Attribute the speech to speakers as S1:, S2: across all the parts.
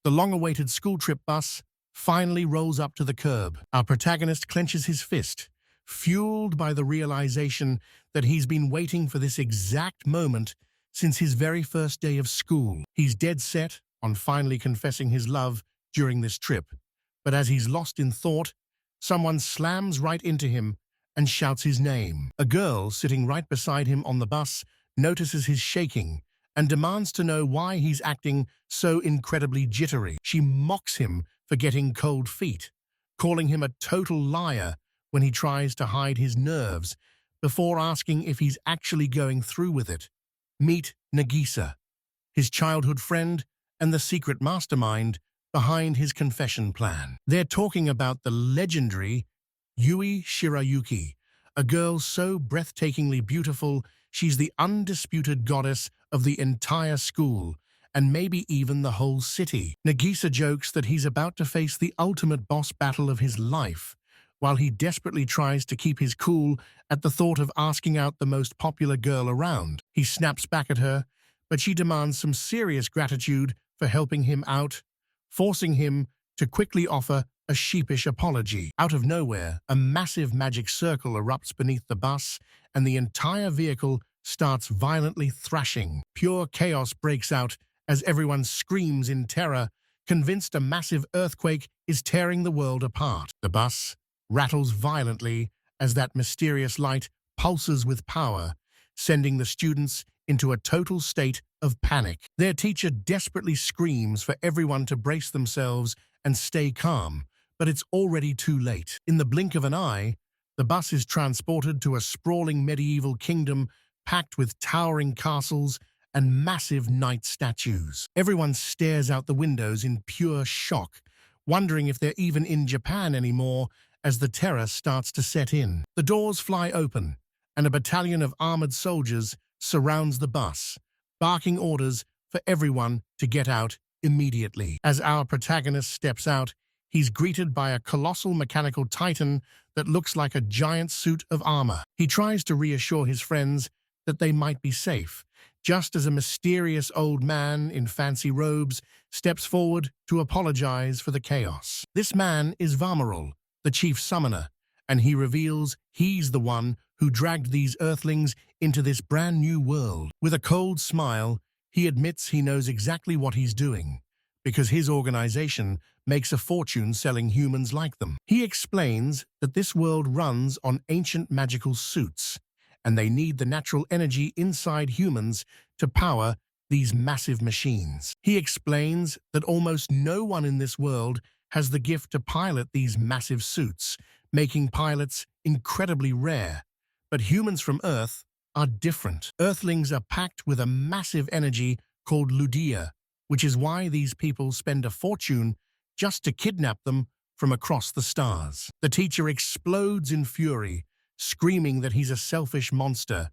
S1: The long-awaited school trip bus finally rolls up to the curb. Our protagonist clenches his fist, fueled by the realization that he's been waiting for this exact moment since his very first day of school. He's dead set on finally confessing his love during this trip, but as he's lost in thought, someone slams right into him and shouts his name. A girl sitting right beside him on the bus notices his shaking and demands to know why he's acting so incredibly jittery. She mocks him for getting cold feet, calling him a total liar when he tries to hide his nerves before asking if he's actually going through with it. Meet Nagisa, his childhood friend and the secret mastermind behind his confession plan. They're talking about the legendary Yui Shirayuki, a girl so breathtakingly beautiful she's the undisputed goddess of the entire school and maybe even the whole city. Nagisa jokes that he's about to face the ultimate boss battle of his life, while he desperately tries to keep his cool at the thought of asking out the most popular girl around. He snaps back at her, but she demands some serious gratitude for helping him out, forcing him to quickly offer a sheepish apology. Out of nowhere, a massive magic circle erupts beneath the bus, and the entire vehicle starts violently thrashing. Pure chaos breaks out as everyone screams in terror, convinced a massive earthquake is tearing the world apart. The bus rattles violently as that mysterious light pulses with power, sending the students into a total state of panic. Their teacher desperately screams for everyone to brace themselves and stay calm, but it's already too late. In the blink of an eye, the bus is transported to a sprawling medieval kingdom packed with towering castles and massive knight statues. Everyone stares out the windows in pure shock, wondering if they're even in Japan anymore as the terror starts to set in. The doors fly open, and a battalion of armored soldiers surrounds the bus, barking orders for everyone to get out immediately. As our protagonist steps out, he's greeted by a colossal mechanical titan that looks like a giant suit of armor. He tries to reassure his friends that they might be safe, just as a mysterious old man in fancy robes steps forward to apologize for the chaos. This man is Vamarul, the chief summoner, and he reveals he's the one who dragged these earthlings into this brand new world. With a cold smile, he admits he knows exactly what he's doing, because his organization makes a fortune selling humans like them. He explains that this world runs on ancient magical suits, and they need the natural energy inside humans to power these massive machines. He explains that almost no one in this world has the gift to pilot these massive suits, making pilots incredibly rare. But humans from Earth are different. Earthlings are packed with a massive energy called ludia, which is why these people spend a fortune just to kidnap them from across the stars. The teacher explodes in fury, screaming that he's a selfish monster.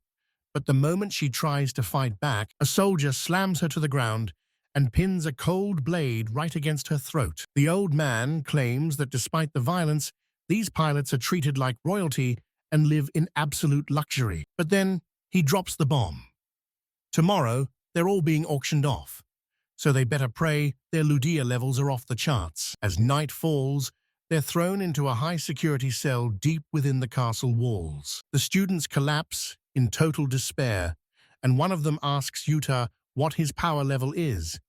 S1: But the moment she tries to fight back, a soldier slams her to the ground and pins a cold blade right against her throat. The old man claims that despite the violence, these pilots are treated like royalty and live in absolute luxury. But then he drops the bomb. Tomorrow, they're all being auctioned off, so they better pray their ludia levels are off the charts. As night falls, they're thrown into a high-security cell deep within the castle walls. The students collapse in total despair, and one of them asks Yuta what his power level is,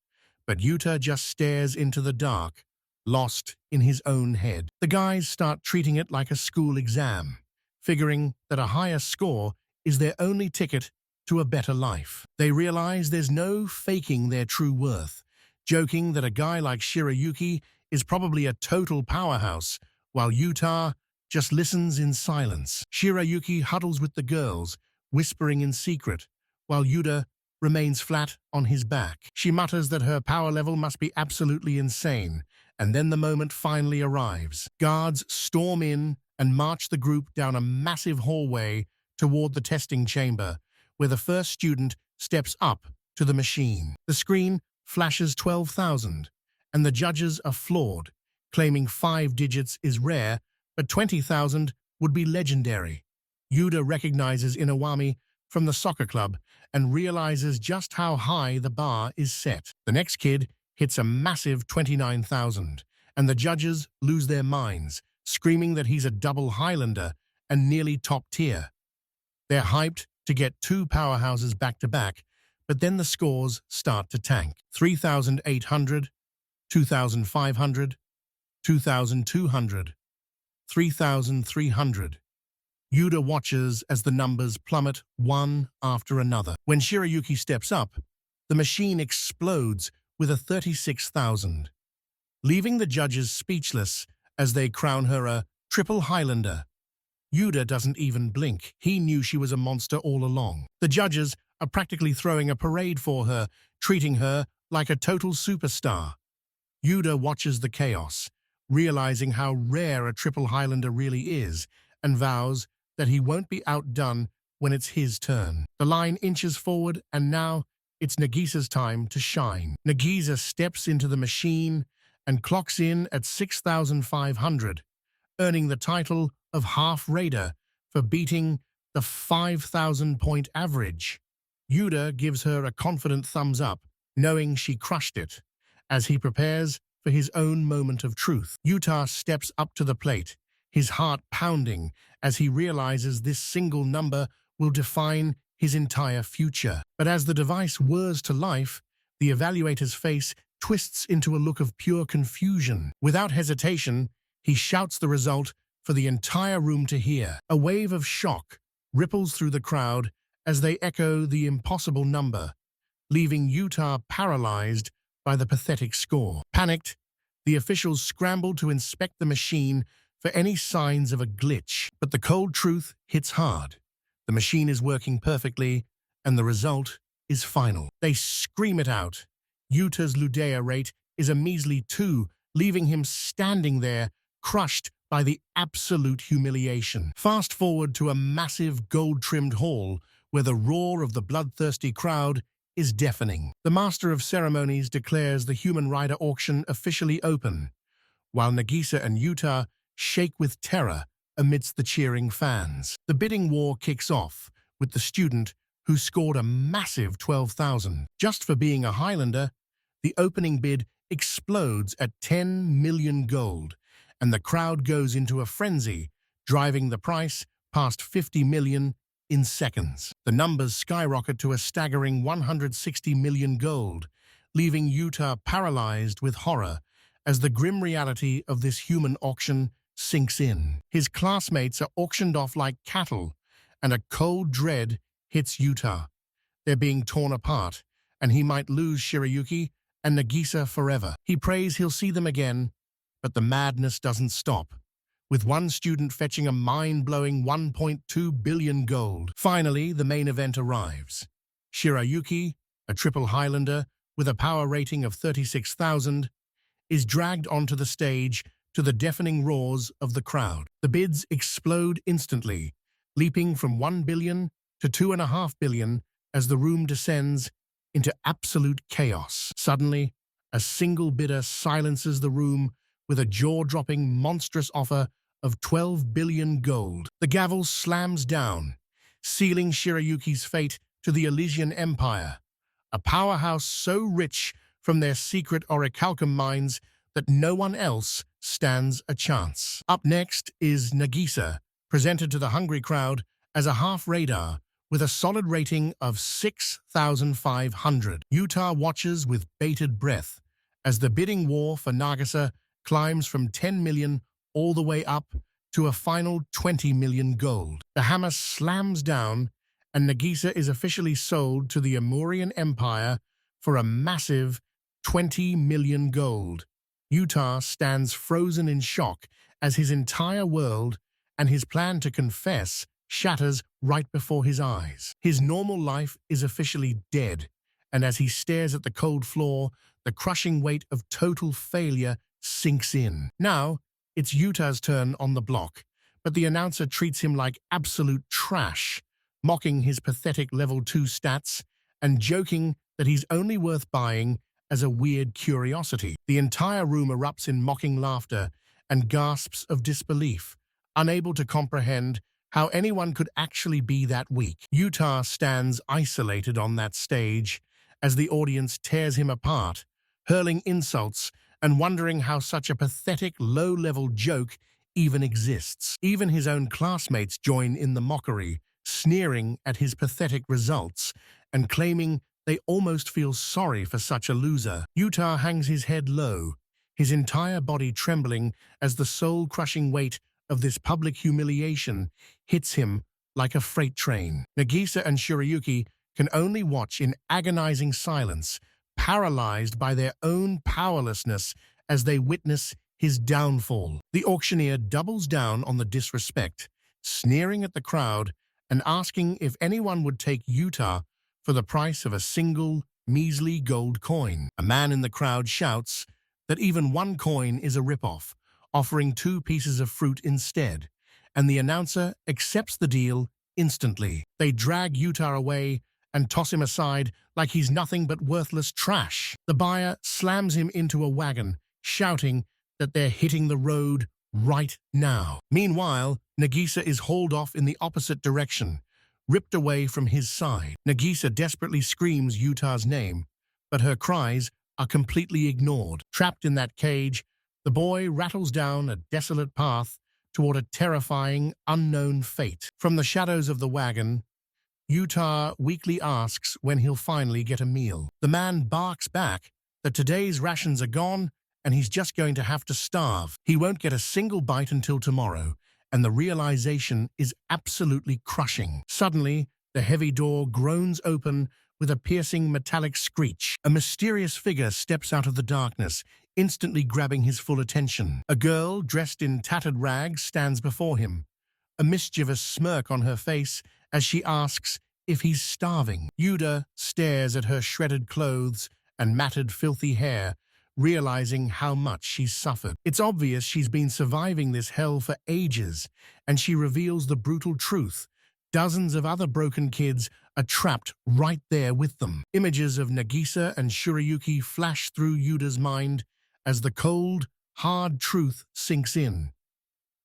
S1: but Yuta just stares into the dark, lost in his own head. The guys start treating it like a school exam, figuring that a higher score is their only ticket to a better life. They realize there's no faking their true worth, joking that a guy like Shirayuki is probably a total powerhouse, while Yuta just listens in silence. Shirayuki huddles with the girls, whispering in secret, while Yuta remains flat on his back. She mutters that her power level must be absolutely insane, and then the moment finally arrives. Guards storm in and march the group down a massive hallway toward the testing chamber, where the first student steps up to the machine. The screen flashes 12,000, and the judges are floored, claiming 5 digits is rare, but 20,000 would be legendary. Yuta recognizes Inawami from the soccer club and realizes just how high the bar is set. The next kid hits a massive 29,000, and the judges lose their minds, screaming that he's a double Highlander and nearly top tier. They're hyped to get two powerhouses back-to-back, but then the scores start to tank. 3,800, 2,500, 2,200, 3,300. Yuta watches as the numbers plummet one after another. When Shirayuki steps up, the machine explodes with a 36,000, leaving the judges speechless as they crown her a triple Highlander. Yuta doesn't even blink. He knew she was a monster all along. The judges are practically throwing a parade for her, treating her like a total superstar. Yuta watches the chaos, realizing how rare a triple Highlander really is, and vows that he won't be outdone when it's his turn. The line inches forward, and now it's Nagisa's time to shine. Nagisa steps into the machine and clocks in at 6,500, earning the title of Half Raider for beating the 5,000-point average. Yuta gives her a confident thumbs up, knowing she crushed it, as he prepares for his own moment of truth. Yuta steps up to the plate, his heart pounding as he realizes this single number will define his entire future. But as the device whirs to life, the evaluator's face twists into a look of pure confusion. Without hesitation, he shouts the result for the entire room to hear. A wave of shock ripples through the crowd as they echo the impossible number, leaving Yuta paralyzed by the pathetic score. Panicked, the officials scramble to inspect the machine for any signs of a glitch. But the cold truth hits hard. The machine is working perfectly, and the result is final. They scream it out. Yuta's Ludea rate is a measly 2, leaving him standing there, crushed by the absolute humiliation. Fast forward to a massive gold-trimmed hall where the roar of the bloodthirsty crowd is deafening. The Master of Ceremonies declares the Human Rider auction officially open, while Nagisa and Yuta shake with terror amidst the cheering fans. The bidding war kicks off with the student who scored a massive 12,000. Just for being a Highlander, the opening bid explodes at 10 million gold, and the crowd goes into a frenzy, driving the price past 50 million in seconds. The numbers skyrocket to a staggering 160 million gold, leaving Yuta paralyzed with horror as the grim reality of this human auction sinks in. His classmates are auctioned off like cattle, and a cold dread hits Yuta. They're being torn apart, and he might lose Shirayuki and Nagisa forever. He prays he'll see them again, but the madness doesn't stop, with one student fetching a mind-blowing 1.2 billion gold. Finally, the main event arrives. Shirayuki, a triple Highlander with a power rating of 36,000, is dragged onto the stage to the deafening roars of the crowd. The bids explode instantly, leaping from 1 billion to 2.5 billion as the room descends into absolute chaos. Suddenly, a single bidder silences the room with a jaw-dropping, monstrous offer of 12 billion gold. The gavel slams down, sealing Shirayuki's fate to the Elysian Empire, a powerhouse so rich from their secret orichalcum mines that no one else stands a chance. Up next is Nagisa, presented to the hungry crowd as a half-radar with a solid rating of 6,500. Yuta watches with bated breath as the bidding war for Nagisa climbs from 10 million all the way up to a final 20 million gold. The hammer slams down, and Nagisa is officially sold to the Amurian Empire for a massive 20 million gold. Yuta stands frozen in shock as his entire world and his plan to confess shatters right before his eyes. His normal life is officially dead, and as he stares at the cold floor, the crushing weight of total failure sinks in. Now, it's Yuta's turn on the block, but the announcer treats him like absolute trash, mocking his pathetic level 2 stats and joking that he's only worth buying as a weird curiosity. The entire room erupts in mocking laughter and gasps of disbelief, unable to comprehend how anyone could actually be that weak. Yuta stands isolated on that stage as the audience tears him apart, hurling insults and wondering how such a pathetic, low-level joke even exists. Even his own classmates join in the mockery, sneering at his pathetic results and claiming they almost feel sorry for such a loser. Yuta hangs his head low, his entire body trembling as the soul-crushing weight of this public humiliation hits him like a freight train. Nagisa and Shirayuki can only watch in agonizing silence, paralyzed by their own powerlessness as they witness his downfall. The auctioneer doubles down on the disrespect, sneering at the crowd and asking if anyone would take Yuta for the price of a single, measly gold coin. A man in the crowd shouts that even one coin is a rip-off, offering 2 pieces of fruit instead, and the announcer accepts the deal instantly. They drag Yuta away and toss him aside like he's nothing but worthless trash. The buyer slams him into a wagon, shouting that they're hitting the road right now. Meanwhile, Nagisa is hauled off in the opposite direction, ripped away from his side. Nagisa desperately screams Yuta's name, but her cries are completely ignored. Trapped in that cage, the boy rattles down a desolate path toward a terrifying, unknown fate. From the shadows of the wagon, Yuta weakly asks when he'll finally get a meal. The man barks back that today's rations are gone and he's just going to have to starve. He won't get a single bite until tomorrow, and the realization is absolutely crushing. Suddenly, the heavy door groans open with a piercing metallic screech. A mysterious figure steps out of the darkness, instantly grabbing his full attention. A girl dressed in tattered rags stands before him, a mischievous smirk on her face as she asks if he's starving. Yuta stares at her shredded clothes and matted, filthy hair, realizing how much she's suffered. It's obvious she's been surviving this hell for ages, and she reveals the brutal truth. Dozens of other broken kids are trapped right there with them. Images of Nagisa and Shirayuki flash through Yuta's mind as the cold, hard truth sinks in.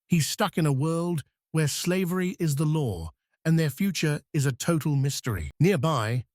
S1: He's stuck in a world where slavery is the law, and their future is a total mystery. Nearby,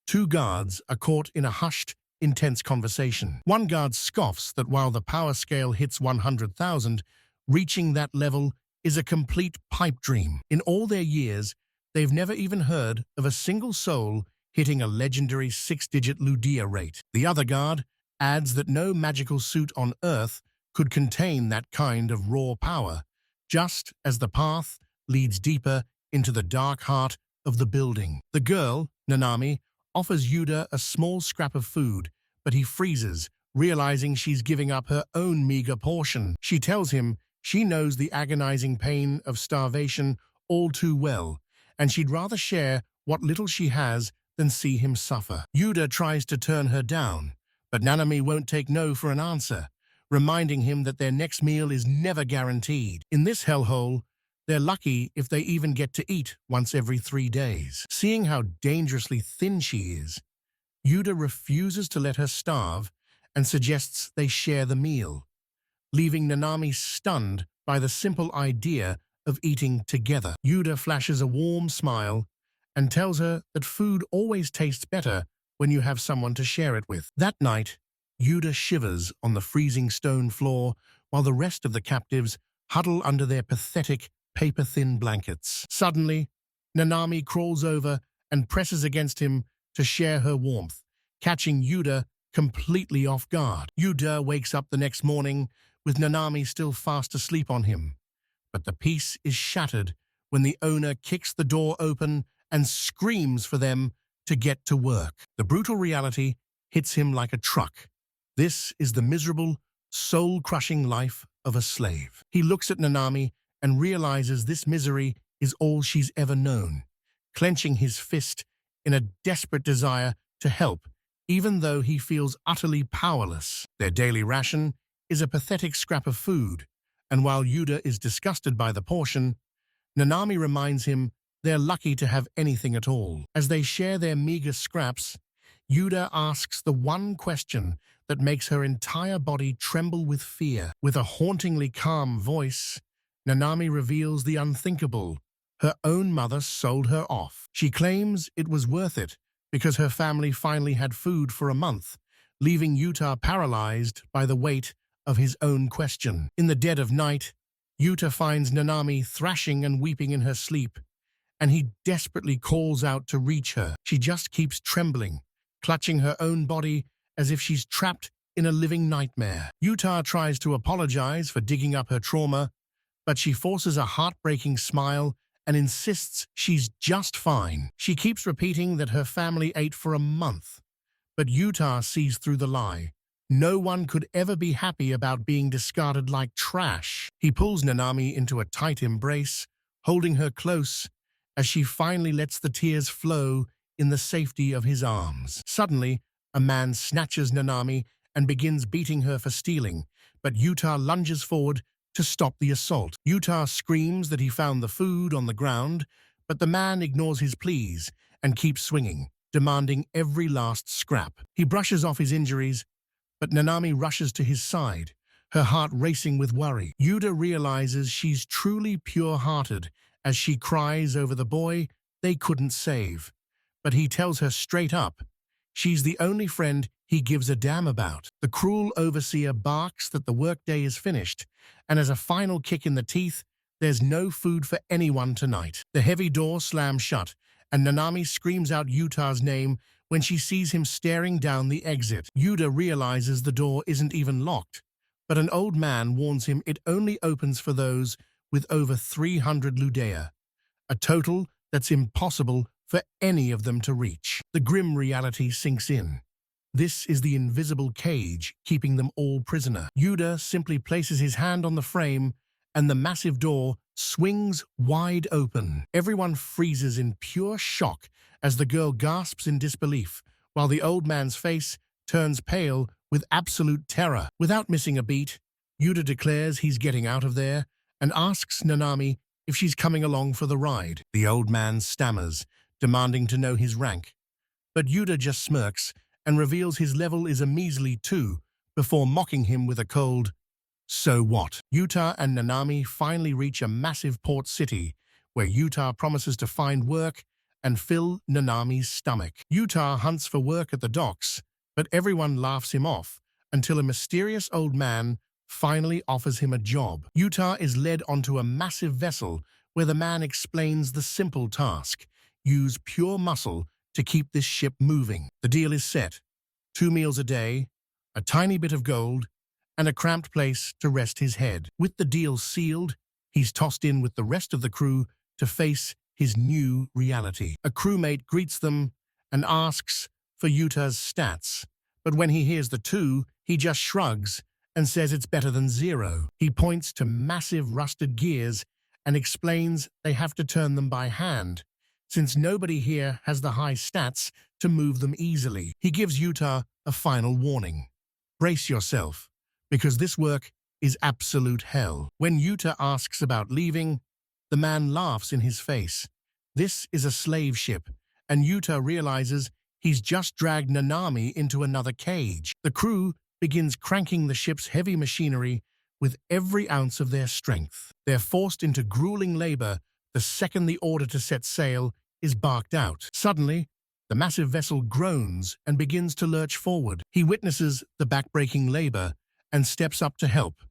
S1: 2 guards are caught in a hushed, intense conversation. One guard scoffs that while the power scale hits 100,000, reaching that level is a complete pipe dream. In all their years, they've never even heard of a single soul hitting a legendary 6-digit Ludia rate. The other guard adds that no magical suit on Earth could contain that kind of raw power, just as the path leads deeper into the dark heart of the building. The girl, Nami, offers Yuta a small scrap of food, but he freezes, realizing she's giving up her own meager portion. She tells him she knows the agonizing pain of starvation all too well, and she'd rather share what little she has than see him suffer. Yuta tries to turn her down, but Nami won't take no for an answer, reminding him that their next meal is never guaranteed. In this hellhole, they're lucky if they even get to eat once every 3 days. Seeing how dangerously thin she is, Yuta refuses to let her starve and suggests they share the meal, leaving Nami stunned by the simple idea of eating together. Yuta flashes a warm smile and tells her that food always tastes better when you have someone to share it with. That night, Yuta shivers on the freezing stone floor while the rest of the captives huddle under their pathetic, paper-thin blankets. Suddenly, Nami crawls over and presses against him to share her warmth, catching Yuta completely off guard. Yuta wakes up the next morning with Nami still fast asleep on him, but the peace is shattered when the owner kicks the door open and screams for them to get to work. The brutal reality hits him like a truck. This is the miserable, soul-crushing life of a slave. He looks at Nami and realizes this misery is all she's ever known, clenching his fist in a desperate desire to help, even though he feels utterly powerless. Their daily ration is a pathetic scrap of food, and while Yuta is disgusted by the portion, Nami reminds him they're lucky to have anything at all. As they share their meager scraps, Yuta asks the one question that makes her entire body tremble with fear. With a hauntingly calm voice, Nami reveals the unthinkable. Her own mother sold her off. She claims it was worth it because her family finally had food for a month, leaving Yuta paralyzed by the weight of his own question. In the dead of night, Yuta finds Nanami thrashing and weeping in her sleep, and he desperately calls out to reach her. She just keeps trembling, clutching her own body as if she's trapped in a living nightmare. Yuta tries to apologize for digging up her trauma, but she forces a heartbreaking smile and insists she's just fine. She keeps repeating that her family ate for a month, but Yuta sees through the lie. No one could ever be happy about being discarded like trash. He pulls Nanami into a tight embrace, holding her close as she finally lets the tears flow in the safety of his arms. Suddenly, a man snatches Nanami and begins beating her for stealing, but Yuta lunges forward to stop the assault. Yuta screams that he found the food on the ground, but the man ignores his pleas and keeps swinging, demanding every last scrap. He brushes off his injuries, but Nanami rushes to his side, her heart racing with worry. Yuta realizes she's truly pure-hearted as she cries over the boy they couldn't save. But he tells her straight up, she's the only friend he gives a damn about. The cruel overseer barks that the workday is finished, and as a final kick in the teeth, there's no food for anyone tonight. The heavy door slams shut, and Nanami screams out Yuta's name when she sees him staring down the exit. Yuta realizes the door isn't even locked, but an old man warns him it only opens for those with over 300 ludea, a total that's impossible for any of them to reach. The grim reality sinks in. This is the invisible cage keeping them all prisoner. Yuta simply places his hand on the frame, and the massive door swings wide open. Everyone freezes in pure shock as the girl gasps in disbelief, while the old man's face turns pale with absolute terror. Without missing a beat, Yuta declares he's getting out of there and asks Nanami if she's coming along for the ride. The old man stammers, demanding to know his rank. But Yuta just smirks and reveals his level is a measly 2 before mocking him with a cold, "So what?" Yuta and Nanami finally reach a massive port city where Yuta promises to find work and fill Nanami's stomach. Yuta hunts for work at the docks, but everyone laughs him off until a mysterious old man finally offers him a job. Yuta is led onto a massive vessel where the man explains the simple task: use pure muscle to keep this ship moving. The deal is set: 2 meals a day, a tiny bit of gold, and a cramped place to rest his head. With the deal sealed, he's tossed in with the rest of the crew to face his new reality. A crewmate greets them and asks for Yuta's stats, but when he hears the 2, he just shrugs and says it's better than 0. He points to massive rusted gears and explains they have to turn them by hand, since nobody here has the high stats to move them easily. He gives Yuta a final warning: brace yourself, because this work is absolute hell. When Yuta asks about leaving, the man laughs in his face. This is a slave ship, and Yuta realizes he's just dragged Nanami into another cage. The crew begins cranking the ship's heavy machinery with every ounce of their strength. They're forced into grueling labor the second the order to set sail is barked out. Suddenly, the massive vessel groans and begins to lurch forward. He witnesses the backbreaking labor and steps up to help.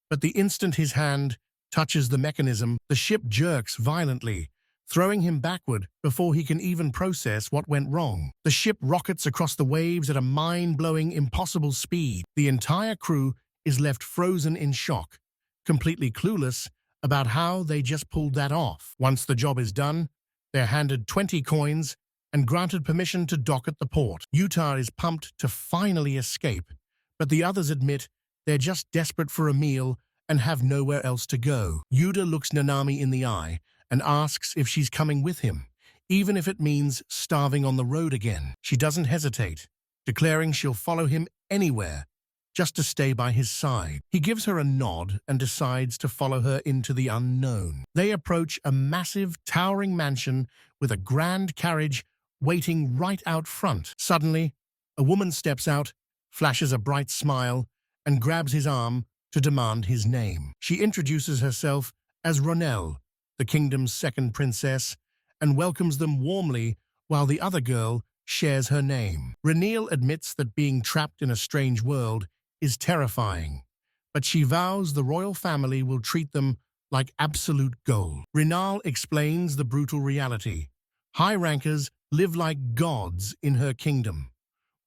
S1: But the instant his hand touches the mechanism, the ship jerks violently, throwing him backward before he can even process what went wrong. The ship rockets across the waves at a mind-blowing, impossible speed. The entire crew is left frozen in shock, completely clueless about how they just pulled that off. Once the job is done, they're handed 20 coins and granted permission to dock at the port. Yuta is pumped to finally escape, but the others admit they're just desperate for a meal and have nowhere else to go. Yuta looks Nanami in the eye and asks if she's coming with him, even if it means starving on the road again. She doesn't hesitate, declaring she'll follow him anywhere just to stay by his side. He gives her a nod and decides to follow her into the unknown. They approach a massive, towering mansion with a grand carriage waiting right out front. Suddenly, a woman steps out, flashes a bright smile, and grabs his arm to demand his name. She introduces herself as Ronel, the kingdom's second princess, and welcomes them warmly while the other girl shares her name. Ranil admits that being trapped in a strange world is terrifying, but she vows the royal family will treat them like absolute gold. Rinal explains the brutal reality. High rankers live like gods in her kingdom,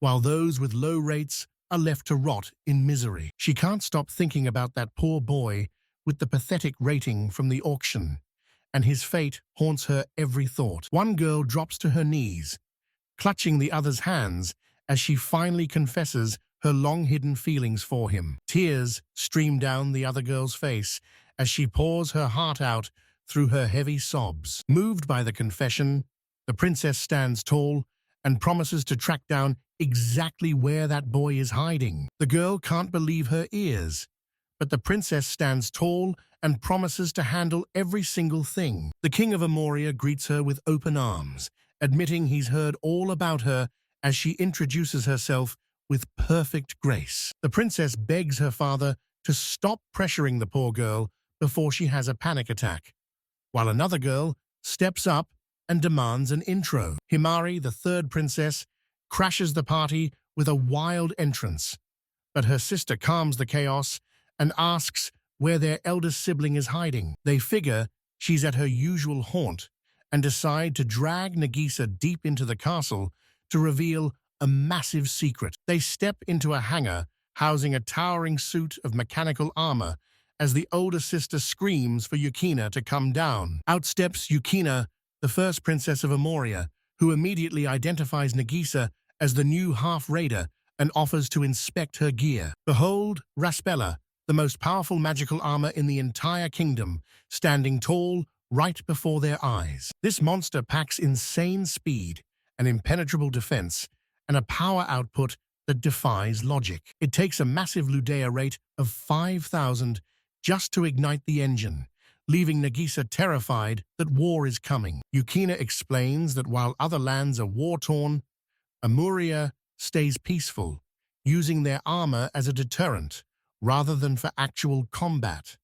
S1: while those with low rates are left to rot in misery. She can't stop thinking about that poor boy with the pathetic rating from the auction, and his fate haunts her every thought. One girl drops to her knees, clutching the other's hands as she finally confesses her long-hidden feelings for him. Tears stream down the other girl's face as she pours her heart out through her heavy sobs. Moved by the confession, the princess stands tall and promises to track down exactly where that boy is hiding. The girl can't believe her ears, but the princess stands tall and promises to handle every single thing. The king of Amoria greets her with open arms, admitting he's heard all about her as she introduces herself with perfect grace. The princess begs her father to stop pressuring the poor girl before she has a panic attack, while another girl steps up and demands an intro. Himari, the third princess, crashes the party with a wild entrance, but her sister calms the chaos and asks where their eldest sibling is hiding. They figure she's at her usual haunt and decide to drag Nagisa deep into the castle to reveal a massive secret. They step into a hangar housing a towering suit of mechanical armor as the older sister screams for Yukina to come down. Out steps Yukina, the first princess of Amoria, who immediately identifies Nagisa as the new half-raider and offers to inspect her gear. Behold Raspella, the most powerful magical armor in the entire kingdom, standing tall right before their eyes. This monster packs insane speed, an impenetrable defense, and a power output that defies logic. It takes a massive Ludea rate of 5,000 just to ignite the engine, leaving Nagisa terrified that war is coming. Yukina explains that while other lands are war-torn, Amuria stays peaceful, using their armor as a deterrent rather than for actual combat,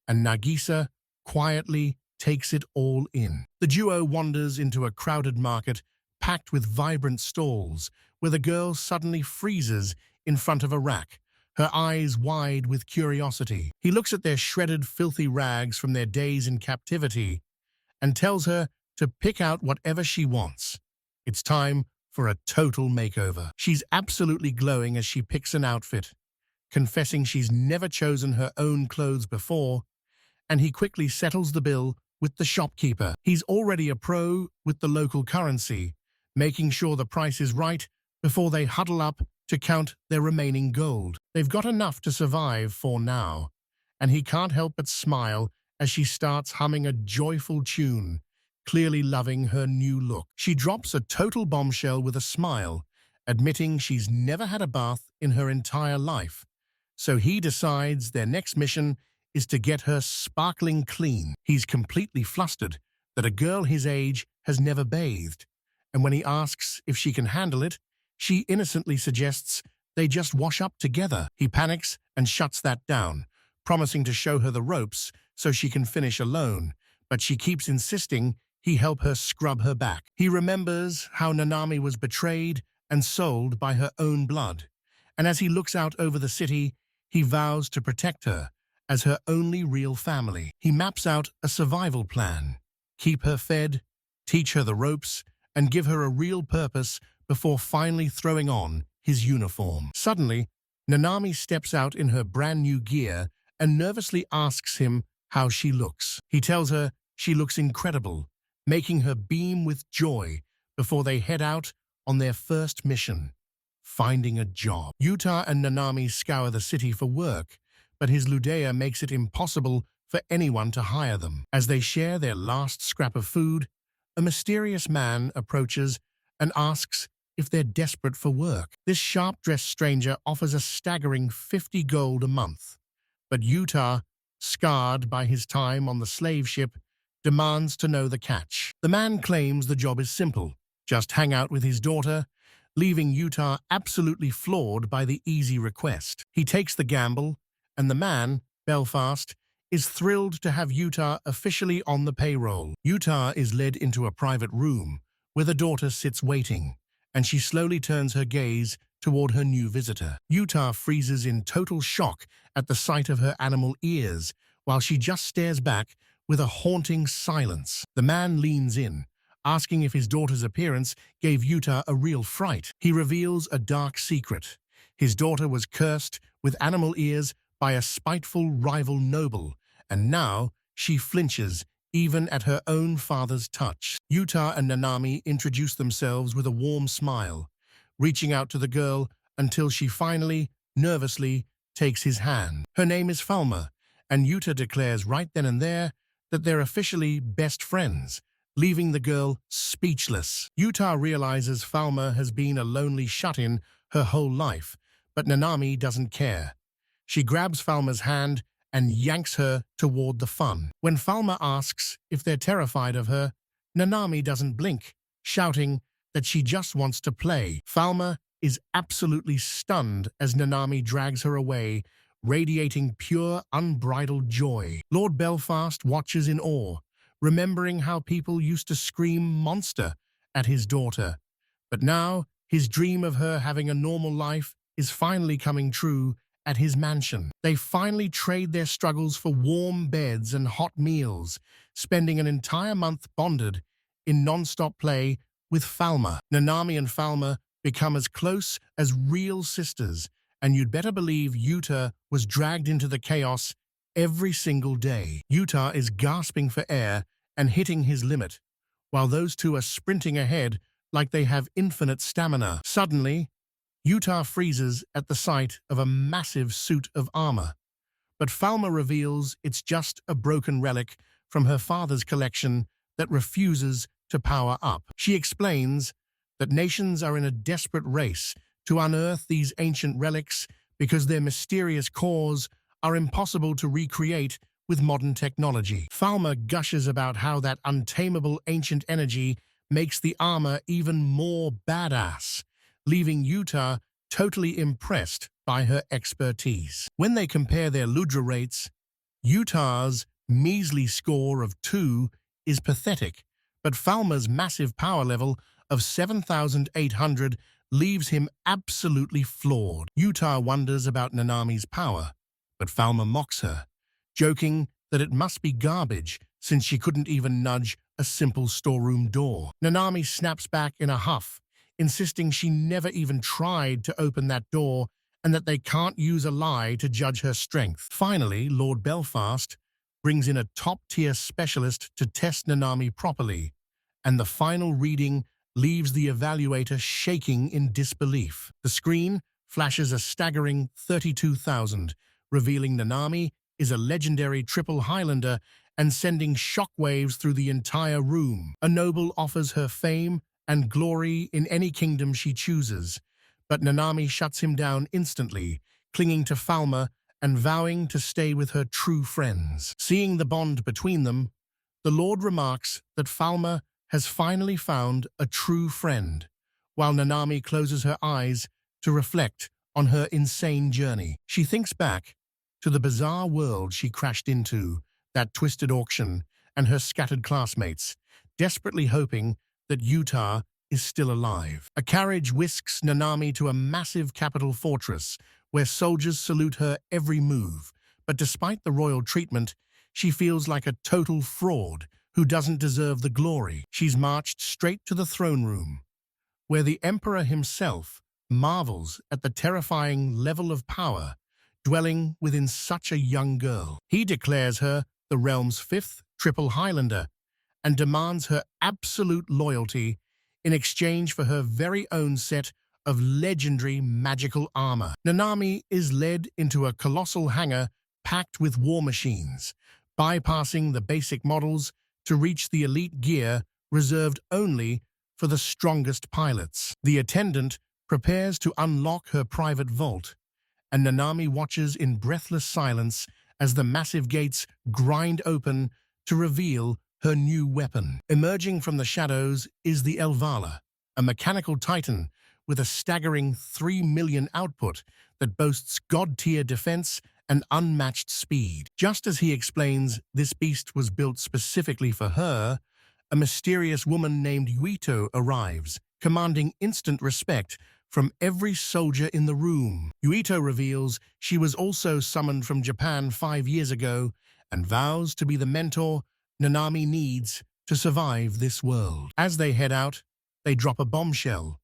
S1: and Nagisa quietly takes it all in. The duo wanders into a crowded market packed with vibrant stalls, where the girl suddenly freezes in front of a rack, her eyes wide with curiosity. He looks at their shredded, filthy rags from their days in captivity and tells her to pick out whatever she wants. It's time for a total makeover. She's absolutely glowing as she picks an outfit, confessing she's never chosen her own clothes before, and he quickly settles the bill with the shopkeeper. He's already a pro with the local currency, making sure the price is right before they huddle up to count their remaining gold. They've got enough to survive for now, and he can't help but smile as she starts humming a joyful tune, clearly loving her new look. She drops a total bombshell with a smile, admitting she's never had a bath in her entire life. So he decides their next mission is to get her sparkling clean. He's completely flustered that a girl his age has never bathed, and when he asks if she can handle it, she innocently suggests they just wash up together. He panics and shuts that down, promising to show her the ropes so she can finish alone, but she keeps insisting he help her scrub her back. He remembers how Nanami was betrayed and sold by her own blood, and as he looks out over the city, he vows to protect her as her only real family. He maps out a survival plan: keep her fed, teach her the ropes, and give her a real purpose before finally throwing on his uniform. Suddenly, Nanami steps out in her brand new gear and nervously asks him how she looks. He tells her she looks incredible, making her beam with joy before they head out on their first mission, finding a job. Yuta and Nanami scour the city for work, but his Ludea makes it impossible for anyone to hire them. As they share their last scrap of food, a mysterious man approaches and asks if they're desperate for work. This sharp-dressed stranger offers a staggering 50 gold a month, but Yuta, scarred by his time on the slave ship, demands to know the catch. The man claims the job is simple: just hang out with his daughter, leaving Yuta absolutely floored by the easy request. He takes the gamble, and the man, Belfast, is thrilled to have Yuta officially on the payroll. Yuta is led into a private room where the daughter sits waiting, and she slowly turns her gaze toward her new visitor. Yuta freezes in total shock at the sight of her animal ears, while she just stares back with a haunting silence. The man leans in, asking if his daughter's appearance gave Yuta a real fright. He reveals a dark secret. His daughter was cursed with animal ears by a spiteful rival noble, and now she flinches even at her own father's touch. Yuta and Nanami introduce themselves with a warm smile, reaching out to the girl until she finally, nervously, takes his hand. Her name is Falma, and Yuta declares right then and there that they're officially best friends, leaving the girl speechless. Yuta realizes Falma has been a lonely shut-in her whole life, but Nanami doesn't care. She grabs Falma's hand and yanks her toward the fun. When Falma asks if they're terrified of her, Nanami doesn't blink, shouting that she just wants to play. Falma is absolutely stunned as Nanami drags her away, radiating pure, unbridled joy. Lord Belfast watches in awe, remembering how people used to scream "monster" at his daughter. But now, his dream of her having a normal life is finally coming true at his mansion. They finally trade their struggles for warm beds and hot meals, spending an entire month bonded in non-stop play with Falma. Nanami and Falma become as close as real sisters, and you'd better believe Yuta was dragged into the chaos every single day. Yuta is gasping for air and hitting his limit, while those two are sprinting ahead like they have infinite stamina. Suddenly, Yuta freezes at the sight of a massive suit of armor, but Falma reveals it's just a broken relic from her father's collection that refuses to power up. She explains that nations are in a desperate race to unearth these ancient relics because their mysterious cores are impossible to recreate with modern technology. Falma gushes about how that untamable ancient energy makes the armor even more badass, leaving Yuta totally impressed by her expertise. When they compare their Ludra rates, Yuta's measly score of 2 is pathetic, but Falma's massive power level of 7,800 leaves him absolutely floored. Yuta wonders about Nanami's power, but Falma mocks her, joking that it must be garbage since she couldn't even nudge a simple storeroom door. Nanami snaps back in a huff, insisting she never even tried to open that door and that they can't use a lie to judge her strength. Finally, Lord Belfast brings in a top-tier specialist to test Nanami properly, and the final reading leaves the evaluator shaking in disbelief. The screen flashes a staggering 32,000, revealing Nanami is a legendary triple Highlander and sending shockwaves through the entire room. A noble offers her fame and glory in any kingdom she chooses, but Nanami shuts him down instantly, clinging to Falma and vowing to stay with her true friends. Seeing the bond between them, the Lord remarks that Falma has finally found a true friend, while Nanami closes her eyes to reflect on her insane journey. She thinks back to the bizarre world she crashed into, that twisted auction, and her scattered classmates, desperately hoping that Yuta is still alive. A carriage whisks Nanami to a massive capital fortress where soldiers salute her every move, but despite the royal treatment, she feels like a total fraud who doesn't deserve the glory. She's marched straight to the throne room, where the emperor himself marvels at the terrifying level of power dwelling within such a young girl. He declares her the realm's 5th triple Highlander and demands her absolute loyalty in exchange for her very own set of legendary magical armor. Nanami is led into a colossal hangar packed with war machines, bypassing the basic models to reach the elite gear reserved only for the strongest pilots. The attendant prepares to unlock her private vault, and Nanami watches in breathless silence as the massive gates grind open to reveal her new weapon. Emerging from the shadows is the Elvala, a mechanical titan with a staggering 3 million output that boasts god-tier defense and unmatched speed. Just as he explains this beast was built specifically for her, a mysterious woman named Yuito arrives, commanding instant respect from every soldier in the room. Yuito reveals she was also summoned from Japan 5 years ago and vows to be the mentor Nanami needs to survive this world. As they head out, they drop a bombshell.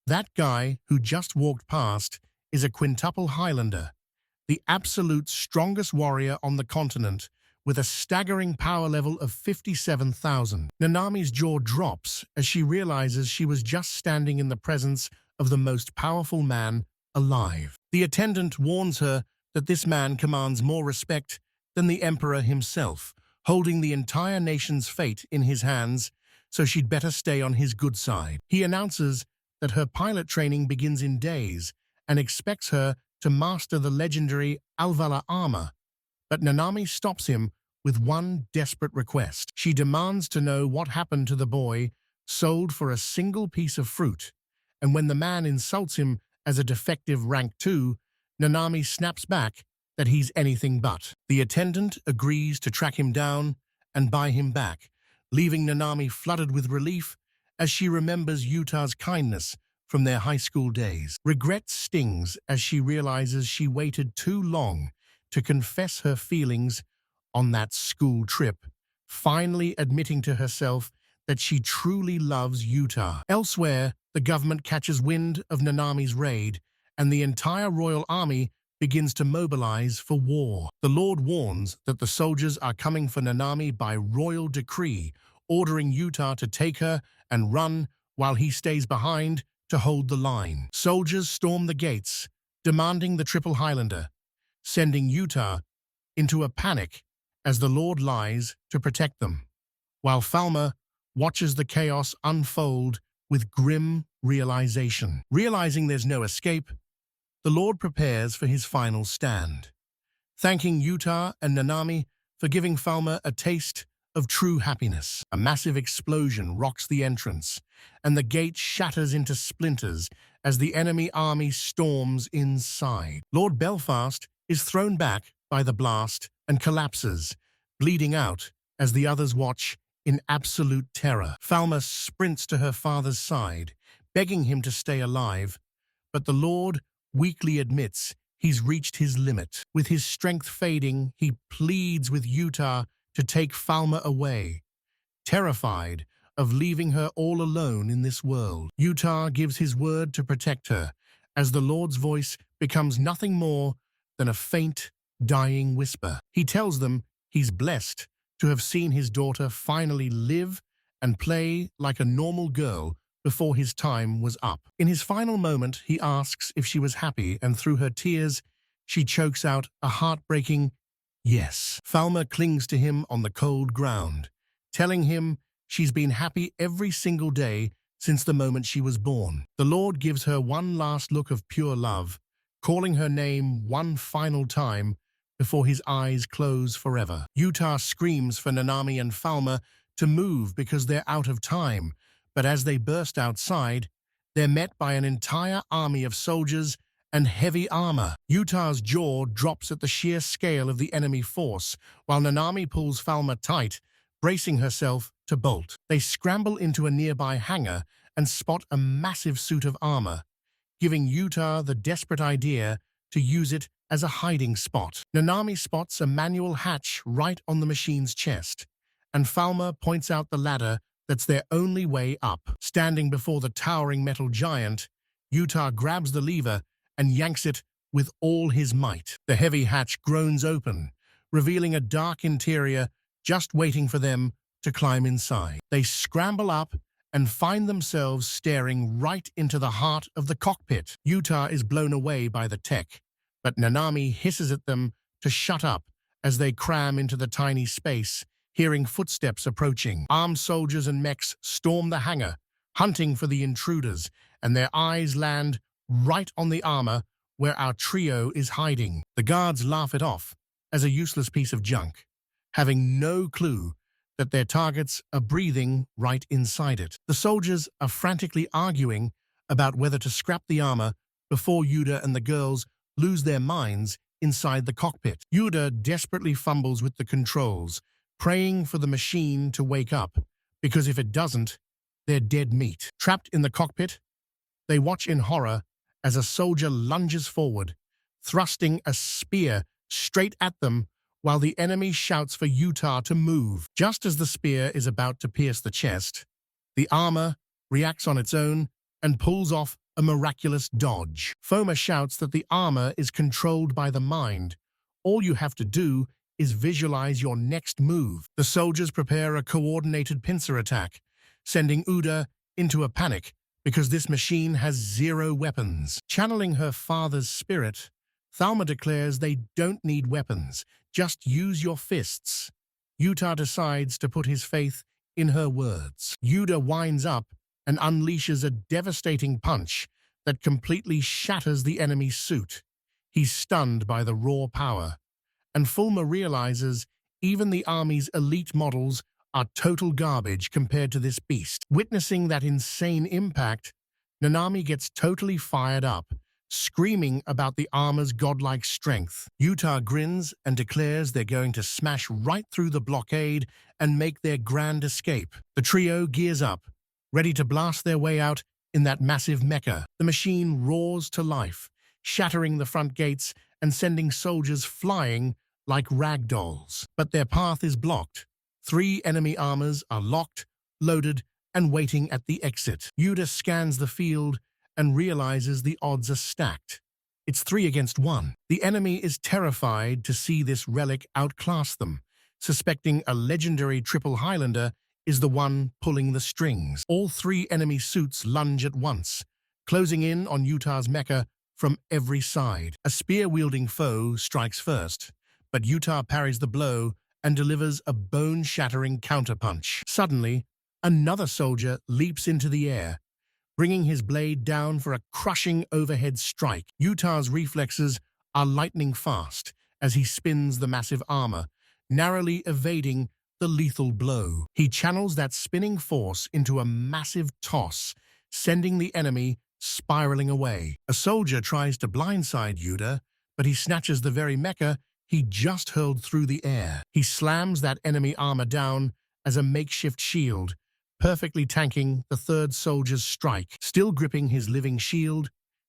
S1: That guy who just walked past is a quintuple Highlander, the absolute strongest warrior on the continent, with a staggering power level of 57,000. Nanami's jaw drops as she realizes she was just standing in the presence of the most powerful man alive. The attendant warns her that this man commands more respect than the emperor himself, holding the entire nation's fate in his hands, so she'd better stay on his good side. He announces that her pilot training begins in days and expects her to master the legendary Alvala armor, but Nanami stops him with one desperate request. She demands to know what happened to the boy sold for a single piece of fruit, and when the man insults him as a defective rank 2, Nanami snaps back that he's anything but. The attendant agrees to track him down and buy him back, leaving Nanami flooded with relief as she remembers Yuta's kindness from their high school days. Regret stings as she realizes she waited too long to confess her feelings on that school trip, finally admitting to herself that she truly loves Yuta. Elsewhere, the government catches wind of Nanami's raid, and the entire royal army begins to mobilize for war. The Lord warns that the soldiers are coming for Nanami by royal decree, ordering Yuta to take her and run while he stays behind to hold the line. Soldiers storm the gates, demanding the Triple Highlander, sending Yuta into a panic as the Lord lies to protect them, while Falma watches the chaos unfold with grim realization. Realizing there's no escape, the Lord prepares for his final stand, thanking Yuta and Nanami for giving Falma a taste of true happiness. A massive explosion rocks the entrance, and the gate shatters into splinters as the enemy army storms inside. Lord Belfast is thrown back by the blast and collapses, bleeding out as the others watch in absolute terror. Falma sprints to her father's side, begging him to stay alive, but the Lord weakly admits he's reached his limit. With his strength fading, he pleads with Yuta to take Falma away, terrified of leaving her all alone in this world. Yuta gives his word to protect her, as the Lord's voice becomes nothing more than a faint, dying whisper. He tells them he's blessed to have seen his daughter finally live and play like a normal girl before his time was up. In his final moment, he asks if she was happy, and through her tears, she chokes out a heartbreaking yes. Falma clings to him on the cold ground, telling him she's been happy every single day since the moment she was born. The Lord gives her one last look of pure love, calling her name one final time before his eyes close forever. Yuta screams for Nanami and Falma to move because they're out of time, but as they burst outside, they're met by an entire army of soldiers and heavy armor. Yuta's jaw drops at the sheer scale of the enemy force, while Nanami pulls Falma tight, bracing herself to bolt. They scramble into a nearby hangar and spot a massive suit of armor, giving Yuta the desperate idea to use it as a hiding spot. Nanami spots a manual hatch right on the machine's chest, and Falma points out the ladder that's their only way up. Standing before the towering metal giant, Yuta grabs the lever and yanks it with all his might. The heavy hatch groans open, revealing a dark interior just waiting for them to climb inside. They scramble up and find themselves staring right into the heart of the cockpit. Yuta is blown away by the tech, but Nanami hisses at them to shut up as they cram into the tiny space, hearing footsteps approaching. Armed soldiers and mechs storm the hangar, hunting for the intruders, and their eyes land right on the armor where our trio is hiding. The guards laugh it off as a useless piece of junk, having no clue that their targets are breathing right inside it. The soldiers are frantically arguing about whether to scrap the armor before Yuta and the girls lose their minds inside the cockpit. Yuta desperately fumbles with the controls, praying for the machine to wake up, because if it doesn't, their dead meat. Trapped in the cockpit, they watch in horror as a soldier lunges forward, thrusting a spear straight at them while the enemy shouts for Utah to move. Just as the spear is about to pierce the chest, the armor reacts on its own and pulls off a miraculous dodge. Foma shouts that the armor is controlled by the mind. All you have to do is visualize your next move. The soldiers prepare a coordinated pincer attack, sending Uda into a panic because this machine has 0 weapons. Channeling her father's spirit, Thalma declares they don't need weapons, just use your fists. Utah decides to put his faith in her words. Uda winds up and unleashes a devastating punch that completely shatters the enemy's suit. He's stunned by the raw power, and Fulma realizes even the army's elite models are total garbage compared to this beast. Witnessing that insane impact, Nanami gets totally fired up, screaming about the armor's godlike strength. Utah grins and declares they're going to smash right through the blockade and make their grand escape. The trio gears up, ready to blast their way out in that massive mecha. The machine roars to life, shattering the front gates and sending soldiers flying like rag dolls. But their path is blocked. 3 enemy armors are locked, loaded, and waiting at the exit. Yuda scans the field and realizes the odds are stacked. It's 3 against 1. The enemy is terrified to see this relic outclass them, suspecting a legendary triple Highlander is the one pulling the strings. All 3 enemy suits lunge at once, closing in on Utah's mecha from every side. A spear-wielding foe strikes first, but Utah parries the blow and delivers a bone-shattering counterpunch. Suddenly, another soldier leaps into the air, bringing his blade down for a crushing overhead strike. Utah's reflexes are lightning fast as he spins the massive armor, narrowly evading the lethal blow. He channels that spinning force into a massive toss, sending the enemy spiraling away. A soldier tries to blindside Yuda, but he snatches the very mecha he just hurled through the air. He slams that enemy armor down as a makeshift shield, perfectly tanking the 3rd soldier's strike. Still gripping his living shield,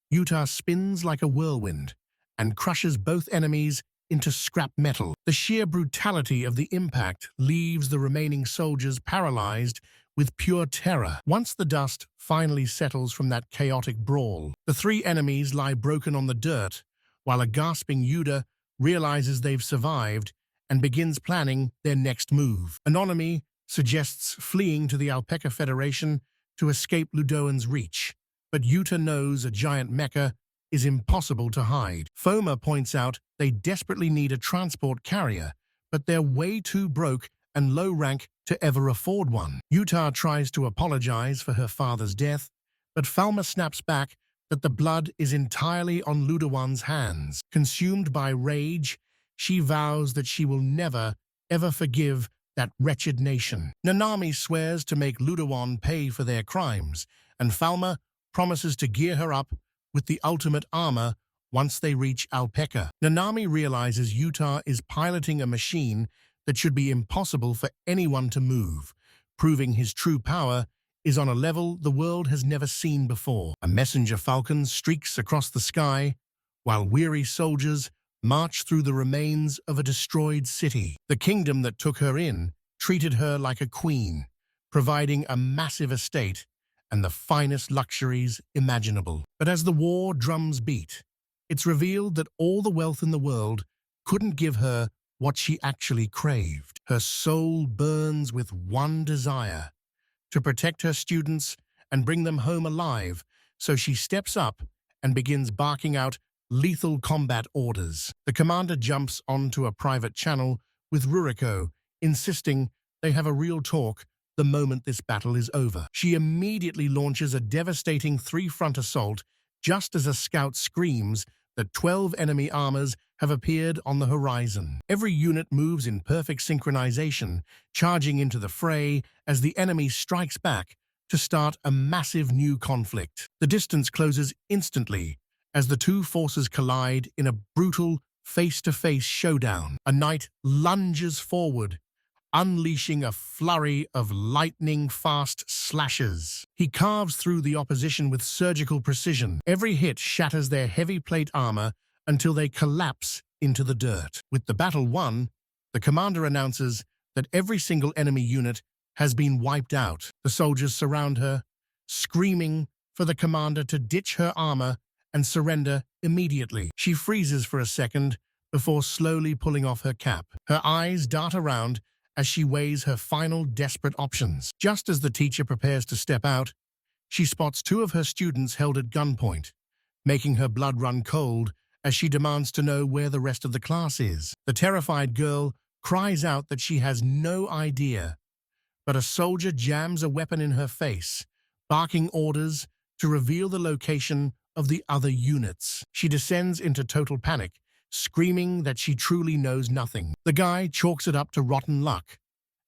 S1: Utah spins like a whirlwind and crushes both enemies into scrap metal. The sheer brutality of the impact leaves the remaining soldiers paralyzed with pure terror. Once the dust finally settles from that chaotic brawl, the 3 enemies lie broken on the dirt, while a gasping Yuda realizes they've survived and begins planning their next move. Anonymy suggests fleeing to the Alpaca Federation to escape Ludoan's reach, but Yuta knows a giant mecha is impossible to hide. Foma points out they desperately need a transport carrier, but they're way too broke and low rank to ever afford one. Utah tries to apologize for her father's death, but Falma snaps back that the blood is entirely on Ludoan's hands. Consumed by rage, she vows that she will never, ever forgive that wretched nation. Nanami swears to make Ludoan pay for their crimes, and Falma promises to gear her up with the ultimate armor once they reach Alpaca. Nanami realizes Utah is piloting a machine that should be impossible for anyone to move, proving his true power is on a level the world has never seen before. A messenger falcon streaks across the sky, while weary soldiers march through the remains of a destroyed city. The kingdom that took her in treated her like a queen, providing a massive estate and the finest luxuries imaginable. But as the war drums beat, it's revealed that all the wealth in the world couldn't give her what she actually craved. Her soul burns with one desire: to protect her students and bring them home alive, so she steps up and begins barking out lethal combat orders. The commander jumps onto a private channel with Ruriko, insisting they have a real talk the moment this battle is over. She immediately launches a devastating 3-front assault just as a scout screams that 12 enemy armors have appeared on the horizon. Every unit moves in perfect synchronization, charging into the fray as the enemy strikes back to start a massive new conflict. The distance closes instantly as the 2 forces collide in a brutal face-to-face showdown. A knight lunges forward, unleashing a flurry of lightning-fast slashes. He carves through the opposition with surgical precision. Every hit shatters their heavy plate armor until they collapse into the dirt. With the battle won, the commander announces that every single enemy unit has been wiped out. The soldiers surround her, screaming for the commander to ditch her armor and surrender immediately. She freezes for a second before slowly pulling off her cap. Her eyes dart around as she weighs her final desperate options. Just as the teacher prepares to step out, she spots two of her students held at gunpoint, making her blood run cold as she demands to know where the rest of the class is. The terrified girl cries out that she has no idea, but a soldier jams a weapon in her face, barking orders to reveal the location of the other units. She descends into total panic, screaming that she truly knows nothing. The guy chalks it up to rotten luck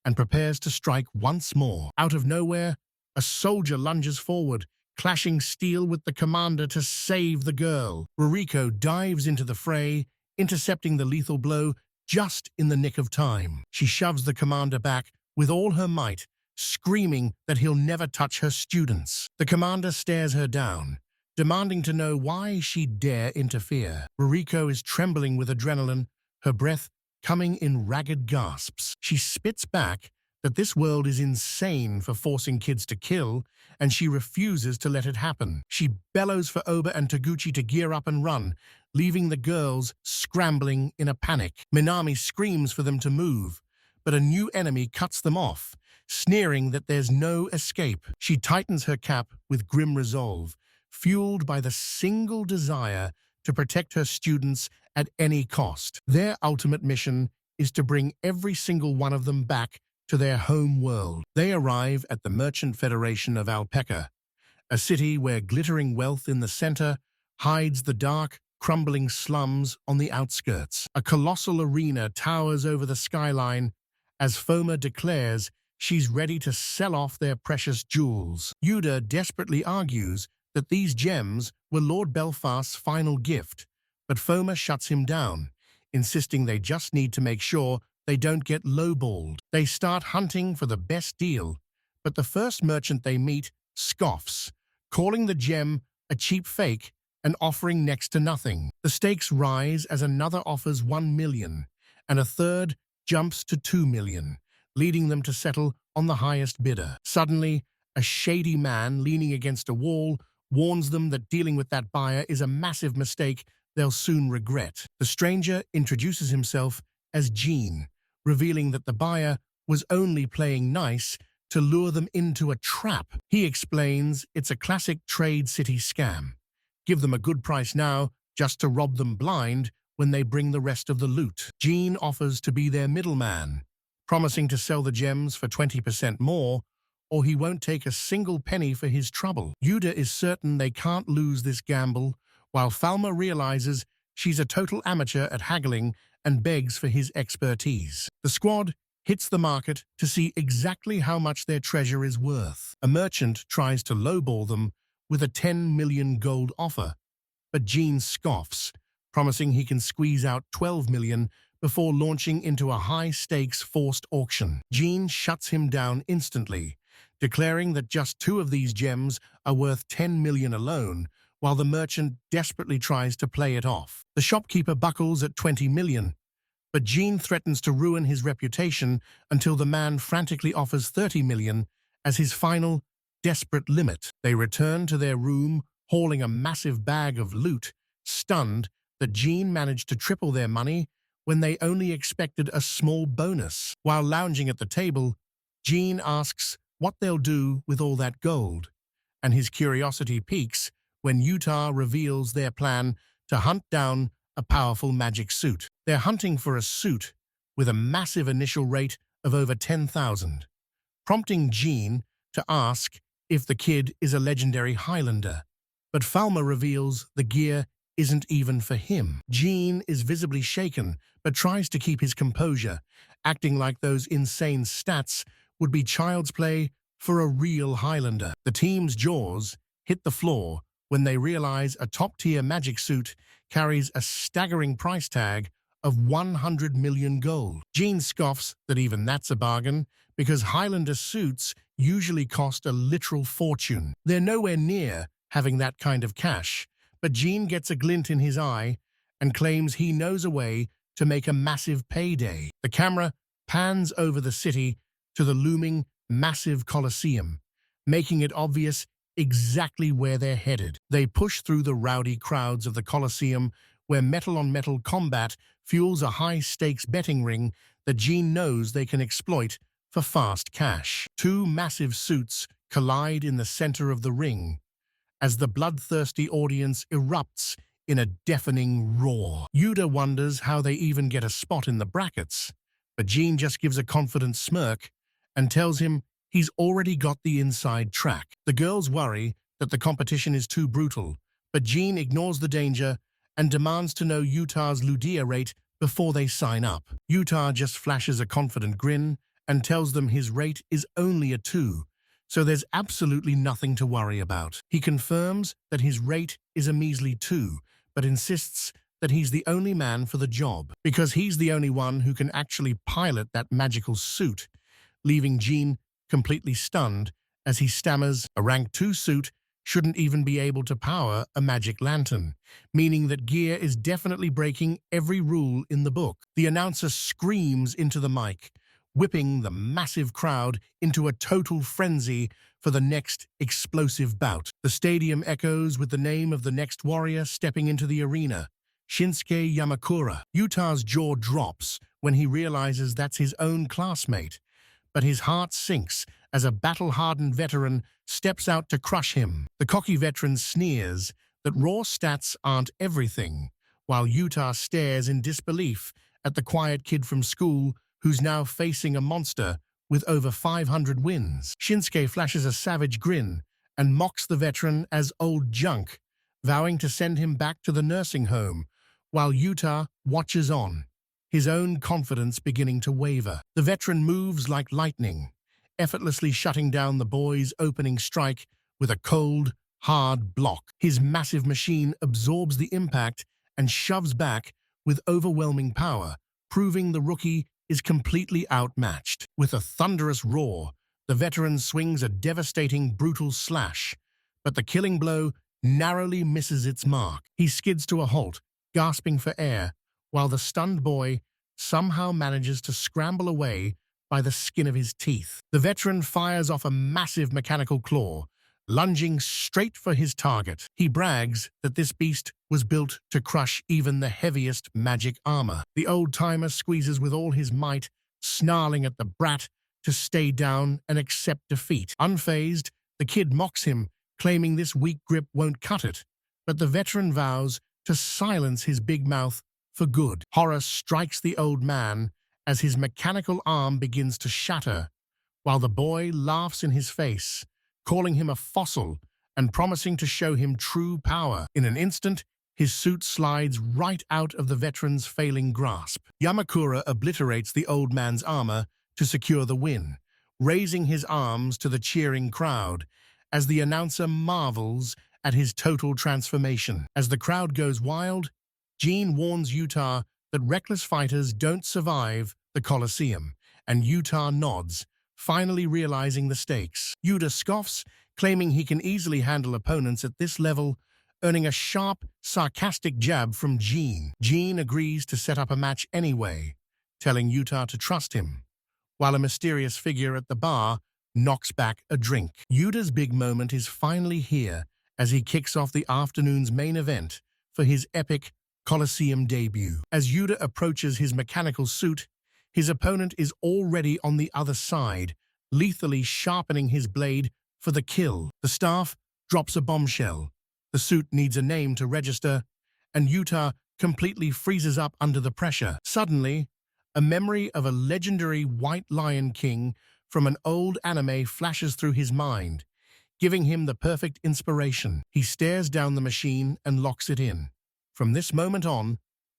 S1: and prepares to strike once more. Out of nowhere, a soldier lunges forward, clashing steel with the commander to save the girl. Ruriko dives into the fray, intercepting the lethal blow just in the nick of time. She shoves the commander back with all her might, screaming that he'll never touch her students. The commander stares her down, demanding to know why she dare interfere. Ruriko is trembling with adrenaline, her breath coming in ragged gasps. She spits back that this world is insane for forcing kids to kill, and she refuses to let it happen. She bellows for Oba and Taguchi to gear up and run, leaving the girls scrambling in a panic. Minami screams for them to move, but a new enemy cuts them off, sneering that there's no escape. She tightens her cap with grim resolve, fueled by the single desire to protect her students at any cost. Their ultimate mission is to bring every single one of them back to their home world. They arrive at the Merchant Federation of Alpaca, a city where glittering wealth in the center hides the dark, crumbling slums on the outskirts. A colossal arena towers over the skyline as Foma declares she's ready to sell off their precious jewels. Yuda desperately argues that these gems were Lord Belfast's final gift, but Foma shuts him down, insisting they just need to make sure they don't get lowballed. They start hunting for the best deal, but the first merchant they meet scoffs, calling the gem a cheap fake and offering next to nothing. The stakes rise as another offers 1 million, and a third jumps to 2 million, leading them to settle on the highest bidder. Suddenly, a shady man leaning against a wall warns them that dealing with that buyer is a massive mistake they'll soon regret. The stranger introduces himself as Jean, revealing that the buyer was only playing nice to lure them into a trap. He explains it's a classic Trade City scam. Give them a good price now, just to rob them blind when they bring the rest of the loot. Jean offers to be their middleman, promising to sell the gems for 20% more, or he won't take a single penny for his trouble. Yuda is certain they can't lose this gamble, while Falma realizes she's a total amateur at haggling and begs for his expertise. The squad hits the market to see exactly how much their treasure is worth. A merchant tries to lowball them with a 10 million gold offer, but Jean scoffs, promising he can squeeze out 12 million before launching into a high-stakes forced auction. Jean shuts him down instantly, declaring that just 2 of these gems are worth 10 million alone, while the merchant desperately tries to play it off. The shopkeeper buckles at 20 million, but Jean threatens to ruin his reputation until the man frantically offers 30 million as his final, desperate limit. They return to their room, hauling a massive bag of loot, stunned that Jean managed to triple their money when they only expected a small bonus. While lounging at the table, Jean asks what they'll do with all that gold, and his curiosity peaks when Utah reveals their plan to hunt down a powerful magic suit. They're hunting for a suit with a massive initial rate of over 10,000, prompting Jean to ask if the kid is a legendary Highlander. But Falma reveals the gear isn't even for him. Jean is visibly shaken, but tries to keep his composure, acting like those insane stats would be child's play for a real Highlander. The team's jaws hit the floor when they realize a top-tier magic suit carries a staggering price tag of 100 million gold. Jean scoffs that even that's a bargain because Highlander suits usually cost a literal fortune. They're nowhere near having that kind of cash, but Jean gets a glint in his eye and claims he knows a way to make a massive payday. The camera pans over the city to the looming massive Coliseum, making it obvious exactly where they're headed. They push through the rowdy crowds of the Coliseum where metal-on-metal combat fuels a high-stakes betting ring that Jean knows they can exploit for fast cash. Two massive suits collide in the center of the ring as the bloodthirsty audience erupts in a deafening roar. Yuta wonders how they even get a spot in the brackets, but Jean just gives a confident smirk and tells him he's already got the inside track. The girls worry that the competition is too brutal, but Jean ignores the danger and demands to know Yuta's Ludia rate before they sign up. Yuta just flashes a confident grin and tells them his rate is only a 2, so there's absolutely nothing to worry about. He confirms that his rate is a measly 2, but insists that he's the only man for the job, because he's the only one who can actually pilot that magical suit, leaving Jean completely stunned as he stammers a rank 2 suit shouldn't even be able to power a magic lantern, meaning that gear is definitely breaking every rule in the book. The announcer screams into the mic, whipping the massive crowd into a total frenzy for the next explosive bout. The stadium echoes with the name of the next warrior stepping into the arena, Shinsuke Yamakura. Yuta's jaw drops when he realizes that's his own classmate, but his heart sinks as a battle-hardened veteran steps out to crush him. The cocky veteran sneers that raw stats aren't everything, while Yuta stares in disbelief at the quiet kid from school who's now facing a monster with over 500 wins. Shinsuke flashes a savage grin and mocks the veteran as old junk, vowing to send him back to the nursing home, while Yuta watches on, his own confidence beginning to waver. The veteran moves like lightning, effortlessly shutting down the boy's opening strike with a cold, hard block. His massive machine absorbs the impact and shoves back with overwhelming power, proving the rookie is completely outmatched. With a thunderous roar, the veteran swings a devastating, brutal slash, but the killing blow narrowly misses its mark. He skids to a halt, gasping for air, while the stunned boy somehow manages to scramble away by the skin of his teeth. The veteran fires off a massive mechanical claw, lunging straight for his target. He brags that this beast was built to crush even the heaviest magic armor. The old-timer squeezes with all his might, snarling at the brat to stay down and accept defeat. Unfazed, the kid mocks him, claiming this weak grip won't cut it, but the veteran vows to silence his big mouth for good. Horror strikes the old man as his mechanical arm begins to shatter, while the boy laughs in his face, calling him a fossil and promising to show him true power. In an instant, his suit slides right out of the veteran's failing grasp. Yamakura obliterates the old man's armor to secure the win, raising his arms to the cheering crowd as the announcer marvels at his total transformation. As the crowd goes wild, Jean warns Yuta that reckless fighters don't survive the Coliseum, and Yuta nods, finally realizing the stakes. Yuta scoffs, claiming he can easily handle opponents at this level, earning a sharp, sarcastic jab from Jean. Jean agrees to set up a match anyway, telling Yuta to trust him, while a mysterious figure at the bar knocks back a drink. Yuta's big moment is finally here as he kicks off the afternoon's main event for his epic Coliseum debut. As Yuta approaches his mechanical suit, his opponent is already on the other side, lethally sharpening his blade for the kill. The staff drops a bombshell. The suit needs a name to register, and Yuta completely freezes up under the pressure. Suddenly, a memory of a legendary White Lion King from an old anime flashes through his mind, giving him the perfect inspiration. He stares down the machine and locks it in. From this moment on,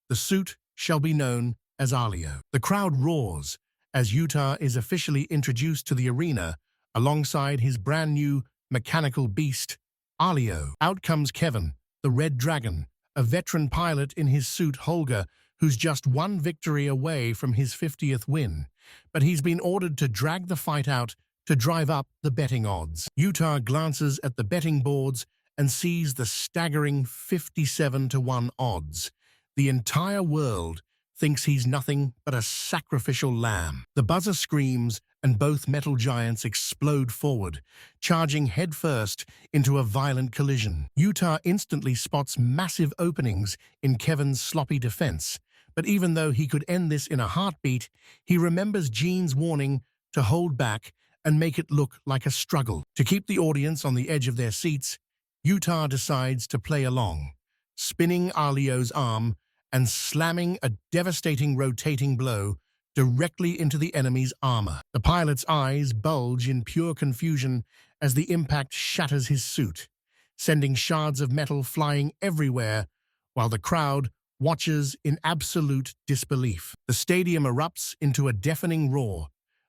S1: the suit shall be known as Alio. The crowd roars as Yuta is officially introduced to the arena alongside his brand new mechanical beast, Alio. Out comes Kevin, the Red Dragon, a veteran pilot in his suit Holger, who's just one victory away from his 50th win, but he's been ordered to drag the fight out to drive up the betting odds. Utah glances at the betting boards and sees the staggering 57-1 odds. The entire world thinks he's nothing but a sacrificial lamb. The buzzer screams and both metal giants explode forward, charging headfirst into a violent collision. Utah instantly spots massive openings in Kevin's sloppy defense, but even though he could end this in a heartbeat, he remembers Gene's warning to hold back and make it look like a struggle. To keep the audience on the edge of their seats, Utah decides to play along, spinning Alio's arm and slamming a devastating rotating blow directly into the enemy's armor. The pilot's eyes bulge in pure confusion as the impact shatters his suit, sending shards of metal flying everywhere while the crowd watches in absolute disbelief. The stadium erupts into a deafening roar,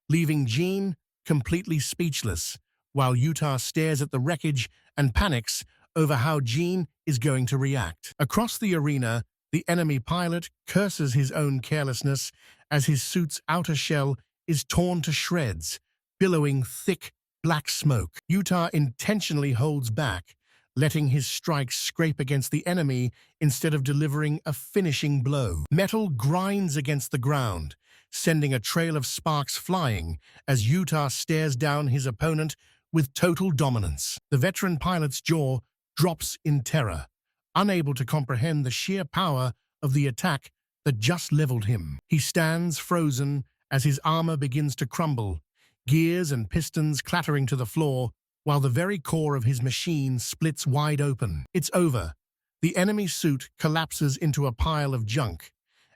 S1: leaving Gene completely speechless, while Utah stares at the wreckage and panics over how Gene is going to react. Across the arena, the enemy pilot curses his own carelessness as his suit's outer shell is torn to shreds, billowing thick, black smoke. Utah intentionally holds back, letting his strikes scrape against the enemy instead of delivering a finishing blow. Metal grinds against the ground, sending a trail of sparks flying as Utah stares down his opponent with total dominance. The veteran pilot's jaw drops in terror, unable to comprehend the sheer power of the attack that just leveled him. He stands frozen as his armor begins to crumble, gears and pistons clattering to the floor, while the very core of his machine splits wide open. It's over. The enemy suit collapses into a pile of junk,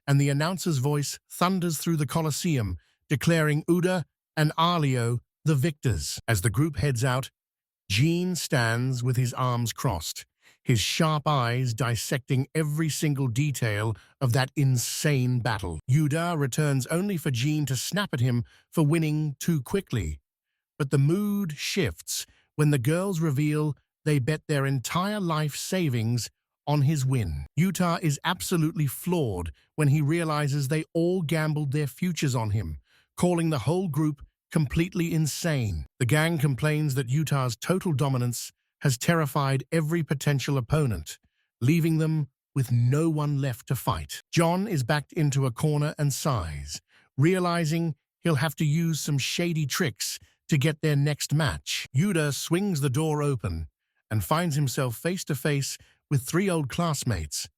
S1: and the announcer's voice thunders through the Coliseum, declaring Uda and Alio the victors. As the group heads out, Gene stands with his arms crossed, his sharp eyes dissecting every single detail of that insane battle. Uda returns only for Gene to snap at him for winning too quickly. But the mood shifts when the girls reveal they bet their entire life savings on his win. Utah is absolutely floored when he realizes they all gambled their futures on him, calling the whole group completely insane. The gang complains that Utah's total dominance has terrified every potential opponent, leaving them with no one left to fight. John is backed into a corner and sighs, realizing he'll have to use some shady tricks to get their next match. Yuda swings the door open and finds himself face to face with three old classmates,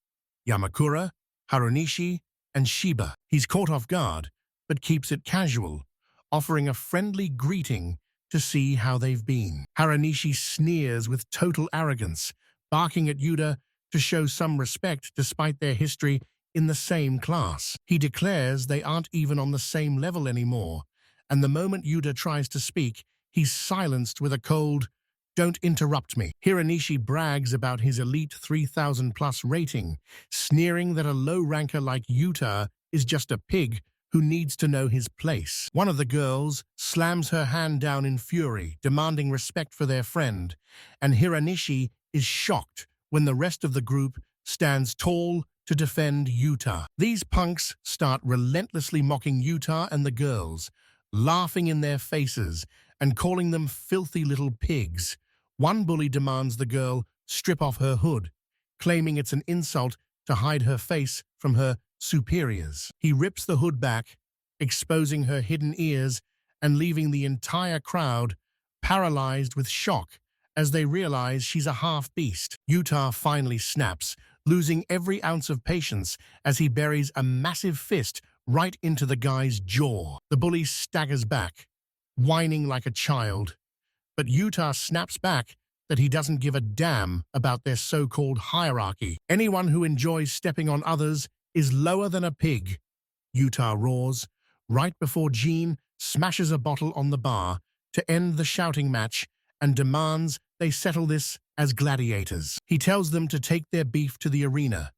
S1: Yamakura, Harunishi, and Shiba. He's caught off guard, but keeps it casual, offering a friendly greeting to see how they've been. Harunishi sneers with total arrogance, barking at Yuda to show some respect despite their history in the same class. He declares they aren't even on the same level anymore, and the moment Yuda tries to speak, he's silenced with a cold, "Don't interrupt me." Hiranishi brags about his elite 3,000-plus rating, sneering that a low-ranker like Yuta is just a pig who needs to know his place. One of the girls slams her hand down in fury, demanding respect for their friend, and Hiranishi is shocked when the rest of the group stands tall to defend Yuta. These punks start relentlessly mocking Yuta and the girls, laughing in their faces and calling them filthy little pigs. One bully demands the girl strip off her hood, claiming it's an insult to hide her face from her superiors. He rips the hood back, exposing her hidden ears and leaving the entire crowd paralyzed with shock as they realize she's a half-beast. Utah finally snaps, losing every ounce of patience as he buries a massive fist right into the guy's jaw. The bully staggers back, whining like a child, but Utah snaps back that he doesn't give a damn about their so-called hierarchy. Anyone who enjoys stepping on others is lower than a pig, Utah roars, right before Gene smashes a bottle on the bar to end the shouting match and demands they settle this as gladiators. He tells them to take their beef to the arena,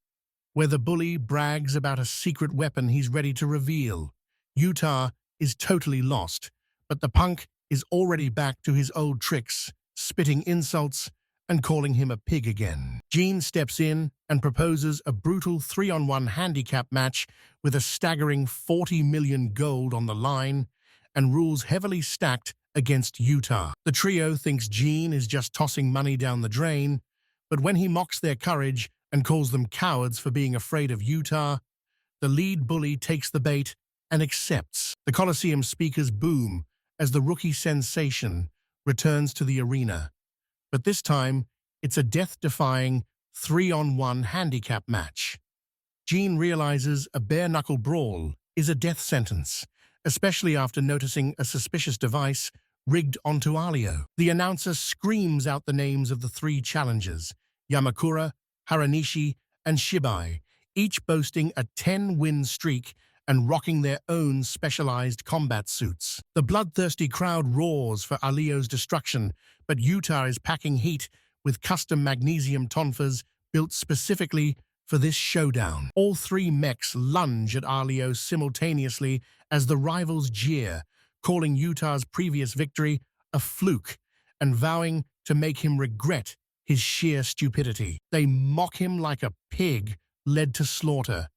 S1: where the bully brags about a secret weapon he's ready to reveal. Utah is totally lost, but the punk is already back to his old tricks, spitting insults and calling him a pig again. Jean steps in and proposes a brutal 3-on-1 handicap match with a staggering 40 million gold on the line and rules heavily stacked against Utah. The trio thinks Jean is just tossing money down the drain, but when he mocks their courage and calls them cowards for being afraid of Utah, the lead bully takes the bait and accepts. The Coliseum speakers boom as the rookie sensation returns to the arena. But this time, it's a death-defying 3-on-1 handicap match. Jean realizes a bare-knuckle brawl is a death sentence, especially after noticing a suspicious device rigged onto Alio. The announcer screams out the names of the 3 challengers, Yamakura, Haranishi, and Shibai, each boasting a 10-win streak and rocking their own specialized combat suits. The bloodthirsty crowd roars for Alio's destruction, but Utah is packing heat with custom magnesium tonfas built specifically for this showdown. All 3 mechs lunge at Alio simultaneously as the rivals jeer, calling Utah's previous victory a fluke and vowing to make him regret his sheer stupidity. They mock him like a pig led to slaughter,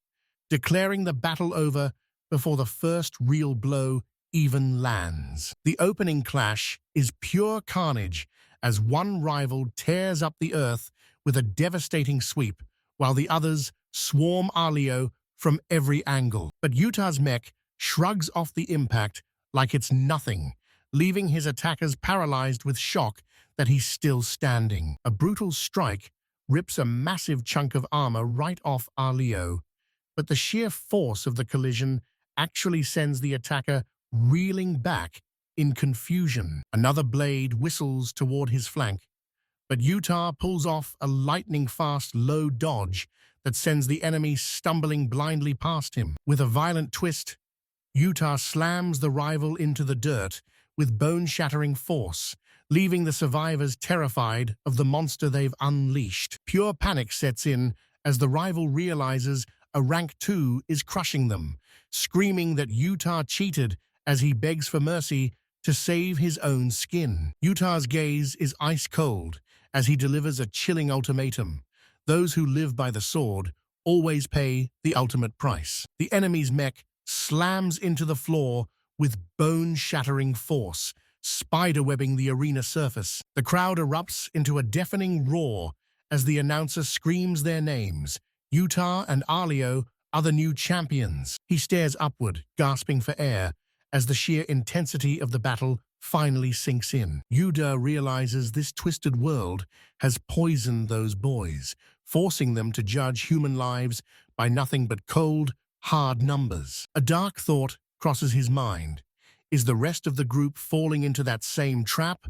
S1: declaring the battle over before the first real blow even lands. The opening clash is pure carnage as one rival tears up the earth with a devastating sweep, while the others swarm Alio from every angle. But Utah's mech shrugs off the impact like it's nothing, leaving his attackers paralyzed with shock that he's still standing. A brutal strike rips a massive chunk of armor right off Alio, but the sheer force of the collision actually sends the attacker reeling back in confusion. Another blade whistles toward his flank, but Utah pulls off a lightning-fast low dodge that sends the enemy stumbling blindly past him. With a violent twist, Utah slams the rival into the dirt with bone-shattering force, leaving the survivors terrified of the monster they've unleashed. Pure panic sets in as the rival realizes a rank 2 is crushing them, screaming that Utah cheated as he begs for mercy to save his own skin. Utah's gaze is ice-cold as he delivers a chilling ultimatum. Those who live by the sword always pay the ultimate price. The enemy's mech slams into the floor with bone-shattering force, spiderwebbing the arena surface. The crowd erupts into a deafening roar as the announcer screams their names. Utah and Alio are the new champions. He stares upward, gasping for air, as the sheer intensity of the battle finally sinks in. Yuda realizes this twisted world has poisoned those boys, forcing them to judge human lives by nothing but cold, hard numbers. A dark thought crosses his mind. Is the rest of the group falling into that same trap,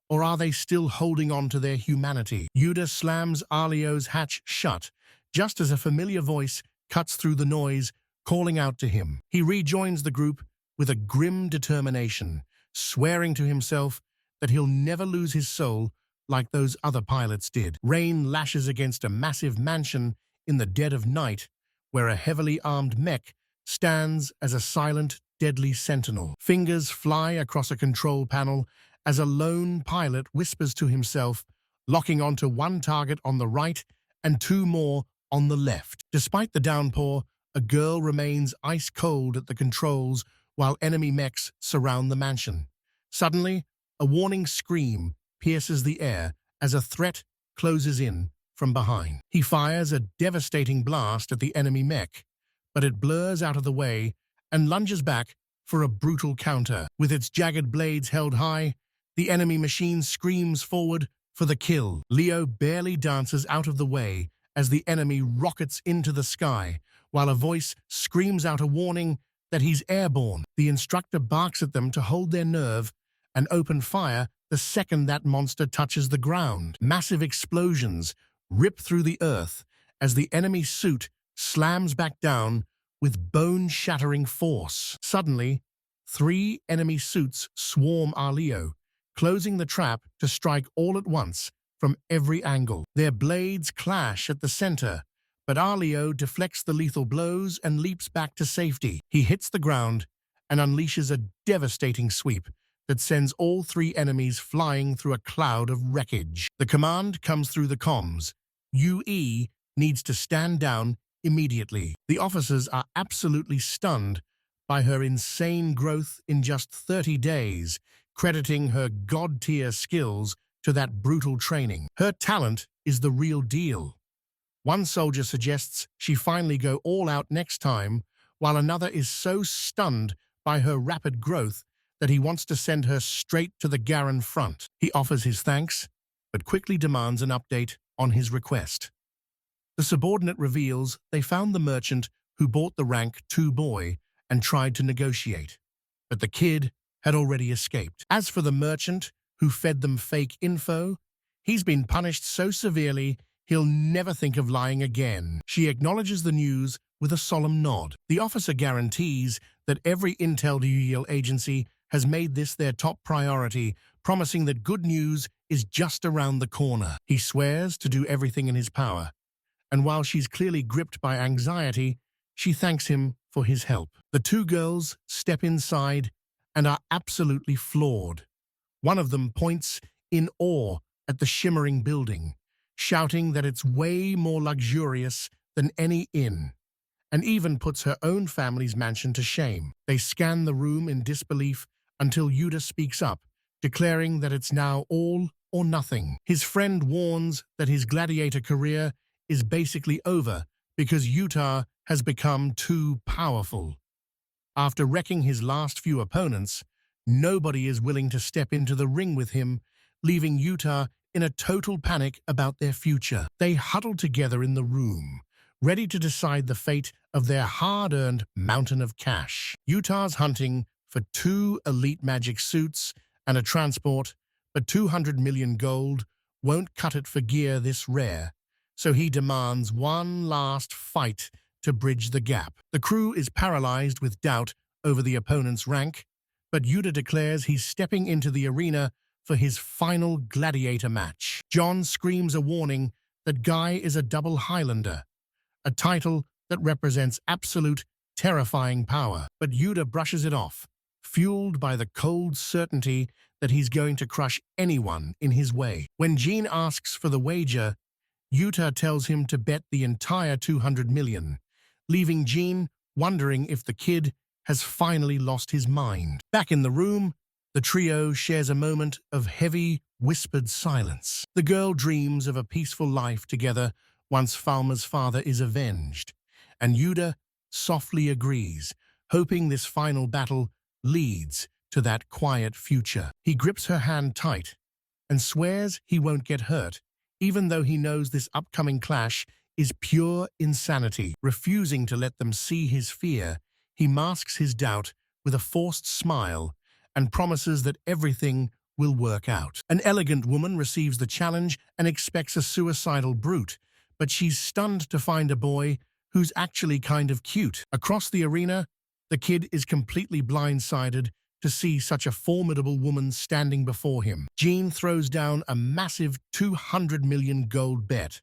S1: or are they still holding on to their humanity? Yuda slams Alio's hatch shut, just as a familiar voice cuts through the noise, calling out to him. He rejoins the group with a grim determination, swearing to himself that he'll never lose his soul like those other pilots did. Rain lashes against a massive mansion in the dead of night, where a heavily armed mech stands as a silent, deadly sentinel. Fingers fly across a control panel as a lone pilot whispers to himself, locking onto one target on the right and 2 more on the left. Despite the downpour, a girl remains ice-cold at the controls while enemy mechs surround the mansion. Suddenly, a warning scream pierces the air as a threat closes in from behind. He fires a devastating blast at the enemy mech, but it blurs out of the way and lunges back for a brutal counter. With its jagged blades held high, the enemy machine screams forward for the kill. Leo barely dances out of the way as the enemy rockets into the sky, while a voice screams out a warning that he's airborne. The instructor barks at them to hold their nerve and open fire the second that monster touches the ground. Massive explosions rip through the earth as the enemy suit slams back down with bone-shattering force. Suddenly, 3 enemy suits swarm Alio, closing the trap to strike all at once from every angle. Their blades clash at the center, but Alio deflects the lethal blows and leaps back to safety. He hits the ground and unleashes a devastating sweep, that sends all three enemies flying through a cloud of wreckage. The command comes through the comms. UE needs to stand down immediately. The officers are absolutely stunned by her insane growth in just 30 days, crediting her god-tier skills to that brutal training. Her talent is the real deal. One soldier suggests she finally go all out next time, while another is so stunned by her rapid growth that he wants to send her straight to the Garen front. He offers his thanks, but quickly demands an update on his request. The subordinate reveals they found the merchant who bought the rank 2 boy and tried to negotiate, but the kid had already escaped. As for the merchant who fed them fake info, he's been punished so severely he'll never think of lying again. She acknowledges the news with a solemn nod. The officer guarantees that every intel duel agency has made this their top priority, promising that good news is just around the corner. He swears to do everything in his power, and while she's clearly gripped by anxiety, she thanks him for his help. The 2 girls step inside and are absolutely floored. One of them points in awe at the shimmering building, shouting that it's way more luxurious than any inn, and even puts her own family's mansion to shame. They scan the room in disbelief until Yuta speaks up, declaring that it's now all or nothing. His friend warns that his gladiator career is basically over because Yuta has become too powerful. After wrecking his last few opponents, nobody is willing to step into the ring with him, leaving Yuta in a total panic about their future. They huddle together in the room, ready to decide the fate of their hard-earned mountain of cash. Yuta's hunting for 2 elite magic suits and a transport, but 200 million gold won't cut it for gear this rare, so he demands one last fight to bridge the gap. The crew is paralyzed with doubt over the opponent's rank, but Yuta declares he's stepping into the arena for his final gladiator match. John screams a warning that Guy is a double Highlander, a title that represents absolute, terrifying power. But Yuta brushes it off, fueled by the cold certainty that he's going to crush anyone in his way. When Jean asks for the wager, Yuta tells him to bet the entire 200 million, leaving Jean wondering if the kid has finally lost his mind. Back in the room, the trio shares a moment of heavy, whispered silence. The girl dreams of a peaceful life together once Falma's father is avenged, and Yuta softly agrees, hoping this final battle leads to that quiet future. He grips her hand tight and swears he won't get hurt, even though he knows this upcoming clash is pure insanity. Refusing to let them see his fear, he masks his doubt with a forced smile and promises that everything will work out. An elegant woman receives the challenge and expects a suicidal brute, but she's stunned to find a boy who's actually kind of cute. Across the arena, the kid is completely blindsided to see such a formidable woman standing before him. Jean throws down a massive 200 million gold bet,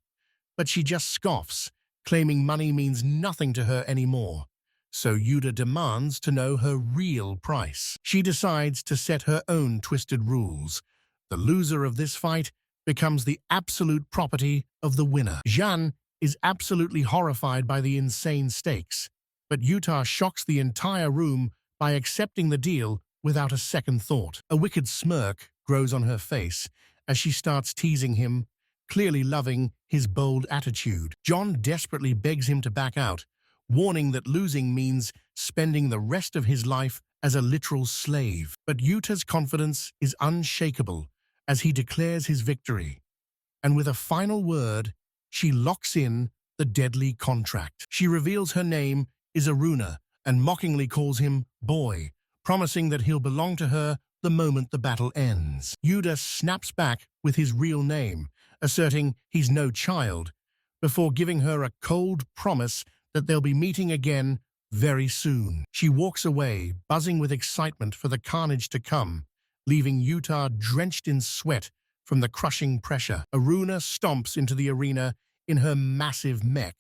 S1: but she just scoffs, claiming money means nothing to her anymore. So Yuta demands to know her real price. She decides to set her own twisted rules. The loser of this fight becomes the absolute property of the winner. Jean is absolutely horrified by the insane stakes, but Yuta shocks the entire room by accepting the deal without a second thought. A wicked smirk grows on her face as she starts teasing him, clearly loving his bold attitude. John desperately begs him to back out, warning that losing means spending the rest of his life as a literal slave. But Yuta's confidence is unshakable as he declares his victory, and with a final word, she locks in the deadly contract. She reveals her name is Aruna and mockingly calls him boy, promising that he'll belong to her the moment the battle ends. Yuta snaps back with his real name, asserting he's no child, before giving her a cold promise that they'll be meeting again very soon. She walks away, buzzing with excitement for the carnage to come, leaving Yuta drenched in sweat from the crushing pressure. Aruna stomps into the arena in her massive mech,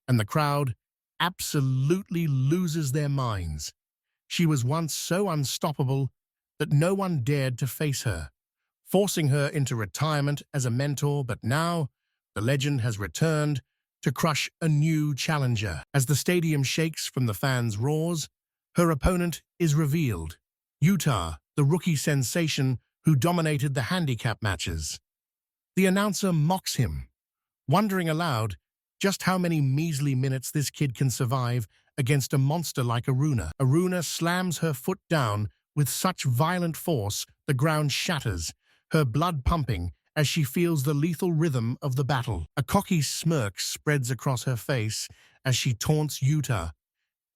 S1: and the crowd absolutely loses their minds. She was once so unstoppable, that no one dared to face her, forcing her into retirement as a mentor. But now, the legend has returned to crush a new challenger. As the stadium shakes from the fans' roars, her opponent is revealed. Utah, the rookie sensation who dominated the handicap matches. The announcer mocks him, wondering aloud just how many measly minutes this kid can survive against a monster like Aruna. Aruna slams her foot down with such violent force the ground shatters, her blood pumping as she feels the lethal rhythm of the battle. A cocky smirk spreads across her face as she taunts Utah,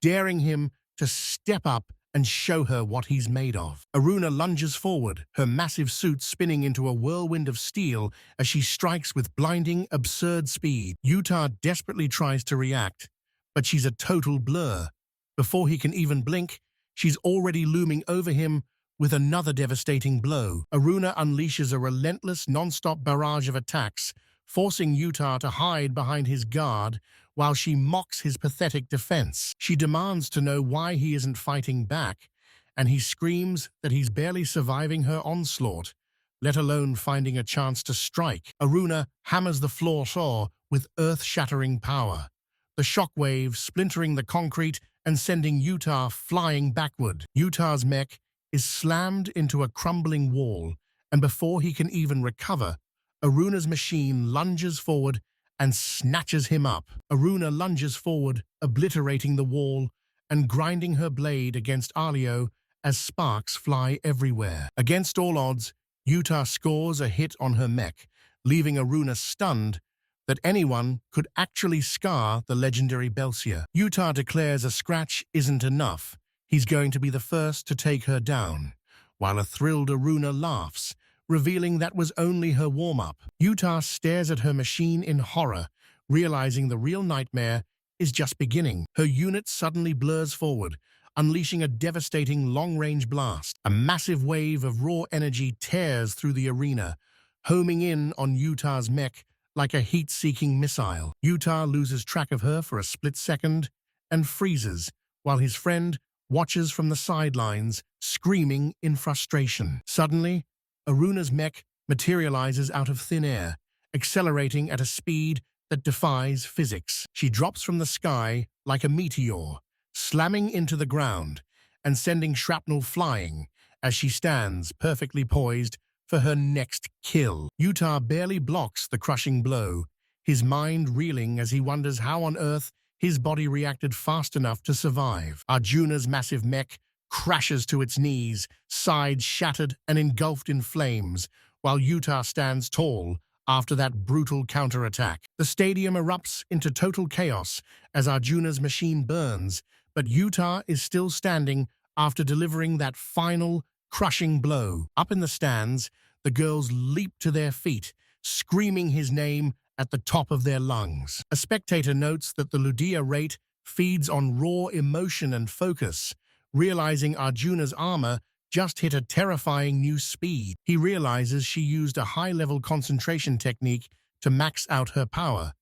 S1: daring him to step up and show her what he's made of. Aruna lunges forward, her massive suit spinning into a whirlwind of steel as she strikes with blinding, absurd speed. Utah desperately tries to react, but she's a total blur. Before he can even blink, she's already looming over him with another devastating blow. Aruna unleashes a relentless, non-stop barrage of attacks, forcing Utah to hide behind his guard while she mocks his pathetic defense. She demands to know why he isn't fighting back, and he screams that he's barely surviving her onslaught, let alone finding a chance to strike. Aruna hammers the floor saw with earth-shattering power, the shockwave splintering the concrete and sending Utah flying backward. Utah's mech is slammed into a crumbling wall, and before he can even recover, Aruna's machine lunges forward and snatches him up. Aruna lunges forward, obliterating the wall and grinding her blade against Alio as sparks fly everywhere. Against all odds, Utah scores a hit on her mech, leaving Aruna stunned that anyone could actually scar the legendary Belsier. Utah declares a scratch isn't enough. He's going to be the first to take her down, while a thrilled Aruna laughs, revealing that was only her warm-up. Utah stares at her machine in horror, realizing the real nightmare is just beginning. Her unit suddenly blurs forward, unleashing a devastating long-range blast. A massive wave of raw energy tears through the arena, homing in on Utah's mech like a heat-seeking missile. Utah loses track of her for a split second and freezes, while his friend watches from the sidelines, screaming in frustration. Suddenly, Aruna's mech materializes out of thin air, accelerating at a speed that defies physics. She drops from the sky like a meteor, slamming into the ground and sending shrapnel flying as she stands perfectly poised for her next kill. Utah barely blocks the crushing blow, his mind reeling as he wonders how on earth his body reacted fast enough to survive. Arjuna's massive mech crashes to its knees, sides shattered and engulfed in flames, while Utah stands tall after that brutal counterattack. The stadium erupts into total chaos as Arjuna's machine burns, but Utah is still standing after delivering that final, crushing blow. Up in the stands, the girls leap to their feet, screaming his name at the top of their lungs. A spectator notes that the Ludia rate feeds on raw emotion and focus, realizing Arjuna's armor just hit a terrifying new speed. He realizes she used a high-level concentration technique to max out her power,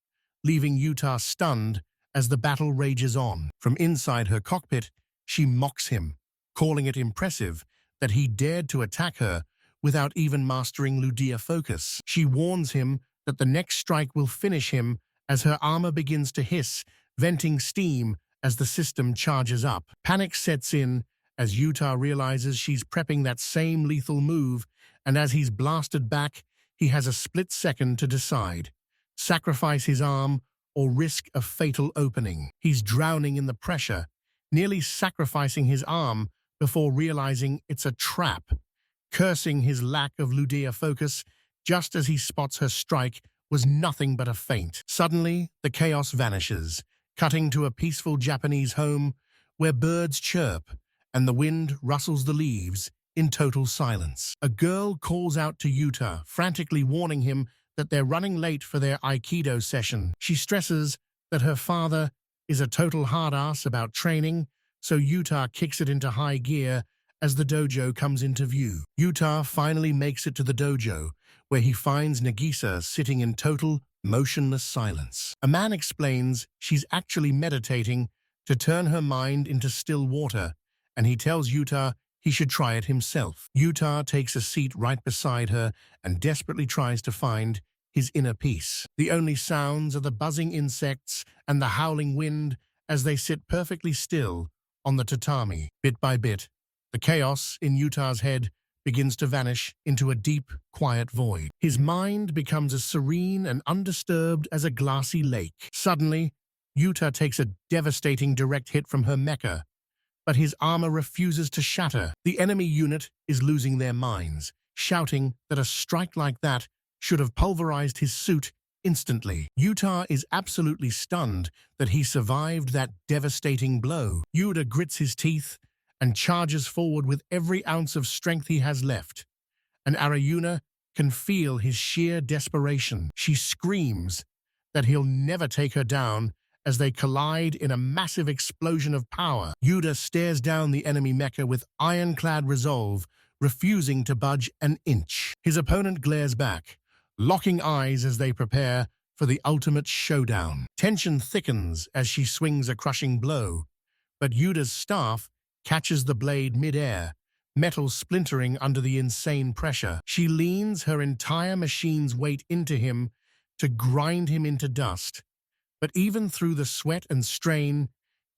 S1: leaving Utah stunned as the battle rages on. From inside her cockpit, she mocks him, calling it impressive that he dared to attack her without even mastering Ludia focus. She warns him that the next strike will finish him as her armor begins to hiss, venting steam as the system charges up. Panic sets in as Utah realizes she's prepping that same lethal move, and as he's blasted back, he has a split second to decide: sacrifice his arm or risk a fatal opening. He's drowning in the pressure, nearly sacrificing his arm before realizing it's a trap. Cursing his lack of Ludia focus, just as he spots her strike was nothing but a feint. Suddenly, the chaos vanishes, cutting to a peaceful Japanese home where birds chirp and the wind rustles the leaves in total silence. A girl calls out to Utah, frantically warning him that they're running late for their Aikido session. She stresses that her father is a total hard-ass about training, so Utah kicks it into high gear as the dojo comes into view. Utah finally makes it to the dojo, where he finds Nagisa sitting in total, motionless silence. A man explains she's actually meditating to turn her mind into still water, and he tells Utah he should try it himself. Yuta takes a seat right beside her and desperately tries to find his inner peace. The only sounds are the buzzing insects and the howling wind as they sit perfectly still on the tatami. Bit by bit, the chaos in Yuta's head begins to vanish into a deep, quiet void. His mind becomes as serene and undisturbed as a glassy lake. Suddenly, Yuta takes a devastating direct hit from her mecha, but his armor refuses to shatter. The enemy unit is losing their minds, shouting that a strike like that should have pulverized his suit instantly. Yuta is absolutely stunned that he survived that devastating blow. Yuta grits his teeth and charges forward with every ounce of strength he has left, and Arayuna can feel his sheer desperation. She screams that he'll never take her down as they collide in a massive explosion of power. Yuta stares down the enemy mecha with ironclad resolve, refusing to budge an inch. His opponent glares back, locking eyes as they prepare for the ultimate showdown. Tension thickens as she swings a crushing blow, but Yuta's staff catches the blade mid-air, metal splintering under the insane pressure. She leans her entire machine's weight into him to grind him into dust. But even through the sweat and strain,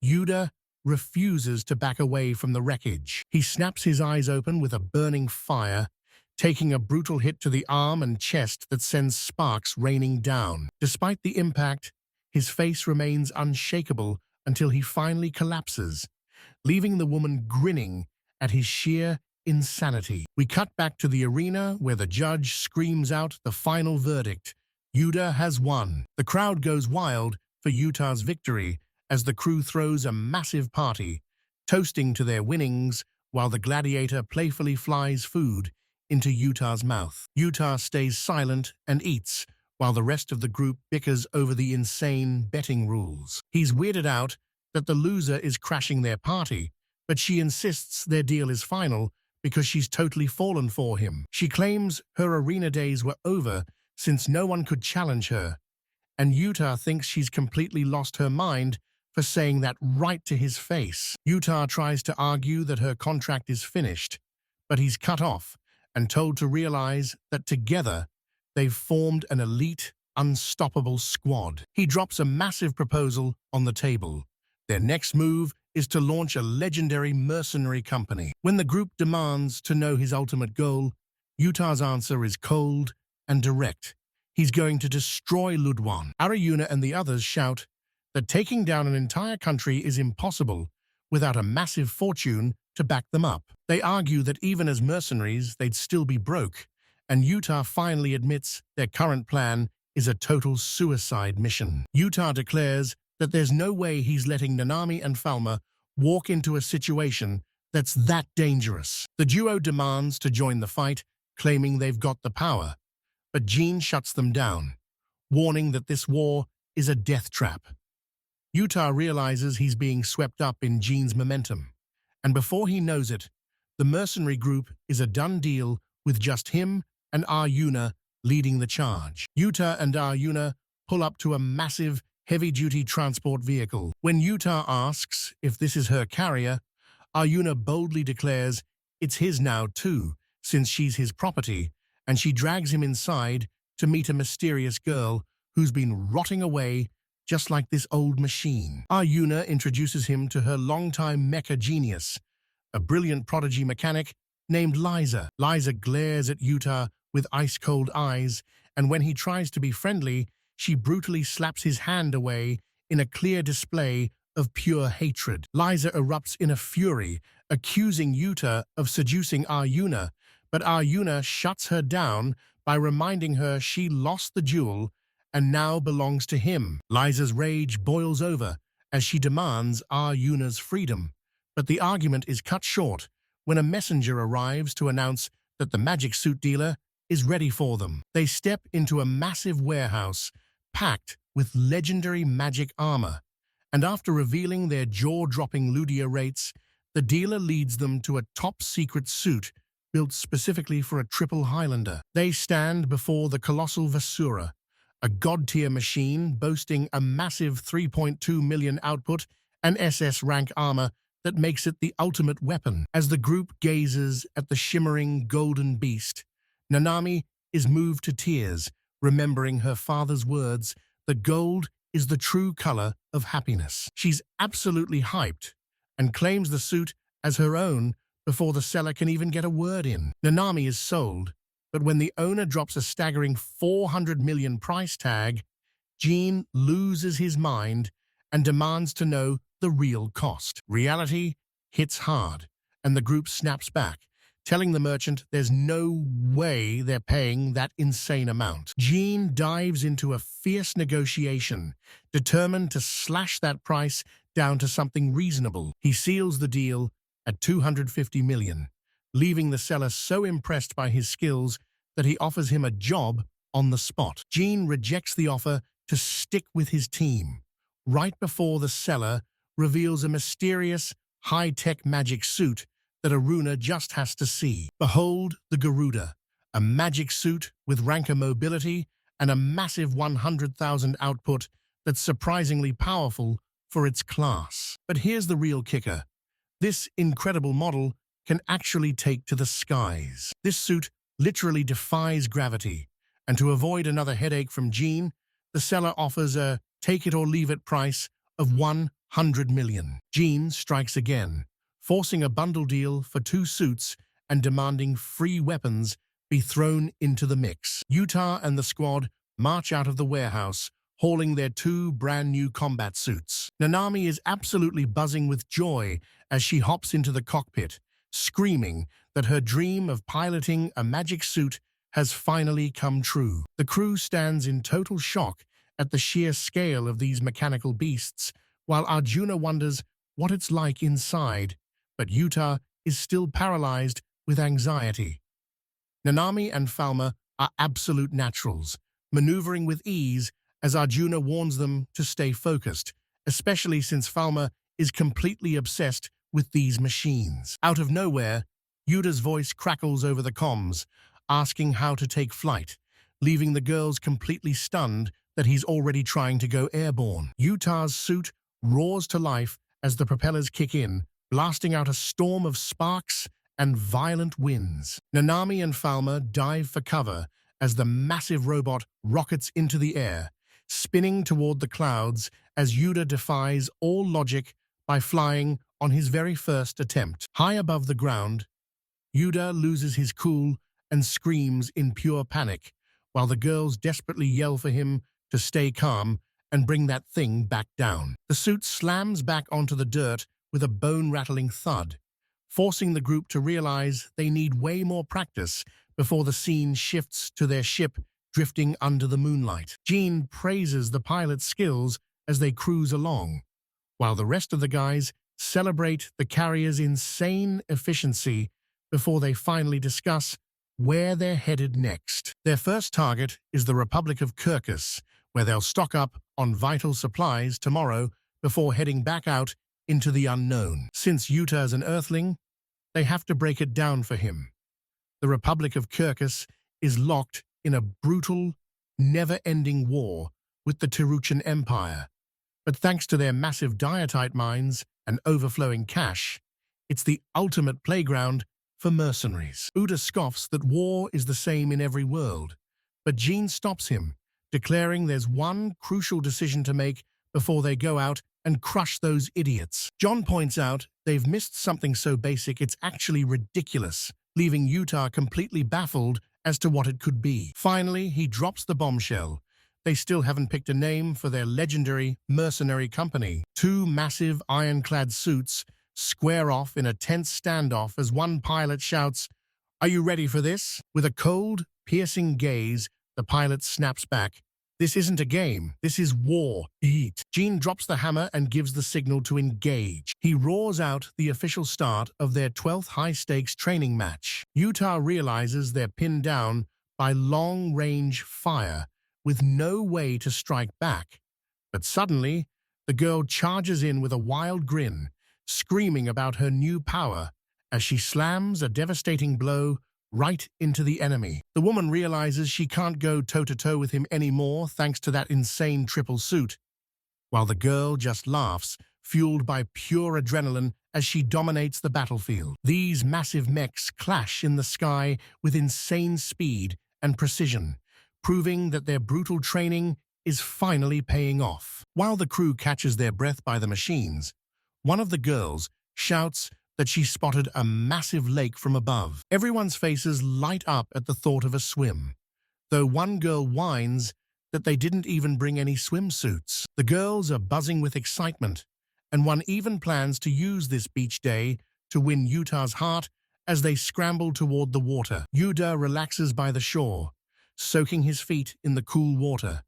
S1: Yuta refuses to back away from the wreckage. He snaps his eyes open with a burning fire, taking a brutal hit to the arm and chest that sends sparks raining down. Despite the impact, his face remains unshakable until he finally collapses, leaving the woman grinning at his sheer insanity. We cut back to the arena where the judge screams out the final verdict. Yuta has won. The crowd goes wild for Yuta's victory as the crew throws a massive party, toasting to their winnings while the gladiator playfully flies food into Yuta's mouth. Yuta stays silent and eats, while the rest of the group bickers over the insane betting rules. He's weirded out that the loser is crashing their party, but she insists their deal is final because she's totally fallen for him. She claims her arena days were over since no one could challenge her, and Yuta thinks she's completely lost her mind for saying that right to his face. Yuta tries to argue that her contract is finished, but he's cut off and told to realize that together they've formed an elite, unstoppable squad. He drops a massive proposal on the table. Their next move is to launch a legendary mercenary company. When the group demands to know his ultimate goal, Yuta's answer is cold and direct. He's going to destroy Ludwan. Arayuna and the others shout that taking down an entire country is impossible without a massive fortune to back them up. They argue that even as mercenaries, they'd still be broke, and Yuta finally admits their current plan is a total suicide mission. Yuta declares that there's no way he's letting Nami and Falma walk into a situation that's that dangerous. The duo demands to join the fight, claiming they've got the power, but Jean shuts them down, warning that this war is a death trap. Yuta realizes he's being swept up in Jean's momentum, and before he knows it, the mercenary group is a done deal with just him and Arayuna leading the charge. Yuta and Arayuna pull up to a massive, heavy-duty transport vehicle. When Yuta asks if this is her carrier, Arayuna boldly declares it's his now too, since she's his property, and she drags him inside to meet a mysterious girl who's been rotting away just like this old machine. Arayuna introduces him to her longtime mecha genius, a brilliant prodigy mechanic named Liza. Liza glares at Yuta with ice-cold eyes, and when he tries to be friendly, she brutally slaps his hand away in a clear display of pure hatred. Liza erupts in a fury, accusing Yuta of seducing Arayuna, but Arayuna shuts her down by reminding her she lost the duel and now belongs to him. Liza's rage boils over as she demands Arayuna's freedom, but the argument is cut short when a messenger arrives to announce that the magic suit dealer is ready for them. They step into a massive warehouse packed with legendary magic armor, and after revealing their jaw-dropping Ludia rates, the dealer leads them to a top-secret suit built specifically for a triple Highlander. They stand before the colossal Vixor, a god-tier machine boasting a massive 3.2 million output and SS rank armor that makes it the ultimate weapon. As the group gazes at the shimmering golden beast, Nanami is moved to tears, remembering her father's words that gold is the true color of happiness. She's absolutely hyped and claims the suit as her own before the seller can even get a word in. Nanami is sold, but when the owner drops a staggering 400 million price tag, Gene loses his mind and demands to know the real cost. Reality hits hard, and the group snaps back, telling the merchant there's no way they're paying that insane amount. Gene dives into a fierce negotiation, determined to slash that price down to something reasonable. He seals the deal at 250 million, leaving the seller so impressed by his skills that he offers him a job on the spot. Gene rejects the offer to stick with his team, right before the seller reveals a mysterious, high-tech magic suit that Aruna just has to see. Behold the Garuda, a magic suit with ranker mobility and a massive 100,000 output that's surprisingly powerful for its class. But here's the real kicker. This incredible model can actually take to the skies. This suit literally defies gravity, and to avoid another headache from Gene, the seller offers a take-it-or-leave-it price of 100 million. Gene strikes again, forcing a bundle deal for 2 suits and demanding free weapons be thrown into the mix. Utah and the squad march out of the warehouse, hauling their 2 brand-new combat suits. Nanami is absolutely buzzing with joy as she hops into the cockpit, screaming that her dream of piloting a magic suit has finally come true. The crew stands in total shock at the sheer scale of these mechanical beasts, while Arjuna wonders what it's like inside, but Utah is still paralyzed with anxiety. Nanami and Falma are absolute naturals, maneuvering with ease as Arjuna warns them to stay focused, especially since Falma is completely obsessed with these machines. Out of nowhere, Yuta's voice crackles over the comms, asking how to take flight, leaving the girls completely stunned that he's already trying to go airborne. Utah's suit roars to life as the propellers kick in, blasting out a storm of sparks and violent winds. Nanami and Falma dive for cover as the massive robot rockets into the air, spinning toward the clouds as Yuta defies all logic by flying on his very first attempt. High above the ground, Yuta loses his cool and screams in pure panic, while the girls desperately yell for him to stay calm and bring that thing back down. The suit slams back onto the dirt with a bone-rattling thud, forcing the group to realize they need way more practice before the scene shifts to their ship drifting under the moonlight. Gene praises the pilot's skills as they cruise along, while the rest of the guys celebrate the carrier's insane efficiency before they finally discuss where they're headed next. Their first target is the Republic of Kirkus, where they'll stock up on vital supplies tomorrow before heading back out into the unknown. Since Yuta's an Earthling, they have to break it down for him. The Republic of Kirkus is locked in a brutal, never-ending war with the Tiruchan Empire, but thanks to their massive diatite mines and overflowing cash, it's the ultimate playground for mercenaries. Uda scoffs that war is the same in every world, but Gene stops him, declaring there's one crucial decision to make before they go out and crush those idiots. John points out they've missed something so basic it's actually ridiculous, leaving Utah completely baffled as to what it could be. Finally, he drops the bombshell. They still haven't picked a name for their legendary mercenary company. 2 massive ironclad suits square off in a tense standoff as one pilot shouts, "Are you ready for this?" With a cold, piercing gaze, the pilot snaps back, "This isn't a game. This is war. Eat." Gene drops the hammer and gives the signal to engage. He roars out the official start of their 12th high-stakes training match. Utah realizes they're pinned down by long-range fire with no way to strike back. But suddenly, the girl charges in with a wild grin, screaming about her new power as she slams a devastating blow right into the enemy. The woman realizes she can't go toe-to-toe with him anymore thanks to that insane triple suit, while the girl just laughs, fueled by pure adrenaline as she dominates the battlefield. These massive mechs clash in the sky with insane speed and precision, proving that their brutal training is finally paying off. While the crew catches their breath by the machines, one of the girls shouts that she spotted a massive lake from above. Everyone's faces light up at the thought of a swim, though one girl whines that they didn't even bring any swimsuits. The girls are buzzing with excitement, and one even plans to use this beach day to win Yuta's heart as they scramble toward the water. Yuta relaxes by the shore, soaking his feet in the cool water,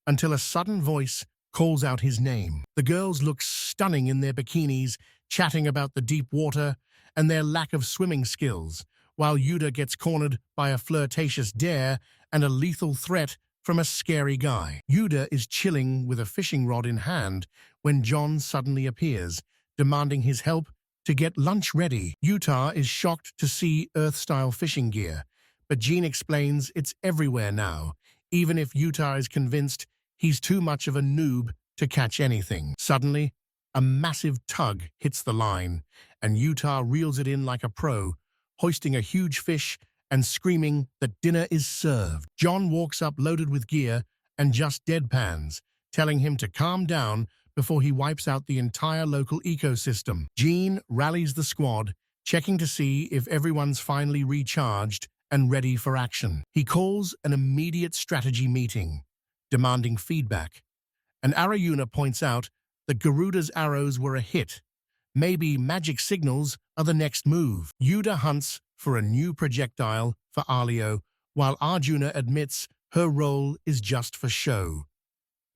S1: until a sudden voice calls out his name. The girls look stunning in their bikinis, chatting about the deep water and their lack of swimming skills, while Yuta gets cornered by a flirtatious dare and a lethal threat from a scary guy. Yuta is chilling with a fishing rod in hand when John suddenly appears, demanding his help to get lunch ready. Yuta is shocked to see Earth-style fishing gear, but Jean explains it's everywhere now, even if Yuta is convinced he's too much of a noob to catch anything. Suddenly, a massive tug hits the line, and Yuta reels it in like a pro, hoisting a huge fish and screaming that dinner is served. John walks up loaded with gear and just deadpans, telling him to calm down before he wipes out the entire local ecosystem. Jean rallies the squad, checking to see if everyone's finally recharged and ready for action. He calls an immediate strategy meeting, demanding feedback, and Arayuna points out that Garuda's arrows were a hit. Maybe magic signals are the next move. Yuta hunts for a new projectile for Alio, while Arjuna admits her role is just for show.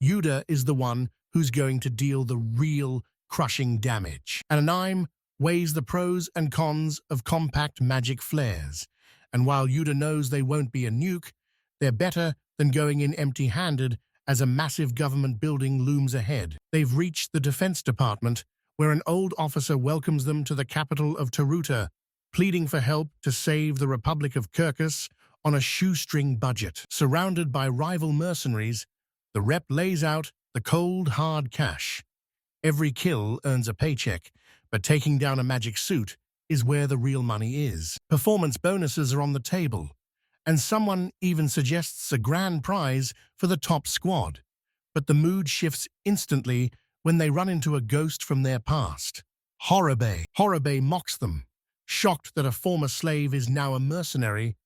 S1: Yuta is the one who's going to deal the real crushing damage. Anime weighs the pros and cons of compact magic flares, and while Yuta knows they won't be a nuke, they're better than going in empty-handed as a massive government building looms ahead. They've reached the Defense Department, where an old officer welcomes them to the capital of Taruta, pleading for help to save the Republic of Kirkus on a shoestring budget. Surrounded by rival mercenaries, the rep lays out the cold, hard cash. Every kill earns a paycheck, but taking down a magic suit is where the real money is. Performance bonuses are on the table, and someone even suggests a grand prize for the top squad. But the mood shifts instantly when they run into a ghost from their past. Horobe mocks them, shocked that a former slave is now a mercenary,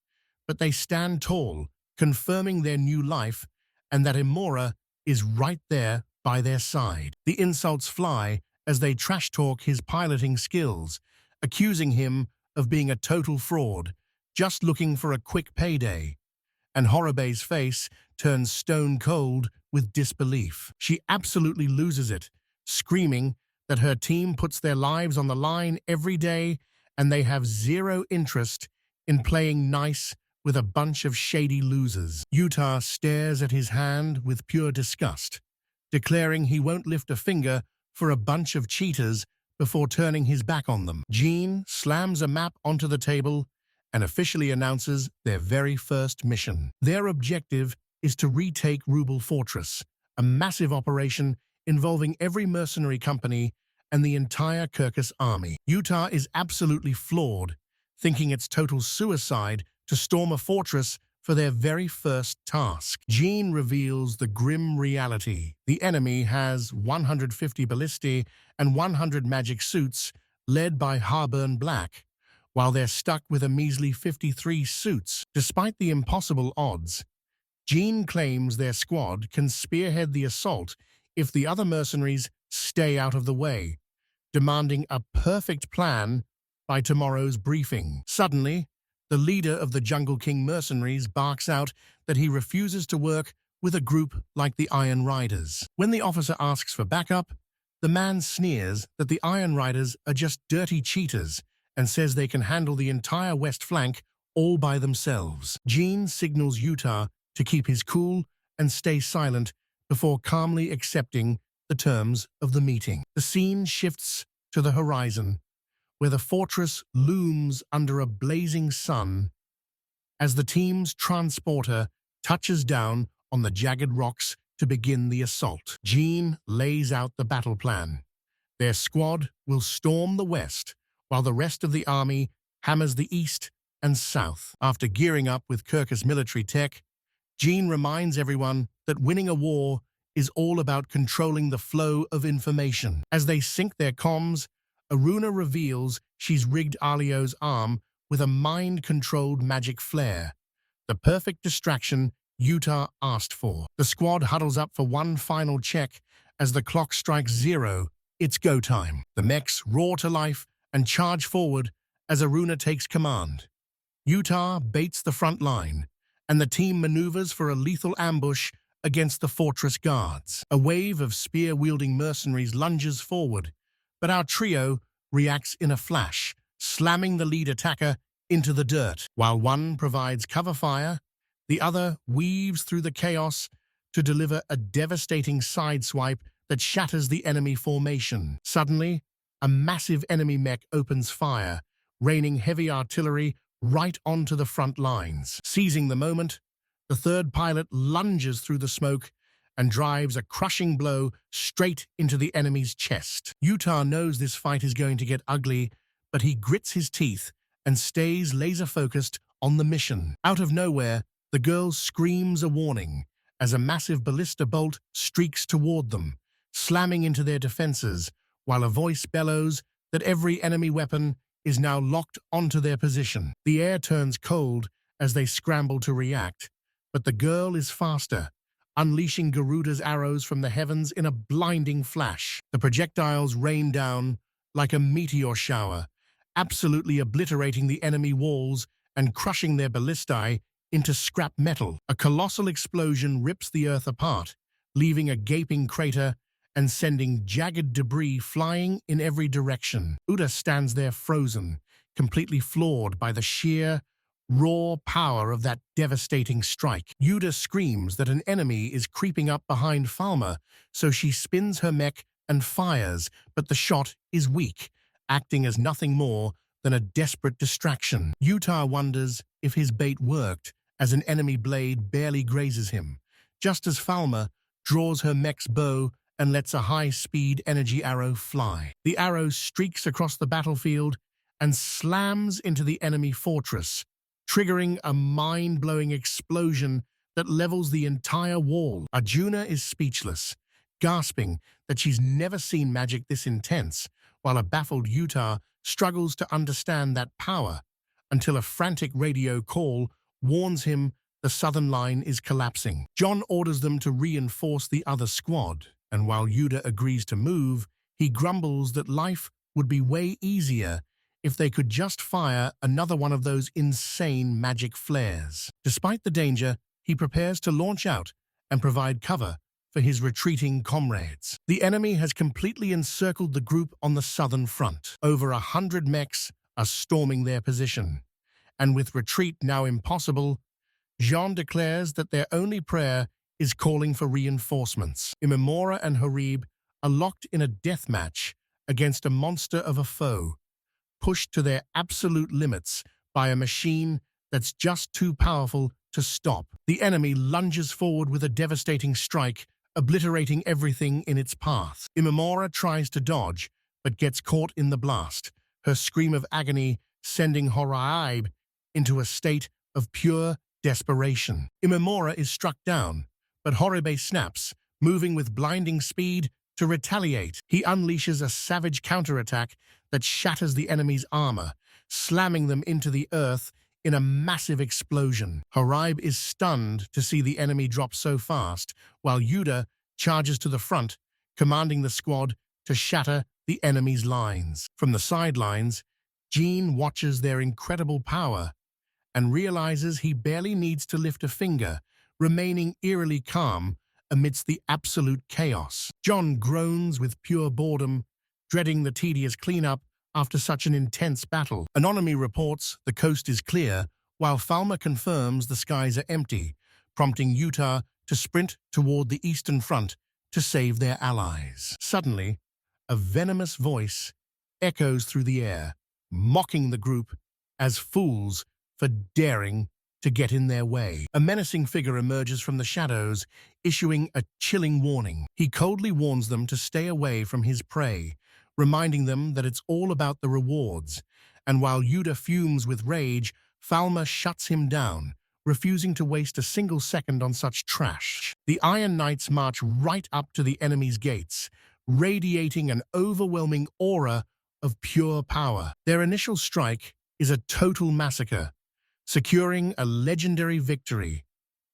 S1: but they stand tall, confirming their new life and that Imora is right there by their side. The insults fly as they trash-talk his piloting skills, accusing him of being a total fraud, just looking for a quick payday. And Horobe's face turns stone cold with disbelief. She absolutely loses it, screaming that her team puts their lives on the line every day and they have zero interest in playing nice with a bunch of shady losers. Yuta stares at his hand with pure disgust, declaring he won't lift a finger for a bunch of cheaters before turning his back on them. Jean slams a map onto the table and officially announces their very first mission. Their objective is to retake Ruble Fortress, a massive operation involving every mercenary company and the entire Kirkus army. Yuta is absolutely floored, thinking it's total suicide to storm a fortress for their very first task. Jean reveals the grim reality. The enemy has 150 ballistae and 100 magic suits led by Harburn Black, while they're stuck with a measly 53 suits. Despite the impossible odds, Jean claims their squad can spearhead the assault if the other mercenaries stay out of the way, demanding a perfect plan by tomorrow's briefing. Suddenly, the leader of the Jungle King mercenaries barks out that he refuses to work with a group like the Iron Riders. When the officer asks for backup, the man sneers that the Iron Riders are just dirty cheaters and says they can handle the entire west flank all by themselves. Jean signals Yuta to keep his cool and stay silent before calmly accepting the terms of the meeting. The scene shifts to the horizon, where the fortress looms under a blazing sun as the team's transporter touches down on the jagged rocks to begin the assault. Jean lays out the battle plan. Their squad will storm the west, while the rest of the army hammers the east and south. After gearing up with Kirkus military tech, Jean reminds everyone that winning a war is all about controlling the flow of information. As they sync their comms, Aruna reveals she's rigged Alio's arm with a mind-controlled magic flare, the perfect distraction Utah asked for. The squad huddles up for one final check as the clock strikes 0. It's go time. The mechs roar to life and charge forward as Aruna takes command. Utah baits the front line, and the team maneuvers for a lethal ambush against the fortress guards. A wave of spear-wielding mercenaries lunges forward, but our trio reacts in a flash, slamming the lead attacker into the dirt. While one provides cover fire, the other weaves through the chaos to deliver a devastating sideswipe that shatters the enemy formation. Suddenly, a massive enemy mech opens fire, raining heavy artillery right onto the front lines. Seizing the moment, the third pilot lunges through the smoke and drives a crushing blow straight into the enemy's chest. Utah knows this fight is going to get ugly, but he grits his teeth and stays laser-focused on the mission. Out of nowhere, the girl screams a warning as a massive ballista bolt streaks toward them, slamming into their defenses, while a voice bellows that every enemy weapon is now locked onto their position. The air turns cold as they scramble to react, but the girl is faster, unleashing Garuda's arrows from the heavens in a blinding flash. The projectiles rain down like a meteor shower, absolutely obliterating the enemy walls and crushing their ballistae into scrap metal. A colossal explosion rips the earth apart, leaving a gaping crater and sending jagged debris flying in every direction. Uda stands there frozen, completely floored by the sheer, raw power of that devastating strike. Uda screams that an enemy is creeping up behind Falma, so she spins her mech and fires, but the shot is weak, acting as nothing more than a desperate distraction. Utah wonders if his bait worked, as an enemy blade barely grazes him, just as Falma draws her mech's bow and lets a high-speed energy arrow fly. The arrow streaks across the battlefield and slams into the enemy fortress, triggering a mind-blowing explosion that levels the entire wall. Arjuna is speechless, gasping that she's never seen magic this intense, while a baffled Utah struggles to understand that power until a frantic radio call warns him the southern line is collapsing. John orders them to reinforce the other squad, and while Yuda agrees to move, he grumbles that life would be way easier if they could just fire another one of those insane magic flares. Despite the danger, he prepares to launch out and provide cover for his retreating comrades. The enemy has completely encircled the group on the southern front. Over 100 mechs are storming their position, and with retreat now impossible, Jean declares that their only prayer is calling for reinforcements. Imamura and Harib are locked in a death match against a monster of a foe, pushed to their absolute limits by a machine that's just too powerful to stop. The enemy lunges forward with a devastating strike, obliterating everything in its path. Imamura tries to dodge, but gets caught in the blast, her scream of agony sending Horaib into a state of pure desperation. Imamura is struck down, but Horibe snaps, moving with blinding speed to retaliate. He unleashes a savage counterattack that shatters the enemy's armor, slamming them into the earth in a massive explosion. Horibe is stunned to see the enemy drop so fast, while Yuda charges to the front, commanding the squad to shatter the enemy's lines. From the sidelines, Jean watches their incredible power and realizes he barely needs to lift a finger, remaining eerily calm amidst the absolute chaos. John groans with pure boredom, dreading the tedious cleanup after such an intense battle. Anonymy reports the coast is clear, while Falma confirms the skies are empty, prompting Utah to sprint toward the eastern front to save their allies. Suddenly, a venomous voice echoes through the air, mocking the group as fools for daring to get in their way. A menacing figure emerges from the shadows, issuing a chilling warning. He coldly warns them to stay away from his prey, reminding them that it's all about the rewards. And while Yuda fumes with rage, Falma shuts him down, refusing to waste a single second on such trash. The Iron Knights march right up to the enemy's gates, radiating an overwhelming aura of pure power. Their initial strike is a total massacre, securing a legendary victory.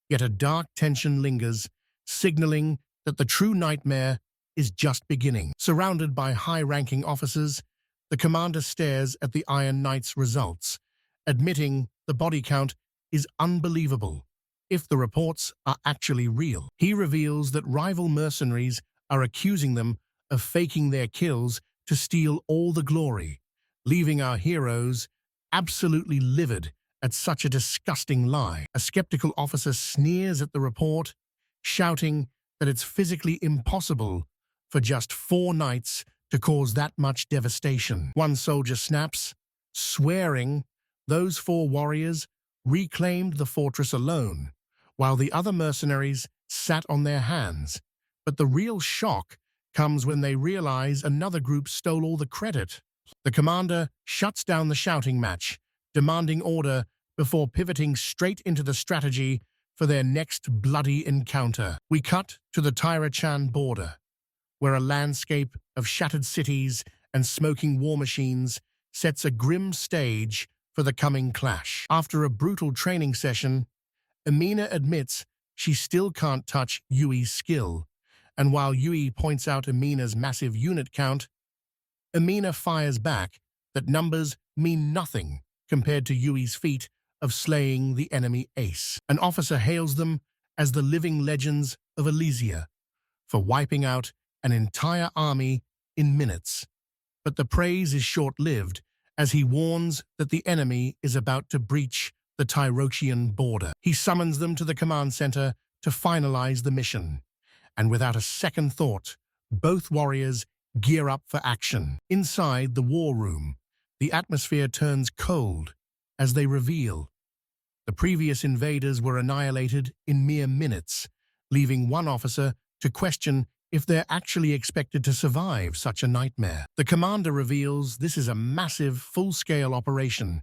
S1: Yet a dark tension lingers, signaling that the true nightmare is just beginning. Surrounded by high-ranking officers, the commander stares at the Iron Knight's results, admitting the body count is unbelievable if the reports are actually real. He reveals that rival mercenaries are accusing them of faking their kills to steal all the glory, leaving our heroes absolutely livid at such a disgusting lie. A skeptical officer sneers at the report, shouting that it's physically impossible for just 4 knights to cause that much devastation. One soldier snaps, swearing those 4 warriors reclaimed the fortress alone, while the other mercenaries sat on their hands. But the real shock comes when they realize another group stole all the credit. The commander shuts down the shouting match, demanding order before pivoting straight into the strategy for their next bloody encounter. We cut to the Tyra-chan border, where a landscape of shattered cities and smoking war machines sets a grim stage for the coming clash. After a brutal training session, Emina admits she still can't touch Yui's skill, and while Yui points out Emina's massive unit count, Emina fires back that numbers mean nothing compared to Yui's feat of slaying the enemy ace. An officer hails them as the living legends of Elysia for wiping out an entire army in minutes. But the praise is short-lived, as he warns that the enemy is about to breach the Tyrochian border. He summons them to the command center to finalize the mission, and without a second thought, both warriors gear up for action. Inside the war room, the atmosphere turns cold as they reveal the previous invaders were annihilated in mere minutes, leaving one officer to question if they're actually expected to survive such a nightmare. The commander reveals this is a massive, full-scale operation,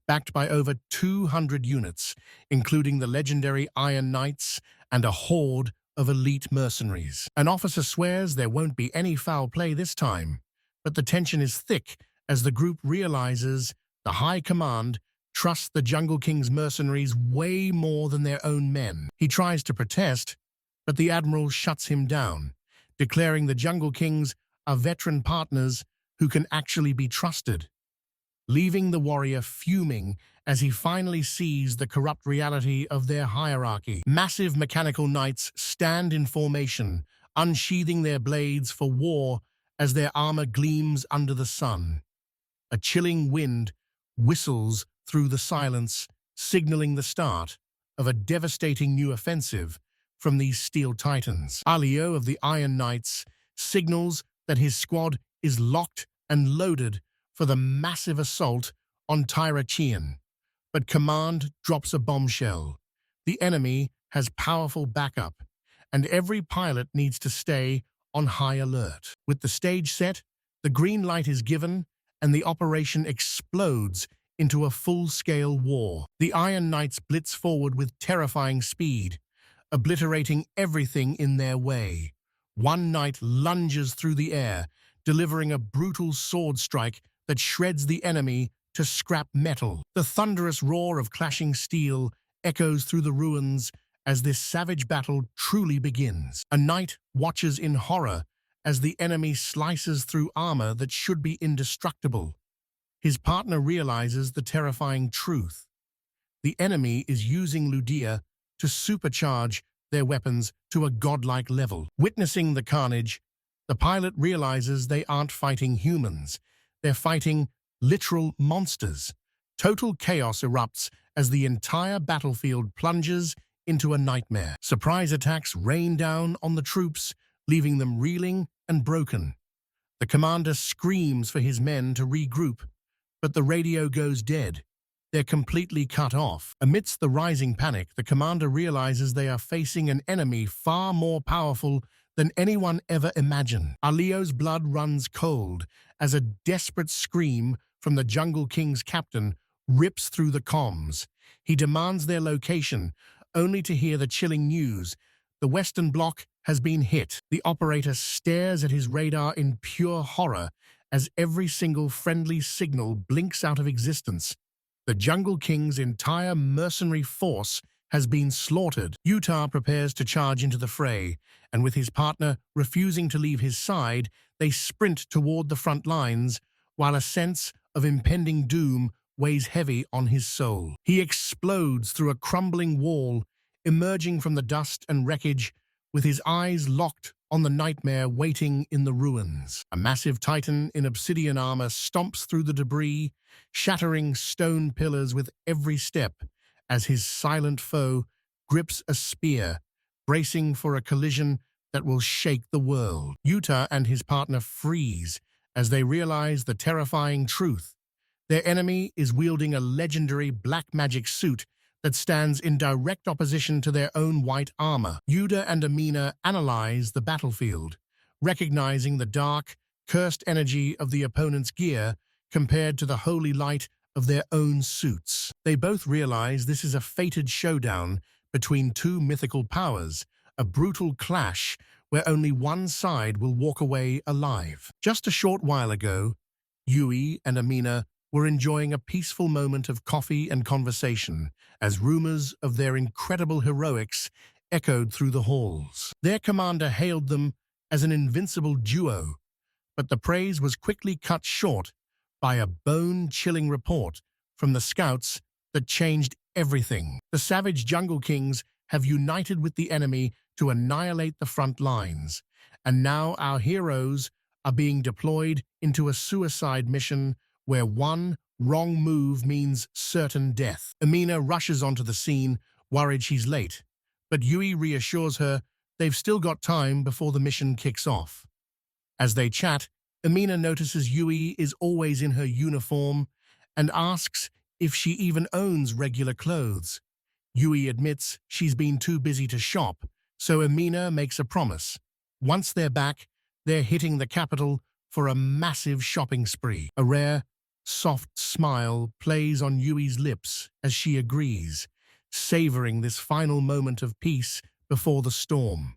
S1: backed by over 200 units, including the legendary Iron Knights and a horde of elite mercenaries. An officer swears there won't be any foul play this time, but the tension is thick as the group realizes the High Command trusts the Jungle King's mercenaries way more than their own men. He tries to protest, but the Admiral shuts him down, declaring the Jungle Kings are veteran partners who can actually be trusted, leaving the warrior fuming as he finally sees the corrupt reality of their hierarchy. Massive mechanical knights stand in formation, unsheathing their blades for war as their armor gleams under the sun. A chilling wind whistles through the silence, signaling the start of a devastating new offensive from these steel titans. Alio of the Iron Knights signals that his squad is locked and loaded for the massive assault on Tyrochian. But command drops a bombshell. The enemy has powerful backup, and every pilot needs to stay on high alert. With the stage set, the green light is given, and the operation explodes into a full-scale war. The Iron Knights blitz forward with terrifying speed, obliterating everything in their way. One knight lunges through the air, delivering a brutal sword strike that shreds the enemy to scrap metal. The thunderous roar of clashing steel echoes through the ruins as this savage battle truly begins. A knight watches in horror as the enemy slices through armor that should be indestructible. His partner realizes the terrifying truth. The enemy is using Ludia to supercharge their weapons to a godlike level. Witnessing the carnage, the pilot realizes they aren't fighting humans. They're fighting literal monsters. Total chaos erupts as the entire battlefield plunges into a nightmare. Surprise attacks rain down on the troops, leaving them reeling and broken. The commander screams for his men to regroup, but the radio goes dead. They're completely cut off. Amidst the rising panic, the commander realizes they are facing an enemy far more powerful than anyone ever imagined. Leo's blood runs cold as a desperate scream from the Jungle King's captain rips through the comms. He demands their location, only to hear the chilling news. The Western Bloc has been hit. The operator stares at his radar in pure horror as every single friendly signal blinks out of existence. The Jungle King's entire mercenary force has been slaughtered. Utah prepares to charge into the fray, and with his partner refusing to leave his side, they sprint toward the front lines, while a sense of impending doom weighs heavy on his soul. He explodes through a crumbling wall, emerging from the dust and wreckage, with his eyes locked on the nightmare waiting in the ruins. A massive titan in obsidian armor stomps through the debris, shattering stone pillars with every step, as his silent foe grips a spear, bracing for a collision that will shake the world. Utah and his partner freeze as they realize the terrifying truth. Their enemy is wielding a legendary black magic suit that stands in direct opposition to their own white armor. Yuda and Amina analyze the battlefield, recognizing the dark, cursed energy of the opponent's gear compared to the holy light of their own suits. They both realize this is a fated showdown between two mythical powers, a brutal clash where only one side will walk away alive. Just a short while ago, Yui and Amina were enjoying a peaceful moment of coffee and conversation as rumors of their incredible heroics echoed through the halls. Their commander hailed them as an invincible duo, but the praise was quickly cut short by a bone-chilling report from the scouts that changed everything. The savage Jungle Kings have united with the enemy to annihilate the front lines, and now our heroes are being deployed into a suicide mission where one wrong move means certain death. Amina rushes onto the scene, worried she's late, but Yui reassures her they've still got time before the mission kicks off. As they chat, Amina notices Yui is always in her uniform and asks if she even owns regular clothes. Yui admits she's been too busy to shop, so Amina makes a promise. Once they're back, they're hitting the capital for a massive shopping spree. A rare, soft smile plays on Yui's lips as she agrees, savoring this final moment of peace before the storm.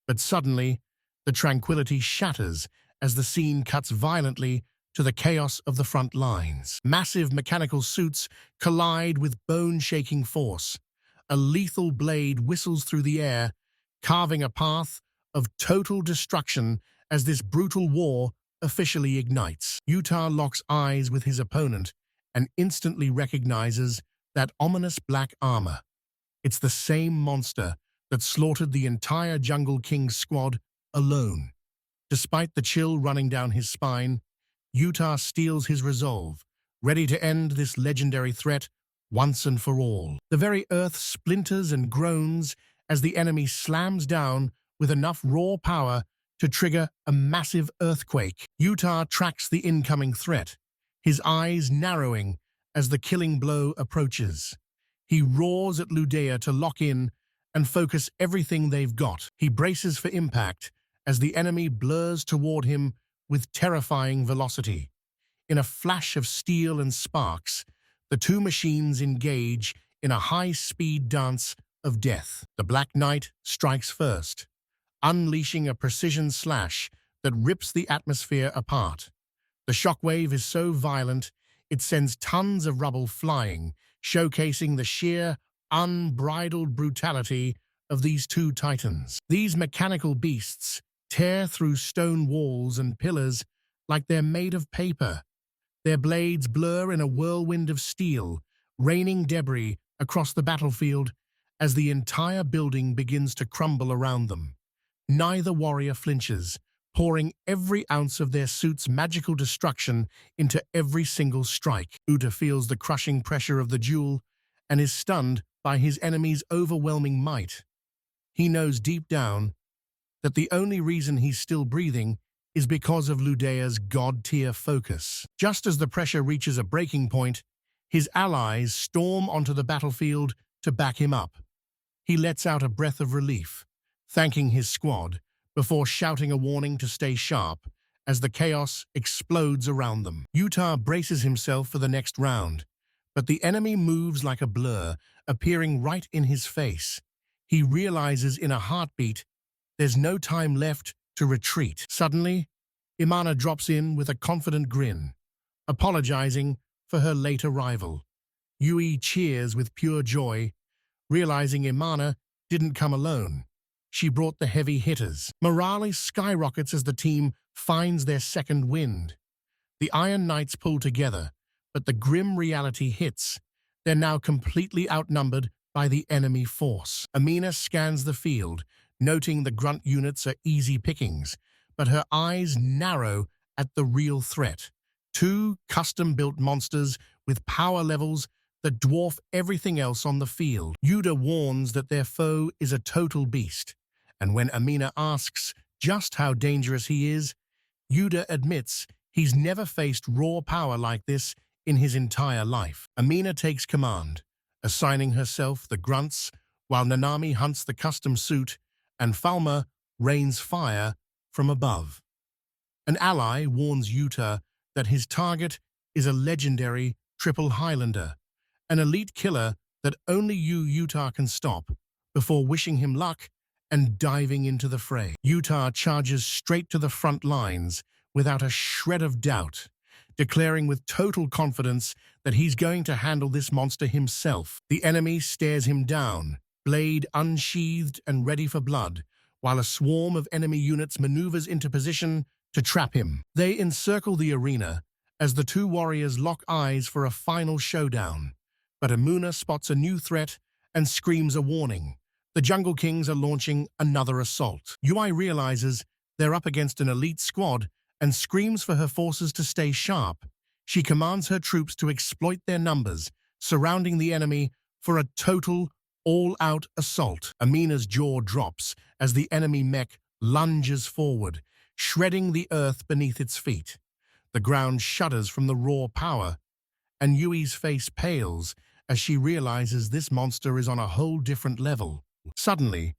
S1: But suddenly, the tranquility shatters as the scene cuts violently to the chaos of the front lines. Massive mechanical suits collide with bone-shaking force. A lethal blade whistles through the air, carving a path of total destruction as this brutal war officially ignites. Utah locks eyes with his opponent and instantly recognizes that ominous black armor. It's the same monster that slaughtered the entire Jungle King's squad alone. Despite the chill running down his spine, Utah steels his resolve, ready to end this legendary threat once and for all. The very earth splinters and groans as the enemy slams down with enough raw power to trigger a massive earthquake. Utah tracks the incoming threat, his eyes narrowing as the killing blow approaches. He roars at Ludea to lock in and focus everything they've got. He braces for impact as the enemy blurs toward him with terrifying velocity. In a flash of steel and sparks, the two machines engage in a high-speed dance of death. The Black Knight strikes first, unleashing a precision slash that rips the atmosphere apart. The shockwave is so violent, it sends tons of rubble flying, showcasing the sheer, unbridled brutality of these two titans. These mechanical beasts tear through stone walls and pillars like they're made of paper. Their blades blur in a whirlwind of steel, raining debris across the battlefield as the entire building begins to crumble around them. Neither warrior flinches, pouring every ounce of their suit's magical destruction into every single strike. Uta feels the crushing pressure of the duel and is stunned by his enemy's overwhelming might. He knows deep down that the only reason he's still breathing is because of Ludea's god-tier focus. Just as the pressure reaches a breaking point, his allies storm onto the battlefield to back him up. He lets out a breath of relief, thanking his squad, before shouting a warning to stay sharp as the chaos explodes around them. Yuta braces himself for the next round, but the enemy moves like a blur, appearing right in his face. He realizes in a heartbeat there's no time left to retreat. Suddenly, Imana drops in with a confident grin, apologizing for her late arrival. Yui cheers with pure joy, realizing Imana didn't come alone. She brought the heavy hitters. Morale skyrockets as the team finds their second wind. The Iron Knights pull together, but the grim reality hits. They're now completely outnumbered by the enemy force. Amina scans the field, noting the grunt units are easy pickings, but her eyes narrow at the real threat. Two custom-built monsters with power levels that dwarf everything else on the field. Yuda warns that their foe is a total beast, and when Amina asks just how dangerous he is, Yuda admits he's never faced raw power like this in his entire life. Amina takes command, assigning herself the grunts, while Nanami hunts the custom suit and Falma rains fire from above. An ally warns Yuta that his target is a legendary triple Highlander, an elite killer that only Yuta can stop, before wishing him luck and diving into the fray. Yuta charges straight to the front lines without a shred of doubt, declaring with total confidence that he's going to handle this monster himself. The enemy stares him down, blade unsheathed and ready for blood, while a swarm of enemy units maneuvers into position to trap him. They encircle the arena as the two warriors lock eyes for a final showdown. But Amuna spots a new threat and screams a warning. The Jungle Kings are launching another assault. Yui realizes they're up against an elite squad and screams for her forces to stay sharp. She commands her troops to exploit their numbers, surrounding the enemy for a total, all-out assault. Amina's jaw drops as the enemy mech lunges forward, shredding the earth beneath its feet. The ground shudders from the raw power, and Yui's face pales as she realizes this monster is on a whole different level. Suddenly,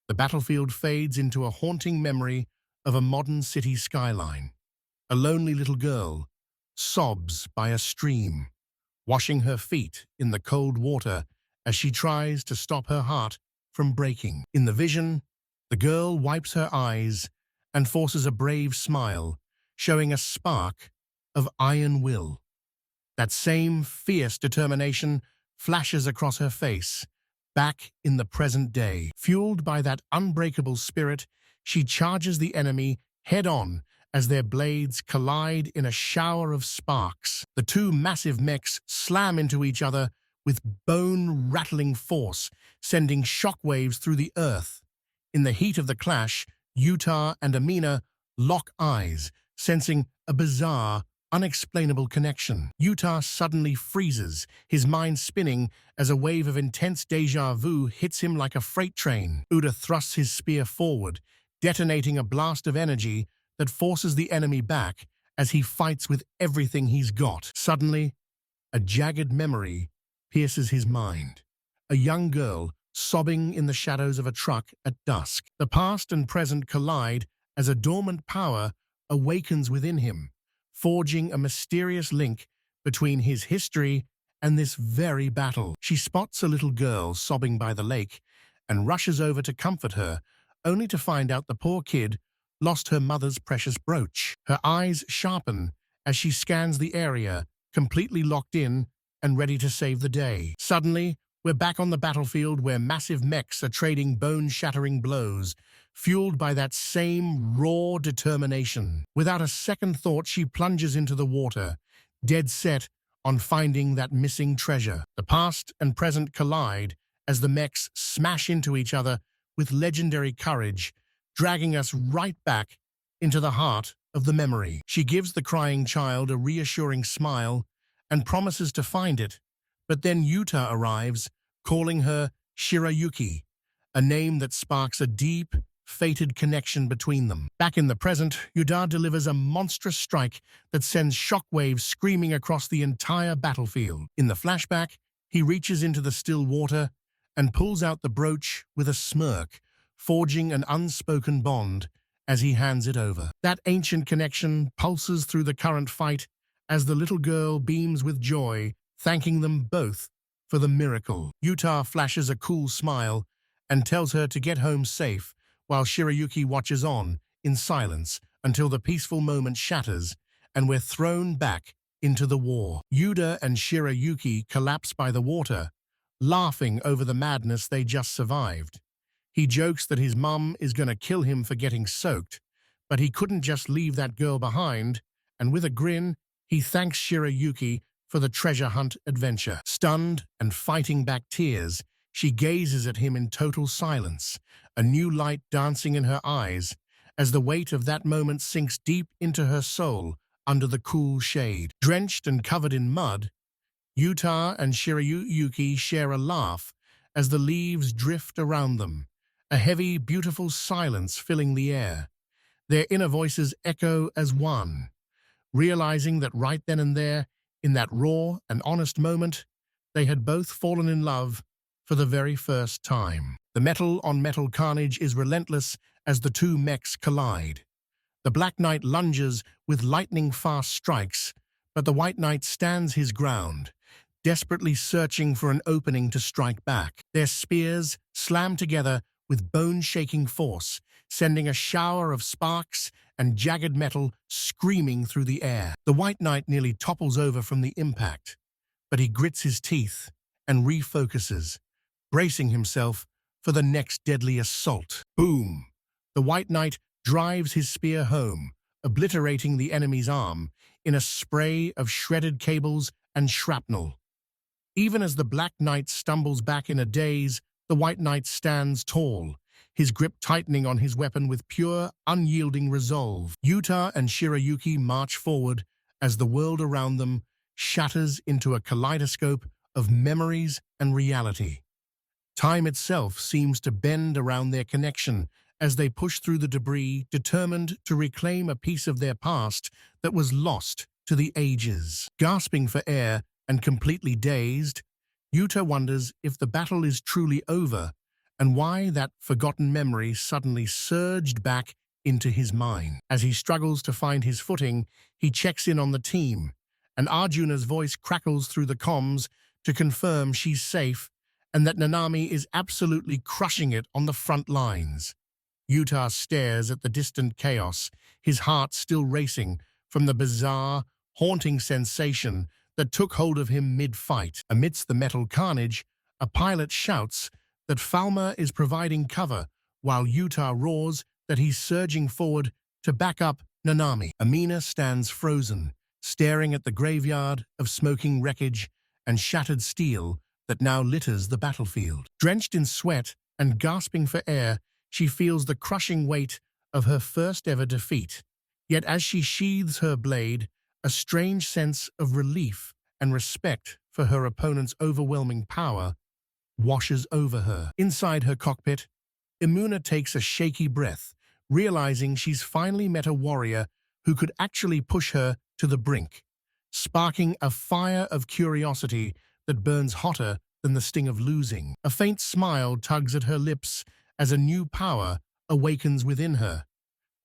S1: the battlefield fades into a haunting memory of a modern city skyline. A lonely little girl sobs by a stream, washing her feet in the cold water as she tries to stop her heart from breaking. In the vision, the girl wipes her eyes and forces a brave smile, showing a spark of iron will. That same fierce determination flashes across her face, back in the present day. Fueled by that unbreakable spirit, she charges the enemy head-on as their blades collide in a shower of sparks. The two massive mechs slam into each other with bone-rattling force, sending shockwaves through the earth. In the heat of the clash, Yuta and Amina lock eyes, sensing a bizarre, unexplainable connection. Yuta suddenly freezes, his mind spinning as a wave of intense déjà vu hits him like a freight train. Uda thrusts his spear forward, detonating a blast of energy that forces the enemy back as he fights with everything he's got. Suddenly, a jagged memory pierces his mind. A young girl sobbing in the shadows of a truck at dusk. The past and present collide as a dormant power awakens within him, forging a mysterious link between his history and this very battle. She spots a little girl sobbing by the lake and rushes over to comfort her, only to find out the poor kid lost her mother's precious brooch. Her eyes sharpen as she scans the area, completely locked in and ready to save the day. Suddenly, we're back on the battlefield where massive mechs are trading bone-shattering blows, fueled by that same raw determination. Without a second thought, she plunges into the water, dead set on finding that missing treasure. The past and present collide as the mechs smash into each other with legendary courage, dragging us right back into the heart of the memory. She gives the crying child a reassuring smile and promises to find it, but then Yuta arrives, calling her Shirayuki, a name that sparks a deep, fated connection between them. Back in the present, Yuda delivers a monstrous strike that sends shockwaves screaming across the entire battlefield. In the flashback, he reaches into the still water and pulls out the brooch with a smirk, forging an unspoken bond as he hands it over. That ancient connection pulses through the current fight as the little girl beams with joy, thanking them both for the miracle. Yuta flashes a cool smile and tells her to get home safe, while Shirayuki watches on in silence until the peaceful moment shatters and we're thrown back into the war. Yuta and Shirayuki collapse by the water, laughing over the madness they just survived. He jokes that his mum is going to kill him for getting soaked, but he couldn't just leave that girl behind, and with a grin, he thanks Shirayuki for the treasure hunt adventure. Stunned and fighting back tears, she gazes at him in total silence, a new light dancing in her eyes, as the weight of that moment sinks deep into her soul under the cool shade. Drenched and covered in mud, Yuta and Shirayuki share a laugh as the leaves drift around them, a heavy, beautiful silence filling the air. Their inner voices echo as one, realizing that right then and there, in that raw and honest moment, they had both fallen in love for the very first time. The metal-on-metal carnage is relentless as the two mechs collide. The Black Knight lunges with lightning-fast strikes, but the White Knight stands his ground, desperately searching for an opening to strike back. Their spears slam together with bone-shaking force, sending a shower of sparks and jagged metal screaming through the air. The White Knight nearly topples over from the impact, but he grits his teeth and refocuses, bracing himself for the next deadly assault. Boom! The White Knight drives his spear home, obliterating the enemy's arm in a spray of shredded cables and shrapnel. Even as the Black Knight stumbles back in a daze, the White Knight stands tall, his grip tightening on his weapon with pure, unyielding resolve. Yuta and Shirayuki march forward as the world around them shatters into a kaleidoscope of memories and reality. Time itself seems to bend around their connection as they push through the debris, determined to reclaim a piece of their past that was lost to the ages. Gasping for air and completely dazed, Yuta wonders if the battle is truly over and why that forgotten memory suddenly surged back into his mind. As he struggles to find his footing, he checks in on the team, and Arjuna's voice crackles through the comms to confirm she's safe and that Nanami is absolutely crushing it on the front lines. Yuta stares at the distant chaos, his heart still racing from the bizarre, haunting sensation that took hold of him mid-fight. Amidst the metal carnage, a pilot shouts that Falma is providing cover, while Yuta roars that he's surging forward to back up Nanami. Amina stands frozen, staring at the graveyard of smoking wreckage and shattered steel that now litters the battlefield. Drenched in sweat and gasping for air, she feels the crushing weight of her first-ever defeat. Yet as she sheathes her blade, a strange sense of relief and respect for her opponent's overwhelming power washes over her. Inside her cockpit, Imuna takes a shaky breath, realizing she's finally met a warrior who could actually push her to the brink, sparking a fire of curiosity that burns hotter than the sting of losing. A faint smile tugs at her lips as a new power awakens within her,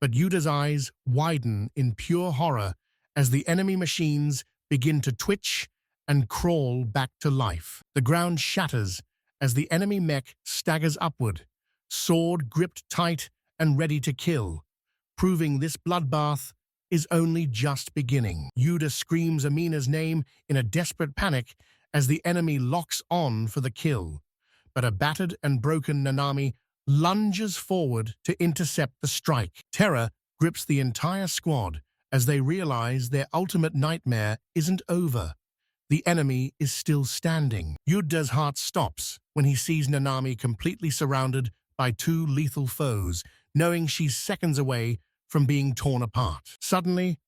S1: but Yuta's eyes widen in pure horror as the enemy machines begin to twitch and crawl back to life. The ground shatters as the enemy mech staggers upward, sword gripped tight and ready to kill, proving this bloodbath is only just beginning. Yuta screams Amina's name in a desperate panic as the enemy locks on for the kill, but a battered and broken Nanami lunges forward to intercept the strike. Terror grips the entire squad as they realize their ultimate nightmare isn't over. The enemy is still standing. Yuta's heart stops when he sees Nanami completely surrounded by two lethal foes, knowing she's seconds away from being torn apart. Suddenly,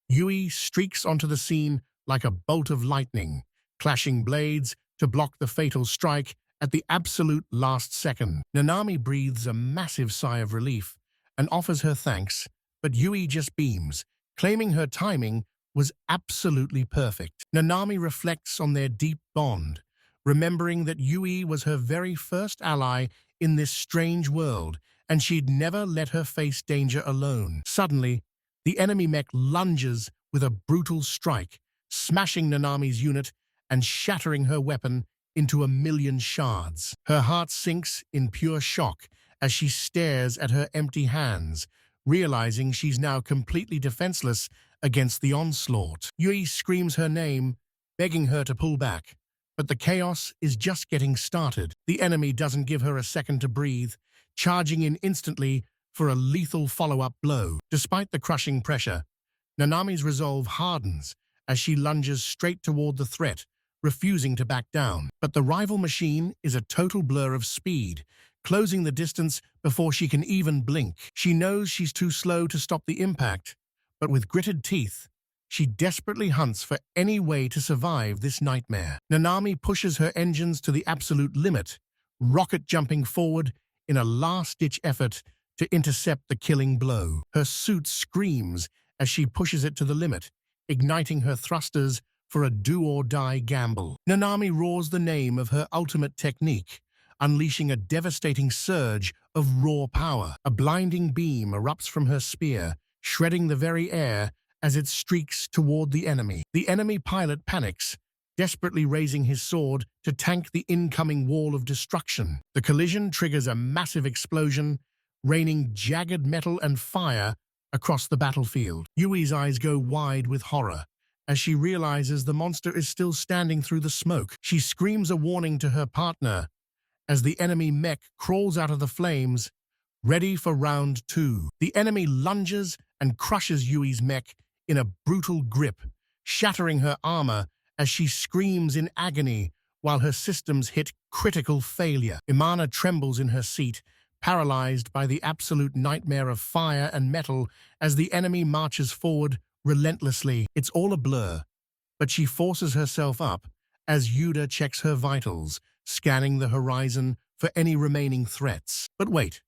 S1: Yui streaks onto the scene like a bolt of lightning, clashing blades to block the fatal strike at the absolute last second. Nanami breathes a massive sigh of relief and offers her thanks, but Yui just beams, claiming her timing was absolutely perfect. Nanami reflects on their deep bond, remembering that Yui was her very first ally in this strange world and she'd never let her face danger alone. Suddenly, the enemy mech lunges with a brutal strike, smashing Nanami's unit and shattering her weapon into a million shards. Her heart sinks in pure shock as she stares at her empty hands, realizing she's now completely defenseless against the onslaught. Yui screams her name, begging her to pull back, but the chaos is just getting started. The enemy doesn't give her a second to breathe, charging in instantly for a lethal follow-up blow. Despite the crushing pressure, Nanami's resolve hardens as she lunges straight toward the threat, refusing to back down. But the rival machine is a total blur of speed, closing the distance before she can even blink. She knows she's too slow to stop the impact, but with gritted teeth, she desperately hunts for any way to survive this nightmare. Nanami pushes her engines to the absolute limit, rocket jumping forward in a last-ditch effort to intercept the killing blow. Her suit screams as she pushes it to the limit, igniting her thrusters for a do-or-die gamble. Nanami roars the name of her ultimate technique, unleashing a devastating surge of raw power. A blinding beam erupts from her spear, shredding the very air as it streaks toward the enemy. The enemy pilot panics, desperately raising his sword to tank the incoming wall of destruction. The collision triggers a massive explosion, raining jagged metal and fire across the battlefield. Yui's eyes go wide with horror as she realizes the monster is still standing through the smoke. She screams a warning to her partner as the enemy mech crawls out of the flames, ready for round two. The enemy lunges and crushes Yui's mech in a brutal grip, shattering her armor as she screams in agony while her systems hit critical failure. Imana trembles in her seat, paralyzed by the absolute nightmare of fire and metal as the enemy marches forward relentlessly. It's all a blur, but she forces herself up as Yuda checks her vitals, scanning the horizon for any remaining threats. But wait,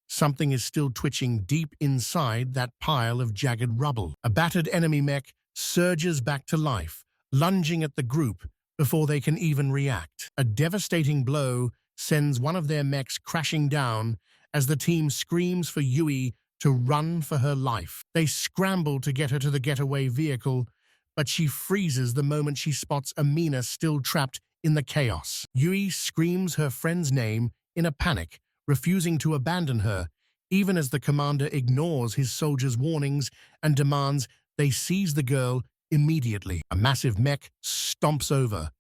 S1: something is still twitching deep inside that pile of jagged rubble. A battered enemy mech surges back to life, lunging at the group before they can even react. A devastating blow sends one of their mechs crashing down as the team screams for Yui to run for her life. They scramble to get her to the getaway vehicle, but she freezes the moment she spots Amina still trapped in the chaos. Yui screams her friend's name in a panic, refusing to abandon her, even as the commander ignores his soldiers' warnings and demands they seize the girl immediately. A massive mech stomps over,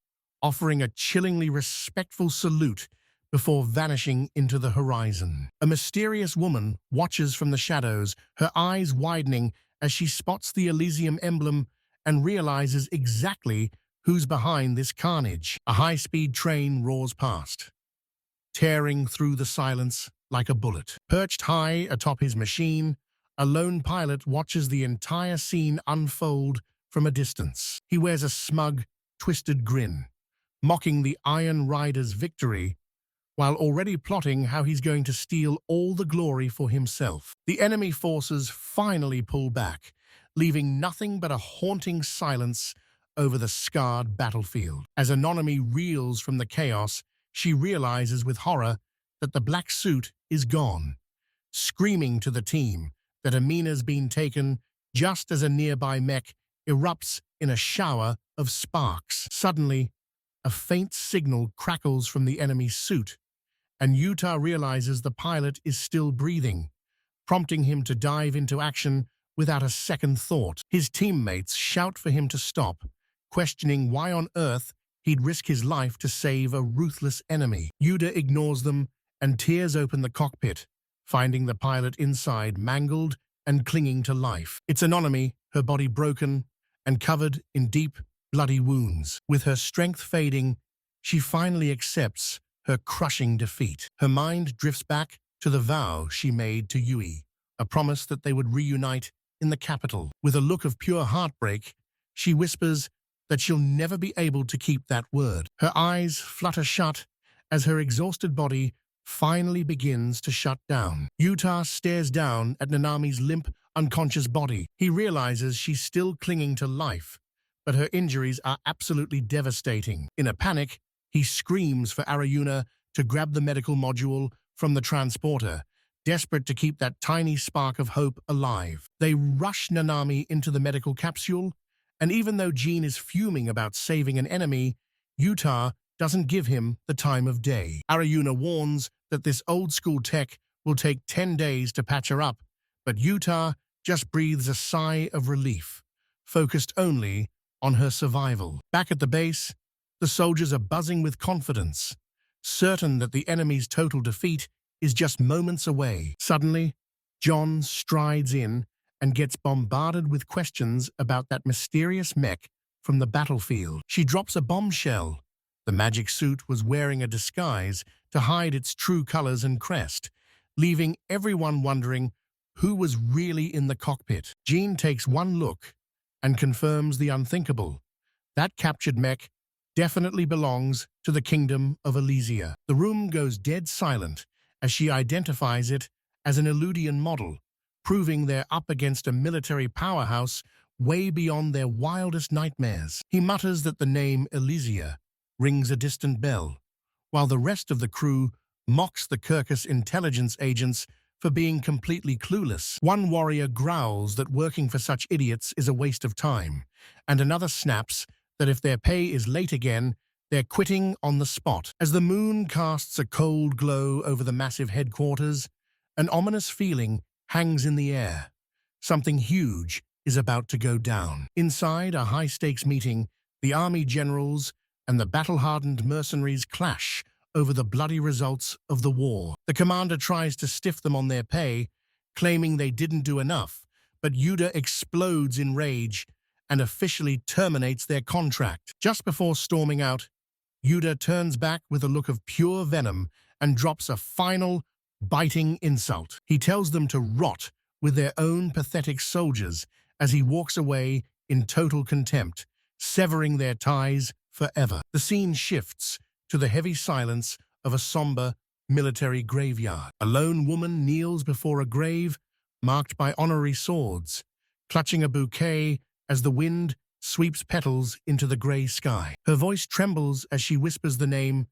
S1: offering a chillingly respectful salute before vanishing into the horizon. A mysterious woman watches from the shadows, her eyes widening as she spots the Elysium emblem and realizes exactly who's behind this carnage. A high-speed train roars past, tearing through the silence like a bullet. Perched high atop his machine, a lone pilot watches the entire scene unfold from a distance. He wears a smug, twisted grin, mocking the Iron Rider's victory while already plotting how he's going to steal all the glory for himself. The enemy forces finally pull back, leaving nothing but a haunting silence over the scarred battlefield. As Anonymy reels from the chaos, she realizes with horror that the black suit is gone, screaming to the team that Amina's been taken just as a nearby mech erupts in a shower of sparks. Suddenly, a faint signal crackles from the enemy's suit, and Utah realizes the pilot is still breathing, prompting him to dive into action without a second thought. His teammates shout for him to stop, questioning why on earth he'd risk his life to save a ruthless enemy. Yuda ignores them and tears open the cockpit, finding the pilot inside mangled and clinging to life. It's Anonymy, her body broken and covered in deep, bloody wounds. With her strength fading, she finally accepts her crushing defeat. Her mind drifts back to the vow she made to Yui, a promise that they would reunite in the capital. With a look of pure heartbreak, she whispers that she'll never be able to keep that word. Her eyes flutter shut as her exhausted body finally begins to shut down. Utah stares down at Nanami's limp, unconscious body. He realizes she's still clinging to life, but her injuries are absolutely devastating. In a panic, he screams for Arayuna to grab the medical module from the transporter, desperate to keep that tiny spark of hope alive. They rush Nanami into the medical capsule, and even though Jean is fuming about saving an enemy, Yuta doesn't give him the time of day. Arayuna warns that this old-school tech will take 10 days to patch her up, but Yuta just breathes a sigh of relief, focused only on her survival. Back at the base, the soldiers are buzzing with confidence, certain that the enemy's total defeat is just moments away. Suddenly, John strides in and gets bombarded with questions about that mysterious mech from the battlefield. She drops a bombshell. The magic suit was wearing a disguise to hide its true colors and crest, leaving everyone wondering who was really in the cockpit. Jean takes one look and confirms the unthinkable. That captured mech definitely belongs to the kingdom of Elysia. The room goes dead silent as she identifies it as an Eludian model, proving they're up against a military powerhouse way beyond their wildest nightmares. He mutters that the name Elysia rings a distant bell, while the rest of the crew mocks the Kirkus intelligence agents for being completely clueless. One warrior growls that working for such idiots is a waste of time, and another snaps that if their pay is late again, they're quitting on the spot. As the moon casts a cold glow over the massive headquarters, an ominous feeling hangs in the air. Something huge is about to go down. Inside a high-stakes meeting, the army generals and the battle-hardened mercenaries clash over the bloody results of the war. The commander tries to stiff them on their pay, claiming they didn't do enough, but Yuda explodes in rage and officially terminates their contract. Just before storming out, Yuda turns back with a look of pure venom and drops a final, biting insult. He tells them to rot with their own pathetic soldiers as he walks away in total contempt, severing their ties forever. The scene shifts to the heavy silence of a somber military graveyard. A lone woman kneels before a grave marked by honorary swords, clutching a bouquet as the wind sweeps petals into the grey sky. Her voice trembles as she whispers the name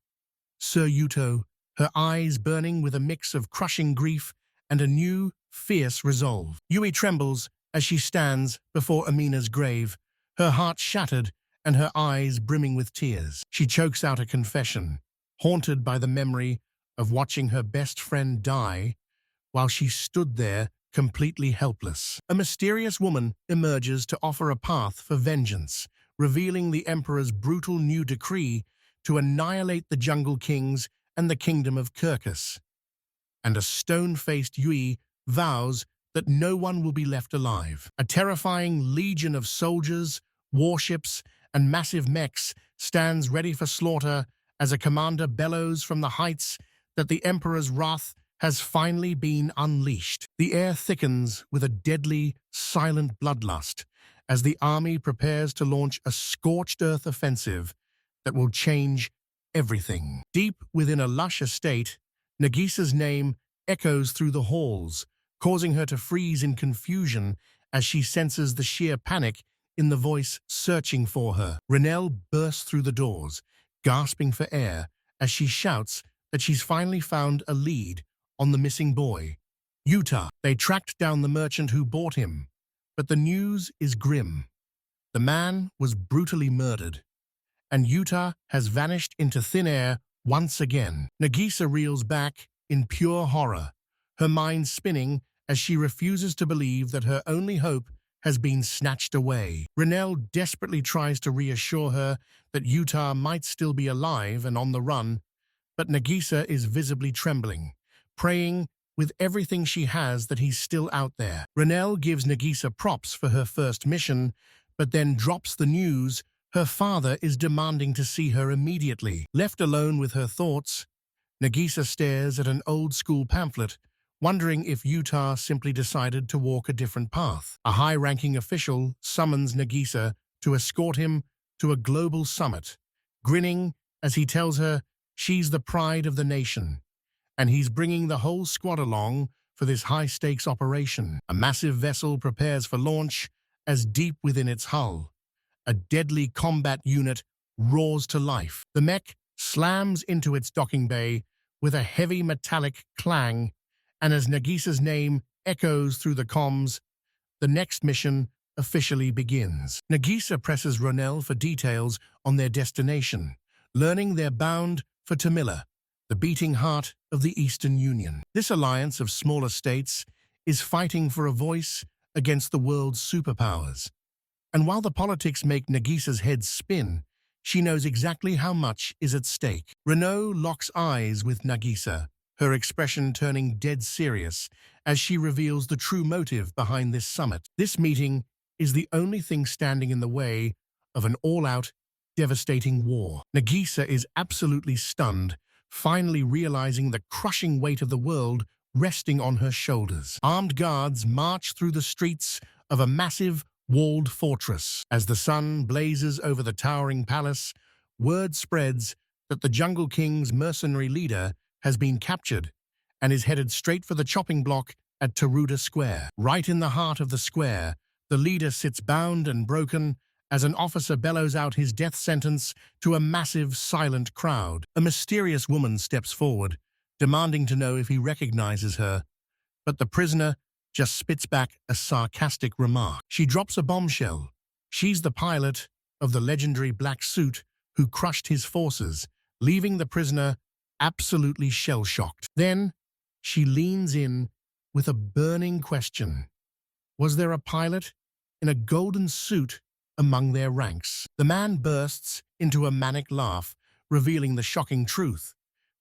S1: Sir Yuto, her eyes burning with a mix of crushing grief and a new, fierce resolve. Yui trembles as she stands before Amina's grave, her heart shattered and her eyes brimming with tears. She chokes out a confession, haunted by the memory of watching her best friend die while she stood there completely helpless. A mysterious woman emerges to offer a path for vengeance, revealing the Emperor's brutal new decree to annihilate the Jungle Kings and the Kingdom of Kirkus. And a stone-faced Yui vows that no one will be left alive. A terrifying legion of soldiers, warships, and massive mechs stands ready for slaughter as a commander bellows from the heights that the Emperor's wrath has finally been unleashed. The air thickens with a deadly, silent bloodlust as the army prepares to launch a scorched earth offensive that will change everything. Deep within a lush estate, Nagisa's name echoes through the halls, causing her to freeze in confusion as she senses the sheer panic in the voice searching for her. Renelle bursts through the doors, gasping for air as she shouts that she's finally found a lead on the missing boy, Yuta. They tracked down the merchant who bought him, but the news is grim. The man was brutally murdered, and Yuta has vanished into thin air once again. Nagisa reels back in pure horror, her mind spinning as she refuses to believe that her only hope has been snatched away. Renelle desperately tries to reassure her that Yuta might still be alive and on the run, but Nagisa is visibly trembling, praying with everything she has that he's still out there. Renelle gives Nagisa props for her first mission, but then drops the news her father is demanding to see her immediately. Left alone with her thoughts, Nagisa stares at an old-school pamphlet, wondering if Yuta simply decided to walk a different path. A high-ranking official summons Nagisa to escort him to a global summit, grinning as he tells her she's the pride of the nation, and he's bringing the whole squad along for this high-stakes operation. A massive vessel prepares for launch as deep within its hull, a deadly combat unit roars to life. The mech slams into its docking bay with a heavy metallic clang, And as Nagisa's name echoes through the comms, the next mission officially begins. Nagisa presses Ronel for details on their destination, learning they're bound for Tamila, the beating heart of the Eastern Union. This alliance of smaller states is fighting for a voice against the world's superpowers. And while the politics make Nagisa's head spin, she knows exactly how much is at stake. Renault locks eyes with Nagisa, her expression turning dead serious as she reveals the true motive behind this summit. This meeting is the only thing standing in the way of an all-out, devastating war. Nagisa is absolutely stunned, finally realizing the crushing weight of the world resting on her shoulders. Armed guards march through the streets of a massive, walled fortress. As the sun blazes over the towering palace, word spreads that the Jungle King's mercenary leader has been captured and is headed straight for the chopping block at Taruda Square. Right in the heart of the square, the leader sits bound and broken as an officer bellows out his death sentence to a massive, silent crowd. A mysterious woman steps forward, demanding to know if he recognizes her, but the prisoner just spits back a sarcastic remark. She drops a bombshell. She's the pilot of the legendary black suit who crushed his forces, leaving the prisoner absolutely shell-shocked. Then, she leans in with a burning question. Was there a pilot in a golden suit among their ranks? The man bursts into a manic laugh, revealing the shocking truth.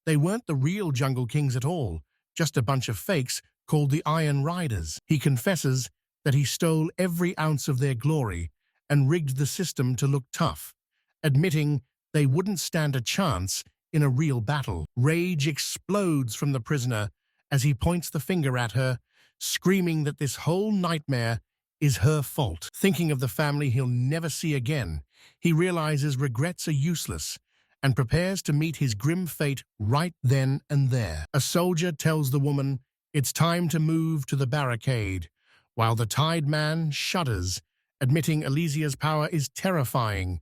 S1: They weren't the real Jungle Kings at all, just a bunch of fakes called the Iron Riders. He confesses that he stole every ounce of their glory and rigged the system to look tough, admitting they wouldn't stand a chance in a real battle. Rage explodes from the prisoner as he points the finger at her, screaming that this whole nightmare is her fault. Thinking of the family he'll never see again, he realizes regrets are useless and prepares to meet his grim fate right then and there. A soldier tells the woman it's time to move to the barricade, while the Tide Man shudders, admitting Elysia's power is terrifying,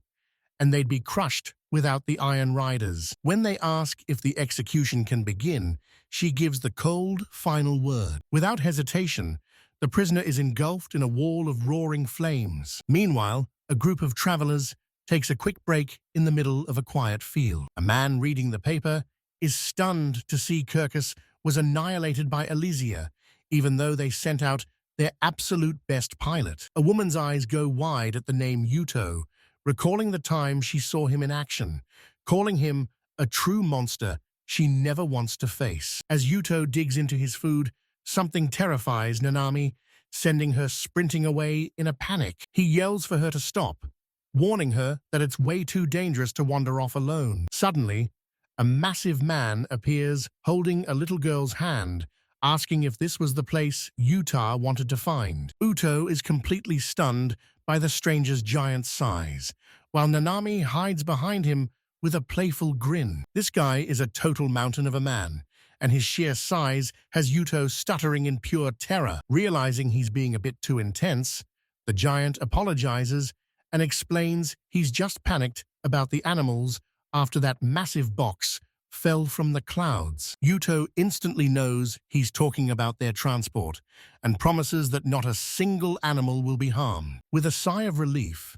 S1: and they'd be crushed without the Iron Riders. When they ask if the execution can begin, she gives the cold, final word. Without hesitation, the prisoner is engulfed in a wall of roaring flames. Meanwhile, a group of travelers takes a quick break in the middle of a quiet field. A man reading the paper is stunned to see Kirkus was annihilated by Elysia, even though they sent out their absolute best pilot. A woman's eyes go wide at the name Yuto, recalling the time she saw him in action, calling him a true monster she never wants to face. As Yuto digs into his food, something terrifies Nanami, sending her sprinting away in a panic. He yells for her to stop, warning her that it's way too dangerous to wander off alone. Suddenly, a massive man appears holding a little girl's hand, asking if this was the place Yuta wanted to find. Uto is completely stunned by the stranger's giant size, while Nanami hides behind him with a playful grin. This guy is a total mountain of a man, and his sheer size has Yuto stuttering in pure terror. Realizing he's being a bit too intense, the giant apologizes and explains he's just panicked about the animals after that massive box fell from the clouds. Yuto instantly knows he's talking about their transport and promises that not a single animal will be harmed. With a sigh of relief,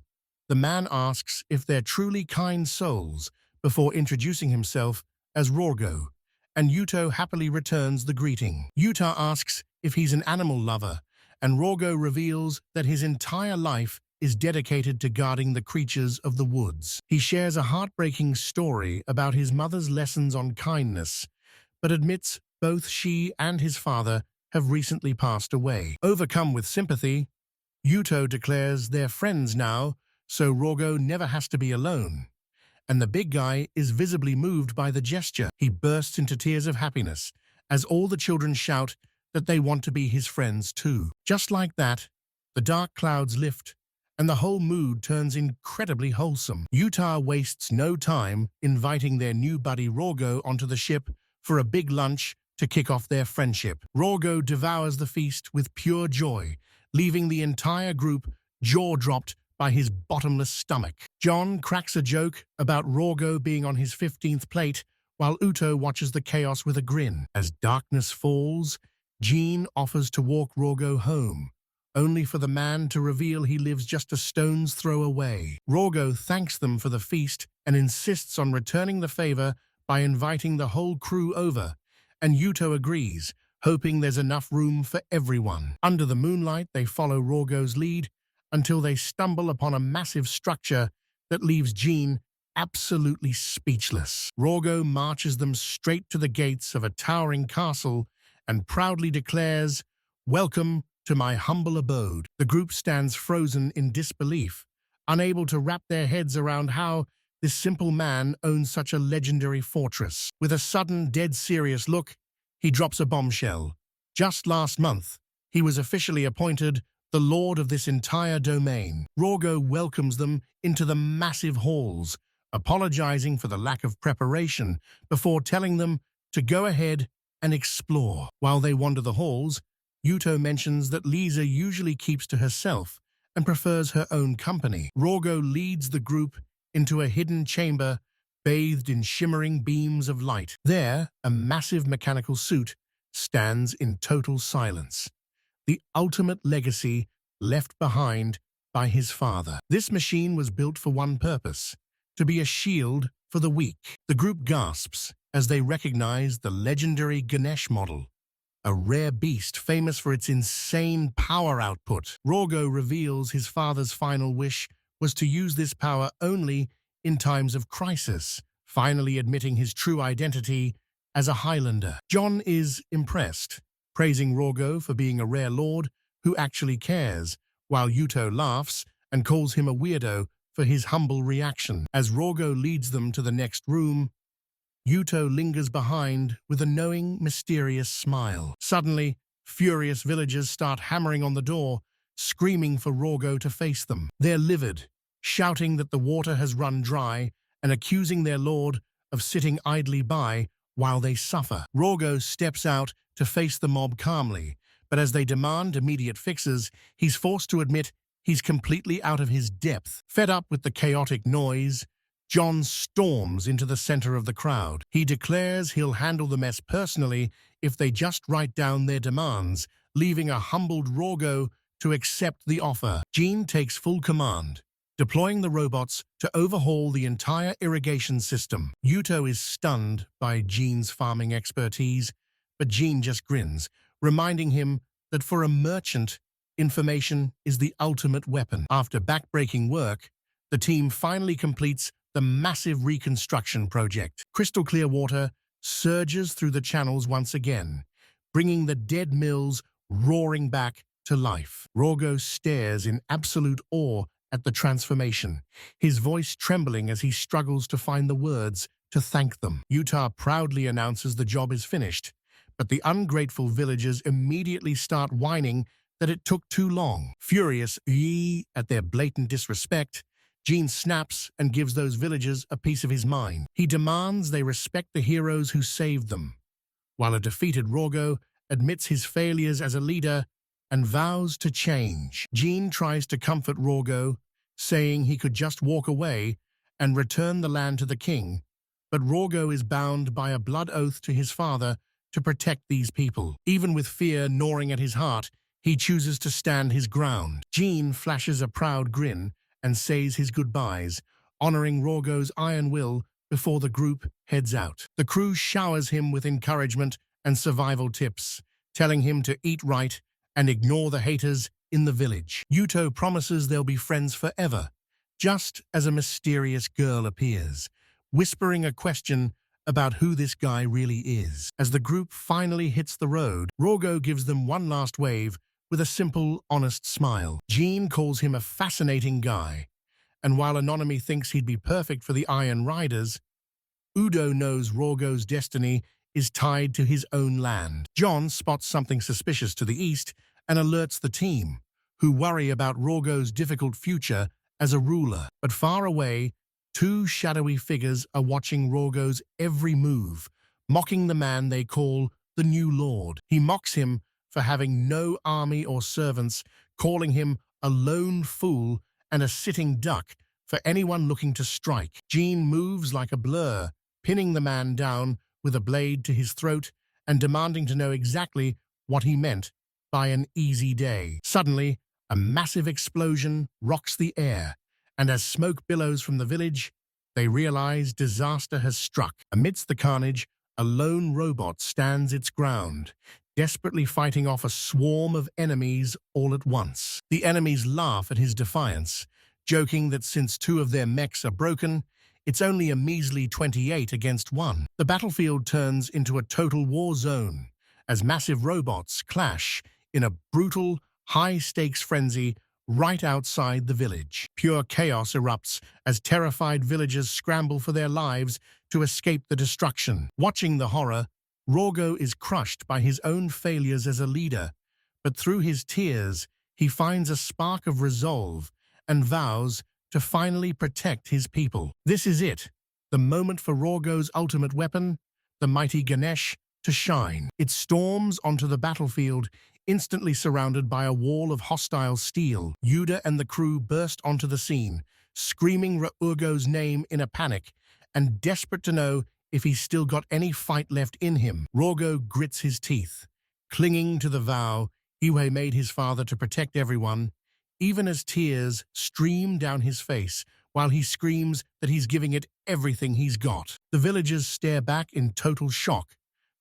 S1: the man asks if they're truly kind souls before introducing himself as Rogo, and Yuto happily returns the greeting. Yuta asks if he's an animal lover, and Rogo reveals that his entire life is dedicated to guarding the creatures of the woods. He shares a heartbreaking story about his mother's lessons on kindness, but admits both she and his father have recently passed away. Overcome with sympathy, Yuto declares they're friends now, so Rogo never has to be alone. And the big guy is visibly moved by the gesture. He bursts into tears of happiness as all the children shout that they want to be his friends too. Just like that, the dark clouds lift, and the whole mood turns incredibly wholesome. Yuta wastes no time inviting their new buddy Rogo onto the ship for a big lunch to kick off their friendship. Rogo devours the feast with pure joy, leaving the entire group jaw-dropped by his bottomless stomach. John cracks a joke about Rogo being on his 15th plate, while Uto watches the chaos with a grin. As darkness falls, Jean offers to walk Rogo home, only for the man to reveal he lives just a stone's throw away. Rogo thanks them for the feast and insists on returning the favor by inviting the whole crew over, and Yuto agrees, hoping there's enough room for everyone. Under the moonlight, they follow Rogo's lead until they stumble upon a massive structure that leaves Jean absolutely speechless. Rogo marches them straight to the gates of a towering castle and proudly declares, "Welcome to my humble abode." The group stands frozen in disbelief, unable to wrap their heads around how this simple man owns such a legendary fortress. With a sudden, dead serious look, he drops a bombshell. Just last month, he was officially appointed the lord of this entire domain. Rogo welcomes them into the massive halls, apologizing for the lack of preparation before telling them to go ahead and explore. While they wander the halls, Yuto mentions that Lisa usually keeps to herself and prefers her own company. Rogo leads the group into a hidden chamber bathed in shimmering beams of light. There, a massive mechanical suit stands in total silence, the ultimate legacy left behind by his father. This machine was built for one purpose: to be a shield for the weak. The group gasps as they recognize the legendary Ganesh model, a rare beast famous for its insane power output. Rogo reveals his father's final wish was to use this power only in times of crisis, finally admitting his true identity as a Highlander. John is impressed, praising Rogo for being a rare lord who actually cares, while Yuto laughs and calls him a weirdo for his humble reaction. As Rogo leads them to the next room, Yuto lingers behind with a knowing, mysterious smile. Suddenly, furious villagers start hammering on the door, screaming for Rogo to face them. They're livid, shouting that the water has run dry and accusing their lord of sitting idly by while they suffer. Rogo steps out to face the mob calmly, but as they demand immediate fixes, he's forced to admit he's completely out of his depth. Fed up with the chaotic noise, John storms into the center of the crowd. He declares he'll handle the mess personally if they just write down their demands, leaving a humbled Rogo to accept the offer. Jean takes full command, deploying the robots to overhaul the entire irrigation system. Yuto is stunned by Jean's farming expertise, but Jean just grins, reminding him that for a merchant, information is the ultimate weapon. After backbreaking work, the team finally completes the massive reconstruction project. Crystal clear water surges through the channels once again, bringing the dead mills roaring back to life. Rogo stares in absolute awe at the transformation, his voice trembling as he struggles to find the words to thank them. Yuta proudly announces the job is finished, but the ungrateful villagers immediately start whining that it took too long. Furious at their blatant disrespect, Jean snaps and gives those villagers a piece of his mind. He demands they respect the heroes who saved them, while a defeated Rogo admits his failures as a leader and vows to change. Jean tries to comfort Rogo, saying he could just walk away and return the land to the king, but Rogo is bound by a blood oath to his father to protect these people. Even with fear gnawing at his heart, he chooses to stand his ground. Jean flashes a proud grin and says his goodbyes, honoring Rogo's iron will before the group heads out. The crew showers him with encouragement and survival tips, telling him to eat right and ignore the haters in the village. Yuto promises they'll be friends forever, just as a mysterious girl appears, whispering a question about who this guy really is. As the group finally hits the road, Rogo gives them one last wave with a simple, honest smile. Jean calls him a fascinating guy, and while Anonymy thinks he'd be perfect for the Iron Riders, Udo knows Rogo's destiny is tied to his own land. John spots something suspicious to the east and alerts the team, who worry about Rogo's difficult future as a ruler. But far away, two shadowy figures are watching Rogo's every move, mocking the man they call the new lord. He mocks him for having no army or servants, calling him a lone fool and a sitting duck for anyone looking to strike. Jean moves like a blur, pinning the man down with a blade to his throat and demanding to know exactly what he meant by an easy day. Suddenly, a massive explosion rocks the air, and as smoke billows from the village, they realize disaster has struck. Amidst the carnage, a lone robot stands its ground, desperately fighting off a swarm of enemies all at once. The enemies laugh at his defiance, joking that since 2 of their mechs are broken, it's only a measly 28 against 1. The battlefield turns into a total war zone as massive robots clash in a brutal, high-stakes frenzy right outside the village. Pure chaos erupts as terrified villagers scramble for their lives to escape the destruction. Watching the horror, Rogo is crushed by his own failures as a leader, but through his tears, he finds a spark of resolve and vows to finally protect his people. This is it, the moment for Rogo's ultimate weapon, the mighty Ganesh, to shine. It storms onto the battlefield, instantly surrounded by a wall of hostile steel. Yuda and the crew burst onto the scene, screaming Rogo's name in a panic and desperate to know if he's still got any fight left in him. Rogo grits his teeth, clinging to the vow he made his father to protect everyone, even as tears stream down his face while he screams that he's giving it everything he's got. The villagers stare back in total shock,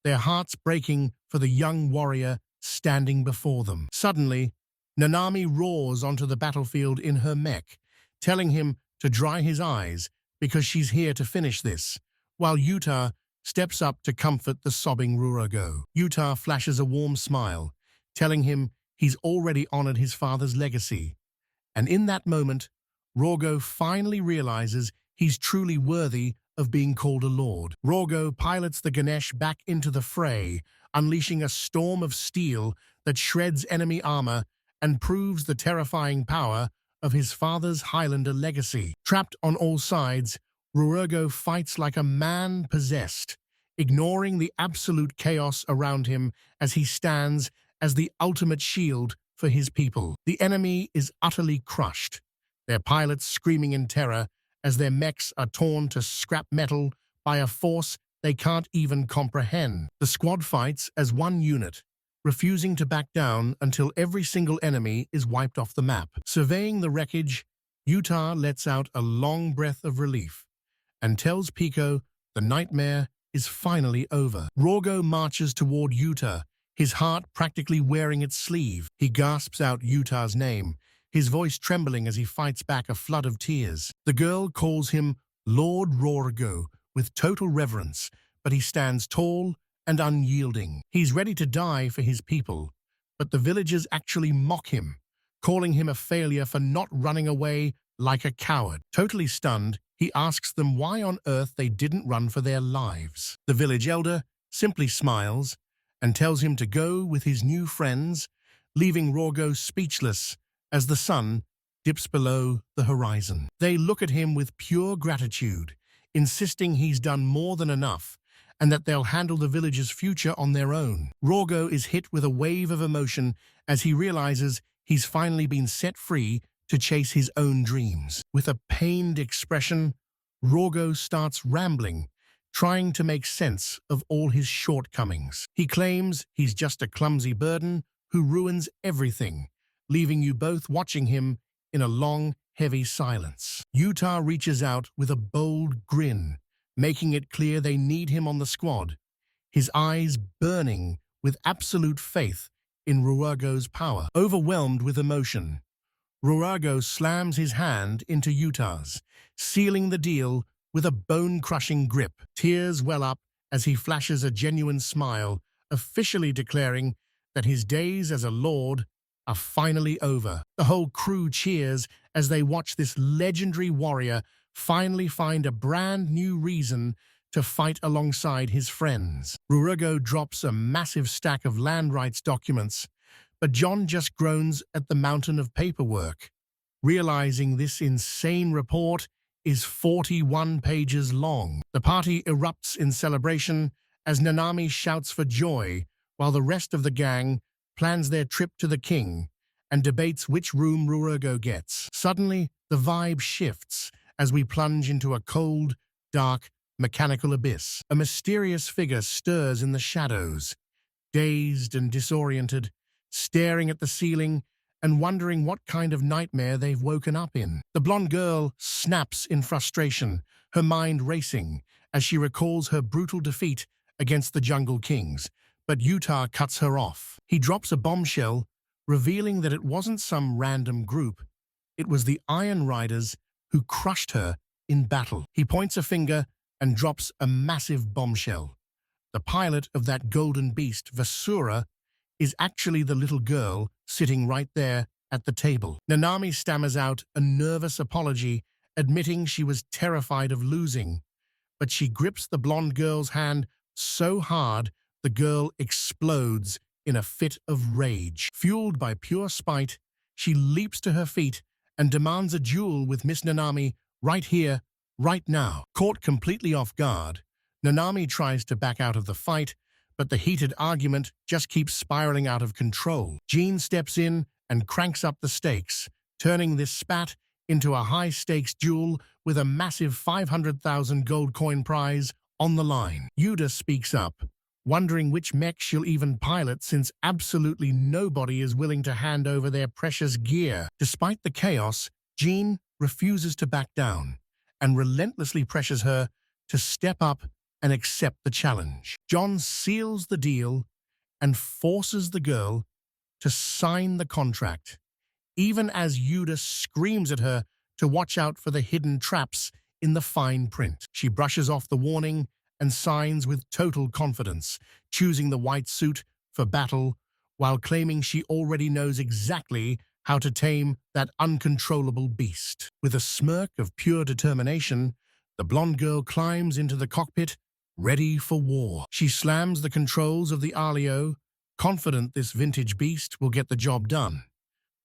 S1: their hearts breaking for the young warrior standing before them. Suddenly, Nami roars onto the battlefield in her mech, telling him to dry his eyes because she's here to finish this, while Yuta steps up to comfort the sobbing Rogo. Yuta flashes a warm smile, telling him he's already honored his father's legacy. And in that moment, Rogo finally realizes he's truly worthy of being called a lord. Rogo pilots the Ganesh back into the fray, unleashing a storm of steel that shreds enemy armor and proves the terrifying power of his father's Highlander legacy. Trapped on all sides, Rogo fights like a man possessed, ignoring the absolute chaos around him as he stands as the ultimate shield for his people. The enemy is utterly crushed, their pilots screaming in terror as their mechs are torn to scrap metal by a force they can't even comprehend. The squad fights as one unit, refusing to back down until every single enemy is wiped off the map. Surveying the wreckage, Yuta lets out a long breath of relief and tells Pico the nightmare is finally over. Rogo marches toward Yuta, his heart practically wearing its sleeve. He gasps out Yuta's name, his voice trembling as he fights back a flood of tears. The girl calls him Lord Rogo with total reverence, but he stands tall and unyielding. He's ready to die for his people, but the villagers actually mock him, calling him a failure for not running away like a coward. Totally stunned, he asks them why on earth they didn't run for their lives. The village elder simply smiles and tells him to go with his new friends, leaving Rogo speechless as the sun dips below the horizon. They look at him with pure gratitude, insisting he's done more than enough and that they'll handle the village's future on their own. Rogo is hit with a wave of emotion as he realizes he's finally been set free to chase his own dreams. With a pained expression, Rogo starts rambling, trying to make sense of all his shortcomings. He claims he's just a clumsy burden who ruins everything, leaving you both watching him in a long, heavy silence. Yuta reaches out with a bold grin, making it clear they need him on the squad, his eyes burning with absolute faith in Rogo's power. Overwhelmed with emotion, Rogo slams his hand into Yuta's, sealing the deal with a bone-crushing grip. Tears well up as he flashes a genuine smile, officially declaring that his days as a lord are finally over. The whole crew cheers as they watch this legendary warrior finally find a brand new reason to fight alongside his friends. Rogo drops a massive stack of land rights documents, but John just groans at the mountain of paperwork, realizing this insane report is 41 pages long. The party erupts in celebration as Nami shouts for joy, while the rest of the gang plans their trip to the king and debates which room Rogo gets. Suddenly, the vibe shifts as we plunge into a cold, dark, mechanical abyss. A mysterious figure stirs in the shadows, dazed and disoriented, staring at the ceiling and wondering what kind of nightmare they've woken up in. The blonde girl snaps in frustration, her mind racing as she recalls her brutal defeat against the Jungle Kings, but Utah cuts her off. He drops a bombshell, revealing that it wasn't some random group. It was the Iron Riders who crushed her in battle. He points a finger and drops a massive bombshell. The pilot of that golden beast, Vixor, is actually the little girl sitting right there at the table. Nami stammers out a nervous apology, admitting she was terrified of losing, but she grips the blonde girl's hand so hard the girl explodes in a fit of rage. Fueled by pure spite, she leaps to her feet and demands a duel with Miss Nami right here, right now. Caught completely off guard, Nami tries to back out of the fight, but the heated argument just keeps spiraling out of control. Jean steps in and cranks up the stakes, turning this spat into a high-stakes duel with a massive 500,000 gold coin prize on the line. Yuda speaks up, wondering which mech she'll even pilot since absolutely nobody is willing to hand over their precious gear. Despite the chaos, Jean refuses to back down and relentlessly pressures her to step up and accept the challenge. John seals the deal and forces the girl to sign the contract, even as Yuda screams at her to watch out for the hidden traps in the fine print. She brushes off the warning and signs with total confidence, choosing the white suit for battle while claiming she already knows exactly how to tame that uncontrollable beast. With a smirk of pure determination, the blonde girl climbs into the cockpit, ready for war. She slams the controls of the Alio, confident this vintage beast will get the job done.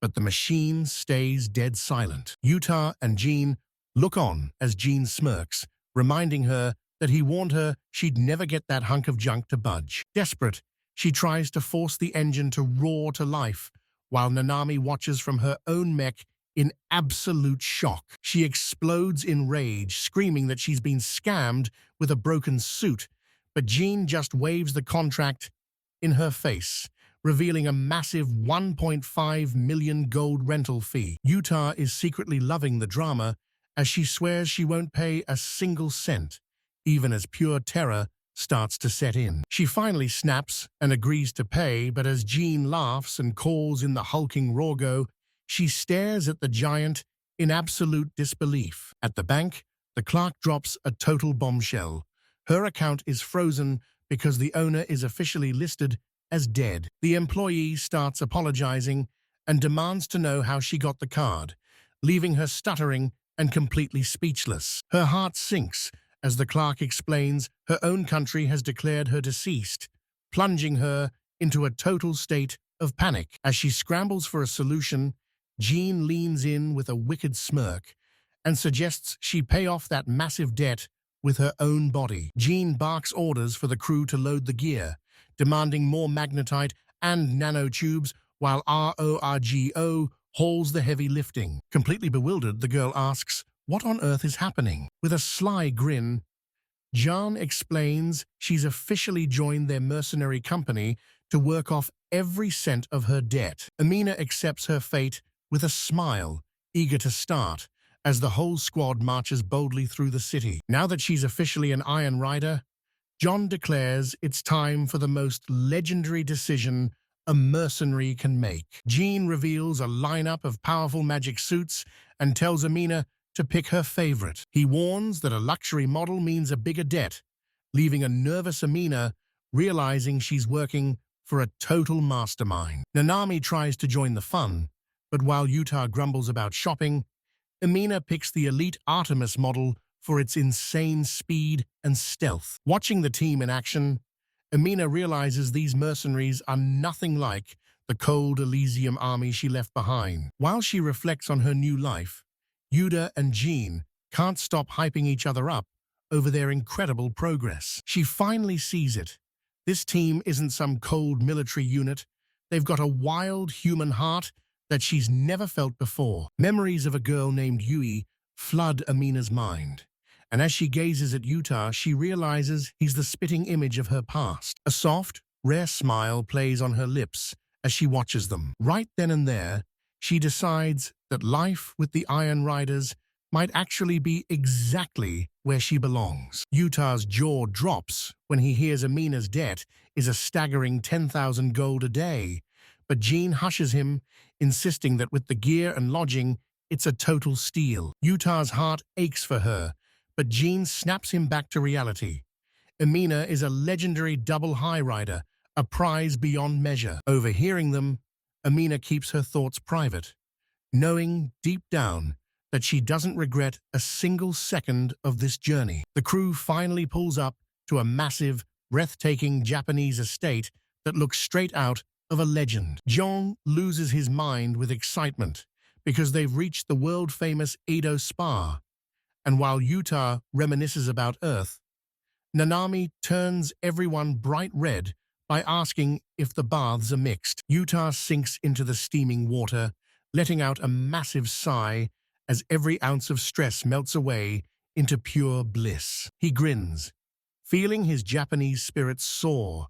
S1: But the machine stays dead silent. Utah and Jean look on as Jean smirks, reminding her that he warned her she'd never get that hunk of junk to budge. Desperate, she tries to force the engine to roar to life, while Nami watches from her own mech in absolute shock. She explodes in rage, screaming that she's been scammed with a broken suit, but Jean just waves the contract in her face, revealing a massive 1.5 million gold rental fee. Utah is secretly loving the drama as she swears she won't pay a single cent, even as pure terror starts to set in. She finally snaps and agrees to pay, but as Jean laughs and calls in the hulking Rogo, she stares at the giant in absolute disbelief. At the bank, the clerk drops a total bombshell. Her account is frozen because the owner is officially listed as dead. The employee starts apologizing and demands to know how she got the card, leaving her stuttering and completely speechless. Her heart sinks as the clerk explains her own country has declared her deceased, plunging her into a total state of panic. As she scrambles for a solution, Jean leans in with a wicked smirk and suggests she pay off that massive debt with her own body. Jean barks orders for the crew to load the gear, demanding more magnetite and nanotubes, while Rogo hauls the heavy lifting. Completely bewildered, the girl asks, "What on earth is happening?" With a sly grin, Jean explains she's officially joined their mercenary company to work off every cent of her debt. Amina accepts her fate with a smile, eager to start, as the whole squad marches boldly through the city. Now that she's officially an Iron Rider, John declares it's time for the most legendary decision a mercenary can make. Jean reveals a lineup of powerful magic suits and tells Amina to pick her favorite. He warns that a luxury model means a bigger debt, leaving a nervous Amina realizing she's working for a total mastermind. Nami tries to join the fun, but while Utah grumbles about shopping, Amina picks the elite Artemis model for its insane speed and stealth. Watching the team in action, Amina realizes these mercenaries are nothing like the cold Elysium army she left behind. While she reflects on her new life, Yuda and Jean can't stop hyping each other up over their incredible progress. She finally sees it. This team isn't some cold military unit. They've got a wild human heart that she's never felt before. Memories of a girl named Yui flood Amina's mind, and as she gazes at Utah, she realizes he's the spitting image of her past. A soft, rare smile plays on her lips as she watches them. Right then and there, she decides that life with the Iron Riders might actually be exactly where she belongs. Utah's jaw drops when he hears Amina's debt is a staggering 10,000 gold a day, but Jean hushes him, insisting that with the gear and lodging, it's a total steal. Utah's heart aches for her, but Jean snaps him back to reality. Amina is a legendary double high rider, a prize beyond measure. Overhearing them, Amina keeps her thoughts private, knowing deep down that she doesn't regret a single second of this journey. The crew finally pulls up to a massive, breathtaking Japanese estate that looks straight out of a legend. Jong loses his mind with excitement because they've reached the world-famous Edo Spa, and while Utah reminisces about Earth, Nanami turns everyone bright red by asking if the baths are mixed. Utah sinks into the steaming water, letting out a massive sigh as every ounce of stress melts away into pure bliss. He grins, feeling his Japanese spirit soar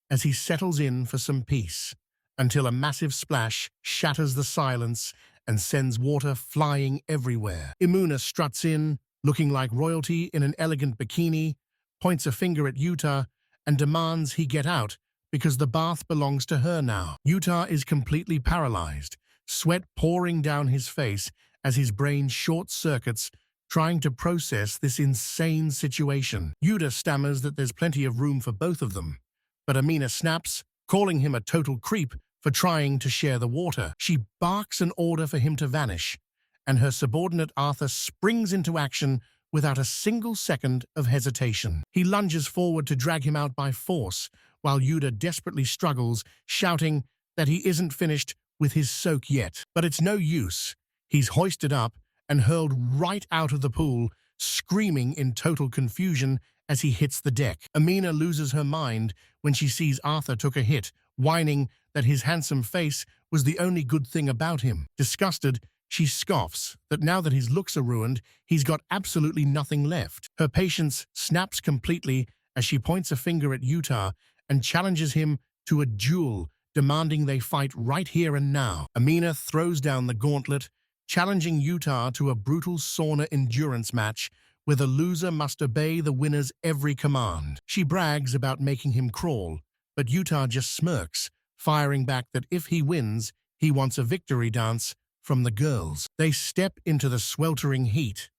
S1: as he settles in for some peace, until a massive splash shatters the silence and sends water flying everywhere. Imuna struts in, looking like royalty in an elegant bikini, points a finger at Utah, and demands he get out because the bath belongs to her now. Utah is completely paralyzed, sweat pouring down his face as his brain short-circuits, trying to process this insane situation. Yuta stammers that there's plenty of room for both of them, but Amina snaps, calling him a total creep for trying to share the water. She barks an order for him to vanish, and her subordinate Arthur springs into action without a single second of hesitation. He lunges forward to drag him out by force, while Yuta desperately struggles, shouting that he isn't finished with his soak yet. But it's no use. He's hoisted up and hurled right out of the pool, screaming in total confusion as he hits the deck. Amina loses her mind when she sees Arthur took a hit, whining that his handsome face was the only good thing about him. Disgusted, she scoffs that now that his looks are ruined, he's got absolutely nothing left. Her patience snaps completely as she points a finger at Utah and challenges him to a duel, demanding they fight right here and now. Amina throws down the gauntlet, challenging Utah to a brutal sauna endurance match where the loser must obey the winner's every command. She brags about making him crawl, but Utah just smirks, firing back that if he wins, he wants a victory dance from the girls. They step into the sweltering heat,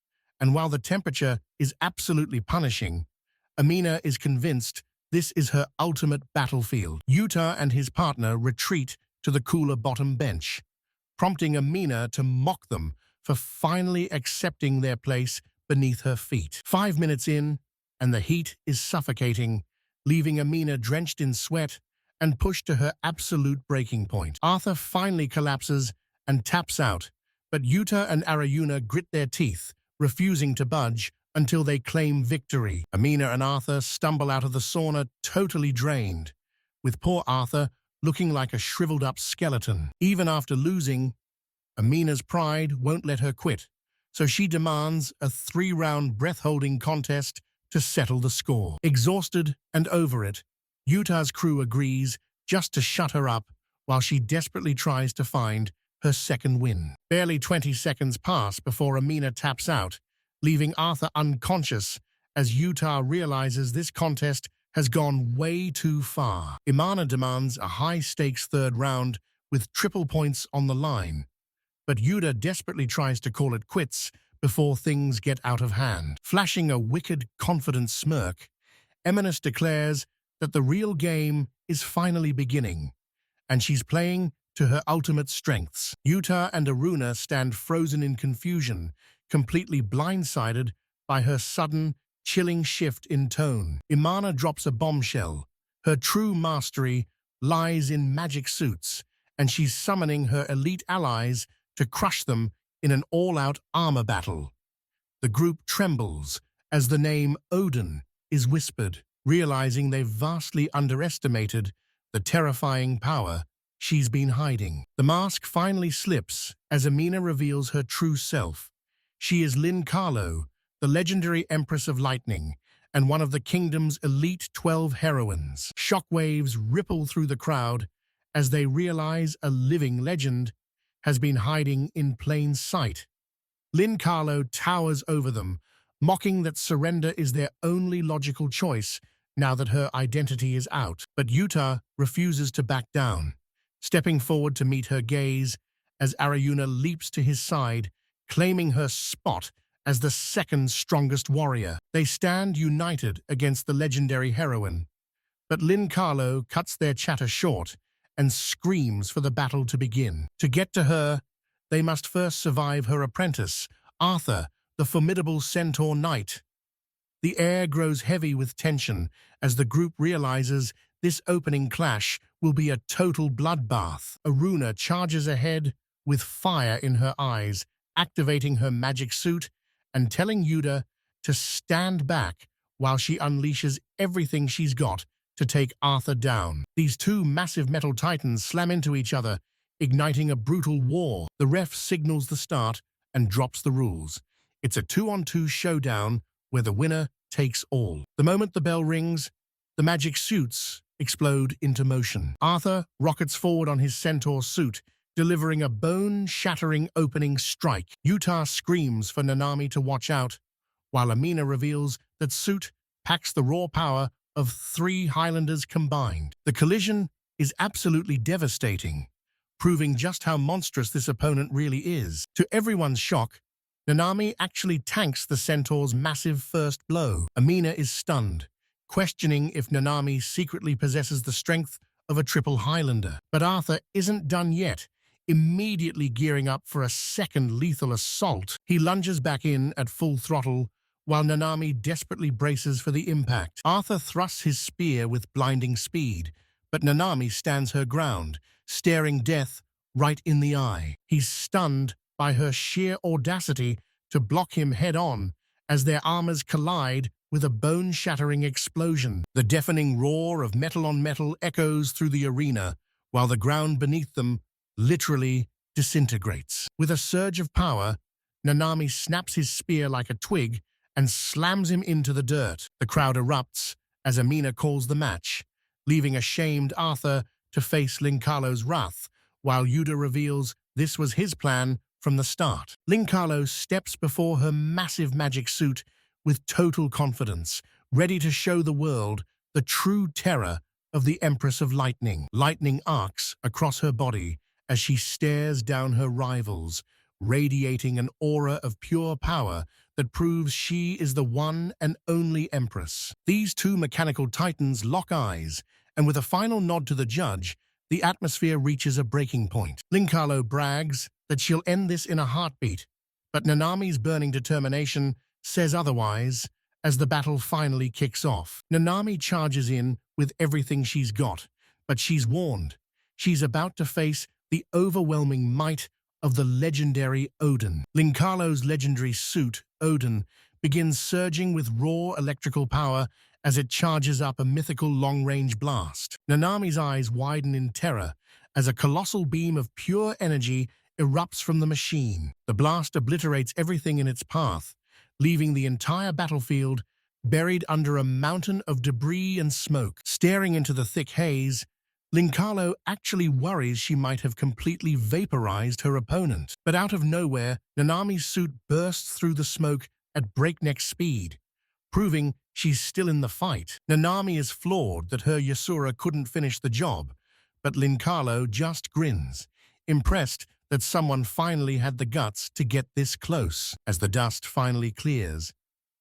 S1: and while the temperature is absolutely punishing, Amina is convinced this is her ultimate battlefield. Utah and his partner retreat to the cooler bottom bench, prompting Amina to mock them for finally accepting their place beneath her feet. 5 minutes in, and the heat is suffocating, leaving Amina drenched in sweat and pushed to her absolute breaking point. Arthur finally collapses and taps out, but Yuta and Arayuna grit their teeth, refusing to budge until they claim victory. Amina and Arthur stumble out of the sauna totally drained, with poor Arthur looking like a shriveled-up skeleton. Even after losing, Amina's pride won't let her quit, so she demands a 3-round breath-holding contest to settle the score. Exhausted and over it, Utah's crew agrees just to shut her up while she desperately tries to find her second win. Barely 20 seconds pass before Amina taps out, leaving Arthur unconscious as Utah realizes this contest has gone way too far. Imana demands a high-stakes third round with triple points on the line, but Yuta desperately tries to call it quits before things get out of hand. Flashing a wicked, confident smirk, Eminis declares that the real game is finally beginning, and she's playing to her ultimate strengths. Yuta and Aruna stand frozen in confusion, completely blindsided by her sudden, chilling shift in tone. Imana drops a bombshell. Her true mastery lies in magic suits, and she's summoning her elite allies to crush them in an all-out armor battle. The group trembles as the name Odin is whispered, realizing they've vastly underestimated the terrifying power she's been hiding. The mask finally slips as Amina reveals her true self. She is Lin Carlo, the legendary Empress of Lightning, and one of the kingdom's elite 12 heroines. Shockwaves ripple through the crowd as they realize a living legend has been hiding in plain sight. Lin Carlo towers over them, mocking that surrender is their only logical choice now that her identity is out. But Yuta refuses to back down, stepping forward to meet her gaze as Arayuna leaps to his side, claiming her spot as the second strongest warrior. They stand united against the legendary heroine, but Lin Carlo cuts their chatter short and screams for the battle to begin. To get to her, they must first survive her apprentice, Arthur, the formidable centaur knight. The air grows heavy with tension as the group realizes this opening clash will be a total bloodbath. Aruna charges ahead with fire in her eyes, activating her magic suit and telling Yuta to stand back while she unleashes everything she's got to take Arthur down. These two massive metal titans slam into each other, igniting a brutal war. The ref signals the start and drops the rules. It's a 2-on-2 showdown where the winner takes all. The moment the bell rings, the magic suits explode into motion. Arthur rockets forward on his centaur suit, delivering a bone-shattering opening strike. Yuta screams for Nanami to watch out, while Amina reveals that Suit packs the raw power of 3 Highlanders combined. The collision is absolutely devastating, proving just how monstrous this opponent really is. To everyone's shock, Nanami actually tanks the centaur's massive first blow. Amina is stunned, questioning if Nanami secretly possesses the strength of a triple Highlander. But Arthur isn't done yet. Immediately gearing up for a second lethal assault, he lunges back in at full throttle while Nanami desperately braces for the impact. Arthur thrusts his spear with blinding speed, but Nanami stands her ground, staring death right in the eye. He's stunned by her sheer audacity to block him head-on as their armors collide with a bone-shattering explosion. The deafening roar of metal on metal echoes through the arena, while the ground beneath them literally disintegrates. With a surge of power, Nanami snaps his spear like a twig and slams him into the dirt. The crowd erupts as Amina calls the match, leaving a shamed Arthur to face Lin Carlo's wrath, while Yuta reveals this was his plan from the start. Lin Carlo steps before her massive magic suit with total confidence, ready to show the world the true terror of the Empress of Lightning. Lightning arcs across her body as she stares down her rivals, radiating an aura of pure power that proves she is the one and only Empress. These two mechanical titans lock eyes, and with a final nod to the judge, the atmosphere reaches a breaking point. Lin Carlo brags that she'll end this in a heartbeat, but Nanami's burning determination says otherwise as the battle finally kicks off. Nanami charges in with everything she's got, but she's warned. She's about to face the overwhelming might of the legendary Odin. Lin Carlo's legendary suit, Odin, begins surging with raw electrical power as it charges up a mythical long-range blast. Nanami's eyes widen in terror as a colossal beam of pure energy erupts from the machine. The blast obliterates everything in its path, leaving the entire battlefield buried under a mountain of debris and smoke. Staring into the thick haze, Lin Carlo actually worries she might have completely vaporized her opponent. But out of nowhere, Nanami's suit bursts through the smoke at breakneck speed, proving she's still in the fight. Nanami is floored that her Yasura couldn't finish the job, but Lin Carlo just grins, impressed that someone finally had the guts to get this close. As the dust finally clears,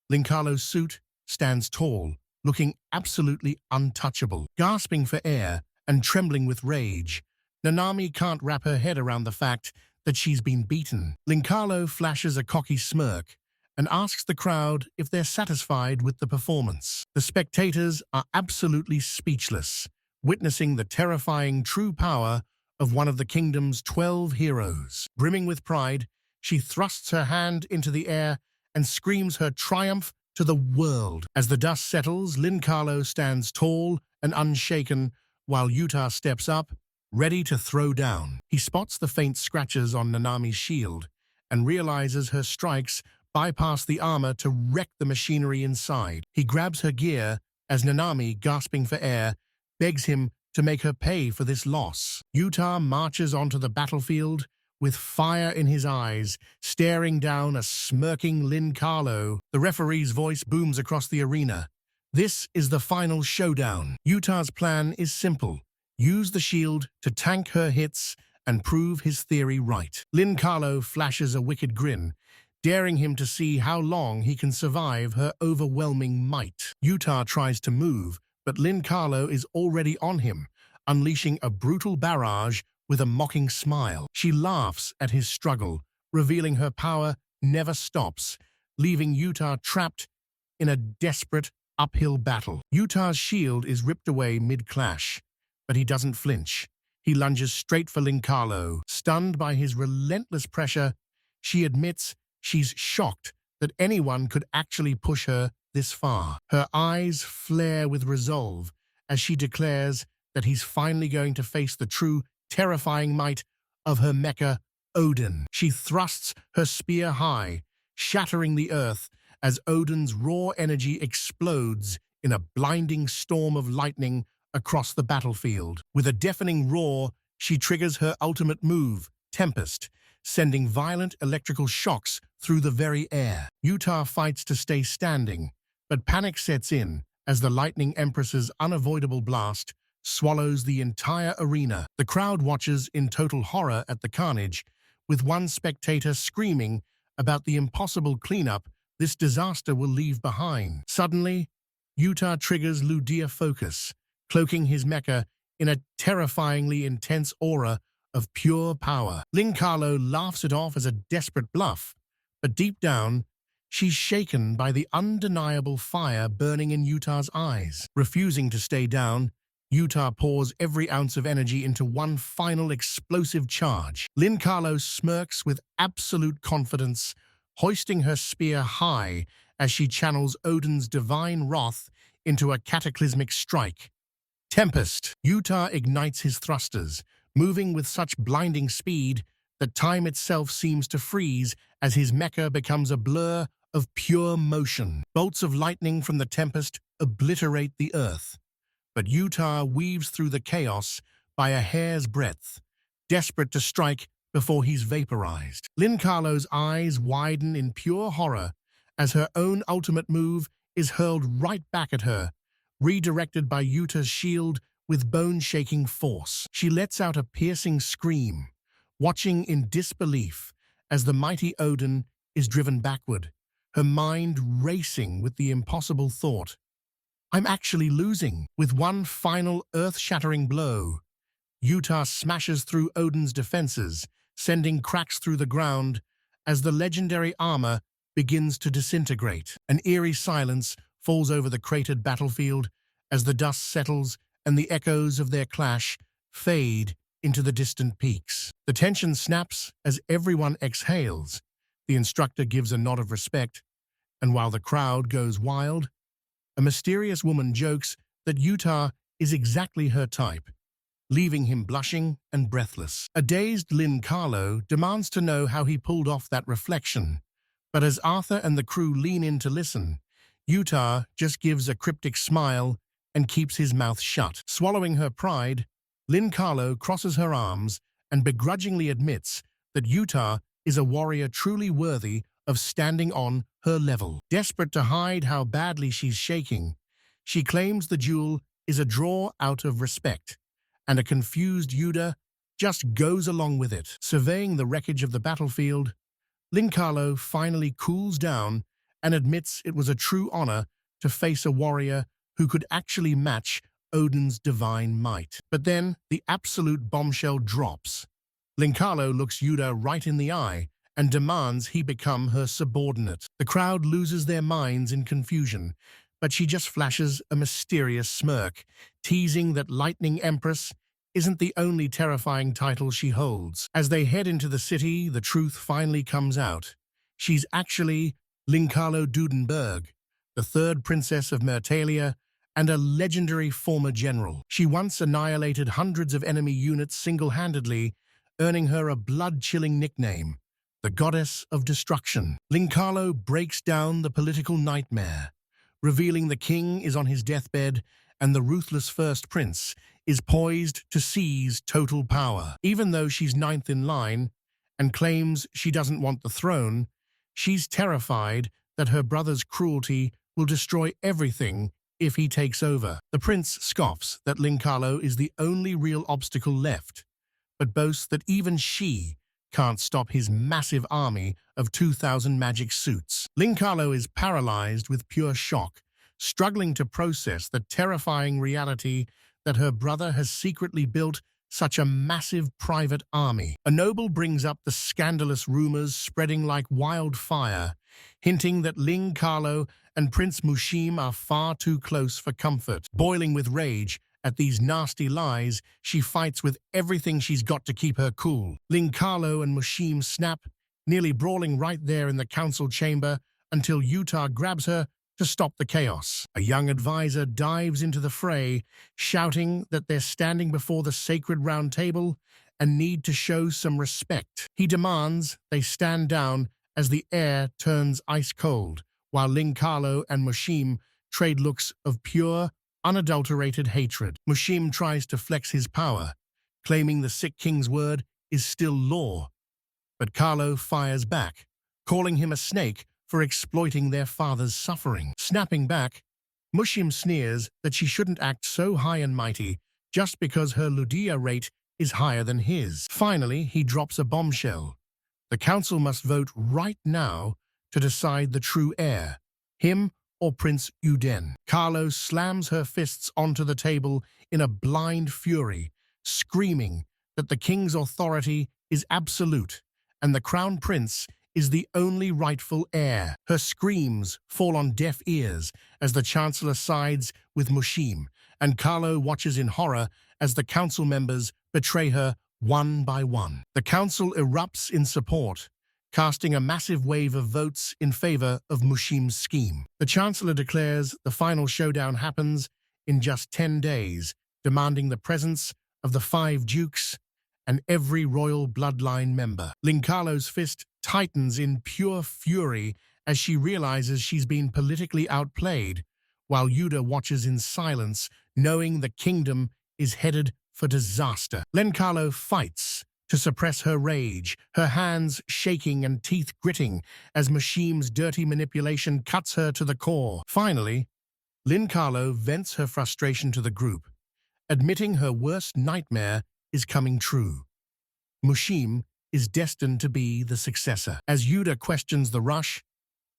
S1: Lin Carlo's suit stands tall, looking absolutely untouchable. Gasping for air and trembling with rage, Nanami can't wrap her head around the fact that she's been beaten. Lin Carlo flashes a cocky smirk and asks the crowd if they're satisfied with the performance. The spectators are absolutely speechless, witnessing the terrifying true power of one of the kingdom's 12 heroes. Brimming with pride, she thrusts her hand into the air and screams her triumph to the world. As the dust settles, Lin Carlo stands tall and unshaken, while Yuta steps up, ready to throw down. He spots the faint scratches on Nanami's shield and realizes her strikes bypass the armor to wreck the machinery inside. He grabs her gear as Nanami, gasping for air, begs him to make her pay for this loss. Yuta marches onto the battlefield with fire in his eyes, staring down a smirking Lin Carlo. The referee's voice booms across the arena. This is the final showdown. Yuta's plan is simple. Use the shield to tank her hits and prove his theory right. Lin Carlo flashes a wicked grin, daring him to see how long he can survive her overwhelming might. Yuta tries to move, but Lin Carlo is already on him, unleashing a brutal barrage with a mocking smile. She laughs at his struggle, revealing her power never stops, leaving Yuta trapped in a desperate uphill battle. Yuta's shield is ripped away mid-clash, but he doesn't flinch. He lunges straight for Lin Carlo. Stunned by his relentless pressure, she admits she's shocked that anyone could actually push her this far. Her eyes flare with resolve as she declares that he's finally going to face the true, terrifying might of her mecha, Odin. She thrusts her spear high, shattering the earth as Odin's raw energy explodes in a blinding storm of lightning across the battlefield. With a deafening roar, she triggers her ultimate move, Tempest, sending violent electrical shocks through the very air. Yuta fights to stay standing, but panic sets in as the Lightning Empress's unavoidable blast swallows the entire arena. The crowd watches in total horror at the carnage, with one spectator screaming about the impossible cleanup this disaster will leave behind. Suddenly, Yuta triggers Ludia Focus, cloaking his mecha in a terrifyingly intense aura of pure power. Lin Carlo laughs it off as a desperate bluff, but deep down, she's shaken by the undeniable fire burning in Yuta's eyes. Refusing to stay down, Yuta pours every ounce of energy into one final explosive charge. Lin Carlo smirks with absolute confidence, hoisting her spear high as she channels Odin's divine wrath into a cataclysmic strike. Tempest. Yuta ignites his thrusters, moving with such blinding speed that time itself seems to freeze as his mecha becomes a blur of pure motion. Bolts of lightning from the Tempest obliterate the earth, but Yuta weaves through the chaos by a hair's breadth, desperate to strike before he's vaporized. Lin Carlo's eyes widen in pure horror as her own ultimate move is hurled right back at her, redirected by Yuta's shield with bone-shaking force. She lets out a piercing scream, watching in disbelief as the mighty Odin is driven backward, her mind racing with the impossible thought, "I'm actually losing." With one final earth-shattering blow, Yuta smashes through Odin's defenses, sending cracks through the ground as the legendary armor begins to disintegrate. An eerie silence falls over the cratered battlefield as the dust settles and the echoes of their clash fade into the distant peaks. The tension snaps as everyone exhales. The instructor gives a nod of respect, and while the crowd goes wild, a mysterious woman jokes that Yuta is exactly her type, leaving him blushing and breathless. A dazed Lin Carlo demands to know how he pulled off that reflection, but as Arthur and the crew lean in to listen, Yuta just gives a cryptic smile and keeps his mouth shut. Swallowing her pride, Lin Carlo crosses her arms and begrudgingly admits that Yuta is a warrior truly worthy of standing on her level. Desperate to hide how badly she's shaking, she claims the duel is a draw out of respect, and a confused Yuta just goes along with it. Surveying the wreckage of the battlefield, Lin Carlo finally cools down and admits it was a true honor to face a warrior who could actually match Odin's divine might. But then the absolute bombshell drops. Lin Carlo looks Yuta right in the eye and demands he become her subordinate. The crowd loses their minds in confusion, but she just flashes a mysterious smirk, teasing that Lightning Empress isn't the only terrifying title she holds. As they head into the city, the truth finally comes out. She's actually Lin Carlo Dudenberg, the third princess of Mertalia and a legendary former general. She once annihilated hundreds of enemy units single-handedly, earning her a blood-chilling nickname, the goddess of destruction. Lin Carlo breaks down the political nightmare, revealing the king is on his deathbed and the ruthless first prince is poised to seize total power. Even though she's ninth in line and claims she doesn't want the throne, she's terrified that her brother's cruelty will destroy everything if he takes over. The prince scoffs that Lin Carlo is the only real obstacle left, but boasts that even she can't stop his massive army of 2,000 magic suits. Lin Carlo is paralyzed with pure shock, struggling to process the terrifying reality that her brother has secretly built such a massive private army. A noble brings up the scandalous rumors spreading like wildfire, hinting that Lin Carlo and Prince Mushim are far too close for comfort. Boiling with rage at these nasty lies, she fights with everything she's got to keep her cool. Lin Carlo and Mushim snap, nearly brawling right there in the council chamber until Utah grabs her to stop the chaos. A young advisor dives into the fray, shouting that they're standing before the sacred round table and need to show some respect. He demands they stand down as the air turns ice cold, while Lin Carlo and Mushim trade looks of pure, unadulterated hatred. Mushim tries to flex his power, claiming the sick king's word is still law, but Carlo fires back, calling him a snake for exploiting their father's suffering. Snapping back, Mushim sneers that she shouldn't act so high and mighty just because her Ludia rate is higher than his. Finally, he drops a bombshell. The council must vote right now to decide the true heir, him or Prince Uden. Carlo slams her fists onto the table in a blind fury, screaming that the king's authority is absolute and the crown prince is the only rightful heir. Her screams fall on deaf ears as the chancellor sides with Mushim, and Carlo watches in horror as the council members betray her one by one. The council erupts in support, casting a massive wave of votes in favor of Mushim's scheme. The chancellor declares the final showdown happens in just 10 days, demanding the presence of the 5 dukes and every royal bloodline member. Lin Carlo's fist tightens in pure fury as she realizes she's been politically outplayed, while Yuda watches in silence, knowing the kingdom is headed for disaster. Lin Carlo fights to suppress her rage, her hands shaking and teeth gritting as Mushim's dirty manipulation cuts her to the core. Finally, Lin Carlo vents her frustration to the group, admitting her worst nightmare is coming true. Mushim is destined to be the successor. As Yuda questions the rush,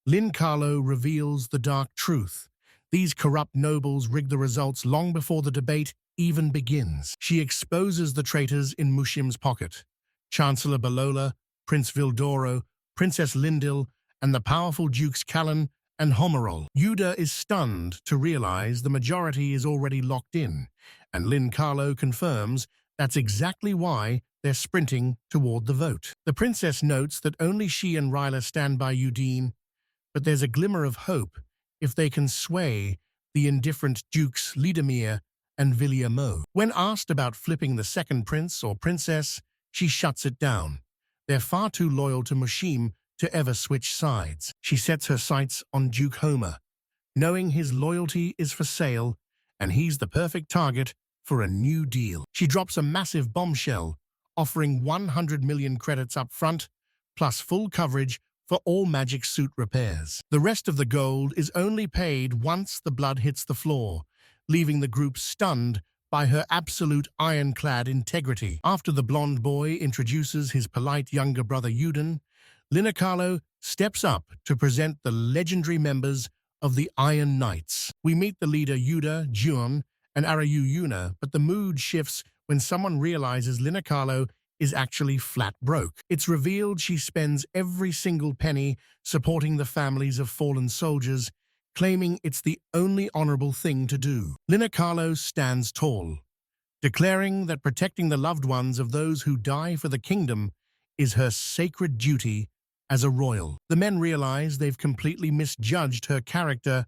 S1: Lin Carlo reveals the dark truth. These corrupt nobles rig the results long before the debate even begins. She exposes the traitors in Mushim's pocket: Chancellor Balola, Prince Vildoro, Princess Lindil, and the powerful Dukes Callan and Homerol. Yuda is stunned to realize the majority is already locked in, and Lin Carlo confirms that's exactly why they're sprinting toward the vote. The princess notes that only she and Ryla stand by Udine, but there's a glimmer of hope if they can sway the indifferent Dukes Lidemir and Villiamo. When asked about flipping the second prince or princess, she shuts it down. They're far too loyal to Mushim to ever switch sides. She sets her sights on Duke Homer, knowing his loyalty is for sale and he's the perfect target for a new deal. She drops a massive bombshell, offering 100 million credits up front, plus full coverage for all magic suit repairs. The rest of the gold is only paid once the blood hits the floor, leaving the group stunned by her absolute ironclad integrity. After the blonde boy introduces his polite younger brother Uden, Lin Carlo steps up to present the legendary members of the Iron Knights. We meet the leader Yuda, Juon, and Arayu Yuna, but the mood shifts when someone realizes Lin Carlo is actually flat broke. It's revealed she spends every single penny supporting the families of fallen soldiers, claiming it's the only honorable thing to do. Lin Carlo stands tall, declaring that protecting the loved ones of those who die for the kingdom is her sacred duty as a royal. The men realize they've completely misjudged her character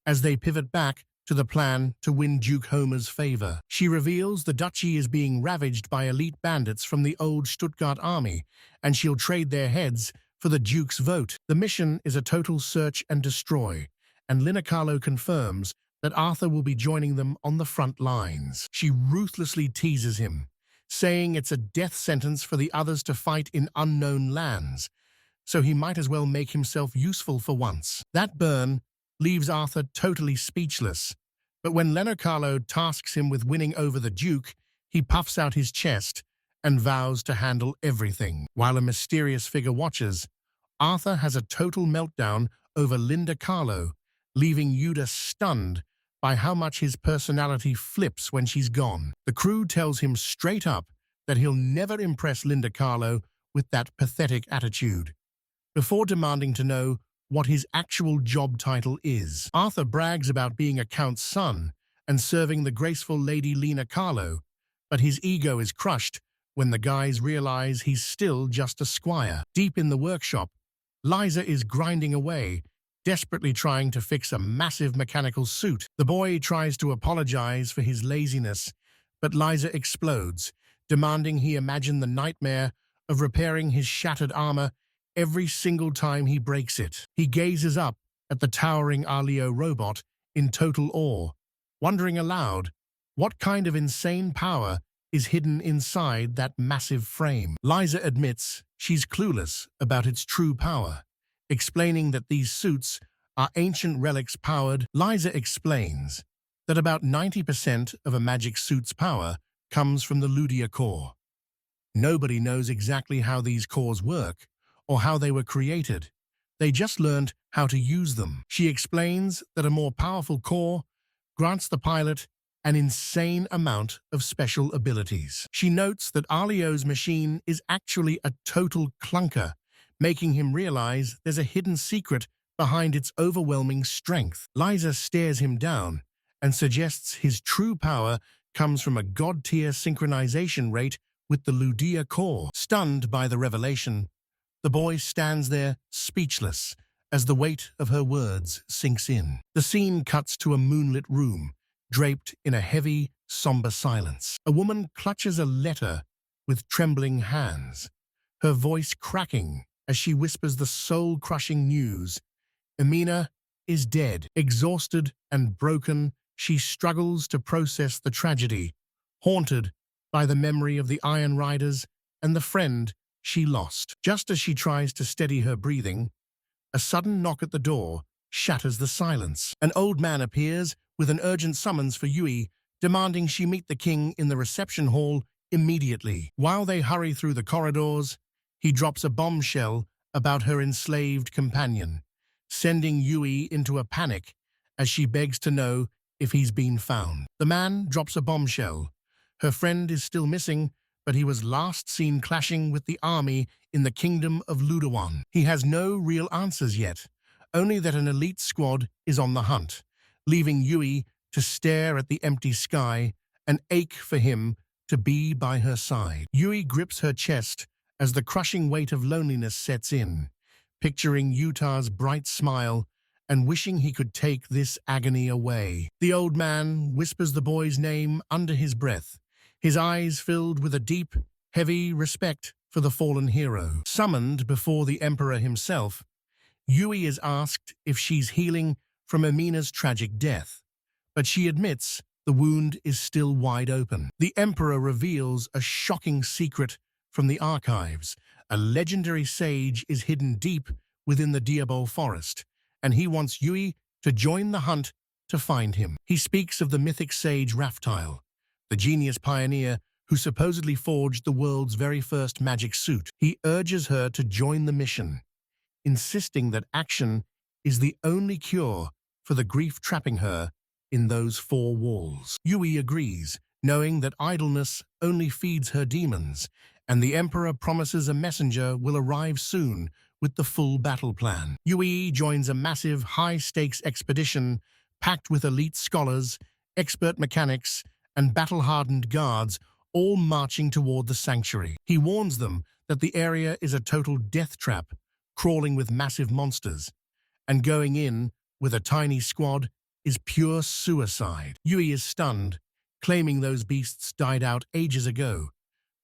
S1: as they pivot back to the plan to win Duke Homer's favor. She reveals the duchy is being ravaged by elite bandits from the old Stuttgart army, and she'll trade their heads for the Duke's vote. The mission is a total search and destroy, and Lin Carlo confirms that Arthur will be joining them on the front lines. She ruthlessly teases him, saying it's a death sentence for the others to fight in unknown lands, so he might as well make himself useful for once. That burn leaves Arthur totally speechless, but when Lin Carlo tasks him with winning over the Duke, he puffs out his chest and vows to handle everything. While a mysterious figure watches, Arthur has a total meltdown over Lin Carlo, leaving Yuda stunned by how much his personality flips when she's gone. The crew tells him straight up that he'll never impress Lin Carlo with that pathetic attitude, before demanding to know what his actual job title is. Arthur brags about being a count's son and serving the graceful Lady Lin Carlo, but his ego is crushed when the guys realize he's still just a squire. Deep in the workshop, Liza is grinding away, desperately trying to fix a massive mechanical suit. The boy tries to apologize for his laziness, but Liza explodes, demanding he imagine the nightmare of repairing his shattered armor every single time he breaks it. He gazes up at the towering Alio robot in total awe, wondering aloud what kind of insane power is hidden inside that massive frame. Liza admits she's clueless about its true power, explaining that these suits are ancient relics powered. Liza explains that about 90% of a magic suit's power comes from the Ludia core. Nobody knows exactly how these cores work or how they were created. They just learned how to use them. She explains that a more powerful core grants the pilot an insane amount of special abilities. She notes that Alio's machine is actually a total clunker, making him realize there's a hidden secret behind its overwhelming strength. Liza stares him down and suggests his true power comes from a god-tier synchronization rate with the Ludia core. Stunned by the revelation, the boy stands there speechless as the weight of her words sinks in. The scene cuts to a moonlit room, draped in a heavy, somber silence. A woman clutches a letter with trembling hands, her voice cracking as she whispers the soul-crushing news. Emina is dead. Exhausted and broken, she struggles to process the tragedy, haunted by the memory of the Iron Riders and the friend she lost. Just as she tries to steady her breathing, a sudden knock at the door shatters the silence. An old man appears with an urgent summons for Yui, demanding she meet the king in the reception hall immediately. While they hurry through the corridors, he drops a bombshell about her enslaved companion, sending Yui into a panic as she begs to know if he's been found. The man drops a bombshell. Her friend is still missing, but he was last seen clashing with the army in the kingdom of Ludawan. He has no real answers yet, only that an elite squad is on the hunt, leaving Yui to stare at the empty sky and ache for him to be by her side. Yui grips her chest as the crushing weight of loneliness sets in, picturing Utah's bright smile and wishing he could take this agony away. The old man whispers the boy's name under his breath, his eyes filled with a deep, heavy respect for the fallen hero. Summoned before the Emperor himself, Yui is asked if she's healing from Emina's tragic death, but she admits the wound is still wide open. The Emperor reveals a shocking secret from the archives. A legendary sage is hidden deep within the Diabol forest, and he wants Yui to join the hunt to find him. He speaks of the mythic sage Raptile, the genius pioneer who supposedly forged the world's very first magic suit. He urges her to join the mission, insisting that action is the only cure for the grief trapping her in those four walls. Yui agrees, knowing that idleness only feeds her demons, and the Emperor promises a messenger will arrive soon with the full battle plan. Yui joins a massive, high-stakes expedition packed with elite scholars, expert mechanics, and battle-hardened guards, all marching toward the sanctuary. He warns them that the area is a total death trap, crawling with massive monsters, and going in with a tiny squad is pure suicide. Yui is stunned, claiming those beasts died out ages ago,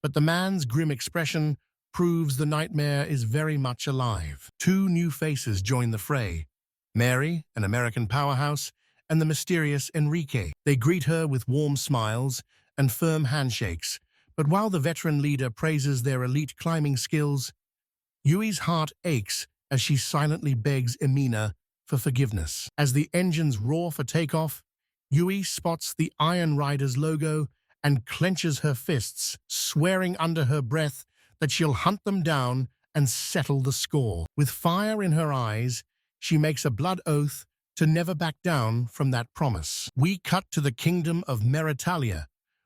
S1: but the man's grim expression proves the nightmare is very much alive. Two new faces join the fray: Mary, an American powerhouse, and the mysterious Enrique. They greet her with warm smiles and firm handshakes, but while the veteran leader praises their elite climbing skills, Yui's heart aches as she silently begs Emina for forgiveness. As the engines roar for takeoff, Yui spots the Iron Rider's logo and clenches her fists, swearing under her breath that she'll hunt them down and settle the score. With fire in her eyes, she makes a blood oath to never back down from that promise. We cut to the kingdom of Meritalia,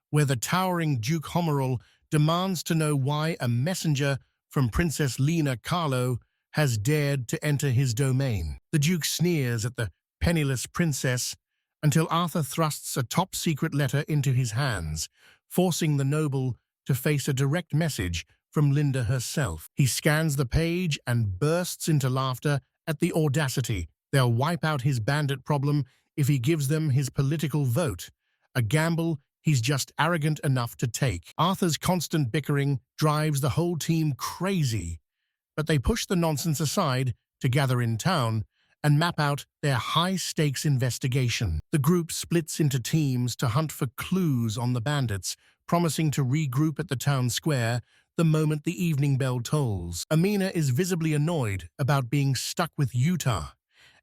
S1: where the towering Duke Homerul demands to know why a messenger from Princess Lin Carlo has dared to enter his domain. The Duke sneers at the penniless princess until Arthur thrusts a top-secret letter into his hands, forcing the noble to face a direct message from Linda herself. He scans the page and bursts into laughter at the audacity. They'll wipe out his bandit problem if he gives them his political vote, a gamble he's just arrogant enough to take. Arthur's constant bickering drives the whole team crazy, but they push the nonsense aside to gather in town and map out their high-stakes investigation. The group splits into teams to hunt for clues on the bandits, promising to regroup at the town square the moment the evening bell tolls. Emina is visibly annoyed about being stuck with Utah,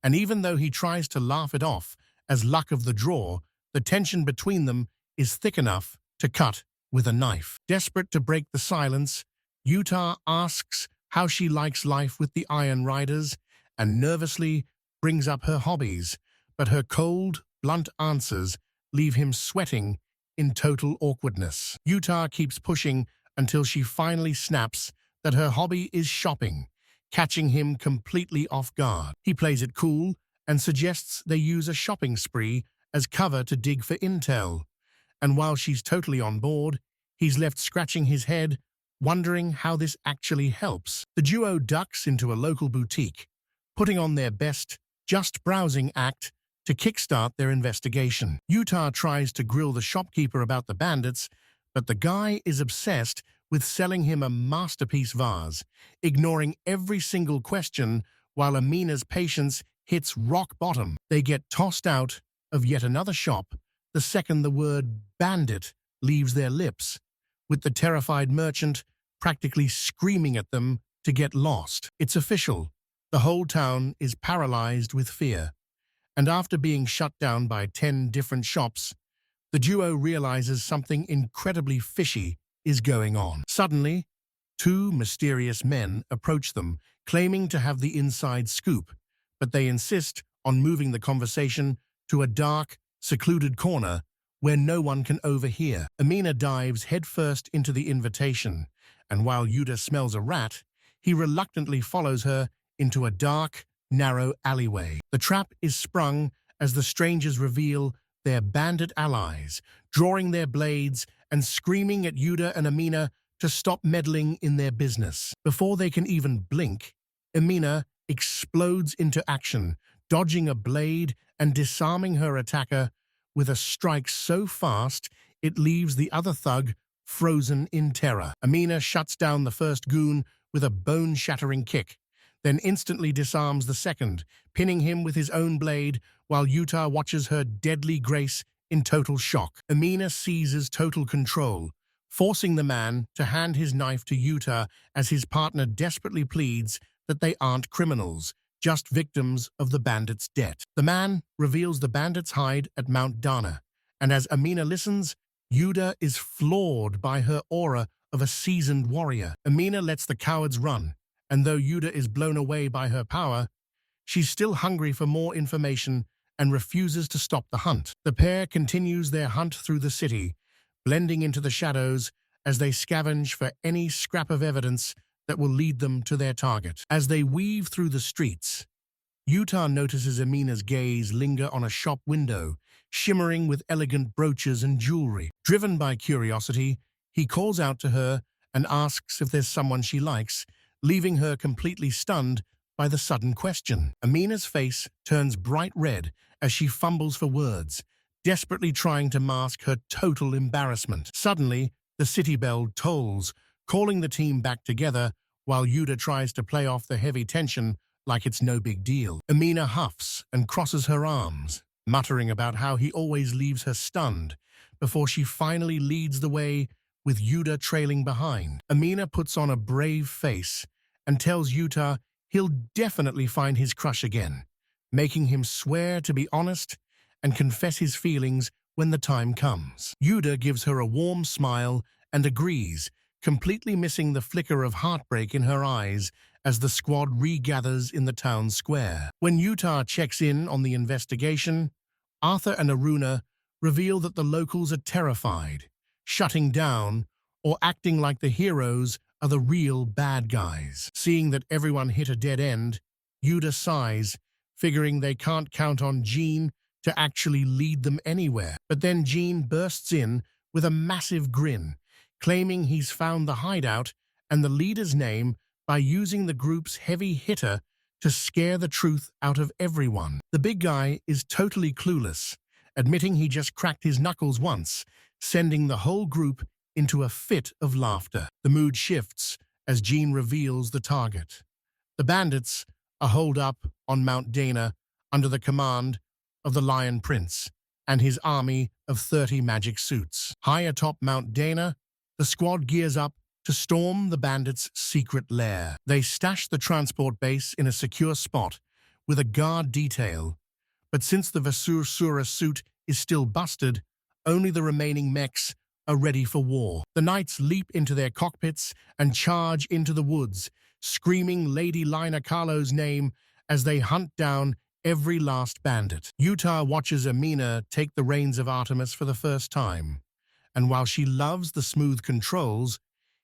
S1: and even though he tries to laugh it off as luck of the draw, the tension between them is thick enough to cut with a knife. Desperate to break the silence, Utah asks how she likes life with the Iron Riders and nervously brings up her hobbies, but her cold, blunt answers leave him sweating in total awkwardness. Utah keeps pushing until she finally snaps that her hobby is shopping, catching him completely off guard. He plays it cool and suggests they use a shopping spree as cover to dig for intel, and while she's totally on board, he's left scratching his head, wondering how this actually helps. The duo ducks into a local boutique, putting on their best just browsing act to kickstart their investigation. Utah tries to grill the shopkeeper about the bandits, but the guy is obsessed with selling him a masterpiece vase, ignoring every single question while Amina's patience hits rock bottom. They get tossed out of yet another shop the second the word bandit leaves their lips, with the terrified merchant practically screaming at them to get lost. It's official. The whole town is paralyzed with fear, and after being shut down by 10 different shops, the duo realizes something incredibly fishy is going on. Suddenly, two mysterious men approach them, claiming to have the inside scoop, but they insist on moving the conversation to a dark, secluded corner where no one can overhear. Emina dives headfirst into the invitation, and while Yuta smells a rat, he reluctantly follows her into a dark, narrow alleyway. The trap is sprung as the strangers reveal their bandit allies, drawing their blades and screaming at Yuta and Emina to stop meddling in their business. Before they can even blink, Emina explodes into action, dodging a blade and disarming her attacker with a strike so fast it leaves the other thug frozen in terror. Emina shuts down the first goon with a bone-shattering kick, then instantly disarms the second, pinning him with his own blade while Utah watches her deadly grace in total shock. Emina seizes total control, forcing the man to hand his knife to Utah as his partner desperately pleads that they aren't criminals, just victims of the bandits' debt. The man reveals the bandits hide at Mount Dana, and as Emina listens, Yuta is floored by her aura of a seasoned warrior. Emina lets the cowards run, and though Yuta is blown away by her power, she's still hungry for more information and refuses to stop the hunt. The pair continues their hunt through the city, blending into the shadows as they scavenge for any scrap of evidence that will lead them to their target. As they weave through the streets, Utah notices Emina's gaze linger on a shop window, shimmering with elegant brooches and jewelry. Driven by curiosity, he calls out to her and asks if there's someone she likes, leaving her completely stunned by the sudden question. Emina's face turns bright red as she fumbles for words, desperately trying to mask her total embarrassment. Suddenly, the city bell tolls, calling the team back together while Yuta tries to play off the heavy tension like it's no big deal. Amina huffs and crosses her arms, muttering about how he always leaves her stunned, before she finally leads the way with Yuta trailing behind. Amina puts on a brave face and tells Yuta he'll definitely find his crush again, making him swear to be honest and confess his feelings when the time comes. Yuta gives her a warm smile and agrees, completely missing the flicker of heartbreak in her eyes as the squad regathers in the town square. When Yuta checks in on the investigation, Arthur and Aruna reveal that the locals are terrified, shutting down or acting like the heroes are the real bad guys. Seeing that everyone hit a dead end, Yuta sighs, figuring they can't count on Jean to actually lead them anywhere. But then Jean bursts in with a massive grin, claiming he's found the hideout and the leader's name by using the group's heavy hitter to scare the truth out of everyone. The big guy is totally clueless, admitting he just cracked his knuckles once, sending the whole group into a fit of laughter. The mood shifts as Jean reveals the target. The bandits are holed up on Mount Dana under the command of the Lion Prince and his army of 30 magic suits. High atop Mount Dana, the squad gears up to storm the bandits' secret lair. They stash the transport base in a secure spot with a guard detail, but since the Vixor suit is still busted, only the remaining mechs are ready for war. The knights leap into their cockpits and charge into the woods, screaming Lady Lin Carlo's name as they hunt down every last bandit. Yuta watches Amina take the reins of Artemis for the first time, and while she loves the smooth controls,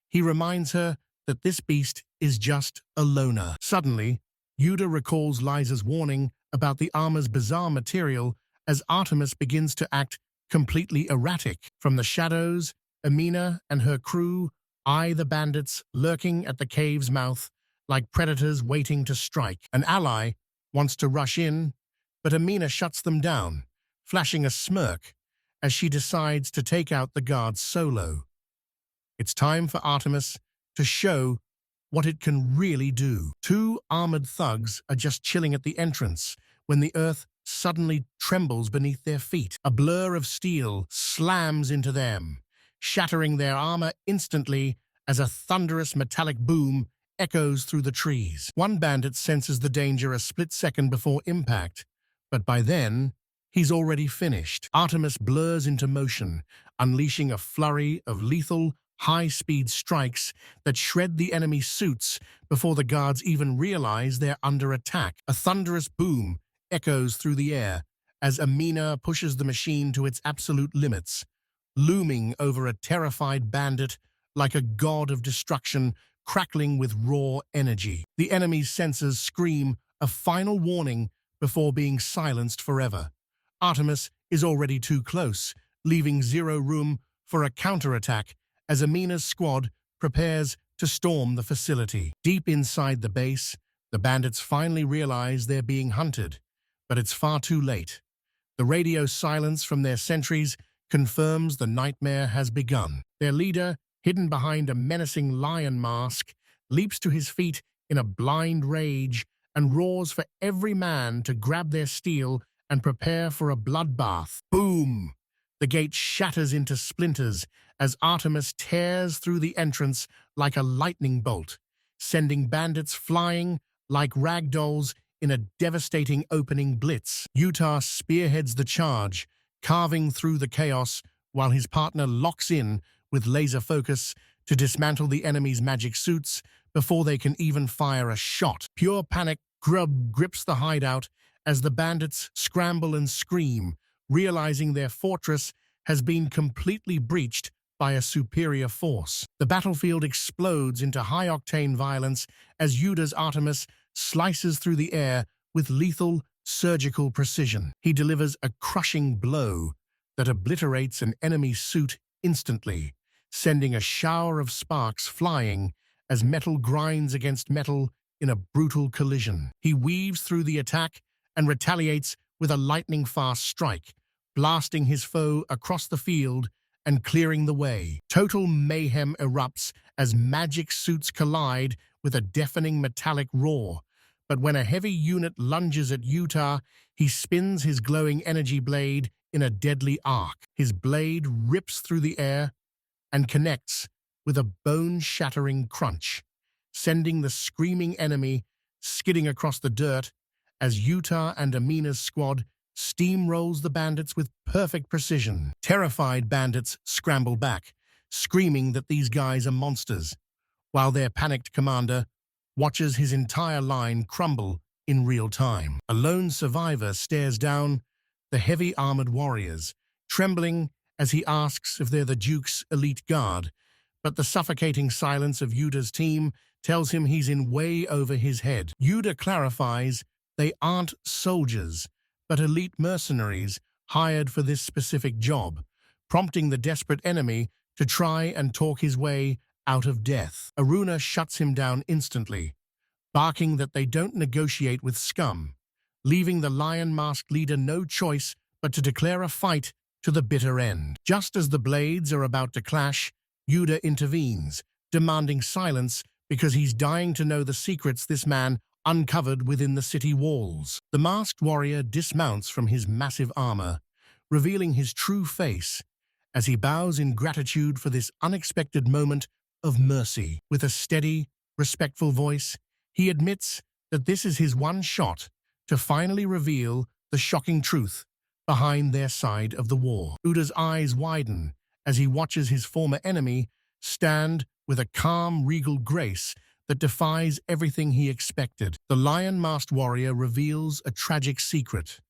S1: he reminds her that this beast is just a loner. Suddenly, Yuta recalls Liza's warning about the armor's bizarre material as Artemis begins to act completely erratic. From the shadows, Amina and her crew eye the bandits lurking at the cave's mouth like predators waiting to strike. An ally wants to rush in, but Amina shuts them down, flashing a smirk as she decides to take out the guards solo. It's time for Artemis to show what it can really do. Two armored thugs are just chilling at the entrance when the earth suddenly trembles beneath their feet. A blur of steel slams into them, shattering their armor instantly as a thunderous metallic boom echoes through the trees. One bandit senses the danger a split second before impact, but by then, he's already finished. Artemis blurs into motion, unleashing a flurry of lethal, high-speed strikes that shred the enemy's suits before the guards even realize they're under attack. A thunderous boom echoes through the air as Amina pushes the machine to its absolute limits, looming over a terrified bandit like a god of destruction crackling with raw energy. The enemy's sensors scream a final warning before being silenced forever. Artemis is already too close, leaving zero room for a counterattack as Amina's squad prepares to storm the facility. Deep inside the base, the bandits finally realize they're being hunted, but it's far too late. The radio silence from their sentries confirms the nightmare has begun. Their leader, hidden behind a menacing lion mask, leaps to his feet in a blind rage and roars for every man to grab their steel and prepare for a bloodbath. Boom! The gate shatters into splinters as Artemis tears through the entrance like a lightning bolt, sending bandits flying like ragdolls in a devastating opening blitz. Yuta spearheads the charge, carving through the chaos while his partner locks in with laser focus to dismantle the enemy's magic suits before they can even fire a shot. Pure panic grips the hideout as the bandits scramble and scream, realizing their fortress has been completely breached by a superior force. The battlefield explodes into high-octane violence as Yuta's Artemis slices through the air with lethal, surgical precision. He delivers a crushing blow that obliterates an enemy's suit instantly, sending a shower of sparks flying as metal grinds against metal in a brutal collision. He weaves through the attack and retaliates with a lightning-fast strike, blasting his foe across the field and clearing the way. Total mayhem erupts as magic suits collide with a deafening metallic roar. But when a heavy unit lunges at Yuta, he spins his glowing energy blade in a deadly arc. His blade rips through the air and connects with a bone-shattering crunch, sending the screaming enemy skidding across the dirt as Yuta and Amina's squad steamrolls the bandits with perfect precision. Terrified bandits scramble back, screaming that these guys are monsters, while their panicked commander watches his entire line crumble in real time. A lone survivor stares down the heavy armored warriors, trembling as he asks if they're the Duke's elite guard, but the suffocating silence of Yuda's team tells him he's in way over his head. Yuda clarifies they aren't soldiers, but elite mercenaries hired for this specific job, prompting the desperate enemy to try and talk his way out of death. Aruna shuts him down instantly, barking that they don't negotiate with scum, leaving the lion-masked leader no choice but to declare a fight to the bitter end. Just as the blades are about to clash, Yuda intervenes, demanding silence because he's dying to know the secrets this man uncovered within the city walls. The masked warrior dismounts from his massive armor, revealing his true face as he bows in gratitude for this unexpected moment of mercy. With a steady, respectful voice, he admits that this is his one shot to finally reveal the shocking truth behind their side of the war. Uda's eyes widen as he watches his former enemy stand with a calm, regal grace that defies everything he expected. The lion-masked warrior reveals a tragic secret.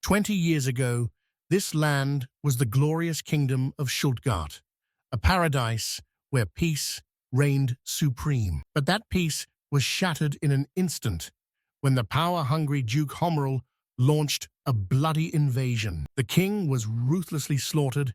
S1: 20 years ago, this land was the glorious kingdom of Stuttgart, a paradise where peace reigned supreme. But that peace was shattered in an instant when the power-hungry Duke Homerl launched a bloody invasion. The king was ruthlessly slaughtered,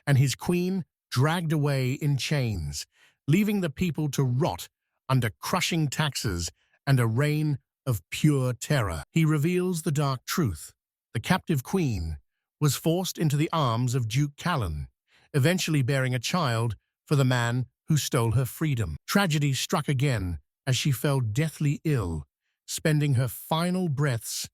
S1: and his queen dragged away in chains, leaving the people to rot under crushing taxes and a reign of pure terror. He reveals the dark truth. The captive queen was forced into the arms of Duke Callan, eventually bearing a child for the man who stole her freedom. Tragedy struck again as she fell deathly ill, spending her final breaths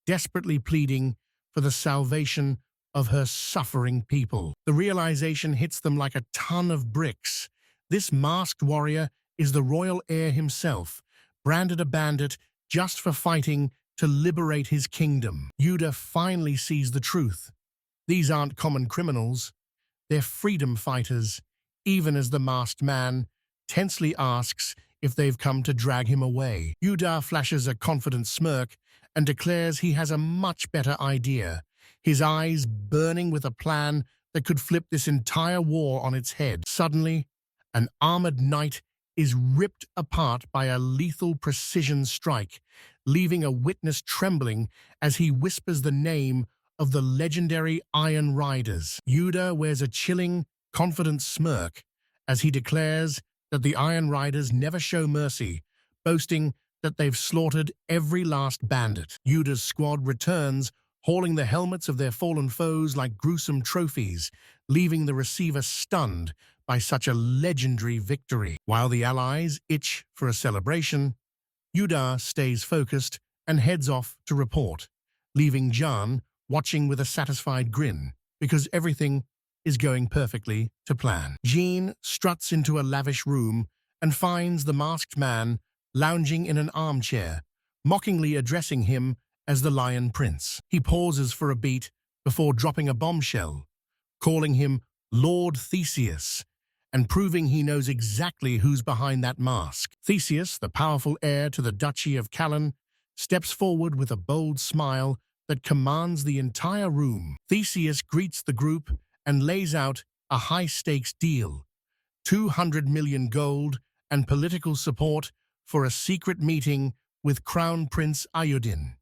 S1: desperately pleading for the salvation of her suffering people. The realization hits them like a ton of bricks. This masked warrior is the royal heir himself, branded a bandit just for fighting to liberate his kingdom. Yuda finally sees the truth. These aren't common criminals. They're freedom fighters, even as the masked man tensely asks if they've come to drag him away. Yuda flashes a confident smirk and declares he has a much better idea, his eyes burning with a plan that could flip this entire war on its head. Suddenly, an armored knight is ripped apart by a lethal precision strike, leaving a witness trembling as he whispers the name of the legendary Iron Riders. Yuda wears a chilling, confident smirk as he declares that the Iron Riders never show mercy, boasting that they've slaughtered every last bandit. Yuda's squad returns, hauling the helmets of their fallen foes like gruesome trophies, leaving the receiver stunned by such a legendary victory. While the allies itch for a celebration, Yuda stays focused and heads off to report, leaving Jan watching with a satisfied grin because everything is going perfectly to plan. Jean struts into a lavish room and finds the masked man lounging in an armchair, mockingly addressing him as the Lion Prince. He pauses for a beat before dropping a bombshell, calling him Lord Theseus, and proving he knows exactly who's behind that mask. Theseus, the powerful heir to the Duchy of Callan, steps forward with a bold smile that commands the entire room. Theseus greets the group and lays out a high-stakes deal, 200 million gold and political support for a secret meeting with Crown Prince Ayudin,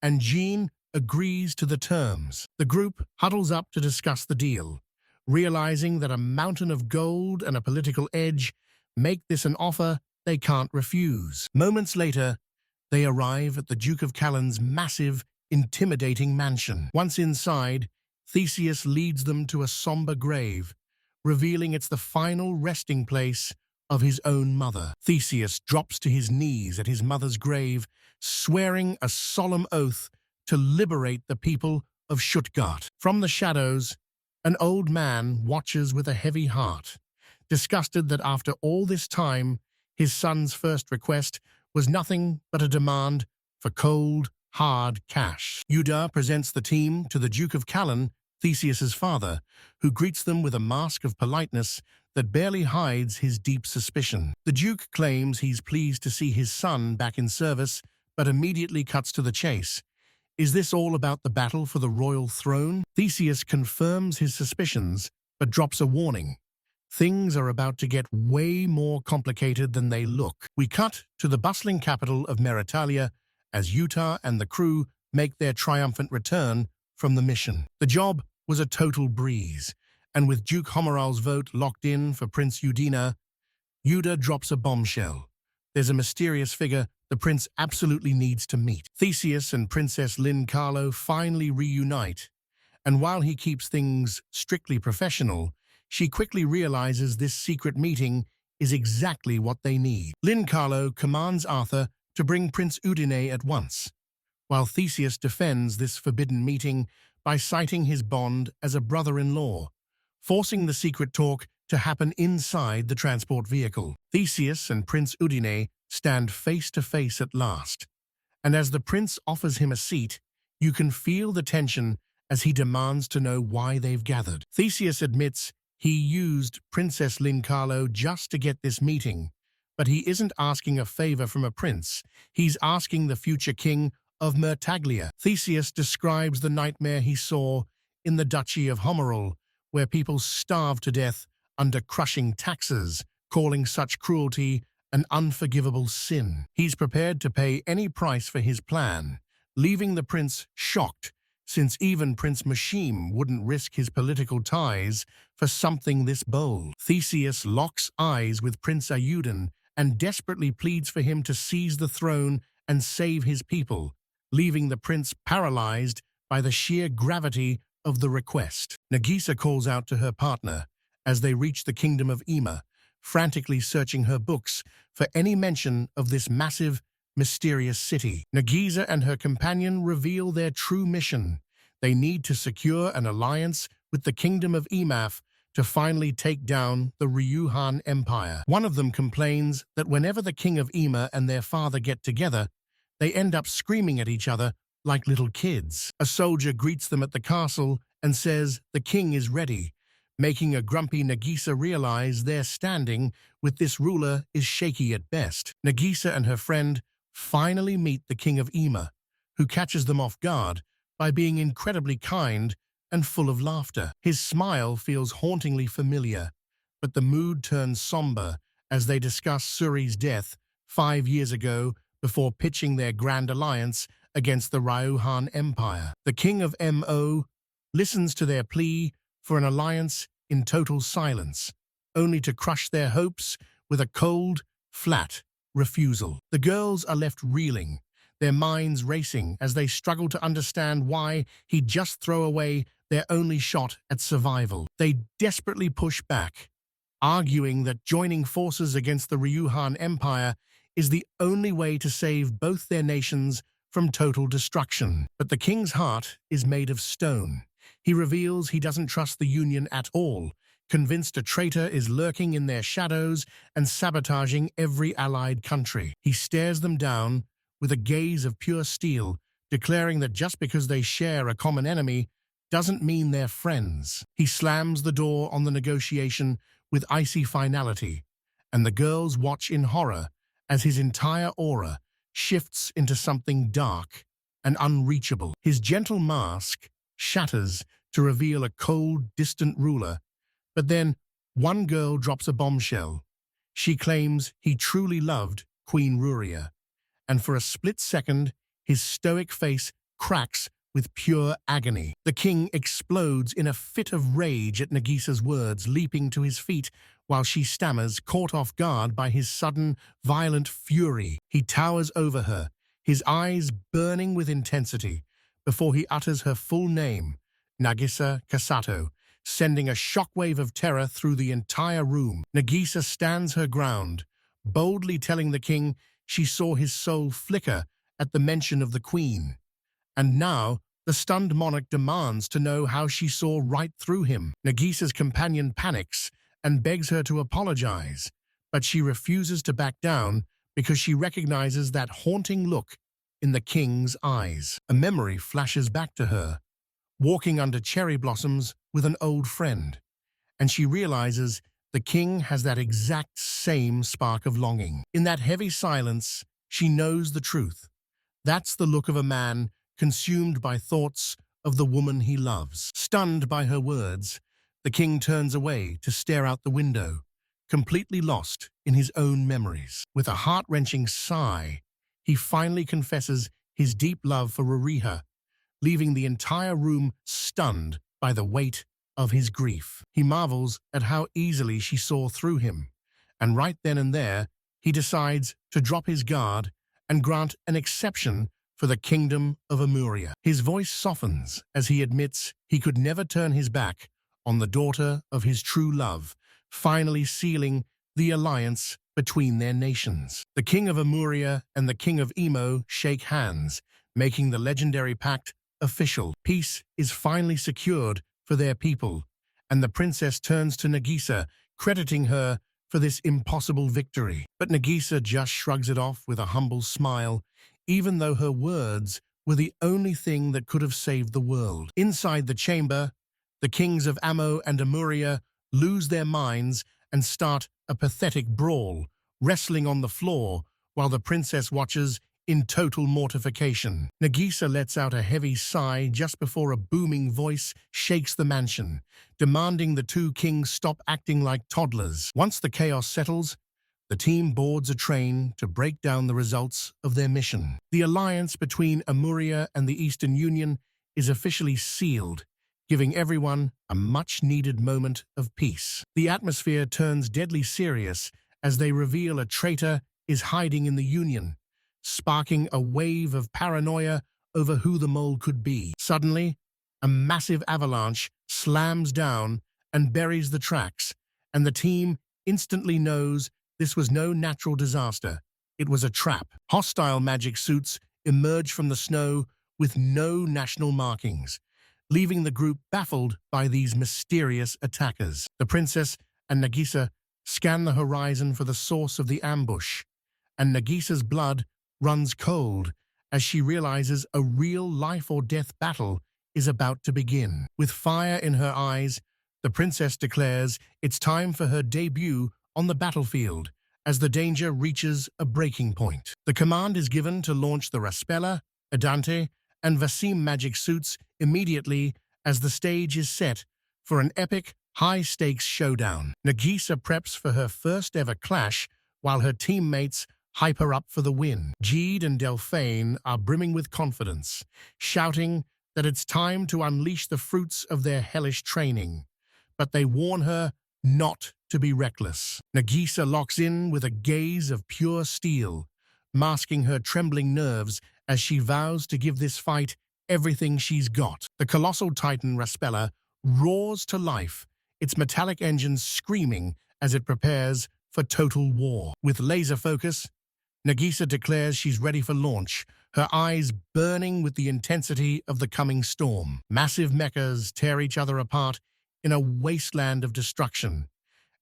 S1: and Jean agrees to the terms. The group huddles up to discuss the deal, realizing that a mountain of gold and a political edge make this an offer they can't refuse. Moments later, they arrive at the Duke of Callan's massive, intimidating mansion. Once inside, Theseus leads them to a somber grave, revealing it's the final resting place of his own mother. Theseus drops to his knees at his mother's grave, swearing a solemn oath to liberate the people of Stuttgart. From the shadows, an old man watches with a heavy heart, disgusted that after all this time, his son's first request was nothing but a demand for cold, hard cash. Yuda presents the team to the Duke of Callan, Theseus's father, who greets them with a mask of politeness that barely hides his deep suspicion. The Duke claims he's pleased to see his son back in service, but immediately cuts to the chase. Is this all about the battle for the royal throne? Theseus confirms his suspicions, but drops a warning. Things are about to get way more complicated than they look. We cut to the bustling capital of Meritalia as Utah and the crew make their triumphant return from the mission. The job was a total breeze, and with Duke Homoral's vote locked in for Prince Udina, Yuda drops a bombshell. There's a mysterious figure the prince absolutely needs to meet. Theseus and Princess Lin Carlo finally reunite, and while he keeps things strictly professional, she quickly realizes this secret meeting is exactly what they need. Lin Carlo commands Arthur to bring Prince Udine at once, while Theseus defends this forbidden meeting by citing his bond as a brother-in-law, forcing the secret talk to happen inside the transport vehicle. Theseus and Prince Udine stand face to face at last, and as the prince offers him a seat, you can feel the tension as he demands to know why they've gathered. Theseus admits he used Princess Lin Carlo just to get this meeting, but he isn't asking a favor from a prince. He's asking the future king of Mertaglia. Theseus describes the nightmare he saw in the Duchy of Homeral, where people starved to death under crushing taxes, calling such cruelty an unforgivable sin. He's prepared to pay any price for his plan, leaving the prince shocked, since even Prince Mashim wouldn't risk his political ties for something this bold. Theseus locks eyes with Prince Ayudin and desperately pleads for him to seize the throne and save his people, leaving the prince paralyzed by the sheer gravity of the request. Nagisa calls out to her partner as they reach the kingdom of Ima, frantically searching her books for any mention of this massive, mysterious city. Nagisa and her companion reveal their true mission. They need to secure an alliance with the kingdom of Emaf to finally take down the Ryuhan Empire. One of them complains that whenever the king of Ima and their father get together, they end up screaming at each other like little kids. A soldier greets them at the castle and says the king is ready, making a grumpy Nagisa realize their standing with this ruler is shaky at best. Nagisa and her friend finally meet the king of Ima, who catches them off guard by being incredibly kind and full of laughter. His smile feels hauntingly familiar, but the mood turns somber as they discuss Suri's death 5 years ago before pitching their grand alliance against the Ryuhan Empire. The king of Mo listens to their plea for an alliance in total silence, only to crush their hopes with a cold, flat refusal. The girls are left reeling, their minds racing as they struggle to understand why he'd just throw away their only shot at survival. They desperately push back, arguing that joining forces against the Ryuhan Empire is the only way to save both their nations from total destruction. But the king's heart is made of stone. He reveals he doesn't trust the Union at all, convinced a traitor is lurking in their shadows and sabotaging every allied country. He stares them down with a gaze of pure steel, declaring that just because they share a common enemy doesn't mean they're friends. He slams the door on the negotiation with icy finality, and the girls watch in horror as his entire aura shifts into something dark and unreachable. His gentle mask shatters to reveal a cold, distant ruler, but then one girl drops a bombshell. She claims he truly loved Queen Ruria, and for a split second, his stoic face cracks with pure agony. The king explodes in a fit of rage at Nagisa's words, leaping to his feet while she stammers, caught off guard by his sudden, violent fury. He towers over her, his eyes burning with intensity, before he utters her full name, Nagisa Kasato, sending a shockwave of terror through the entire room. Nagisa stands her ground, boldly telling the king she saw his soul flicker at the mention of the queen. And now, the stunned monarch demands to know how she saw right through him. Nagisa's companion panics and begs her to apologize, but she refuses to back down because she recognizes that haunting look in the king's eyes. A memory flashes back to her, walking under cherry blossoms with an old friend, and she realizes the king has that exact same spark of longing. In that heavy silence, she knows the truth. That's the look of a man consumed by thoughts of the woman he loves. Stunned by her words, the king turns away to stare out the window, completely lost in his own memories. With a heart-wrenching sigh, he finally confesses his deep love for Ruriha, leaving the entire room stunned by the weight of his grief. He marvels at how easily she saw through him, and right then and there, he decides to drop his guard and grant an exception for the kingdom of Amuria. His voice softens as he admits he could never turn his back on the daughter of his true love, finally sealing the alliance between their nations. The king of Amuria and the king of Imo shake hands, making the legendary pact official. Peace is finally secured for their people, and the princess turns to Nagisa, crediting her for this impossible victory. But Nagisa just shrugs it off with a humble smile, even though her words were the only thing that could have saved the world. Inside the chamber, the kings of Amo and Amuria lose their minds and start a pathetic brawl, wrestling on the floor while the princess watches in total mortification. Nagisa lets out a heavy sigh just before a booming voice shakes the mansion, demanding the two kings stop acting like toddlers. Once the chaos settles, the team boards a train to break down the results of their mission. The alliance between Amuria and the Eastern Union is officially sealed, giving everyone a much-needed moment of peace. The atmosphere turns deadly serious as they reveal a traitor is hiding in the Union, sparking a wave of paranoia over who the mole could be. Suddenly, a massive avalanche slams down and buries the tracks, and the team instantly knows this was no natural disaster. It was a trap. Hostile magic suits emerge from the snow with no national markings, leaving the group baffled by these mysterious attackers. The princess and Nagisa scan the horizon for the source of the ambush, and Nagisa's blood runs cold as she realizes a real life-or-death battle is about to begin. With fire in her eyes, the princess declares it's time for her debut on the battlefield as the danger reaches a breaking point. The command is given to launch the Raspella, Adante, and Vasim magic suits immediately as the stage is set for an epic, high-stakes showdown. Nagisa preps for her first-ever clash while her teammates hype her up for the win. Jeed and Delphine are brimming with confidence, shouting that it's time to unleash the fruits of their hellish training. But they warn her not to be reckless. Nagisa locks in with a gaze of pure steel, masking her trembling nerves as she vows to give this fight everything she's got. The colossal titan Raspella roars to life, its metallic engines screaming as it prepares for total war. With laser focus, Nagisa declares she's ready for launch, her eyes burning with the intensity of the coming storm. Massive mechas tear each other apart in a wasteland of destruction,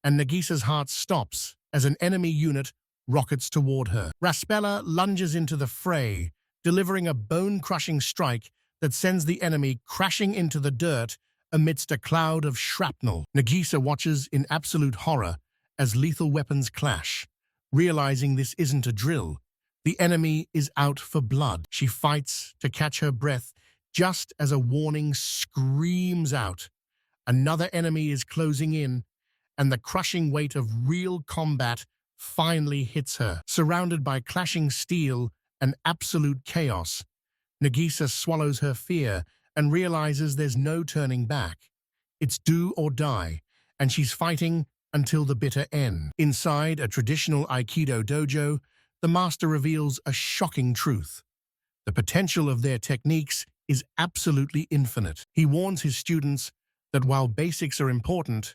S1: and Nagisa's heart stops as an enemy unit rockets toward her. Raspella lunges into the fray, delivering a bone-crushing strike that sends the enemy crashing into the dirt amidst a cloud of shrapnel. Nagisa watches in absolute horror as lethal weapons clash. Realizing this isn't a drill, the enemy is out for blood. She fights to catch her breath just as a warning screams out. Another enemy is closing in, and the crushing weight of real combat finally hits her. Surrounded by clashing steel and absolute chaos, Nagisa swallows her fear and realizes there's no turning back. It's do or die, and she's fighting until the bitter end. Inside a traditional Aikido dojo, the master reveals a shocking truth. The potential of their techniques is absolutely infinite. He warns his students that while basics are important,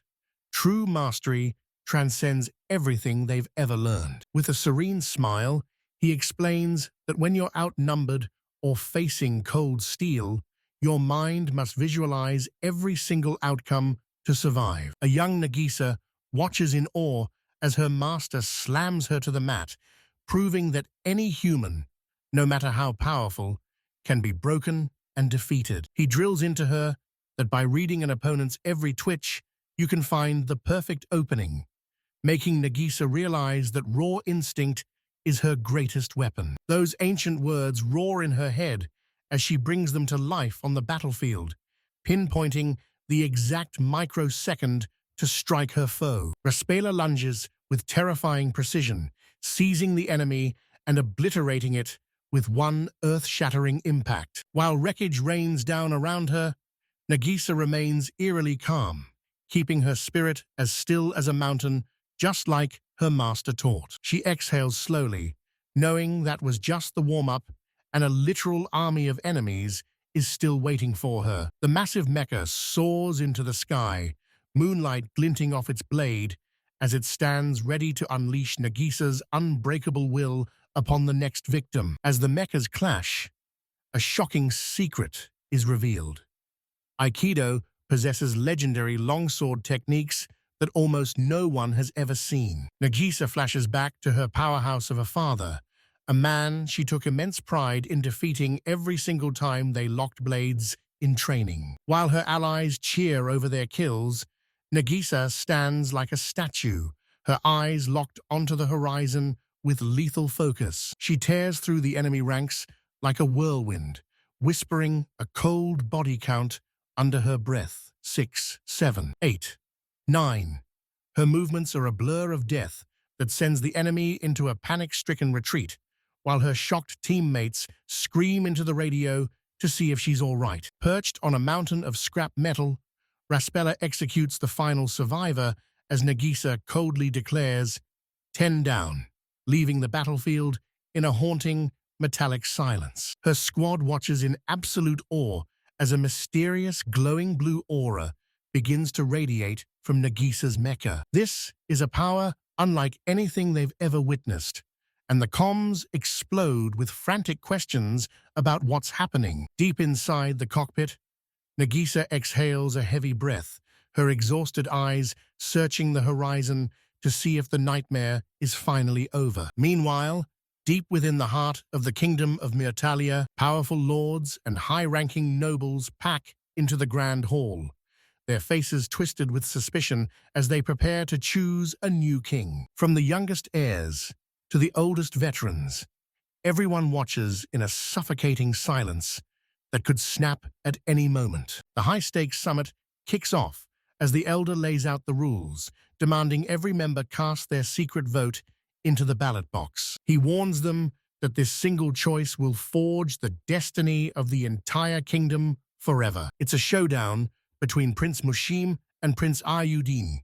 S1: true mastery transcends everything they've ever learned. With a serene smile, he explains that when you're outnumbered or facing cold steel, your mind must visualize every single outcome to survive. A young Nagisa watches in awe as her master slams her to the mat, proving that any human, no matter how powerful, can be broken and defeated. He drills into her that by reading an opponent's every twitch, you can find the perfect opening, making Nagisa realize that raw instinct is her greatest weapon. Those ancient words roar in her head as she brings them to life on the battlefield, pinpointing the exact microsecond to strike her foe. Raspela lunges with terrifying precision, seizing the enemy and obliterating it with one earth-shattering impact. While wreckage rains down around her, Nagisa remains eerily calm, keeping her spirit as still as a mountain, just like her master taught. She exhales slowly, knowing that was just the warm-up and a literal army of enemies is still waiting for her. The massive mecha soars into the sky, moonlight glinting off its blade as it stands ready to unleash Nagisa's unbreakable will upon the next victim. As the mechas clash, a shocking secret is revealed. Aikido possesses legendary longsword techniques that almost no one has ever seen. Nagisa flashes back to her powerhouse of a father, a man she took immense pride in defeating every single time they locked blades in training. While her allies cheer over their kills, Nagisa stands like a statue, her eyes locked onto the horizon with lethal focus. She tears through the enemy ranks like a whirlwind, whispering a cold body count under her breath. 6, 7, 8, 9. Her movements are a blur of death that sends the enemy into a panic-stricken retreat, while her shocked teammates scream into the radio to see if she's all right. Perched on a mountain of scrap metal, Raspela executes the final survivor as Nagisa coldly declares, 10 down, leaving the battlefield in a haunting, metallic silence. Her squad watches in absolute awe as a mysterious glowing blue aura begins to radiate from Nagisa's mecha. This is a power unlike anything they've ever witnessed, and the comms explode with frantic questions about what's happening. Deep inside the cockpit, Nagisa exhales a heavy breath, her exhausted eyes searching the horizon to see if the nightmare is finally over. Meanwhile, deep within the heart of the kingdom of Myrtalia, powerful lords and high-ranking nobles pack into the grand hall, their faces twisted with suspicion as they prepare to choose a new king. From the youngest heirs to the oldest veterans, everyone watches in a suffocating silence that could snap at any moment. The high-stakes summit kicks off as the elder lays out the rules, demanding every member cast their secret vote into the ballot box. He warns them that this single choice will forge the destiny of the entire kingdom forever. It's a showdown between Prince Mushim and Prince Ayudin,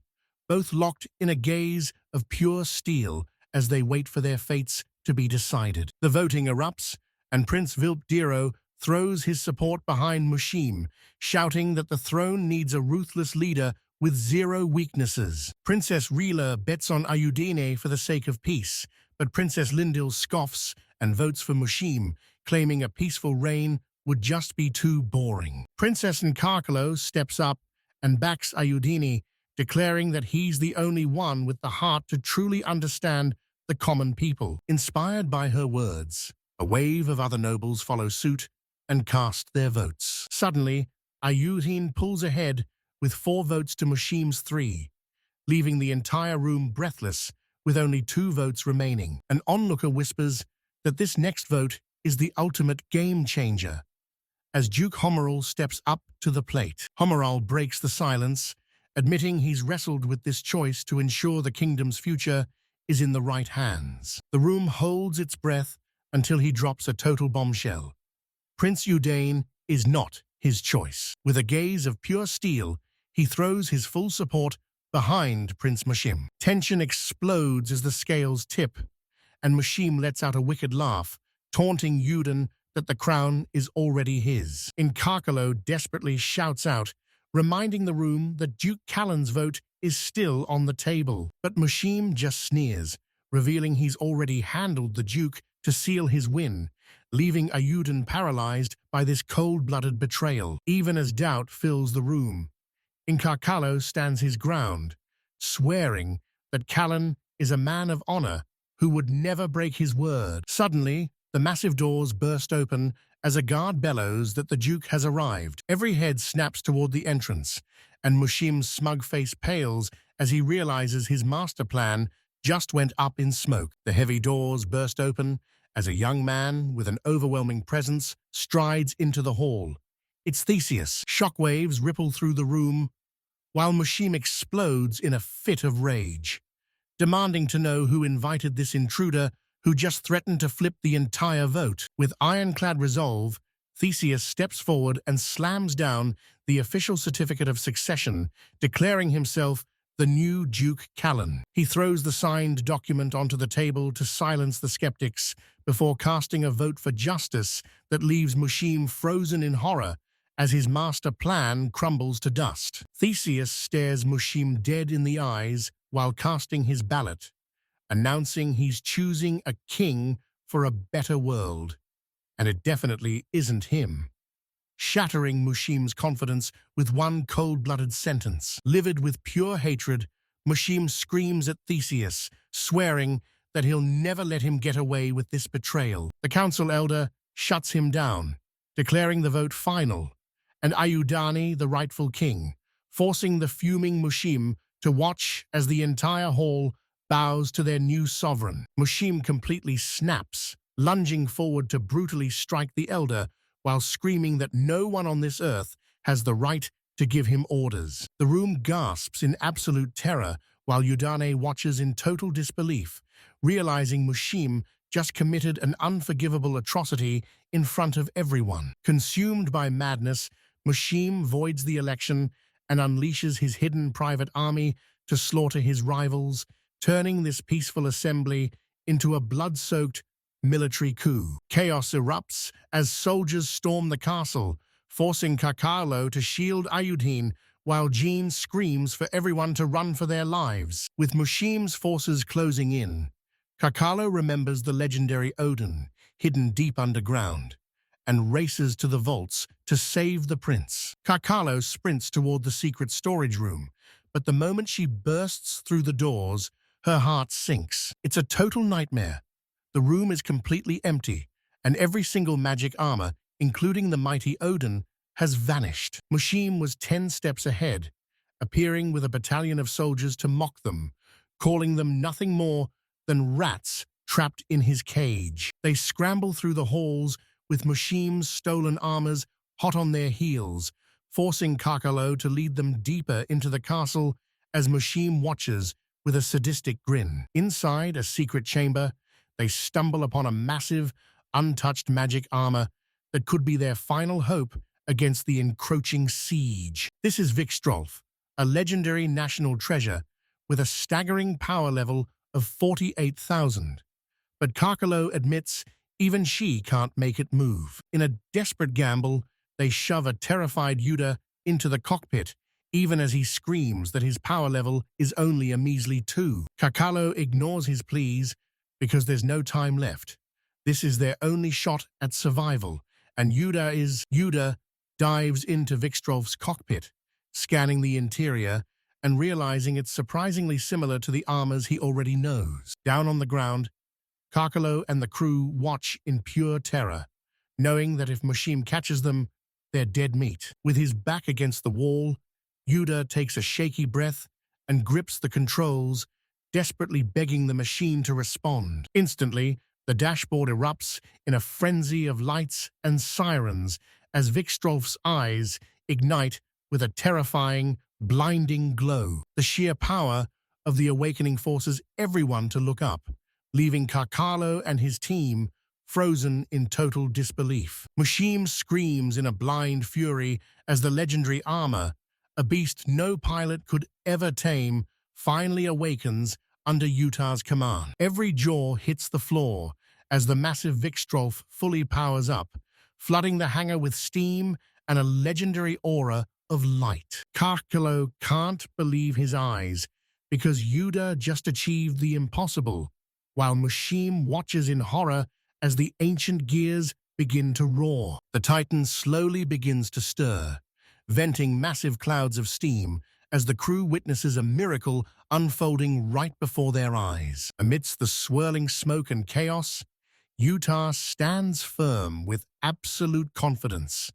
S1: both locked in a gaze of pure steel as they wait for their fates to be decided. The voting erupts, and Prince Vilpdiro throws his support behind Mushim, shouting that the throne needs a ruthless leader with zero weaknesses. Princess Rila bets on Ayudine for the sake of peace, but Princess Lindil scoffs and votes for Mushim, claiming a peaceful reign would just be too boring. Princess Ncarlo steps up and backs Ayudine, declaring that he's the only one with the heart to truly understand the common people. Inspired by her words, a wave of other nobles follow suit and cast their votes. Suddenly, Ayudine pulls ahead with 4 votes to Mushim's 3, leaving the entire room breathless with only 2 votes remaining. An onlooker whispers that this next vote is the ultimate game changer. As Duke Homeral steps up to the plate, Homeral breaks the silence, admitting he's wrestled with this choice to ensure the kingdom's future is in the right hands. The room holds its breath until he drops a total bombshell. Prince Udain is not his choice. With a gaze of pure steel, he throws his full support behind Prince Mushim. Tension explodes as the scales tip, and Mushim lets out a wicked laugh, taunting Udin that the crown is already his. Carlo desperately shouts out, reminding the room that Duke Callan's vote is still on the table. But Mushim just sneers, revealing he's already handled the Duke to seal his win, leaving Ayuden paralyzed by this cold-blooded betrayal. Even as doubt fills the room, Carlo stands his ground, swearing that Callan is a man of honor who would never break his word. Suddenly, the massive doors burst open as a guard bellows that the Duke has arrived. Every head snaps toward the entrance, and Mushim's smug face pales as he realizes his master plan just went up in smoke. The heavy doors burst open as a young man with an overwhelming presence strides into the hall. It's Theseus. Shockwaves ripple through the room, while Mushim explodes in a fit of rage, demanding to know who invited this intruder who just threatened to flip the entire vote. With ironclad resolve, Theseus steps forward and slams down the official certificate of succession, declaring himself the new Duke Callan. He throws the signed document onto the table to silence the skeptics before casting a vote for justice that leaves Mushim frozen in horror as his master plan crumbles to dust. Theseus stares Mushim dead in the eyes while casting his ballot, announcing he's choosing a king for a better world. And it definitely isn't him, shattering Mushim's confidence with one cold-blooded sentence. Livid with pure hatred, Mushim screams at Theseus, swearing that he'll never let him get away with this betrayal. The council elder shuts him down, declaring the vote final, and Ayudani the rightful king, forcing the fuming Mushim to watch as the entire hall bows to their new sovereign. Mushim completely snaps, lunging forward to brutally strike the elder while screaming that no one on this earth has the right to give him orders. The room gasps in absolute terror while Udane watches in total disbelief, realizing Mushim just committed an unforgivable atrocity in front of everyone. Consumed by madness, Mushim voids the election and unleashes his hidden private army to slaughter his rivals, turning this peaceful assembly into a blood-soaked military coup. Chaos erupts as soldiers storm the castle, forcing Carlo to shield Ayudin while Jean screams for everyone to run for their lives. With Mushim's forces closing in, Carlo remembers the legendary Odin, hidden deep underground, and races to the vaults to save the prince. Carlo sprints toward the secret storage room, but the moment she bursts through the doors, her heart sinks. It's a total nightmare. The room is completely empty, and every single magic armor, including the mighty Odin, has vanished. Mushim was 10 steps ahead, appearing with a battalion of soldiers to mock them, calling them nothing more than rats trapped in his cage. They scramble through the halls with Mushim's stolen armors hot on their heels, forcing Carlo to lead them deeper into the castle as Mushim watches with a sadistic grin. Inside a secret chamber, they stumble upon a massive, untouched magic armor that could be their final hope against the encroaching siege. This is Vixor, a legendary national treasure with a staggering power level of 48,000. But Carlo admits even she can't make it move. In a desperate gamble, they shove a terrified Yuda into the cockpit, even as he screams that his power level is only a measly 2. Carlo ignores his pleas because there's no time left. This is their only shot at survival, and Yuda dives into Vixor's cockpit, scanning the interior and realizing it's surprisingly similar to the armors he already knows. Down on the ground, Carlo and the crew watch in pure terror, knowing that if Mushim catches them, they're dead meat. With his back against the wall, Yuda takes a shaky breath and grips the controls, desperately begging the machine to respond. Instantly, the dashboard erupts in a frenzy of lights and sirens as Vixor's eyes ignite with a terrifying, blinding glow. The sheer power of the awakening forces everyone to look up, leaving Carlo and his team frozen in total disbelief. Mushim screams in a blind fury as the legendary armor, a beast no pilot could ever tame, finally awakens under Utah's command. Every jaw hits the floor as the massive Vixor fully powers up, flooding the hangar with steam and a legendary aura of light. Carlo can't believe his eyes because Yuda just achieved the impossible, while Mushim watches in horror as the ancient gears begin to roar. The Titan slowly begins to stir, venting massive clouds of steam as the crew witnesses a miracle unfolding right before their eyes. Amidst the swirling smoke and chaos, Utah stands firm with absolute confidence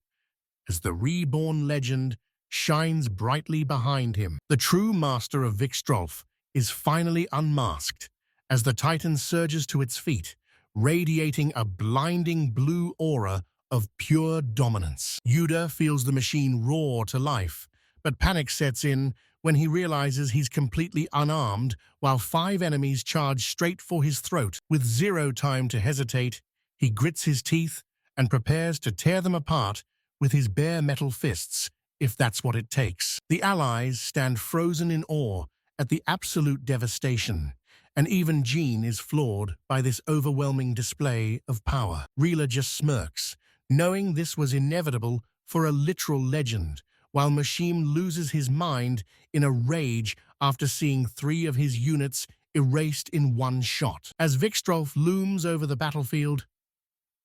S1: as the reborn legend shines brightly behind him. The true master of Vixor is finally unmasked as the Titan surges to its feet, radiating a blinding blue aura of pure dominance. Yuda feels the machine roar to life, but panic sets in when he realizes he's completely unarmed while 5 enemies charge straight for his throat. With zero time to hesitate, he grits his teeth and prepares to tear them apart with his bare metal fists, if that's what it takes. The allies stand frozen in awe at the absolute devastation, and even Jean is floored by this overwhelming display of power. Rila just smirks, knowing this was inevitable for a literal legend, while Mushim loses his mind in a rage after seeing 3 of his units erased in one shot. As Vixor looms over the battlefield,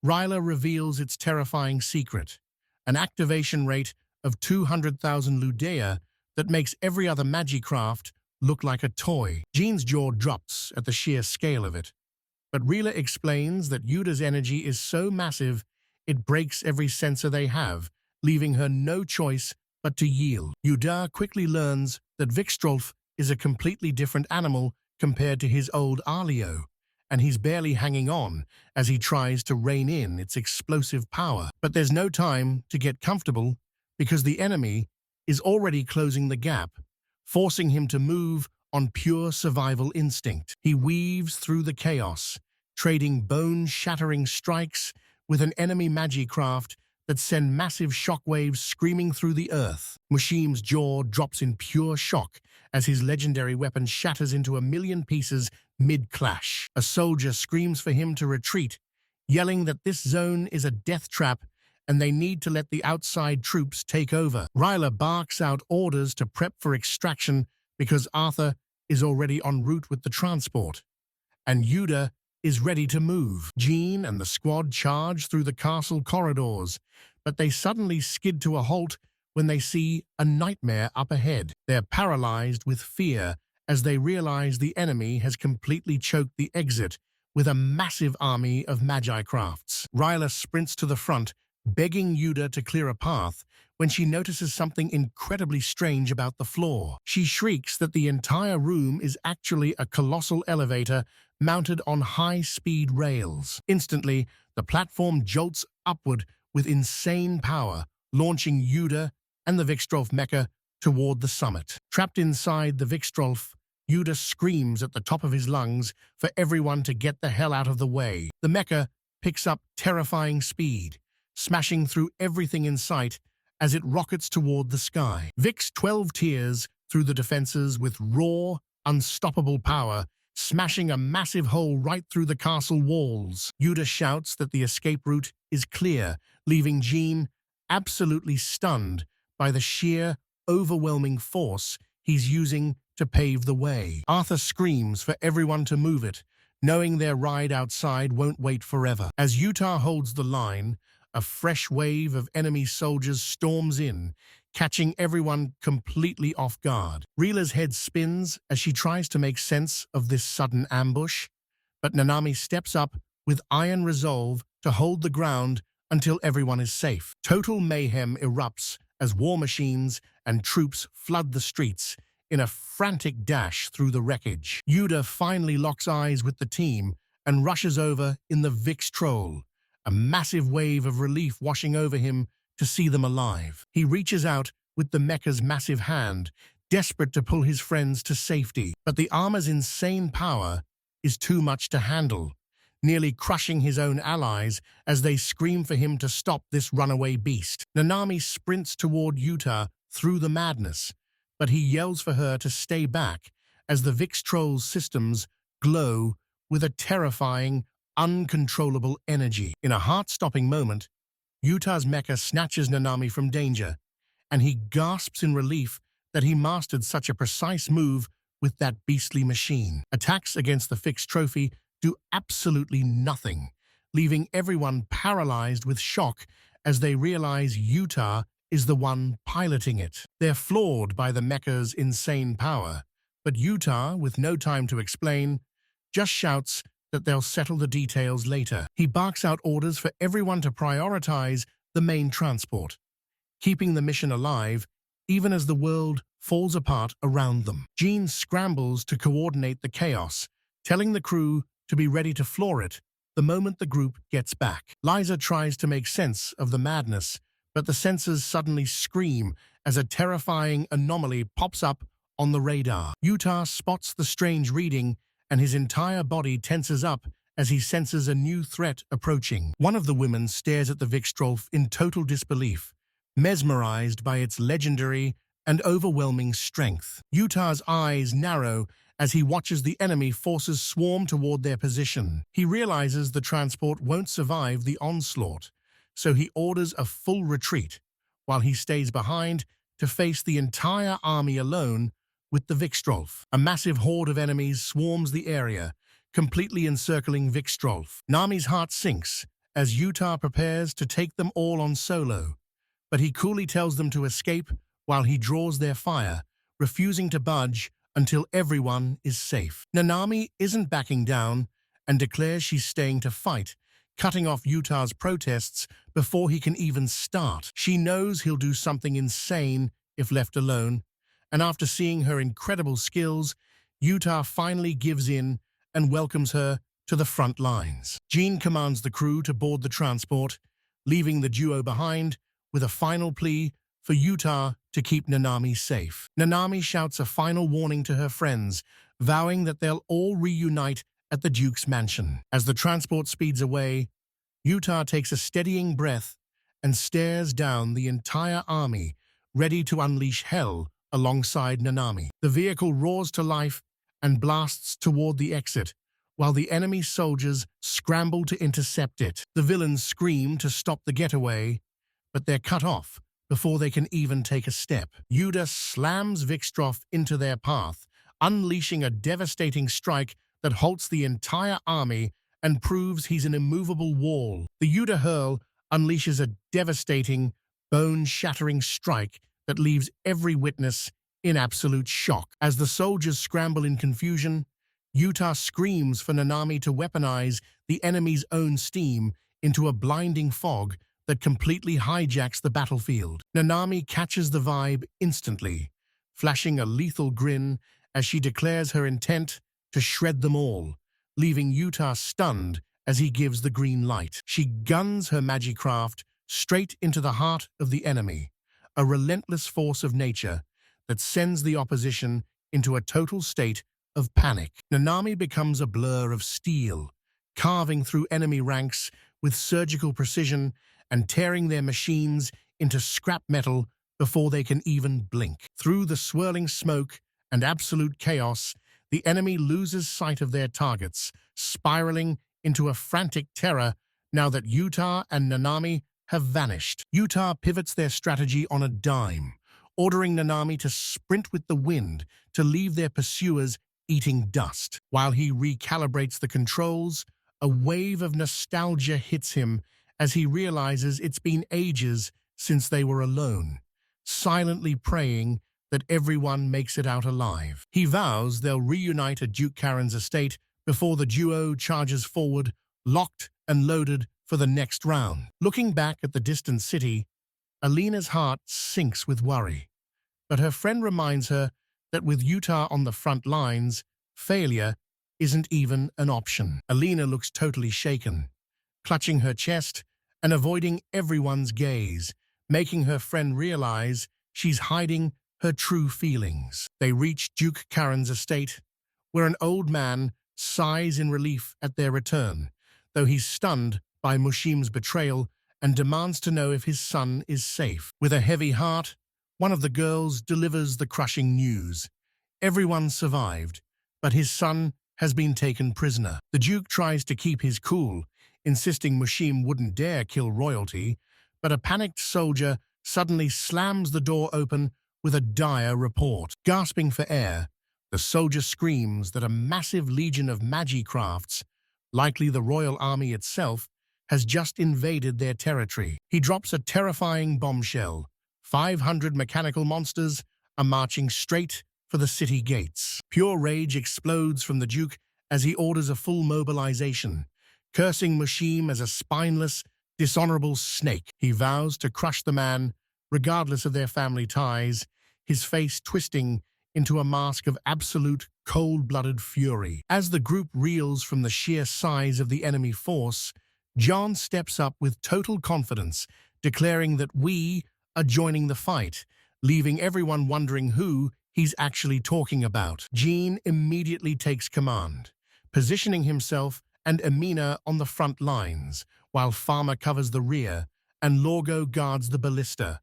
S1: Rila reveals its terrifying secret, an activation rate of 200,000 Ludea that makes every other magicraft look like a toy. Jean's jaw drops at the sheer scale of it, but Rila explains that Yuda's energy is so massive it breaks every sensor they have, leaving her no choice but to yield. Yuda quickly learns that Vixor is a completely different animal compared to his old Alio, and he's barely hanging on as he tries to rein in its explosive power. But there's no time to get comfortable because the enemy is already closing the gap, forcing him to move on pure survival instinct. He weaves through the chaos, trading bone-shattering strikes with an enemy magicraft that send massive shockwaves screaming through the earth. Mushim's jaw drops in pure shock as his legendary weapon shatters into a million pieces mid-clash. A soldier screams for him to retreat, yelling that this zone is a death trap and they need to let the outside troops take over. Rila barks out orders to prep for extraction because Arthur is already en route with the transport, and Yuda is ready to move. Jean and the squad charge through the castle corridors, but they suddenly skid to a halt when they see a nightmare up ahead. They're paralyzed with fear as they realize the enemy has completely choked the exit with a massive army of magi crafts. Rila sprints to the front, begging Yuda to clear a path when she notices something incredibly strange about the floor. She shrieks that the entire room is actually a colossal elevator mounted on high-speed rails. Instantly, the platform jolts upward with insane power, launching Yuda and the Vixor mecha toward the summit. Trapped inside the Vixor, Yuda screams at the top of his lungs for everyone to get the hell out of the way. The mecha picks up terrifying speed, smashing through everything in sight as it rockets toward the sky. Vix 12 tears through the defenses with raw, unstoppable power, smashing a massive hole right through the castle walls. Yuda shouts that the escape route is clear, leaving Jean absolutely stunned by the sheer, overwhelming force he's using to pave the way. Arthur screams for everyone to move it, knowing their ride outside won't wait forever. As Utah holds the line, a fresh wave of enemy soldiers storms in, catching everyone completely off guard. Rila's head spins as she tries to make sense of this sudden ambush, but Nami steps up with iron resolve to hold the ground until everyone is safe. Total mayhem erupts as war machines and troops flood the streets in a frantic dash through the wreckage. Yuda finally locks eyes with the team and rushes over in the Vixor, a massive wave of relief washing over him to see them alive. He reaches out with the mecha's massive hand, desperate to pull his friends to safety. But the armor's insane power is too much to handle, nearly crushing his own allies as they scream for him to stop this runaway beast. Nami sprints toward Yuta through the madness, but he yells for her to stay back as the Vixor's systems glow with a terrifying, uncontrollable energy. In a heart-stopping moment, Yuta's mecha snatches Nanami from danger, and he gasps in relief that he mastered such a precise move with that beastly machine. Attacks against the fixed trophy do absolutely nothing, leaving everyone paralyzed with shock as they realize Yuta is the one piloting it. They're floored by the mecha's insane power, but Yuta, with no time to explain, just shouts that they'll settle the details later. He barks out orders for everyone to prioritize the main transport, keeping the mission alive even as the world falls apart around them. Jean scrambles to coordinate the chaos, telling the crew to be ready to floor it the moment the group gets back. Liza tries to make sense of the madness, but the sensors suddenly scream as a terrifying anomaly pops up on the radar. Yuta spots the strange reading, and his entire body tenses up as he senses a new threat approaching. One of the women stares at the Vixor in total disbelief, mesmerized by its legendary and overwhelming strength. Yuta's eyes narrow as he watches the enemy forces swarm toward their position. He realizes the transport won't survive the onslaught, so he orders a full retreat, while he stays behind to face the entire army alone with the Vixor. A massive horde of enemies swarms the area, completely encircling Vixor. Nami's heart sinks as Yuta prepares to take them all on solo, but he coolly tells them to escape while he draws their fire, refusing to budge until everyone is safe. Nanami isn't backing down and declares she's staying to fight, cutting off Yuta's protests before he can even start. She knows he'll do something insane if left alone, and after seeing her incredible skills, Yuta finally gives in and welcomes her to the front lines. Jean commands the crew to board the transport, leaving the duo behind with a final plea for Yuta to keep Nanami safe. Nanami shouts a final warning to her friends, vowing that they'll all reunite at the Duke's mansion. As the transport speeds away, Yuta takes a steadying breath and stares down the entire army, ready to unleash hell alongside Nanami. The vehicle roars to life and blasts toward the exit, while the enemy soldiers scramble to intercept it. The villains scream to stop the getaway, but they're cut off before they can even take a step. Yuta slams Vixor into their path, unleashing a devastating strike that halts the entire army and proves he's an immovable wall. The Yuta hurl unleashes a devastating, bone-shattering strike that leaves every witness in absolute shock. As the soldiers scramble in confusion, Yuta screams for Nanami to weaponize the enemy's own steam into a blinding fog that completely hijacks the battlefield. Nanami catches the vibe instantly, flashing a lethal grin as she declares her intent to shred them all, leaving Yuta stunned as he gives the green light. She guns her magicraft straight into the heart of the enemy, a relentless force of nature that sends the opposition into a total state of panic. Nanami becomes a blur of steel, carving through enemy ranks with surgical precision and tearing their machines into scrap metal before they can even blink. Through the swirling smoke and absolute chaos, the enemy loses sight of their targets, spiraling into a frantic terror now that Yuta and Nanami have vanished. Yuta pivots their strategy on a dime, ordering Nanami to sprint with the wind to leave their pursuers eating dust. While he recalibrates the controls, a wave of nostalgia hits him as he realizes it's been ages since they were alone, silently praying that everyone makes it out alive. He vows they'll reunite at Duke Karen's estate before the duo charges forward, locked and loaded for the next round. Looking back at the distant city, Alina's heart sinks with worry, but her friend reminds her that with Yuta on the front lines, failure isn't even an option. Alina looks totally shaken, clutching her chest and avoiding everyone's gaze, making her friend realize she's hiding her true feelings. They reach Duke Karen's estate, where an old man sighs in relief at their return, though he's stunned by Mushim's betrayal and demands to know if his son is safe. With a heavy heart, one of the girls delivers the crushing news. Everyone survived, but his son has been taken prisoner. The Duke tries to keep his cool, insisting Mushim wouldn't dare kill royalty, but a panicked soldier suddenly slams the door open with a dire report. Gasping for air, the soldier screams that a massive legion of magicrafts, likely the royal army itself, has just invaded their territory. He drops a terrifying bombshell. 500 mechanical monsters are marching straight for the city gates. Pure rage explodes from the Duke as he orders a full mobilization, cursing Mushim as a spineless, dishonorable snake. He vows to crush the man, regardless of their family ties, his face twisting into a mask of absolute cold-blooded fury. As the group reels from the sheer size of the enemy force, John steps up with total confidence, declaring that we are joining the fight, leaving everyone wondering who he's actually talking about. Jean immediately takes command, positioning himself and Amina on the front lines, while Farmer covers the rear and Rogo guards the ballista,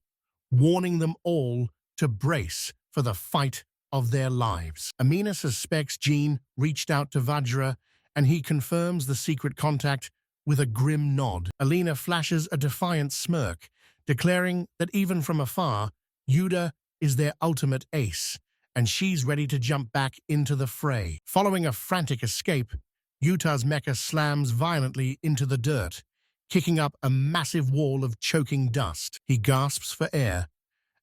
S1: warning them all to brace for the fight of their lives. Amina suspects Jean reached out to Vajra, and he confirms the secret contact with a grim nod. Alina flashes a defiant smirk, declaring that even from afar, Yuda is their ultimate ace, and she's ready to jump back into the fray. Following a frantic escape, Yuta's mecha slams violently into the dirt, kicking up a massive wall of choking dust. He gasps for air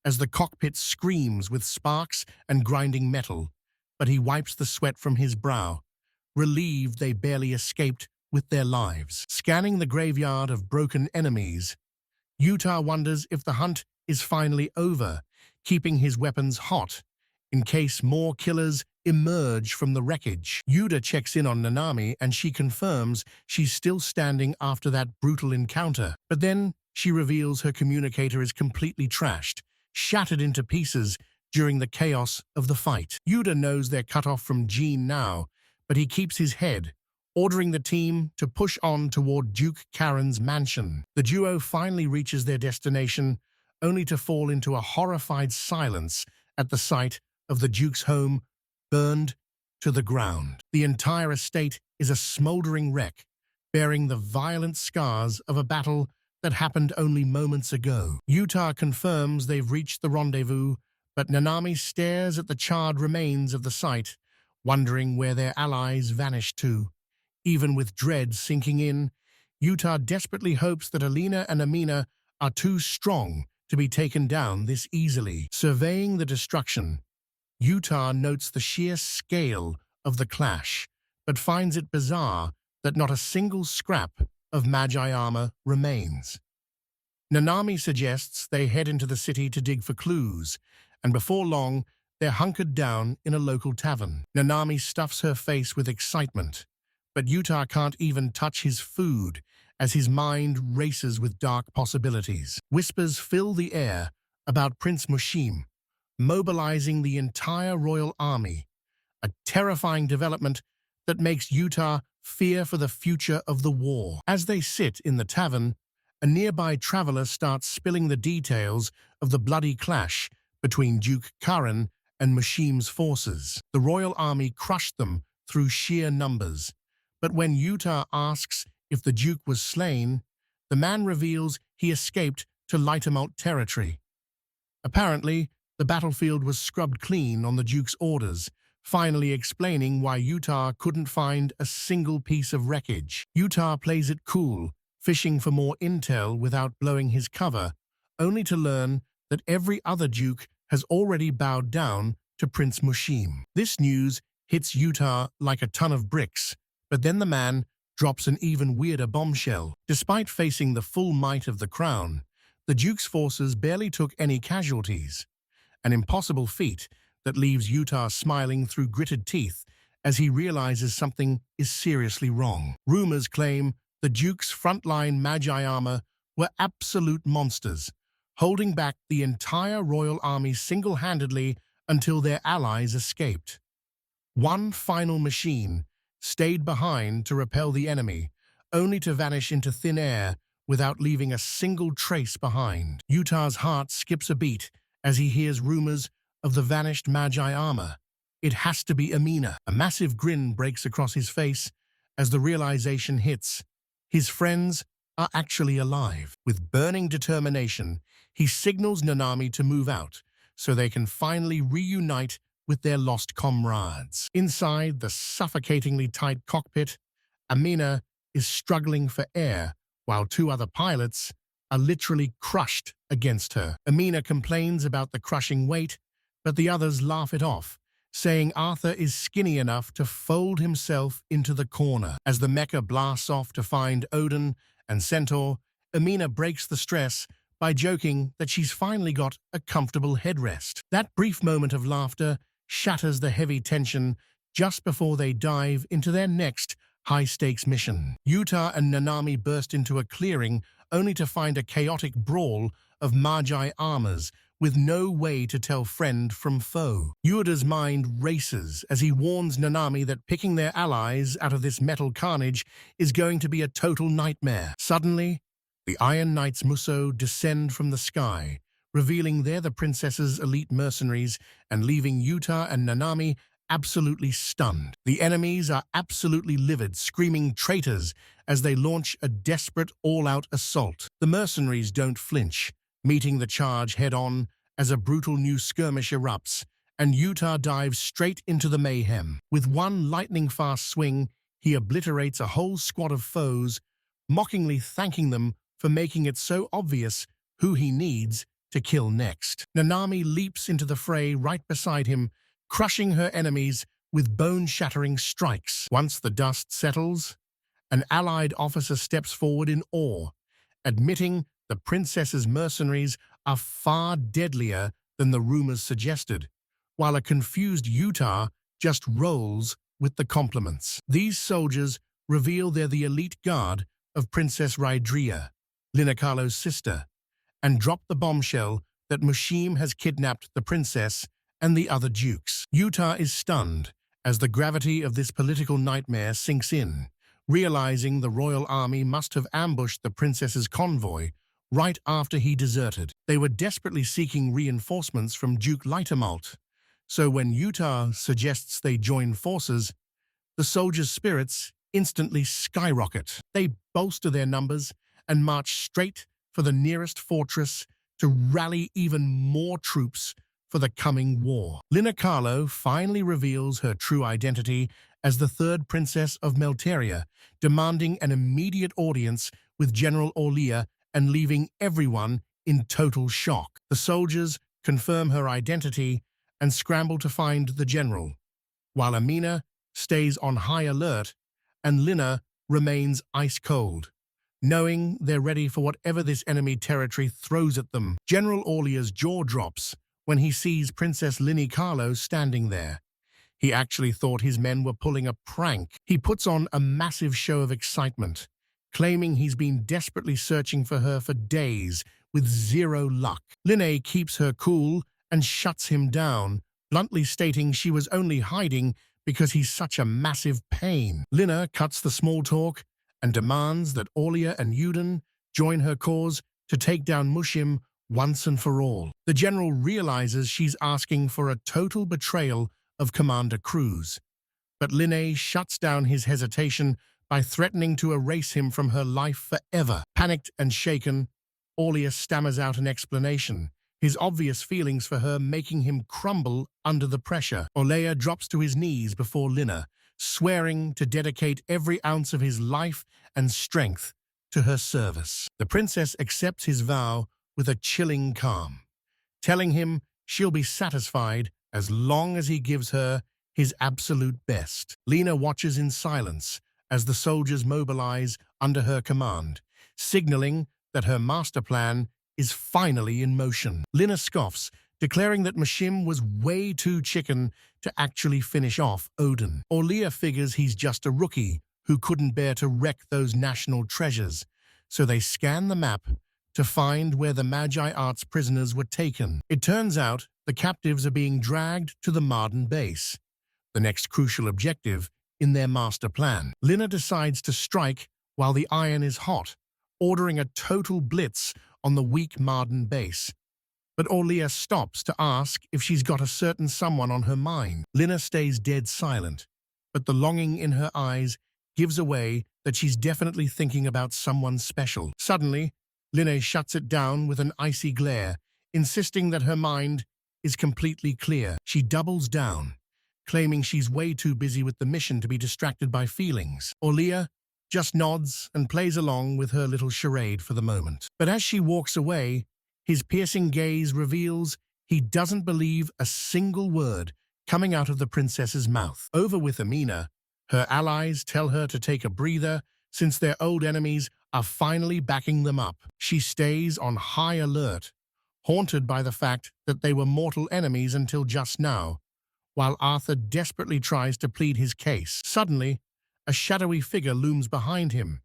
S1: as the cockpit screams with sparks and grinding metal, but he wipes the sweat from his brow, relieved they barely escaped with their lives. Scanning the graveyard of broken enemies, Yuta wonders if the hunt is finally over, keeping his weapons hot in case more killers emerge from the wreckage. Yuta checks in on Nami and she confirms she's still standing after that brutal encounter. But then she reveals her communicator is completely trashed, shattered into pieces during the chaos of the fight. Yuta knows they're cut off from Jean now, but he keeps his head, ordering the team to push on toward Duke Karen's mansion. The duo finally reaches their destination, only to fall into a horrified silence at the sight of the Duke's home burned to the ground. The entire estate is a smoldering wreck, bearing the violent scars of a battle that happened only moments ago. Yuta confirms they've reached the rendezvous, but Nanami stares at the charred remains of the site, wondering where their allies vanished to. Even with dread sinking in, Yuta desperately hopes that Alina and Amina are too strong to be taken down this easily. Surveying the destruction, Yuta notes the sheer scale of the clash, but finds it bizarre that not a single scrap of Magi armor remains. Nanami suggests they head into the city to dig for clues, and before long, they're hunkered down in a local tavern. Nanami stuffs her face with excitement, but Yuta can't even touch his food as his mind races with dark possibilities. Whispers fill the air about Prince Mushim, mobilizing the entire royal army, a terrifying development that makes Yuta fear for the future of the war. As they sit in the tavern, a nearby traveler starts spilling the details of the bloody clash between Duke Karen and Mushim's forces. The royal army crushed them through sheer numbers, but when Yuta asks if the Duke was slain, the man reveals he escaped to Lightermalt territory. Apparently, the battlefield was scrubbed clean on the Duke's orders, finally explaining why Yuta couldn't find a single piece of wreckage. Yuta plays it cool, fishing for more intel without blowing his cover, only to learn that every other Duke has already bowed down to Prince Mushim. This news hits Yuta like a ton of bricks, but then the man drops an even weirder bombshell. Despite facing the full might of the crown, the Duke's forces barely took any casualties, an impossible feat that leaves Yuta smiling through gritted teeth as he realizes something is seriously wrong. Rumors claim the Duke's frontline Magi armor were absolute monsters, holding back the entire royal army single-handedly until their allies escaped. One final machine stayed behind to repel the enemy, only to vanish into thin air without leaving a single trace behind. Yuta's heart skips a beat as he hears rumors of the vanished Magi armor, It has to be Amina. A massive grin breaks across his face as the realization hits. His friends are actually alive. With burning determination, he signals Nanami to move out so they can finally reunite with their lost comrades. Inside the suffocatingly tight cockpit, Amina is struggling for air while two other pilots are literally crushed against her. Amina complains about the crushing weight, but the others laugh it off, saying Arthur is skinny enough to fold himself into the corner. As the mecha blasts off to find Odin and Centaur, Amina breaks the stress by joking that she's finally got a comfortable headrest. That brief moment of laughter shatters the heavy tension just before they dive into their next high-stakes mission. Yuta and Nanami burst into a clearing only to find a chaotic brawl of magi armors with no way to tell friend from foe. Yuda's mind races as he warns Nanami that picking their allies out of this metal carnage is going to be a total nightmare. Suddenly, the Iron Knights Muso descend from the sky, revealing they're the princess's elite mercenaries and leaving Yuta and Nanami absolutely stunned. The enemies are absolutely livid, screaming traitors as they launch a desperate all-out assault. The mercenaries don't flinch, meeting the charge head-on as a brutal new skirmish erupts, and Yuta dives straight into the mayhem. With one lightning-fast swing, he obliterates a whole squad of foes, mockingly thanking them for making it so obvious who he needs to kill next. Nanami leaps into the fray right beside him, crushing her enemies with bone-shattering strikes. Once the dust settles, an allied officer steps forward in awe, admitting the princess's mercenaries are far deadlier than the rumors suggested, while a confused Yuta just rolls with the compliments. These soldiers reveal they're the elite guard of Princess Rydrea, Lin Carlo's sister, and drop the bombshell that Mushim has kidnapped the princess and the other dukes. Yuta is stunned as the gravity of this political nightmare sinks in, realizing the royal army must have ambushed the princess's convoy right after he deserted. They were desperately seeking reinforcements from Duke Lightermalt, so when Yuta suggests they join forces, the soldiers' spirits instantly skyrocket. They bolster their numbers and march straight for the nearest fortress to rally even more troops for the coming war. Lin Carlo finally reveals her true identity as the third princess of Melteria, demanding an immediate audience with General Orlia and leaving everyone in total shock. The soldiers confirm her identity and scramble to find the general, while Amina stays on high alert and Lina remains ice-cold, knowing they're ready for whatever this enemy territory throws at them. General Orlia's jaw drops when he sees Princess Lin Carlo standing there. He actually thought his men were pulling a prank. He puts on a massive show of excitement, claiming he's been desperately searching for her for days with zero luck. Lin keeps her cool and shuts him down, bluntly stating she was only hiding because he's such a massive pain. Lin cuts the small talk and demands that Orlia and Yuden join her cause to take down Mushim once and for all. The general realizes she's asking for a total betrayal of Commander Cruz, but Lin shuts down his hesitation by threatening to erase him from her life forever. Panicked and shaken, Orlia stammers out an explanation, his obvious feelings for her making him crumble under the pressure. Orlia drops to his knees before Lin, swearing to dedicate every ounce of his life and strength to her service. The princess accepts his vow with a chilling calm, telling him she'll be satisfied as long as he gives her his absolute best. Lina watches in silence as the soldiers mobilize under her command, signaling that her master plan is finally in motion. Lina scoffs, declaring that Mushim was way too chicken to actually finish off Odin. Orlia figures he's just a rookie who couldn't bear to wreck those national treasures, so they scan the map to find where the Magi Arts prisoners were taken. It turns out the captives are being dragged to the Marden base, the next crucial objective in their master plan. Lina decides to strike while the iron is hot, ordering a total blitz on the weak Marden base. but Orlia stops to ask if she's got a certain someone on her mind. Lina stays dead silent, but the longing in her eyes gives away that she's definitely thinking about someone special. Suddenly, Lina shuts it down with an icy glare, insisting that her mind is completely clear. She doubles down, claiming she's way too busy with the mission to be distracted by feelings. Orlia just nods and plays along with her little charade for the moment. But as she walks away, his piercing gaze reveals he doesn't believe a single word coming out of the princess's mouth. Over with Amina, her allies tell her to take a breather since their old enemies are finally backing them up. She stays on high alert, haunted by the fact that they were mortal enemies until just now, while Arthur desperately tries to plead his case. Suddenly, a shadowy figure looms behind him,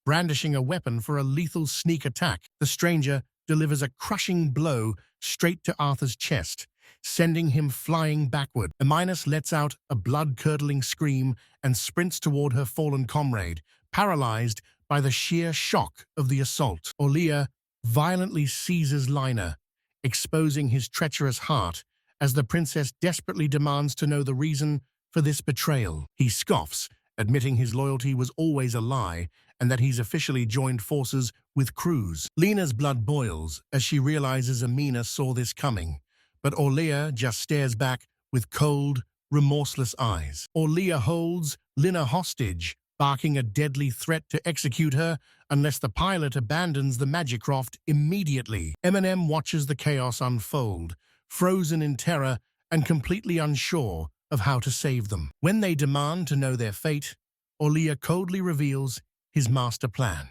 S1: brandishing a weapon for a lethal sneak attack. The stranger delivers a crushing blow straight to Arthur's chest, sending him flying backward. Aminus lets out a blood-curdling scream and sprints toward her fallen comrade, paralyzed by the sheer shock of the assault. Orlia violently seizes Lina, exposing his treacherous heart as the princess desperately demands to know the reason for this betrayal. He scoffs, admitting his loyalty was always a lie and that he's officially joined forces with Cruz. Lina's blood boils as she realizes Amina saw this coming, but Orlia just stares back with cold, remorseless eyes. Orlia holds Lina hostage, barking a deadly threat to execute her unless the pilot abandons the Magicroft immediately. Eminem watches the chaos unfold, frozen in terror and completely unsure of how to save them. When they demand to know their fate, Orlia coldly reveals his master plan.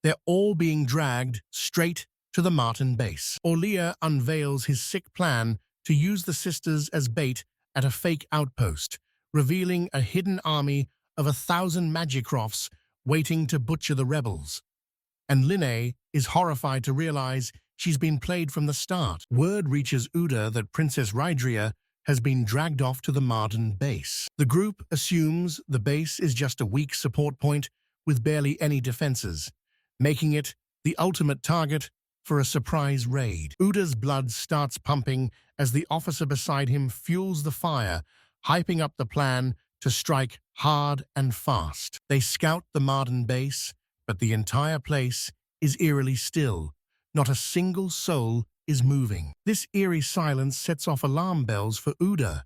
S1: They're all being dragged straight to the Martin base. Orlia unveils his sick plan to use the sisters as bait at a fake outpost, revealing a hidden army of 1,000 Magicrofts waiting to butcher the rebels. And Linne is horrified to realize she's been played from the start. Word reaches Uda that Princess Rydria has been dragged off to the Martin base. The group assumes the base is just a weak support point with barely any defenses, making it the ultimate target for a surprise raid. Uda's blood starts pumping as the officer beside him fuels the fire, hyping up the plan to strike hard and fast. They scout the Martin base, but the entire place is eerily still. Not a single soul is moving. This eerie silence sets off alarm bells for Uda,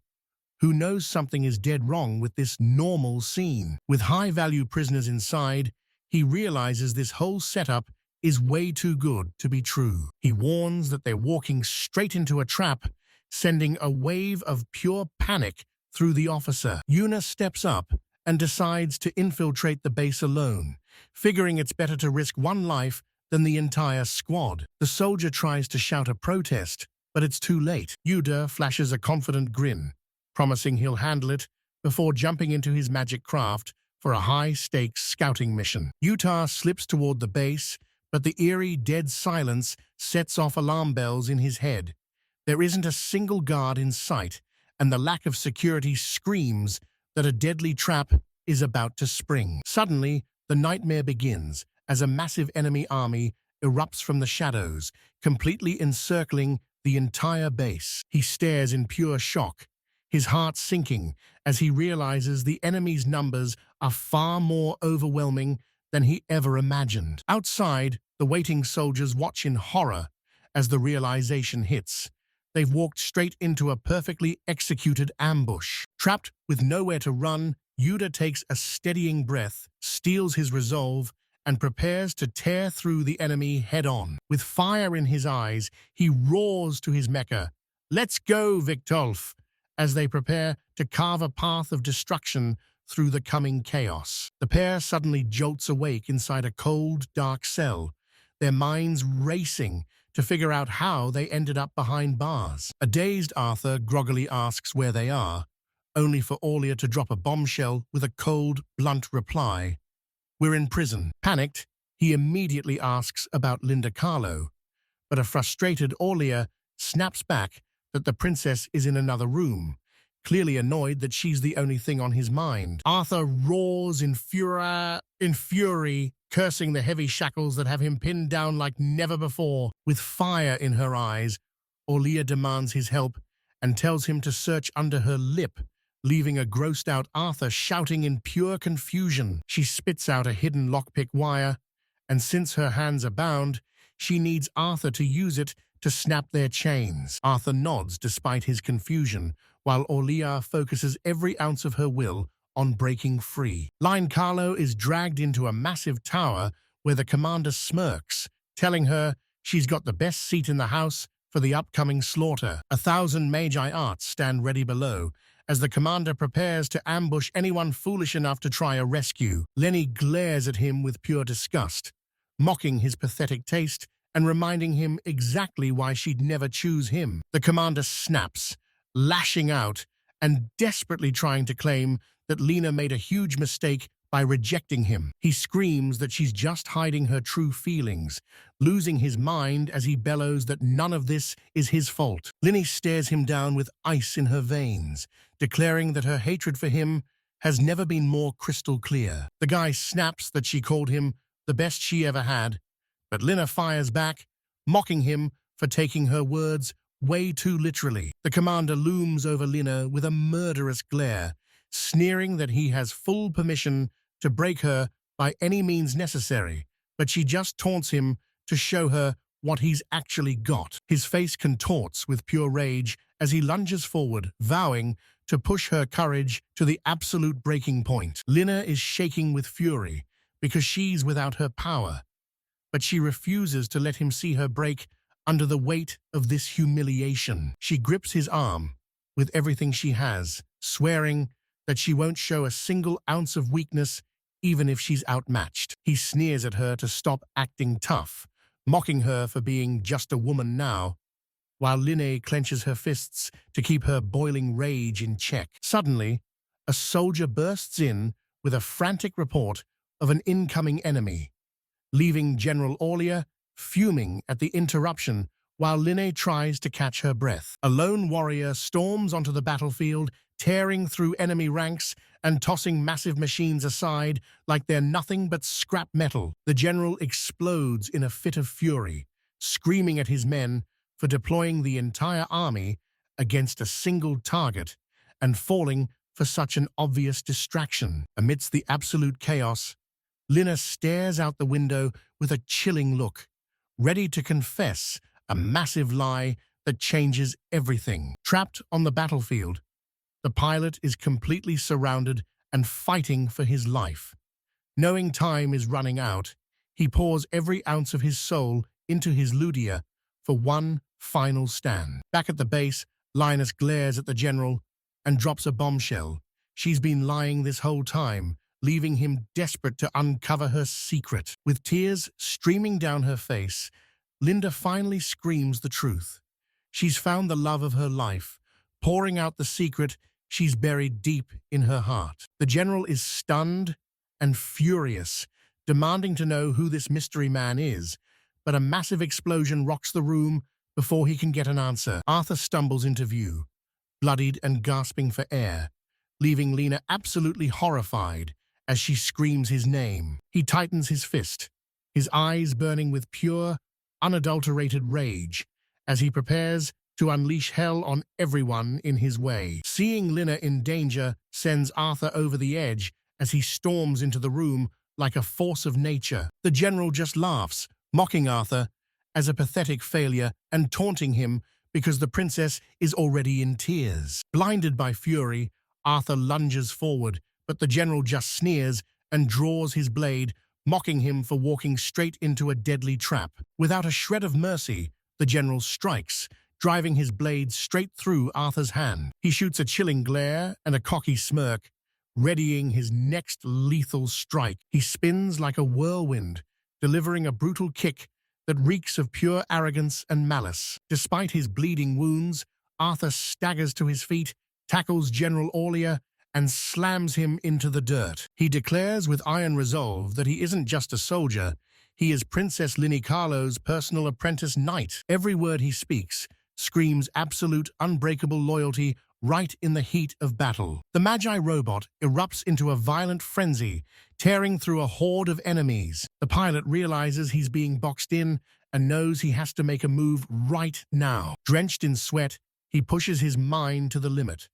S1: who knows something is dead wrong with this normal scene. With high-value prisoners inside, he realizes this whole setup is way too good to be true. He warns that they're walking straight into a trap, sending a wave of pure panic through the officer. Yuna steps up and decides to infiltrate the base alone, figuring it's better to risk one life than the entire squad. The soldier tries to shout a protest, but it's too late. Uda flashes a confident grin, promising he'll handle it before jumping into his magic craft for a high-stakes scouting mission. Utah slips toward the base, but the eerie, dead silence sets off alarm bells in his head. There isn't a single guard in sight, and the lack of security screams that a deadly trap is about to spring. Suddenly, the nightmare begins as a massive enemy army erupts from the shadows, completely encircling the entire base. He stares in pure shock, his heart sinking as he realizes the enemy's numbers are far more overwhelming than he ever imagined. Outside, the waiting soldiers watch in horror as the realization hits. They've walked straight into a perfectly executed ambush. Trapped with nowhere to run, Yuda takes a steadying breath, steels his resolve, and prepares to tear through the enemy head-on. With fire in his eyes, he roars to his mecha, "Let's go, Victolf!" as they prepare to carve a path of destruction through the coming chaos. The pair suddenly jolts awake inside a cold, dark cell, their minds racing to figure out how they ended up behind bars. A dazed Arthur groggily asks where they are, only for Orlia to drop a bombshell with a cold, blunt reply. "We're in prison." Panicked, he immediately asks about Lin Carlo, but a frustrated Orlia snaps back that the princess is in another room, clearly annoyed that she's the only thing on his mind. Arthur roars in fury, cursing the heavy shackles that have him pinned down like never before. With fire in her eyes, Orlia demands his help and tells him to search under her lip, leaving a grossed-out Arthur shouting in pure confusion. She spits out a hidden lockpick wire, and since her hands are bound, she needs Arthur to use it to snap their chains. Arthur nods despite his confusion, while Orlia focuses every ounce of her will on breaking free. Lin Carlo is dragged into a massive tower where the commander smirks, telling her she's got the best seat in the house for the upcoming slaughter. 1,000 magi arts stand ready below as the commander prepares to ambush anyone foolish enough to try a rescue. Lenny glares at him with pure disgust, mocking his pathetic taste and reminding him exactly why she'd never choose him. The commander snaps, lashing out and desperately trying to claim that Lena made a huge mistake by rejecting him. He screams that she's just hiding her true feelings, losing his mind as he bellows that none of this is his fault. Linny stares him down with ice in her veins, declaring that her hatred for him has never been more crystal clear. The guy snaps that she called him the best she ever had, but Lena fires back, mocking him for taking her words way too literally. The commander looms over Lena with a murderous glare, sneering that he has full permission to break her by any means necessary, but she just taunts him to show her what he's actually got. His face contorts with pure rage as he lunges forward, vowing to push her courage to the absolute breaking point. Lena is shaking with fury because she's without her power, but she refuses to let him see her break under the weight of this humiliation. She grips his arm with everything she has, swearing that she won't show a single ounce of weakness even if she's outmatched. He sneers at her to stop acting tough, mocking her for being just a woman now, while Linne clenches her fists to keep her boiling rage in check. Suddenly, a soldier bursts in with a frantic report of an incoming enemy, leaving General Orlia fuming at the interruption while Linne tries to catch her breath. A lone warrior storms onto the battlefield, tearing through enemy ranks and tossing massive machines aside like they're nothing but scrap metal. The general explodes in a fit of fury, screaming at his men for deploying the entire army against a single target and falling for such an obvious distraction. Amidst the absolute chaos, Lina stares out the window with a chilling look, ready to confess a massive lie that changes everything. Trapped on the battlefield, the pilot is completely surrounded and fighting for his life. Knowing time is running out, he pours every ounce of his soul into his Ludia for one final stand. Back at the base, Linus glares at the general and drops a bombshell. She's been lying this whole time, leaving him desperate to uncover her secret. With tears streaming down her face, Linda finally screams the truth. She's found the love of her life, pouring out the secret she's buried deep in her heart. The general is stunned and furious, demanding to know who this mystery man is, but a massive explosion rocks the room before he can get an answer. Arthur stumbles into view, bloodied and gasping for air, leaving Lena absolutely horrified as she screams his name. He tightens his fist, his eyes burning with pure, unadulterated rage, as he prepares to unleash hell on everyone in his way. Seeing Lina in danger sends Arthur over the edge as he storms into the room like a force of nature. The general just laughs, mocking Arthur as a pathetic failure and taunting him because the princess is already in tears. Blinded by fury, Arthur lunges forward, but the general just sneers and draws his blade, mocking him for walking straight into a deadly trap. Without a shred of mercy, the general strikes, driving his blade straight through Arthur's hand. He shoots a chilling glare and a cocky smirk, readying his next lethal strike. He spins like a whirlwind, delivering a brutal kick that reeks of pure arrogance and malice. Despite his bleeding wounds, Arthur staggers to his feet, tackles General Orlia, and slams him into the dirt. He declares with iron resolve that he isn't just a soldier, he is Princess Lin Carlo's personal apprentice knight. Every word he speaks screams absolute, unbreakable loyalty right in the heat of battle. The Magi robot erupts into a violent frenzy, tearing through a horde of enemies. The pilot realizes he's being boxed in and knows he has to make a move right now. Drenched in sweat, he pushes his mind to the limit,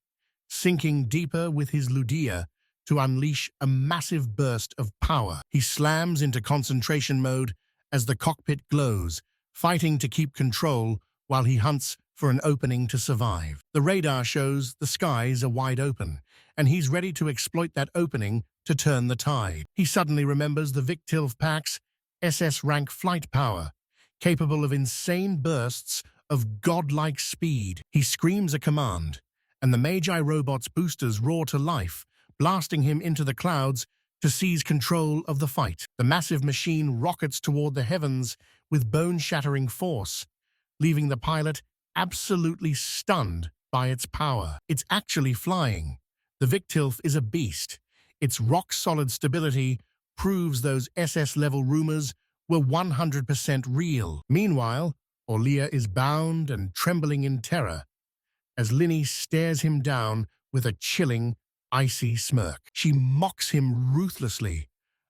S1: sinking deeper with his Ludia to unleash a massive burst of power. He slams into concentration mode as the cockpit glows, fighting to keep control while he hunts for an opening to survive. The radar shows the skies are wide open, and he's ready to exploit that opening to turn the tide. He suddenly remembers the Victilf Pack's SS-rank flight power, capable of insane bursts of godlike speed. He screams a command, and the Magi robot's boosters roar to life, blasting him into the clouds to seize control of the fight. The massive machine rockets toward the heavens with bone-shattering force, leaving the pilot absolutely stunned by its power. It's actually flying. The Victilf is a beast. Its rock-solid stability proves those SS-level rumors were 100% real. Meanwhile, Orlia is bound and trembling in terror as Linny stares him down with a chilling, icy smirk. She mocks him ruthlessly,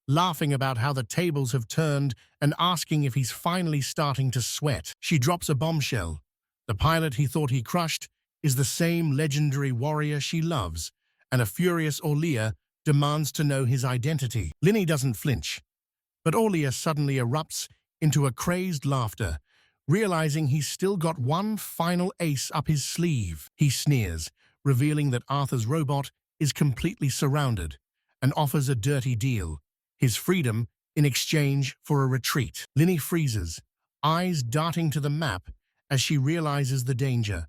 S1: laughing about how the tables have turned and asking if he's finally starting to sweat. She drops a bombshell. The pilot he thought he crushed is the same legendary warrior she loves, and a furious Orlia demands to know his identity. Linny doesn't flinch, but Orlia suddenly erupts into a crazed laughter, realizing he's still got one final ace up his sleeve. He sneers, revealing that Arthur's robot is completely surrounded, and offers a dirty deal, his freedom in exchange for a retreat. Linny freezes, eyes darting to the map as she realizes the danger,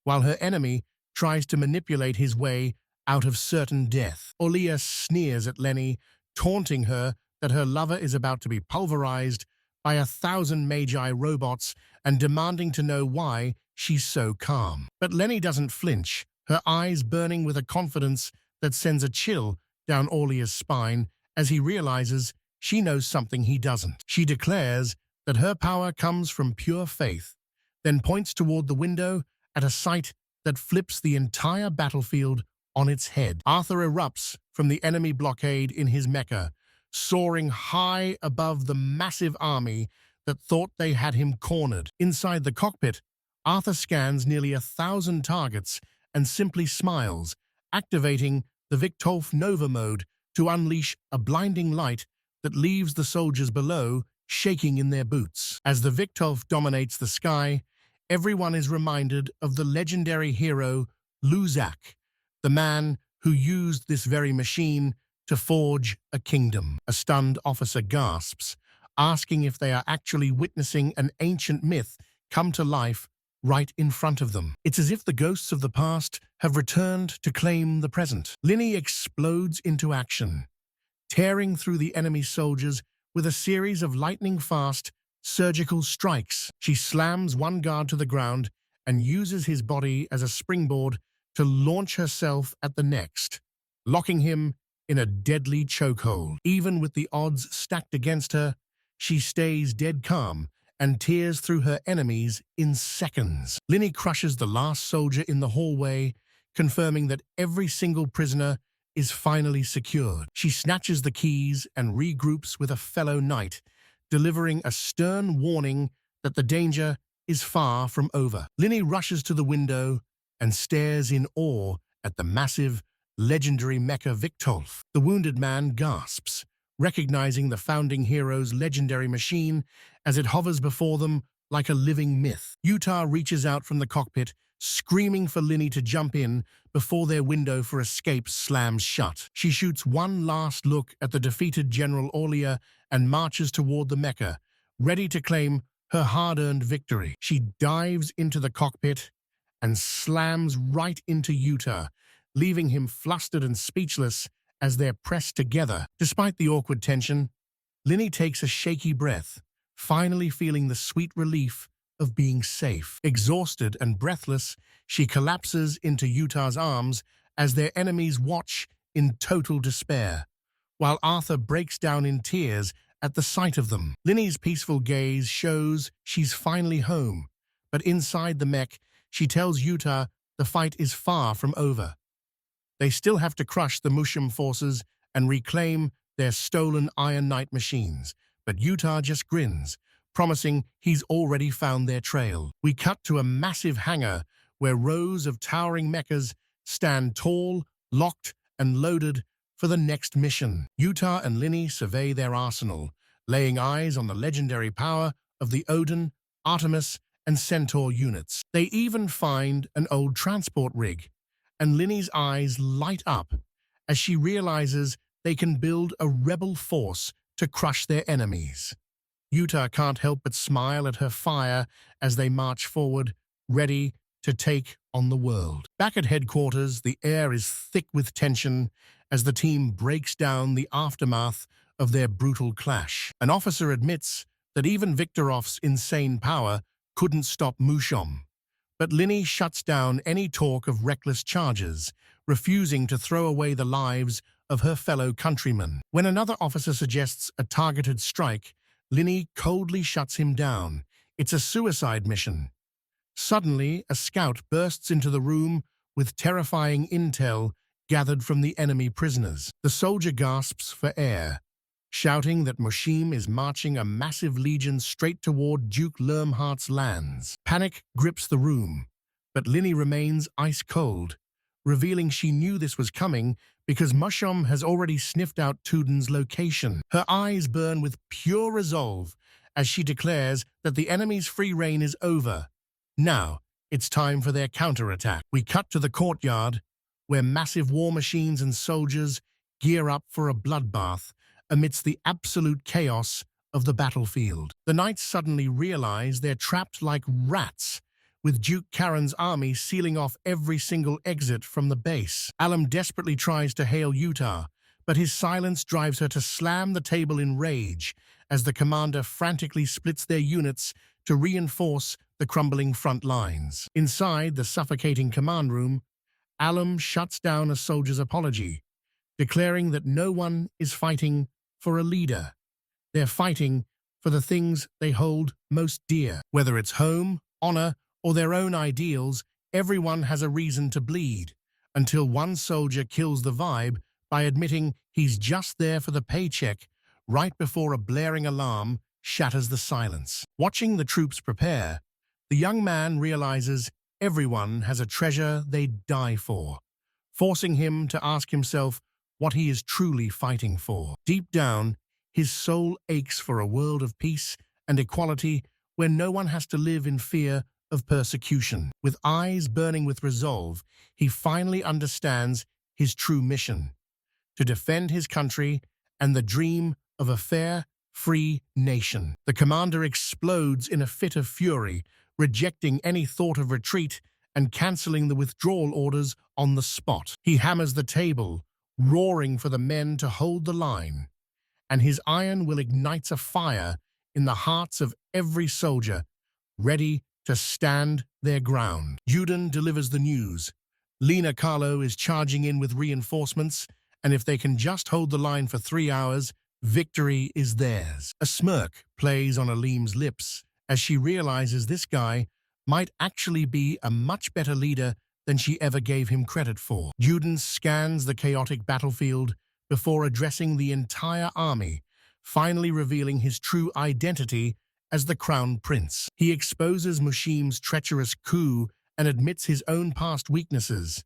S1: while her enemy tries to manipulate his way out of certain death. Orlia sneers at Lenny, taunting her that her lover is about to be pulverized by 1,000 Magi robots and demanding to know why she's so calm. But Lenny doesn't flinch, her eyes burning with a confidence that sends a chill down Orlia's spine as he realizes she knows something he doesn't. She declares that her power comes from pure faith, then points toward the window at a sight that flips the entire battlefield on its head. Arthur erupts from the enemy blockade in his mecha, soaring high above the massive army that thought they had him cornered. Inside the cockpit, Arthur scans nearly 1,000 targets and simply smiles, activating the Victolf Nova mode to unleash a blinding light that leaves the soldiers below shaking in their boots. As the Victolf dominates the sky, everyone is reminded of the legendary hero Luzak, the man who used this very machine to forge a kingdom. A stunned officer gasps, asking if they are actually witnessing an ancient myth come to life right in front of them. It's as if the ghosts of the past have returned to claim the present. Linny explodes into action, tearing through the enemy soldiers with a series of lightning-fast surgical strikes. She slams one guard to the ground and uses his body as a springboard to launch herself at the next, locking him in a deadly chokehold. Even with the odds stacked against her, she stays dead calm and tears through her enemies in seconds. Linny crushes the last soldier in the hallway, confirming that every single prisoner is finally secured. She snatches the keys and regroups with a fellow knight, delivering a stern warning that the danger is far from over. Linny rushes to the window and stares in awe at the massive, legendary mecha Victolf. The wounded man gasps, recognizing the founding hero's legendary machine as it hovers before them like a living myth. Utah reaches out from the cockpit, screaming for Linny to jump in before their window for escape slams shut. She shoots one last look at the defeated General Orlia and marches toward the mecha, ready to claim her hard-earned victory. She dives into the cockpit and slams right into Utah, leaving him flustered and speechless as they're pressed together. Despite the awkward tension, Linny takes a shaky breath, finally feeling the sweet relief of being safe. Exhausted and breathless, she collapses into Utah's arms as their enemies watch in total despair, while Arthur breaks down in tears at the sight of them. Linny's peaceful gaze shows she's finally home, but inside the mech, she tells Utah the fight is far from over. They still have to crush the Mushum forces and reclaim their stolen Iron Knight machines, but Utah just grins, promising he's already found their trail. We cut to a massive hangar where rows of towering mechas stand tall, locked, and loaded for the next mission. Utah and Linny survey their arsenal, laying eyes on the legendary power of the Odin, Artemis, and Centaur units. They even find an old transport rig, and Linny's eyes light up as she realizes they can build a rebel force to crush their enemies. Utah can't help but smile at her fire as they march forward, ready to take on the world. Back at headquarters, the air is thick with tension as the team breaks down the aftermath of their brutal clash. An officer admits that even Viktorov's insane power couldn't stop Mushum, but Linny shuts down any talk of reckless charges, refusing to throw away the lives of her fellow countrymen. When another officer suggests a targeted strike, Linny coldly shuts him down. It's a suicide mission. Suddenly, a scout bursts into the room with terrifying intel gathered from the enemy prisoners. The soldier gasps for air, shouting that Mushim is marching a massive legion straight toward Duke Lermhart's lands. Panic grips the room, but Linny remains ice-cold, revealing she knew this was coming because Mushum has already sniffed out Tudin's location. Her eyes burn with pure resolve as she declares that the enemy's free reign is over. Now, it's time for their counterattack. We cut to the courtyard, where massive war machines and soldiers gear up for a bloodbath amidst the absolute chaos of the battlefield. The knights suddenly realize they're trapped like rats, with Duke Karen's army sealing off every single exit from the base. Alum desperately tries to hail Utah, but his silence drives her to slam the table in rage as the commander frantically splits their units to reinforce the crumbling front lines. Inside the suffocating command room, Alum shuts down a soldier's apology, declaring that no one is fighting for a leader. They're fighting for the things they hold most dear. Whether it's home, honor, or their own ideals, everyone has a reason to bleed, until one soldier kills the vibe by admitting he's just there for the paycheck right before a blaring alarm shatters the silence. Watching the troops prepare, the young man realizes everyone has a treasure they'd die for, forcing him to ask himself what he is truly fighting for. Deep down, his soul aches for a world of peace and equality where no one has to live in fear of persecution. With eyes burning with resolve, he finally understands his true mission: to defend his country and the dream of a fair, free nation. The commander explodes in a fit of fury, rejecting any thought of retreat and canceling the withdrawal orders on the spot. He hammers the table, roaring for the men to hold the line, and his iron will ignites a fire in the hearts of every soldier, ready to stand their ground. Juden delivers the news. Lin Carlo is charging in with reinforcements, and if they can just hold the line for 3 hours, victory is theirs. A smirk plays on Alim's lips as she realizes this guy might actually be a much better leader than she ever gave him credit for. Juden scans the chaotic battlefield before addressing the entire army, finally revealing his true identity as the Crown Prince. He exposes Mushim's treacherous coup and admits his own past weaknesses.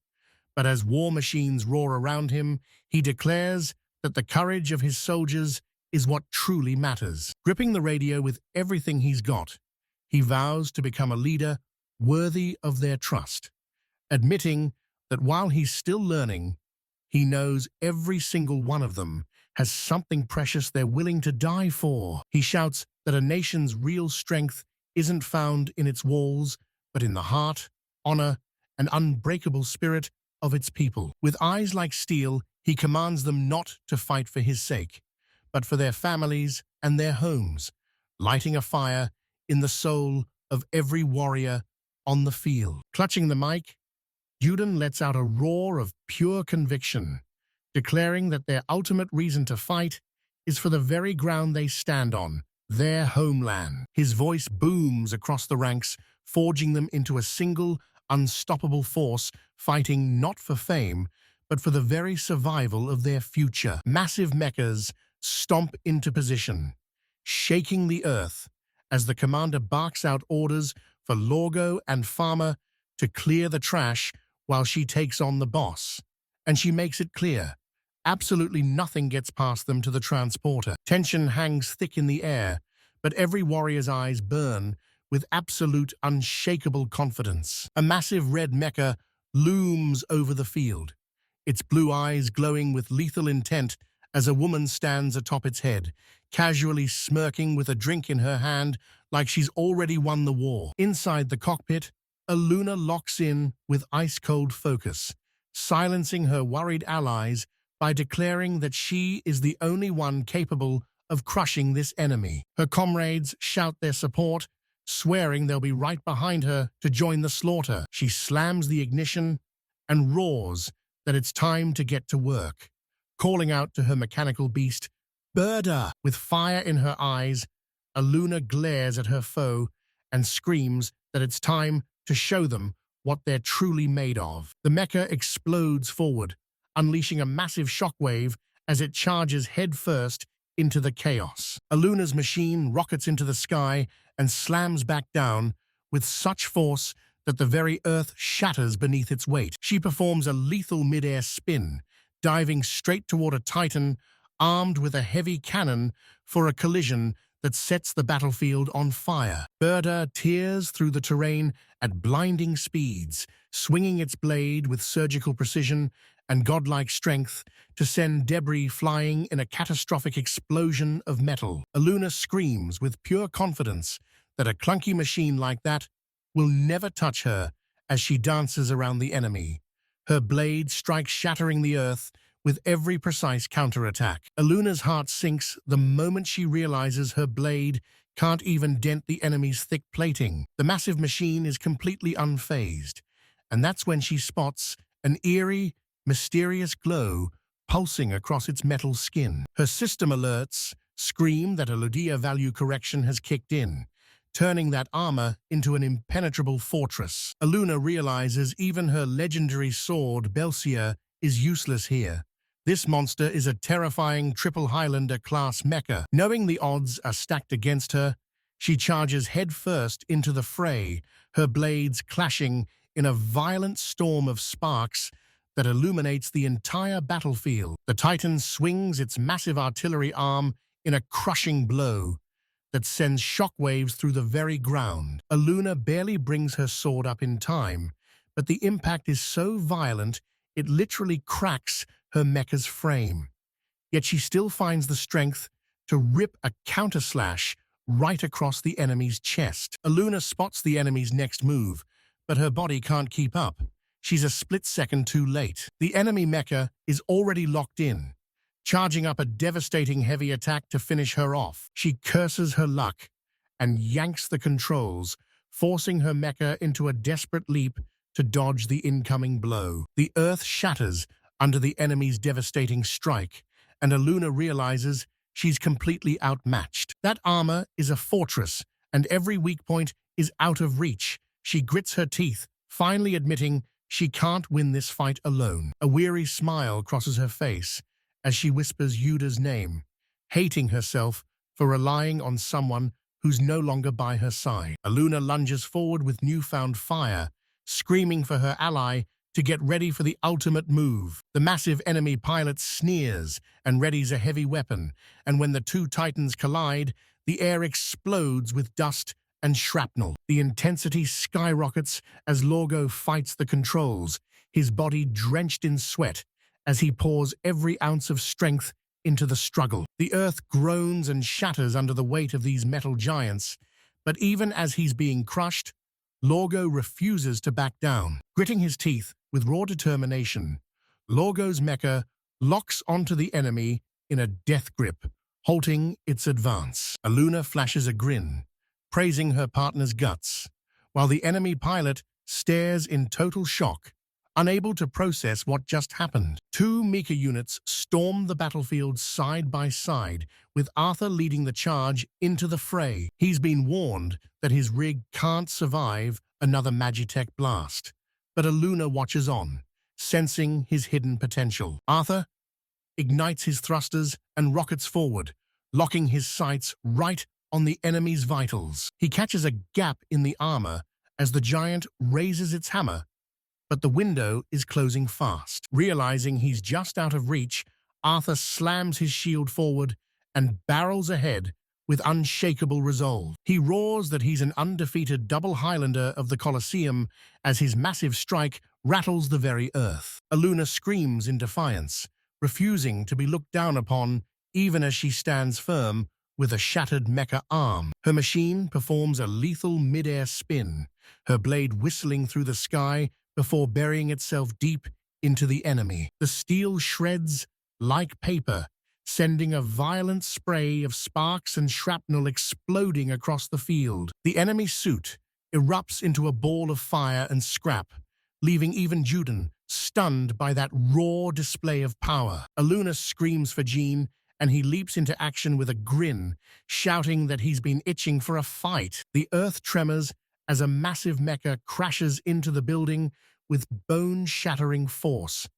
S1: But as war machines roar around him, he declares that the courage of his soldiers is what truly matters. Gripping the radio with everything he's got, he vows to become a leader worthy of their trust, admitting that while he's still learning, he knows every single one of them has something precious they're willing to die for. He shouts that a nation's real strength isn't found in its walls, but in the heart, honor, and unbreakable spirit of its people. With eyes like steel, he commands them not to fight for his sake, but for their families and their homes, lighting a fire in the soul of every warrior on the field. Clutching the mic, Juden lets out a roar of pure conviction, declaring that their ultimate reason to fight is for the very ground they stand on, their homeland. His voice booms across the ranks, forging them into a single, unstoppable force fighting not for fame, but for the very survival of their future. Massive mechas stomp into position, shaking the earth as the commander barks out orders for Rogo and Farmer to clear the trash while she takes on the boss. And she makes it clear, absolutely nothing gets past them to the transporter. Tension hangs thick in the air, but every warrior's eyes burn with absolute unshakable confidence. A massive red mecha looms over the field, its blue eyes glowing with lethal intent as a woman stands atop its head, casually smirking with a drink in her hand like she's already won the war. Inside the cockpit, Aluna locks in with ice-cold focus, silencing her worried allies by declaring that she is the only one capable of crushing this enemy. Her comrades shout their support, swearing they'll be right behind her to join the slaughter. She slams the ignition and roars that it's time to get to work, calling out to her mechanical beast, "Birda!" With fire in her eyes, Aluna glares at her foe and screams that it's time to show them what they're truly made of. The mecha explodes forward, unleashing a massive shockwave as it charges headfirst into the chaos. Aluna's machine rockets into the sky and slams back down with such force that the very earth shatters beneath its weight. She performs a lethal mid-air spin, diving straight toward a titan armed with a heavy cannon for a collision that sets the battlefield on fire. Birda tears through the terrain at blinding speeds, swinging its blade with surgical precision and godlike strength to send debris flying in a catastrophic explosion of metal. Aluna screams with pure confidence that a clunky machine like that will never touch her as she dances around the enemy. Her blade strikes, shattering the earth with every precise counterattack. Aluna's heart sinks the moment she realizes her blade can't even dent the enemy's thick plating. The massive machine is completely unfazed, and that's when she spots an eerie, mysterious glow pulsing across its metal skin. Her system alerts scream that a Ludia value correction has kicked in, turning that armor into an impenetrable fortress. Aluna realizes even her legendary sword, Belcia, is useless here. This monster is a terrifying triple Highlander-class mecha. Knowing the odds are stacked against her, she charges headfirst into the fray, her blades clashing in a violent storm of sparks that illuminates the entire battlefield. The Titan swings its massive artillery arm in a crushing blow that sends shockwaves through the very ground. Aluna barely brings her sword up in time, but the impact is so violent it literally cracks her mecha's frame. Yet she still finds the strength to rip a counterslash right across the enemy's chest. Aluna spots the enemy's next move, but her body can't keep up. She's a split second too late. The enemy mecha is already locked in, charging up a devastating heavy attack to finish her off. She curses her luck and yanks the controls, forcing her mecha into a desperate leap to dodge the incoming blow. The earth shatters under the enemy's devastating strike, and Aluna realizes she's completely outmatched. That armor is a fortress, and every weak point is out of reach. She grits her teeth, finally admitting she can't win this fight alone. A weary smile crosses her face as she whispers Yuda's name, hating herself for relying on someone who's no longer by her side. Aluna lunges forward with newfound fire, screaming for her ally to get ready for the ultimate move. The massive enemy pilot sneers and readies a heavy weapon, and when the two titans collide, the air explodes with dust and shrapnel. The intensity skyrockets as Rogo fights the controls, his body drenched in sweat as he pours every ounce of strength into the struggle. The earth groans and shatters under the weight of these metal giants, but even as he's being crushed, Rogo refuses to back down. Gritting his teeth with raw determination, Rogo's mecha locks onto the enemy in a death grip, halting its advance. Aluna flashes a grin, praising her partner's guts, while the enemy pilot stares in total shock, unable to process what just happened. Two mecha units storm the battlefield side by side, with Arthur leading the charge into the fray. He's been warned that his rig can't survive another Magitech blast, but Aluna watches on, sensing his hidden potential. Arthur ignites his thrusters and rockets forward, locking his sights right on the enemy's vitals. He catches a gap in the armor as the giant raises its hammer, but the window is closing fast. Realizing he's just out of reach, Arthur slams his shield forward and barrels ahead with unshakable resolve. He roars that he's an undefeated double Highlander of the Coliseum as his massive strike rattles the very earth. Aluna screams in defiance, refusing to be looked down upon even as she stands firm with a shattered mecha arm. Her machine performs a lethal mid-air spin, her blade whistling through the sky before burying itself deep into the enemy. The steel shreds like paper, sending a violent spray of sparks and shrapnel exploding across the field. The enemy suit erupts into a ball of fire and scrap, leaving even Juden stunned by that raw display of power. Aluna screams for Jean, and he leaps into action with a grin, shouting that he's been itching for a fight. The earth tremors as a massive mecha crashes into the building with bone-shattering force,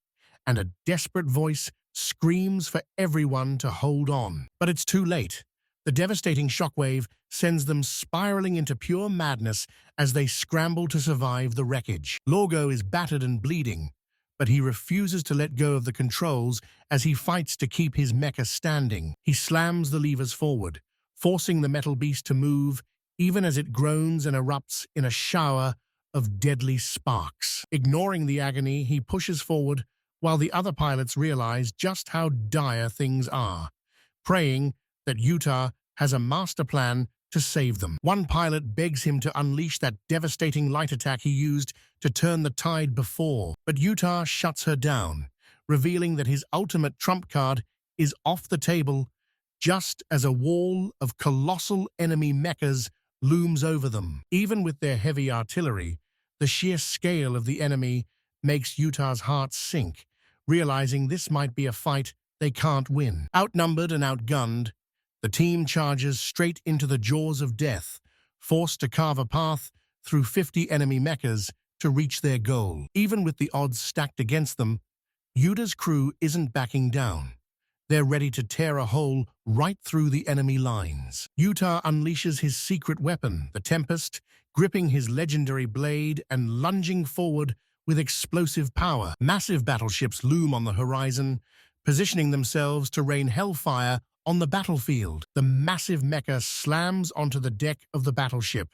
S1: and a desperate voice screams for everyone to hold on. But it's too late. The devastating shockwave sends them spiraling into pure madness as they scramble to survive the wreckage. Rogo is battered and bleeding, but he refuses to let go of the controls as he fights to keep his mecha standing. He slams the levers forward, forcing the metal beast to move, even as it groans and erupts in a shower of deadly sparks. Ignoring the agony, he pushes forward while the other pilots realize just how dire things are, praying that Utah has a master plan to save them. One pilot begs him to unleash that devastating light attack he used to turn the tide before, but Utah shuts her down, revealing that his ultimate trump card is off the table just as a wall of colossal enemy mechas looms over them. Even with their heavy artillery, the sheer scale of the enemy makes Utah's heart sink, realizing this might be a fight they can't win. Outnumbered and outgunned, the team charges straight into the jaws of death, forced to carve a path through 50 enemy mechas to reach their goal. Even with the odds stacked against them, Yuta's crew isn't backing down. They're ready to tear a hole right through the enemy lines. Utah unleashes his secret weapon, the Tempest, gripping his legendary blade and lunging forward with explosive power. Massive battleships loom on the horizon, positioning themselves to rain hellfire on the battlefield. The massive mecha slams onto the deck of the battleship,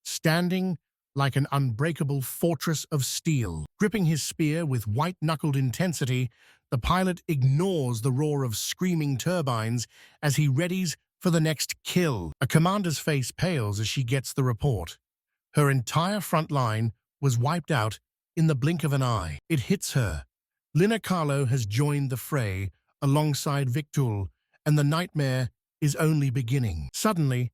S1: standing like an unbreakable fortress of steel. Gripping his spear with white-knuckled intensity, the pilot ignores the roar of screaming turbines as he readies for the next kill. A commander's face pales as she gets the report. Her entire front line was wiped out in the blink of an eye. It hits her. Lin Carlo has joined the fray alongside Vixor, and the nightmare is only beginning. Suddenly,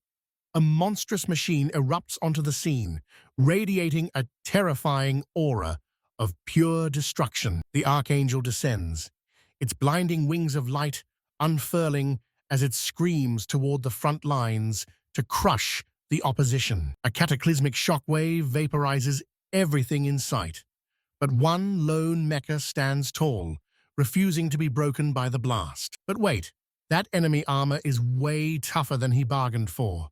S1: a monstrous machine erupts onto the scene, radiating a terrifying aura of pure destruction. The Archangel descends, its blinding wings of light unfurling as it screams toward the front lines to crush the opposition. A cataclysmic shockwave vaporizes everything in sight, but one lone mecha stands tall, refusing to be broken by the blast. But wait, that enemy armor is way tougher than he bargained for.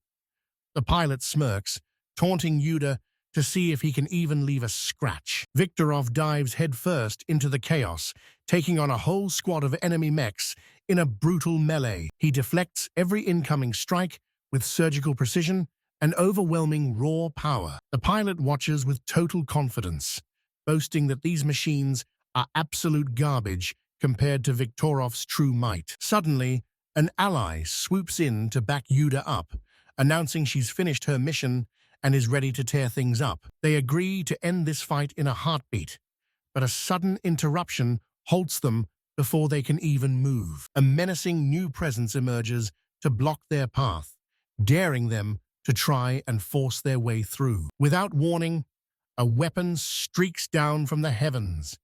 S1: The pilot smirks, taunting Yuda to see if he can even leave a scratch. Viktorov dives headfirst into the chaos, taking on a whole squad of enemy mechs in a brutal melee. He deflects every incoming strike with surgical precision and overwhelming raw power. The pilot watches with total confidence, boasting that these machines are absolute garbage compared to Viktorov's true might. Suddenly, an ally swoops in to back Yuda up, announcing she's finished her mission and is ready to tear things up. They agree to end this fight in a heartbeat, but a sudden interruption halts them before they can even move. A menacing new presence emerges to block their path, daring them to try and force their way through. Without warning, a weapon streaks down from the heavens.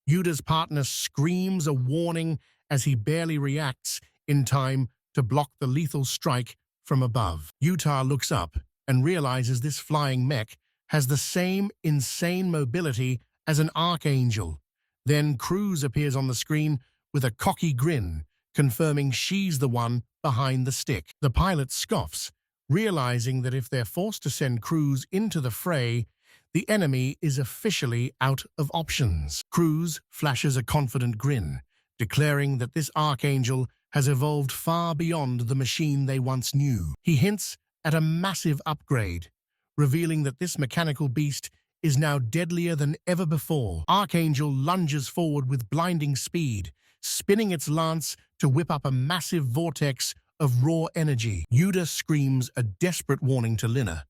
S1: Yuda's partner screams a warning as he barely reacts in time to block the lethal strike from above. Utah looks up and realizes this flying mech has the same insane mobility as an archangel. Then Cruz appears on the screen with a cocky grin, confirming she's the one behind the stick. The pilot scoffs, realizing that if they're forced to send Cruz into the fray, the enemy is officially out of options. Cruz flashes a confident grin, declaring that this archangel has evolved far beyond the machine they once knew. He hints at a massive upgrade, revealing that this mechanical beast is now deadlier than ever before. Archangel lunges forward with blinding speed, spinning its lance to whip up a massive vortex of raw energy. Yuda screams a desperate warning to Lina,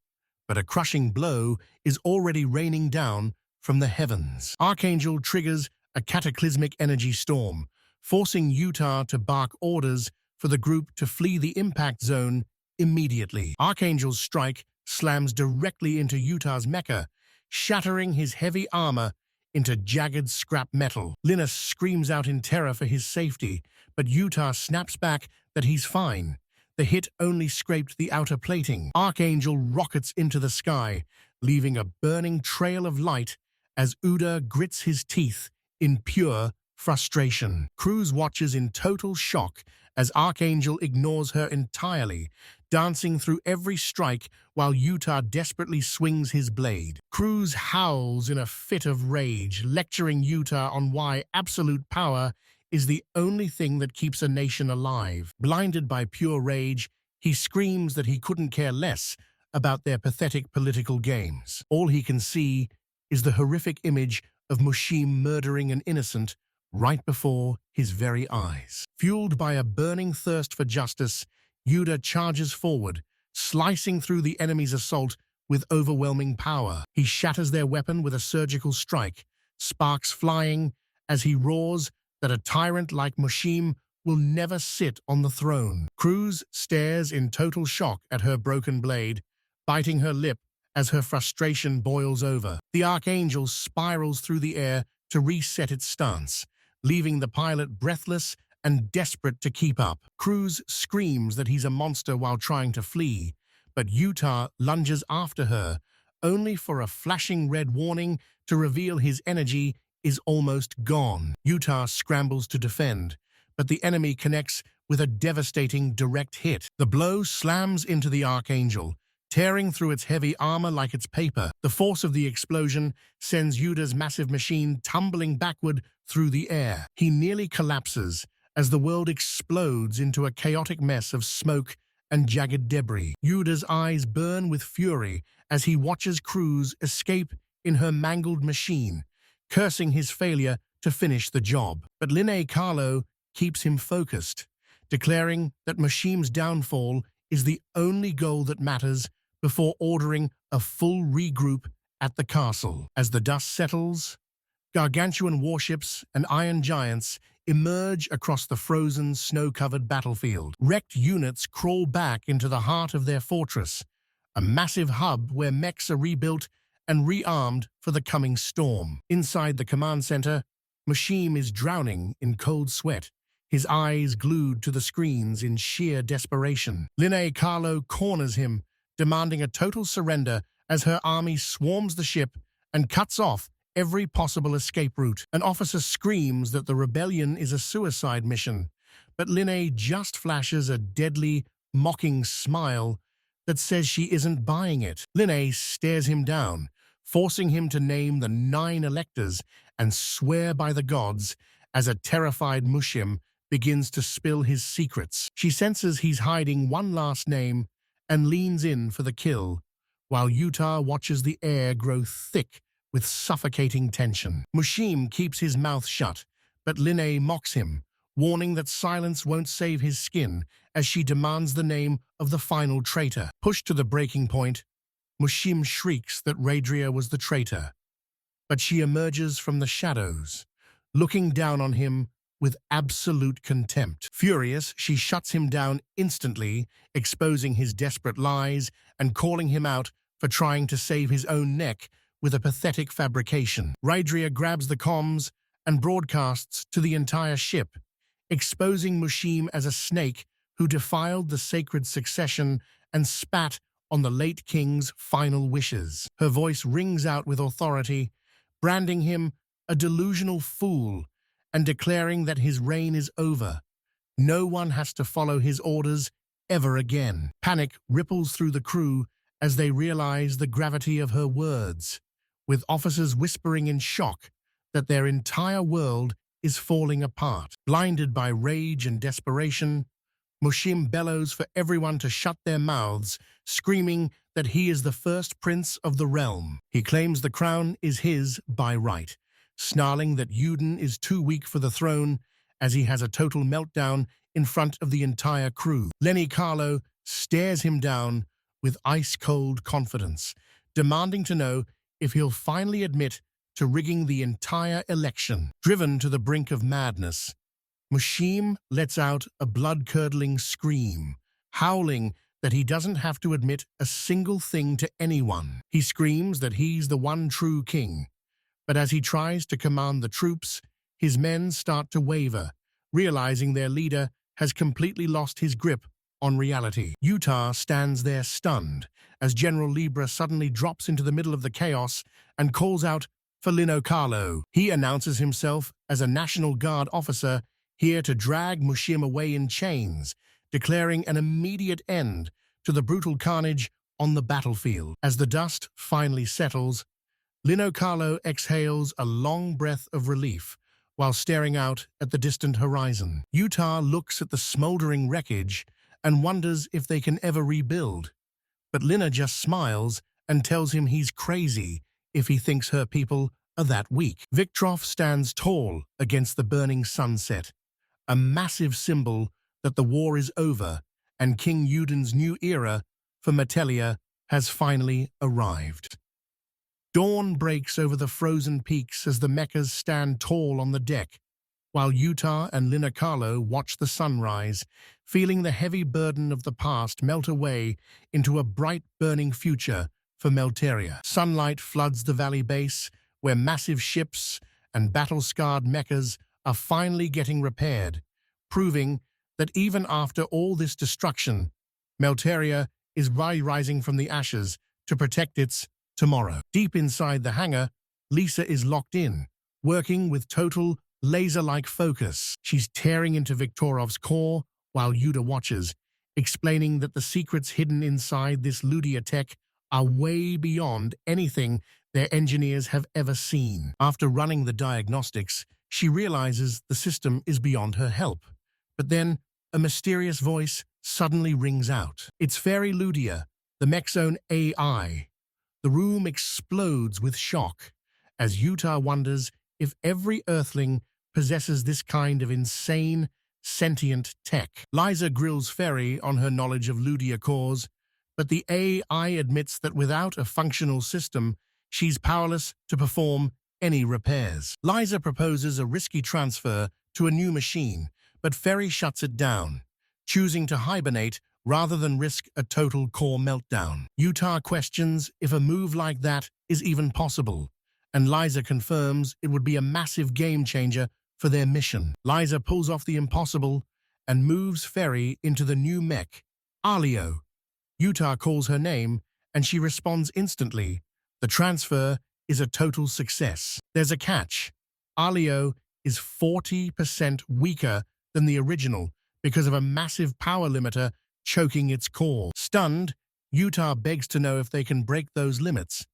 S1: but a crushing blow is already raining down from the heavens. Archangel triggers a cataclysmic energy storm, forcing Utah to bark orders for the group to flee the impact zone immediately. Archangel's strike slams directly into Utah's mecha, shattering his heavy armor into jagged scrap metal. Lina screams out in terror for his safety, but Utah snaps back that he's fine. The hit only scraped the outer plating. Archangel rockets into the sky, leaving a burning trail of light as Uda grits his teeth in pure frustration. Cruz watches in total shock as Archangel ignores her entirely, dancing through every strike while Utah desperately swings his blade. Cruz howls in a fit of rage, lecturing Utah on why absolute power is the only thing that keeps a nation alive. Blinded by pure rage, he screams that he couldn't care less about their pathetic political games. All he can see is the horrific image of Mushim murdering an innocent right before his very eyes. Fueled by a burning thirst for justice, Yuda charges forward, slicing through the enemy's assault with overwhelming power. He shatters their weapon with a surgical strike, sparks flying as he roars that a tyrant like Mushim will never sit on the throne. Cruz stares in total shock at her broken blade, biting her lip as her frustration boils over. The Archangel spirals through the air to reset its stance, leaving the pilot breathless and desperate to keep up. Cruz screams that he's a monster while trying to flee, but Utah lunges after her, only for a flashing red warning to reveal his energy is almost gone. Utah scrambles to defend, but the enemy connects with a devastating direct hit. The blow slams into the Archangel, tearing through its heavy armor like it's paper. The force of the explosion sends Yuda's massive machine tumbling backward through the air. He nearly collapses as the world explodes into a chaotic mess of smoke and jagged debris. Yuda's eyes burn with fury as he watches Cruz escape in her mangled machine, cursing his failure to finish the job. But Lin Carlo keeps him focused, declaring that Mushim's downfall is the only goal that matters before ordering a full regroup at the castle. As the dust settles, gargantuan warships and iron giants emerge across the frozen, snow-covered battlefield. Wrecked units crawl back into the heart of their fortress, a massive hub where mechs are rebuilt and rearmed for the coming storm. Inside the command center, Mushim is drowning in cold sweat, his eyes glued to the screens in sheer desperation. Lin Carlo corners him, demanding a total surrender as her army swarms the ship and cuts off every possible escape route. An officer screams that the rebellion is a suicide mission, but Lin just flashes a deadly, mocking smile that says she isn't buying it. Lin stares him down, forcing him to name the 9 electors and swear by the gods as a terrified Mushim begins to spill his secrets. She senses he's hiding one last name and leans in for the kill, while Utah watches the air grow thick with suffocating tension. Mushim keeps his mouth shut, but Lin mocks him, warning that silence won't save his skin as she demands the name of the final traitor. Pushed to the breaking point, Mushim shrieks that Radria was the traitor, but she emerges from the shadows, looking down on him with absolute contempt. Furious, she shuts him down instantly, exposing his desperate lies and calling him out for trying to save his own neck with a pathetic fabrication. Radria grabs the comms and broadcasts to the entire ship, exposing Mushim as a snake who defiled the sacred succession and spat on the late king's final wishes. Her voice rings out with authority, branding him a delusional fool and declaring that his reign is over. No one has to follow his orders ever again. Panic ripples through the crew as they realize the gravity of her words, with officers whispering in shock that their entire world is falling apart. Blinded by rage and desperation, Mushim bellows for everyone to shut their mouths, screaming that he is the first prince of the realm. He claims the crown is his by right, snarling that Yuden is too weak for the throne as he has a total meltdown in front of the entire crew. Lin Carlo stares him down with ice-cold confidence, demanding to know if he'll finally admit to rigging the entire election. Driven to the brink of madness, Mushim lets out a blood-curdling scream, howling that he doesn't have to admit a single thing to anyone. He screams that he's the one true king, but as he tries to command the troops, his men start to waver, realizing their leader has completely lost his grip on reality. Utah stands there stunned as General Libra suddenly drops into the middle of the chaos and calls out for Lin Carlo. He announces himself as a National Guard officer here to drag Mushim away in chains, declaring an immediate end to the brutal carnage on the battlefield. As the dust finally settles, Lin Carlo exhales a long breath of relief while staring out at the distant horizon. Utah looks at the smoldering wreckage and wonders if they can ever rebuild. But Lina just smiles and tells him he's crazy if he thinks her people are that weak. Vixor stands tall against the burning sunset, a massive symbol that the war is over and King Yuden's new era for Metelia has finally arrived. Dawn breaks over the frozen peaks as the mechas stand tall on the deck, while Utah and Lin Carlo watch the sunrise, feeling the heavy burden of the past melt away into a bright burning future for Melteria. Sunlight floods the valley base, where massive ships and battle-scarred mechas are finally getting repaired, proving that even after all this destruction, Melteria is rising from the ashes to protect its tomorrow. Deep inside the hangar, Lisa is locked in, working with total laser-like focus. She's tearing into Viktorov's core while Yuda watches, explaining that the secrets hidden inside this Ludia tech are way beyond anything their engineers have ever seen. After running the diagnostics, she realizes the system is beyond her help. But then, a mysterious voice suddenly rings out. It's Fairy Ludia, the mech's own AI. The room explodes with shock, as Utah wonders if every Earthling possesses this kind of insane, sentient tech. Liza grills Fairy on her knowledge of Ludia cores, but the AI admits that without a functional system, she's powerless to perform any repairs. Liza proposes a risky transfer to a new machine, but Fairy shuts it down, choosing to hibernate rather than risk a total core meltdown. Utah questions if a move like that is even possible, and Liza confirms it would be a massive game-changer for their mission. Liza pulls off the impossible and moves Fairy into the new mech, Alio. Utah calls her name, and she responds instantly. The transfer is a total success. There's a catch. Alio is 40% weaker than the original because of a massive power limiter choking its core. Stunned, Utah begs to know if they can break those limits,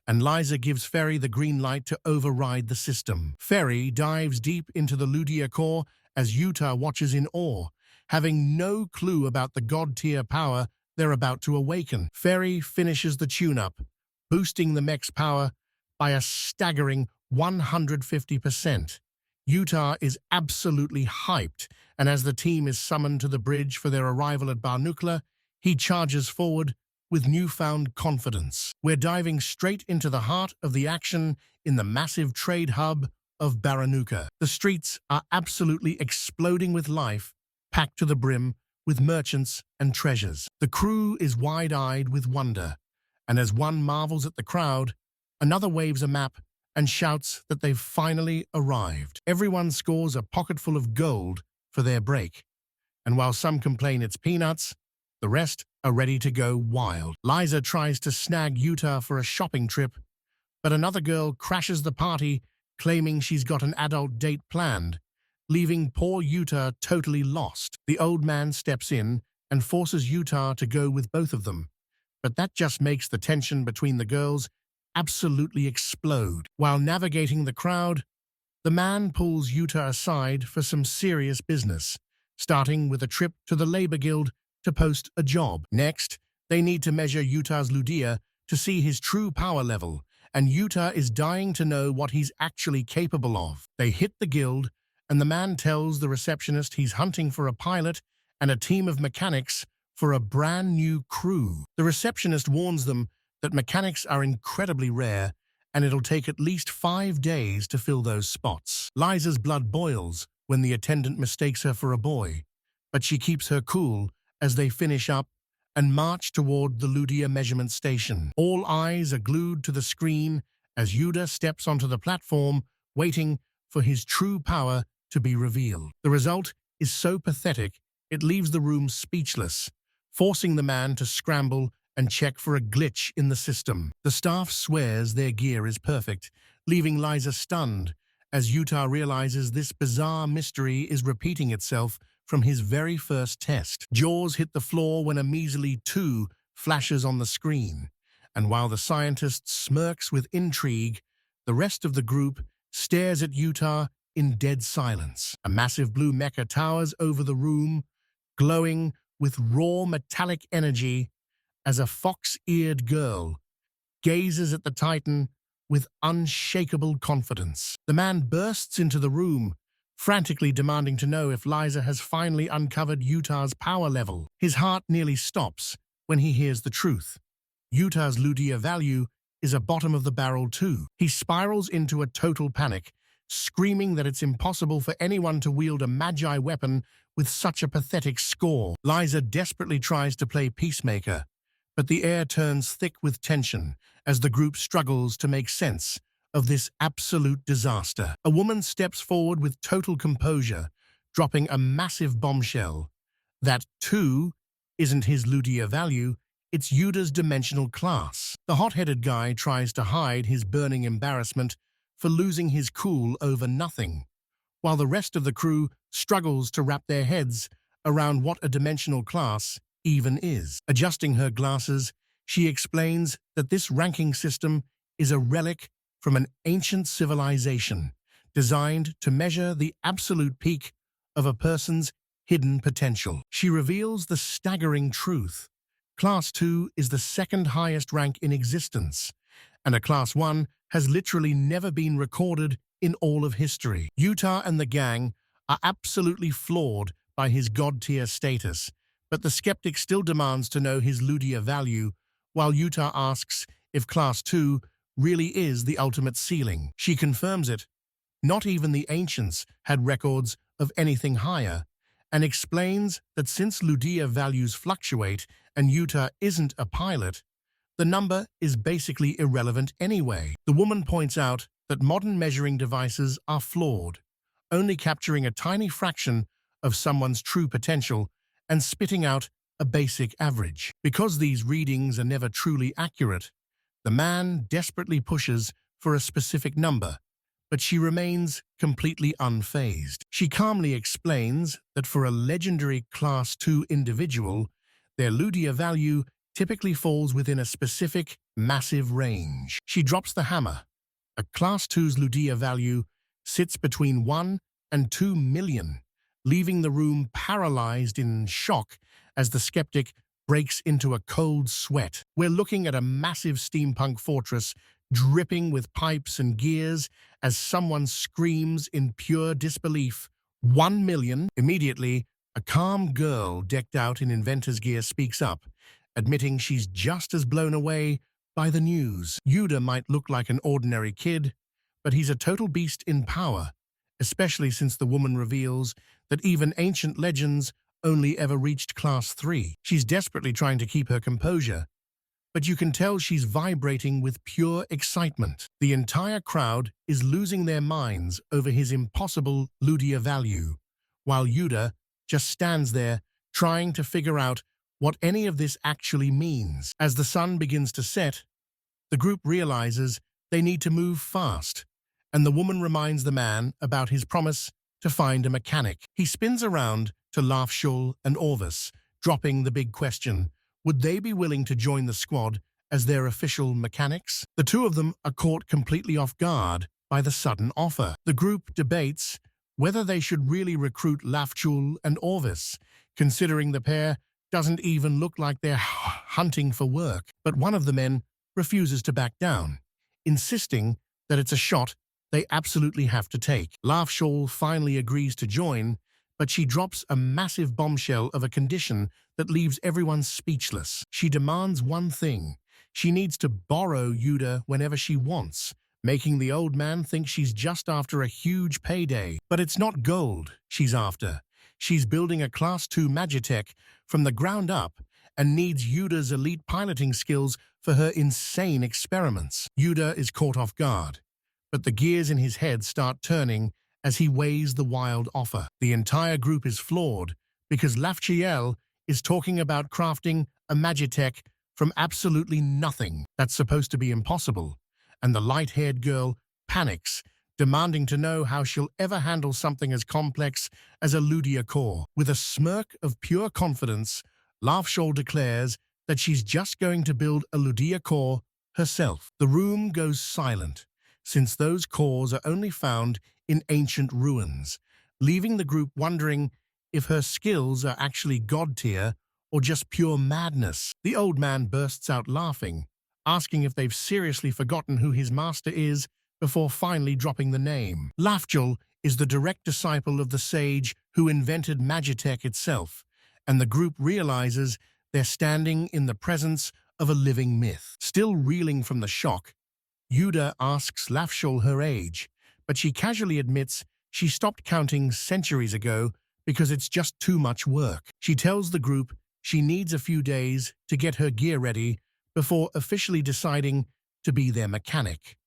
S1: and Liza gives Fairy the green light to override the system. Fairy dives deep into the Ludia core as Utah watches in awe, having no clue about the god-tier power they're about to awaken. Fairy finishes the tune-up, boosting the mech's power by a staggering 150%. Utah is absolutely hyped, and as the team is summoned to the bridge for their arrival at Barnukla, he charges forward with newfound confidence. We're diving straight into the heart of the action in the massive trade hub of Baranuka. The streets are absolutely exploding with life, packed to the brim with merchants and treasures. The crew is wide-eyed with wonder, and as one marvels at the crowd, another waves a map and shouts that they've finally arrived. Everyone scores a pocketful of gold for their break, and while some complain it's peanuts, the rest are ready to go wild. Liza tries to snag Utah for a shopping trip, But another girl crashes the party, claiming she's got an adult date planned, leaving poor Yuta totally lost. The old man steps in and forces Yuta to go with both of them, but that just makes the tension between the girls absolutely explode. While navigating the crowd, the man pulls Yuta aside for some serious business, starting with a trip to the labor guild to post a job. Next, they need to measure Yuta's ludia to see his true power level, and Yuta is dying to know what he's actually capable of. They hit the guild, and the man tells the receptionist he's hunting for a pilot and a team of mechanics for a brand new crew. The receptionist warns them that mechanics are incredibly rare, and it'll take at least 5 days to fill those spots. Liza's blood boils when the attendant mistakes her for a boy, but she keeps her cool as they finish up and march toward the Ludia measurement station. All eyes are glued to the screen as Yuta steps onto the platform, waiting for his true power to be revealed. The result is so pathetic, it leaves the room speechless, forcing the man to scramble and check for a glitch in the system. The staff swears their gear is perfect, leaving Liza stunned as Yuta realizes this bizarre mystery is repeating itself from his very first test. Jaws hit the floor when a measly 2 flashes on the screen, and while the scientist smirks with intrigue, the rest of the group stares at Yuta in dead silence. A massive blue mecha towers over the room, glowing with raw metallic energy as a fox-eared girl gazes at the Titan with unshakable confidence. The man bursts into the room, frantically demanding to know if Liza has finally uncovered Yuta's power level. His heart nearly stops when he hears the truth. Yuta's Ludia value is a bottom-of-the-barrel too. He spirals into a total panic, screaming that it's impossible for anyone to wield a magi weapon with such a pathetic score. Liza desperately tries to play peacemaker, but the air turns thick with tension as the group struggles to make sense of this absolute disaster. A woman steps forward with total composure, dropping a massive bombshell. That, too, isn't his Ludia value, it's Yuta's dimensional class. The hot-headed guy tries to hide his burning embarrassment for losing his cool over nothing, while the rest of the crew struggles to wrap their heads around what a dimensional class even is. Adjusting her glasses, she explains that this ranking system is a relic from an ancient civilization designed to measure the absolute peak of a person's hidden potential. She reveals the staggering truth. Class 2 is the second highest rank in existence, and a Class 1 has literally never been recorded in all of history. Yuta and the gang are absolutely floored by his god-tier status, but the skeptic still demands to know his Ludia value, while Yuta asks if Class 2 really is the ultimate ceiling. She confirms it. Not even the ancients had records of anything higher, and explains that since Ludia values fluctuate and Yuta isn't a pilot, the number is basically irrelevant anyway. The woman points out that modern measuring devices are flawed, only capturing a tiny fraction of someone's true potential and spitting out a basic average. Because these readings are never truly accurate, the man desperately pushes for a specific number, but she remains completely unfazed. She calmly explains that for a legendary Class 2 individual, their Ludia value typically falls within a specific, massive range. She drops the hammer. A Class 2's Ludia value sits between 1 and 2 million, leaving the room paralyzed in shock as the skeptic breaks into a cold sweat. We're looking at a massive steampunk fortress dripping with pipes and gears as someone screams in pure disbelief, 1 million? Immediately, a calm girl decked out in inventor's gear speaks up, admitting she's just as blown away by the news. Yuta might look like an ordinary kid, but he's a total beast in power, especially since the woman reveals that even ancient legends only ever reached Class 3. She's desperately trying to keep her composure, but you can tell she's vibrating with pure excitement. The entire crowd is losing their minds over his impossible Ludia value, while Yuta just stands there trying to figure out what any of this actually means. As the sun begins to set, the group realizes they need to move fast, and the woman reminds the man about his promise to find a mechanic. He spins around to Lafshul and Orvis, dropping the big question: would they be willing to join the squad as their official mechanics? The two of them are caught completely off guard by the sudden offer. The group debates whether they should really recruit Lafshul and Orvis, considering the pair doesn't even look like they're hunting for work. But one of the men refuses to back down, insisting that it's a shot they absolutely have to take. Lafshul finally agrees to join, but she drops a massive bombshell of a condition that leaves everyone speechless. She demands one thing: she needs to borrow Yuda whenever she wants, making the old man think she's just after a huge payday. But it's not gold she's after. She's building a Class 2 magitech from the ground up and needs Yuda's elite piloting skills for her insane experiments. Yuda is caught off guard, but the gears in his head start turning as he weighs the wild offer. The entire group is floored because Lafchiel is talking about crafting a magitech from absolutely nothing. That's supposed to be impossible, and the light-haired girl panics, demanding to know how she'll ever handle something as complex as a Ludia core. With a smirk of pure confidence, Lafshul declares that she's just going to build a Ludia core herself. The room goes silent, since those cores are only found in ancient ruins, leaving the group wondering if her skills are actually god-tier or just pure madness. The old man bursts out laughing, asking if they've seriously forgotten who his master is before finally dropping the name. Lafjul is the direct disciple of the sage who invented Magitech itself, and the group realizes they're standing in the presence of a living myth. Still reeling from the shock, Yuda asks Lafshul her age, but she casually admits she stopped counting centuries ago because it's just too much work. She tells the group she needs a few days to get her gear ready before officially deciding to be their mechanic,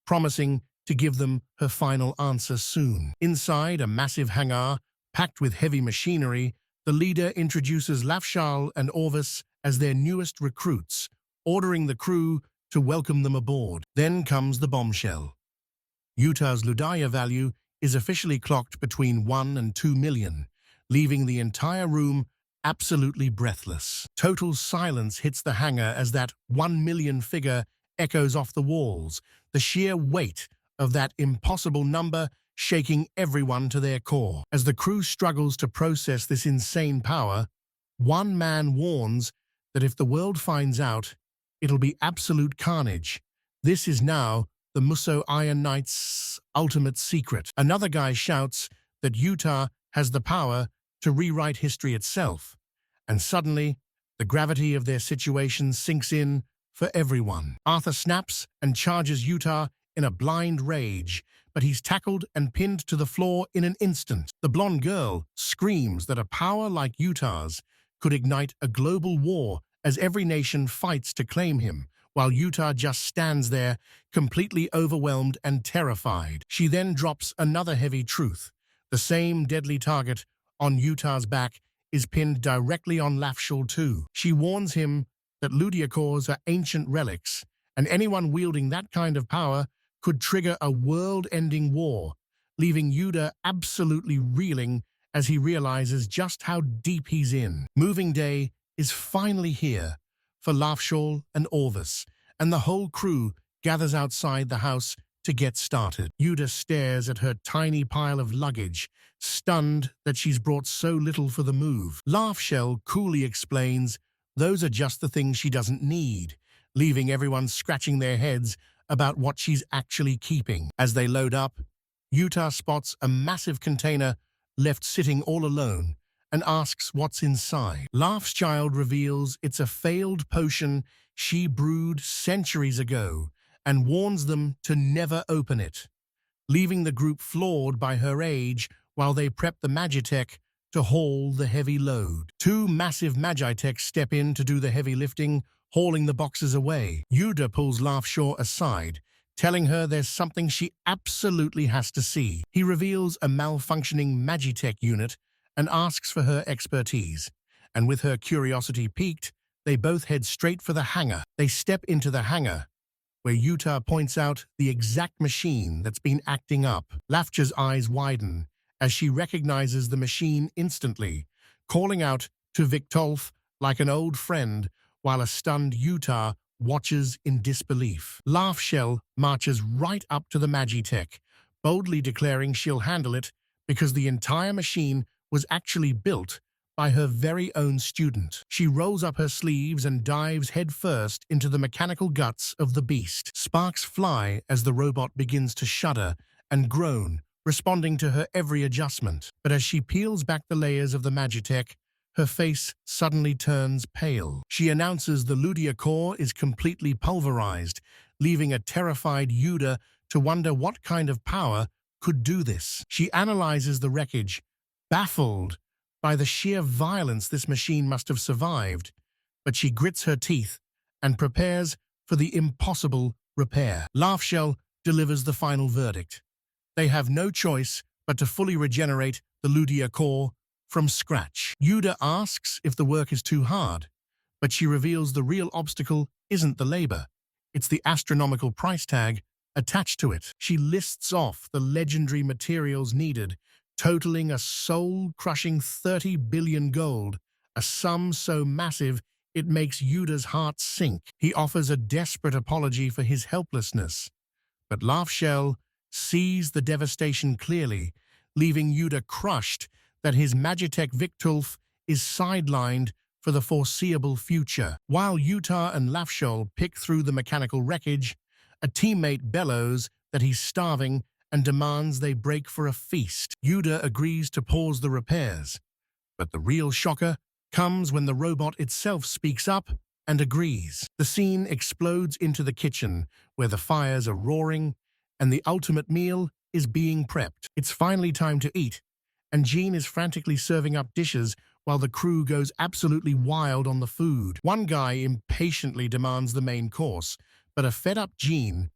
S1: promising to give them her final answer soon. Inside a massive hangar packed with heavy machinery, the leader introduces Lafshul and Orvis as their newest recruits, ordering the crew to welcome them aboard. Then comes the bombshell. Utah's Ludaya value is officially clocked between 1 and 2 million, leaving the entire room absolutely breathless. Total silence hits the hangar as that 1 million figure echoes off the walls, the sheer weight of that impossible number shaking everyone to their core. As the crew struggles to process this insane power, one man warns that if the world finds out, it'll be absolute carnage. This is now the Muso Iron Knight's ultimate secret. Another guy shouts that Utah has the power to rewrite history itself, and suddenly, the gravity of their situation sinks in for everyone. Arthur snaps and charges Utah in a blind rage, but he's tackled and pinned to the floor in an instant. The blonde girl screams that a power like Utah's could ignite a global war as every nation fights to claim him, while Utah just stands there, completely overwhelmed and terrified. She then drops another heavy truth. The same deadly target on Utah's back is pinned directly on Lafshul too. She warns him that Ludia cores are ancient relics, and anyone wielding that kind of power could trigger a world-ending war, leaving Yuda absolutely reeling as he realizes just how deep he's in. Moving day is finally here for Lafshul and Orvis, and the whole crew gathers outside the house to get started. Yuda stares at her tiny pile of luggage, stunned that she's brought so little for the move. Lafshul coolly explains those are just the things she doesn't need, leaving everyone scratching their heads about what she's actually keeping. As they load up, Utah spots a massive container left sitting all alone and asks what's inside. Laugh's child reveals it's a failed potion she brewed centuries ago and warns them to never open it, leaving the group floored by her age while they prep the Magitech to haul the heavy load. Two massive Magitechs step in to do the heavy lifting, hauling the boxes away. Yuda pulls Lafshul aside, telling her there's something she absolutely has to see. He reveals a malfunctioning Magitech unit and asks for her expertise, and with her curiosity piqued, they both head straight for the hangar. They step into the hangar, where Yuta points out the exact machine that's been acting up. Lafcha's eyes widen as she recognizes the machine instantly, calling out to Victolf like an old friend while a stunned Yuta watches in disbelief. Laughshell marches right up to the Magitech, boldly declaring she'll handle it because the entire machine was actually built by her very own student. She rolls up her sleeves and dives headfirst into the mechanical guts of the beast. Sparks fly as the robot begins to shudder and groan, responding to her every adjustment. But as she peels back the layers of the Magitech, her face suddenly turns pale. She announces the Ludia core is completely pulverized, leaving a terrified Yuda to wonder what kind of power could do this. She analyzes the wreckage, baffled by the sheer violence this machine must have survived, but she grits her teeth and prepares for the impossible repair. Laughshell delivers the final verdict. They have no choice but to fully regenerate the Ludia core from scratch. Yuda asks if the work is too hard, but she reveals the real obstacle isn't the labor. It's the astronomical price tag attached to it. She lists off the legendary materials needed, totaling a soul-crushing 30 billion gold, a sum so massive it makes Yuda's heart sink. He offers a desperate apology for his helplessness, but Laughshell sees the devastation clearly, leaving Yuda crushed that his Magitech Victolf is sidelined for the foreseeable future. While Yuta and Laughshell pick through the mechanical wreckage, a teammate bellows that he's starving and demands they break for a feast. Yuda agrees to pause the repairs, but the real shocker comes when the robot itself speaks up and agrees. The scene explodes into the kitchen, where the fires are roaring and the ultimate meal is being prepped. It's finally time to eat, and Jean is frantically serving up dishes while the crew goes absolutely wild on the food. One guy impatiently demands the main course, but a fed-up Jean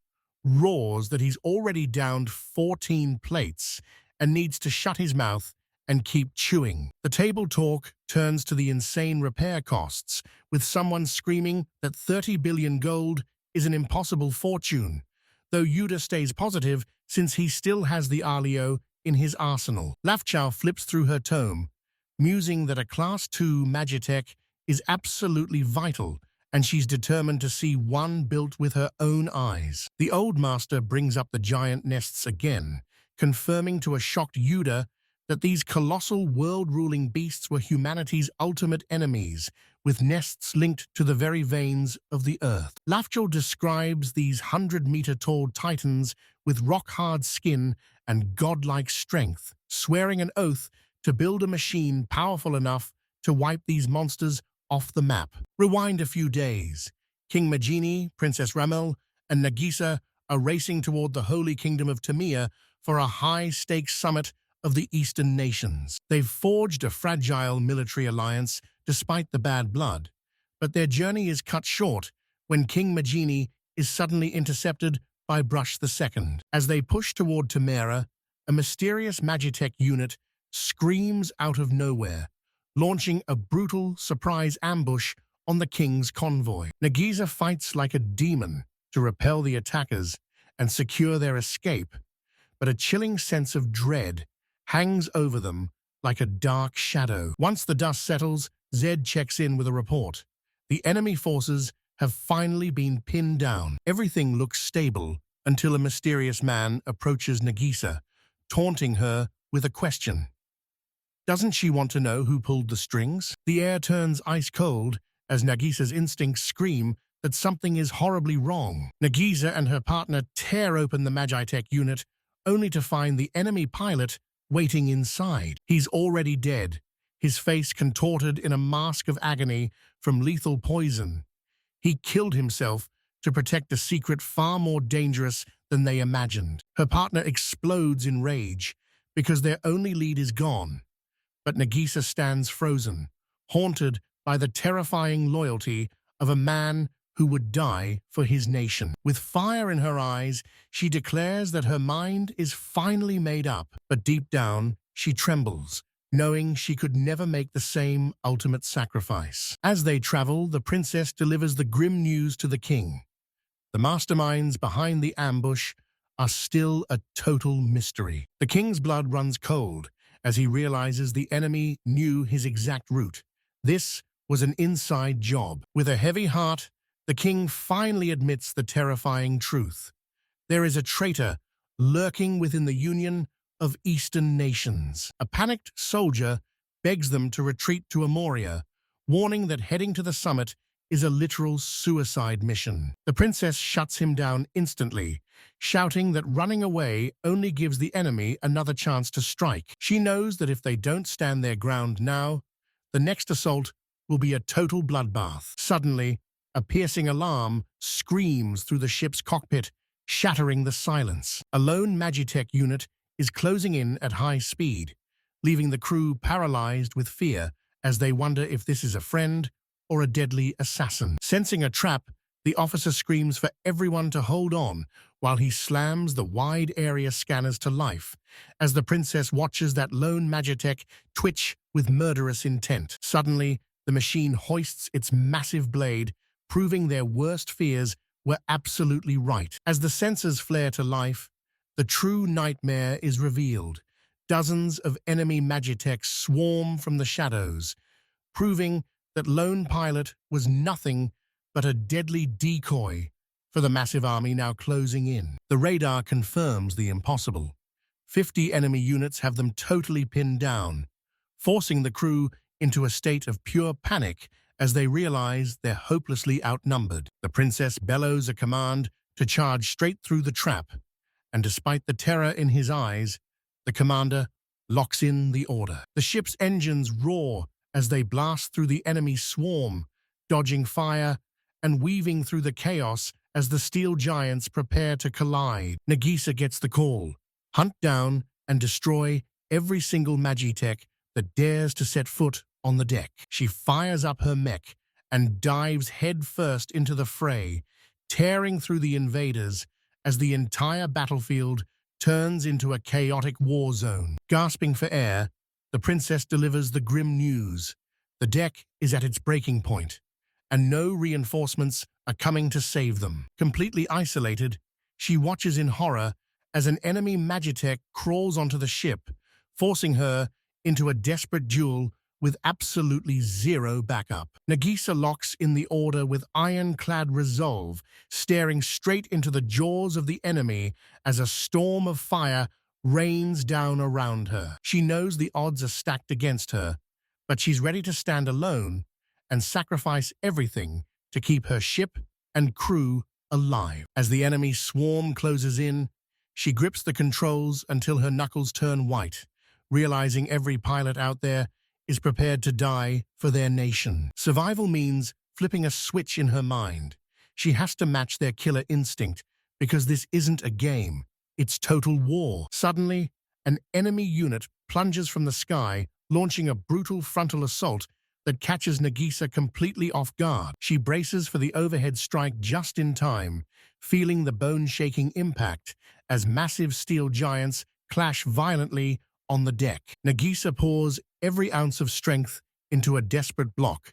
S1: roars that he's already downed 14 plates and needs to shut his mouth and keep chewing. The table talk turns to the insane repair costs, with someone screaming that 30 billion gold is an impossible fortune, though Yuda stays positive since he still has the Alio in his arsenal. Lafchow flips through her tome, musing that a Class 2 Magitech is absolutely vital, and she's determined to see one built with her own eyes. The old master brings up the giant nests again, confirming to a shocked Yuda that these colossal world-ruling beasts were humanity's ultimate enemies, with nests linked to the very veins of the earth. Lafchow describes these 100-meter-tall titans with rock-hard skin and godlike strength, swearing an oath to build a machine powerful enough to wipe these monsters off the map. Rewind a few days. King Majini, Princess Ramel, and Nagisa are racing toward the Holy Kingdom of Tamiya for a high-stakes summit of the Eastern nations. They've forged a fragile military alliance despite the bad blood, but their journey is cut short when King Majini is suddenly intercepted by Brush II. As they push toward Tamera, a mysterious Magitech unit screams out of nowhere, launching a brutal surprise ambush on the king's convoy. Nagisa fights like a demon to repel the attackers and secure their escape, but a chilling sense of dread hangs over them like a dark shadow. Once the dust settles, Zed checks in with a report. The enemy forces have finally been pinned down. Everything looks stable until a mysterious man approaches Nagisa, taunting her with a question. Doesn't she want to know who pulled the strings? The air turns ice-cold as Nagisa's instincts scream that something is horribly wrong. Nagisa and her partner tear open the Magitech unit, only to find the enemy pilot waiting inside. He's already dead, his face contorted in a mask of agony from lethal poison. He killed himself to protect a secret far more dangerous than they imagined. Her partner explodes in rage because their only lead is gone. But Nagisa stands frozen, haunted by the terrifying loyalty of a man who would die for his nation. With fire in her eyes, she declares that her mind is finally made up, but deep down, she trembles, knowing she could never make the same ultimate sacrifice. As they travel, the princess delivers the grim news to the king. The masterminds behind the ambush are still a total mystery. The king's blood runs cold as he realizes the enemy knew his exact route. This was an inside job. With a heavy heart, the king finally admits the terrifying truth. There is a traitor lurking within the Union of Eastern Nations. A panicked soldier begs them to retreat to Amoria, warning that heading to the summit is a literal suicide mission. The princess shuts him down instantly, shouting that running away only gives the enemy another chance to strike. She knows that if they don't stand their ground now, the next assault will be a total bloodbath. Suddenly, a piercing alarm screams through the ship's cockpit, shattering the silence. A lone Magitech unit is closing in at high speed, leaving the crew paralyzed with fear as they wonder if this is a friend or a deadly assassin. Sensing a trap, the officer screams for everyone to hold on while he slams the wide area scanners to life as the princess watches that lone Magitech twitch with murderous intent. Suddenly, the machine hoists its massive blade, proving their worst fears were absolutely right. As the sensors flare to life, the true nightmare is revealed. Dozens of enemy Magitechs swarm from the shadows, proving that lone pilot was nothing but a deadly decoy for the massive army now closing in. The radar confirms the impossible. 50 enemy units have them totally pinned down, forcing the crew into a state of pure panic as they realize they're hopelessly outnumbered. The princess bellows a command to charge straight through the trap, and despite the terror in his eyes, the commander locks in the order. The ship's engines roar as they blast through the enemy swarm, dodging fire and weaving through the chaos as the steel giants prepare to collide. Nagisa gets the call: hunt down and destroy every single Magitech that dares to set foot on the deck. She fires up her mech and dives headfirst into the fray, tearing through the invaders as the entire battlefield turns into a chaotic war zone. Gasping for air, the princess delivers the grim news. The deck is at its breaking point, and no reinforcements are coming to save them. Completely isolated, she watches in horror as an enemy Magitech crawls onto the ship, forcing her into a desperate duel with absolutely zero backup. Nagisa locks in the order with ironclad resolve, staring straight into the jaws of the enemy as a storm of fire rains down around her. She knows the odds are stacked against her, but she's ready to stand alone and sacrifice everything to keep her ship and crew alive. As the enemy swarm closes in, she grips the controls until her knuckles turn white, realizing every pilot out there is prepared to die for their nation. Survival means flipping a switch in her mind. She has to match their killer instinct because this isn't a game, it's total war. Suddenly, an enemy unit plunges from the sky, launching a brutal frontal assault that catches Nagisa completely off guard. She braces for the overhead strike just in time, feeling the bone-shaking impact as massive steel giants clash violently on the deck. Nagisa pours every ounce of strength into a desperate block,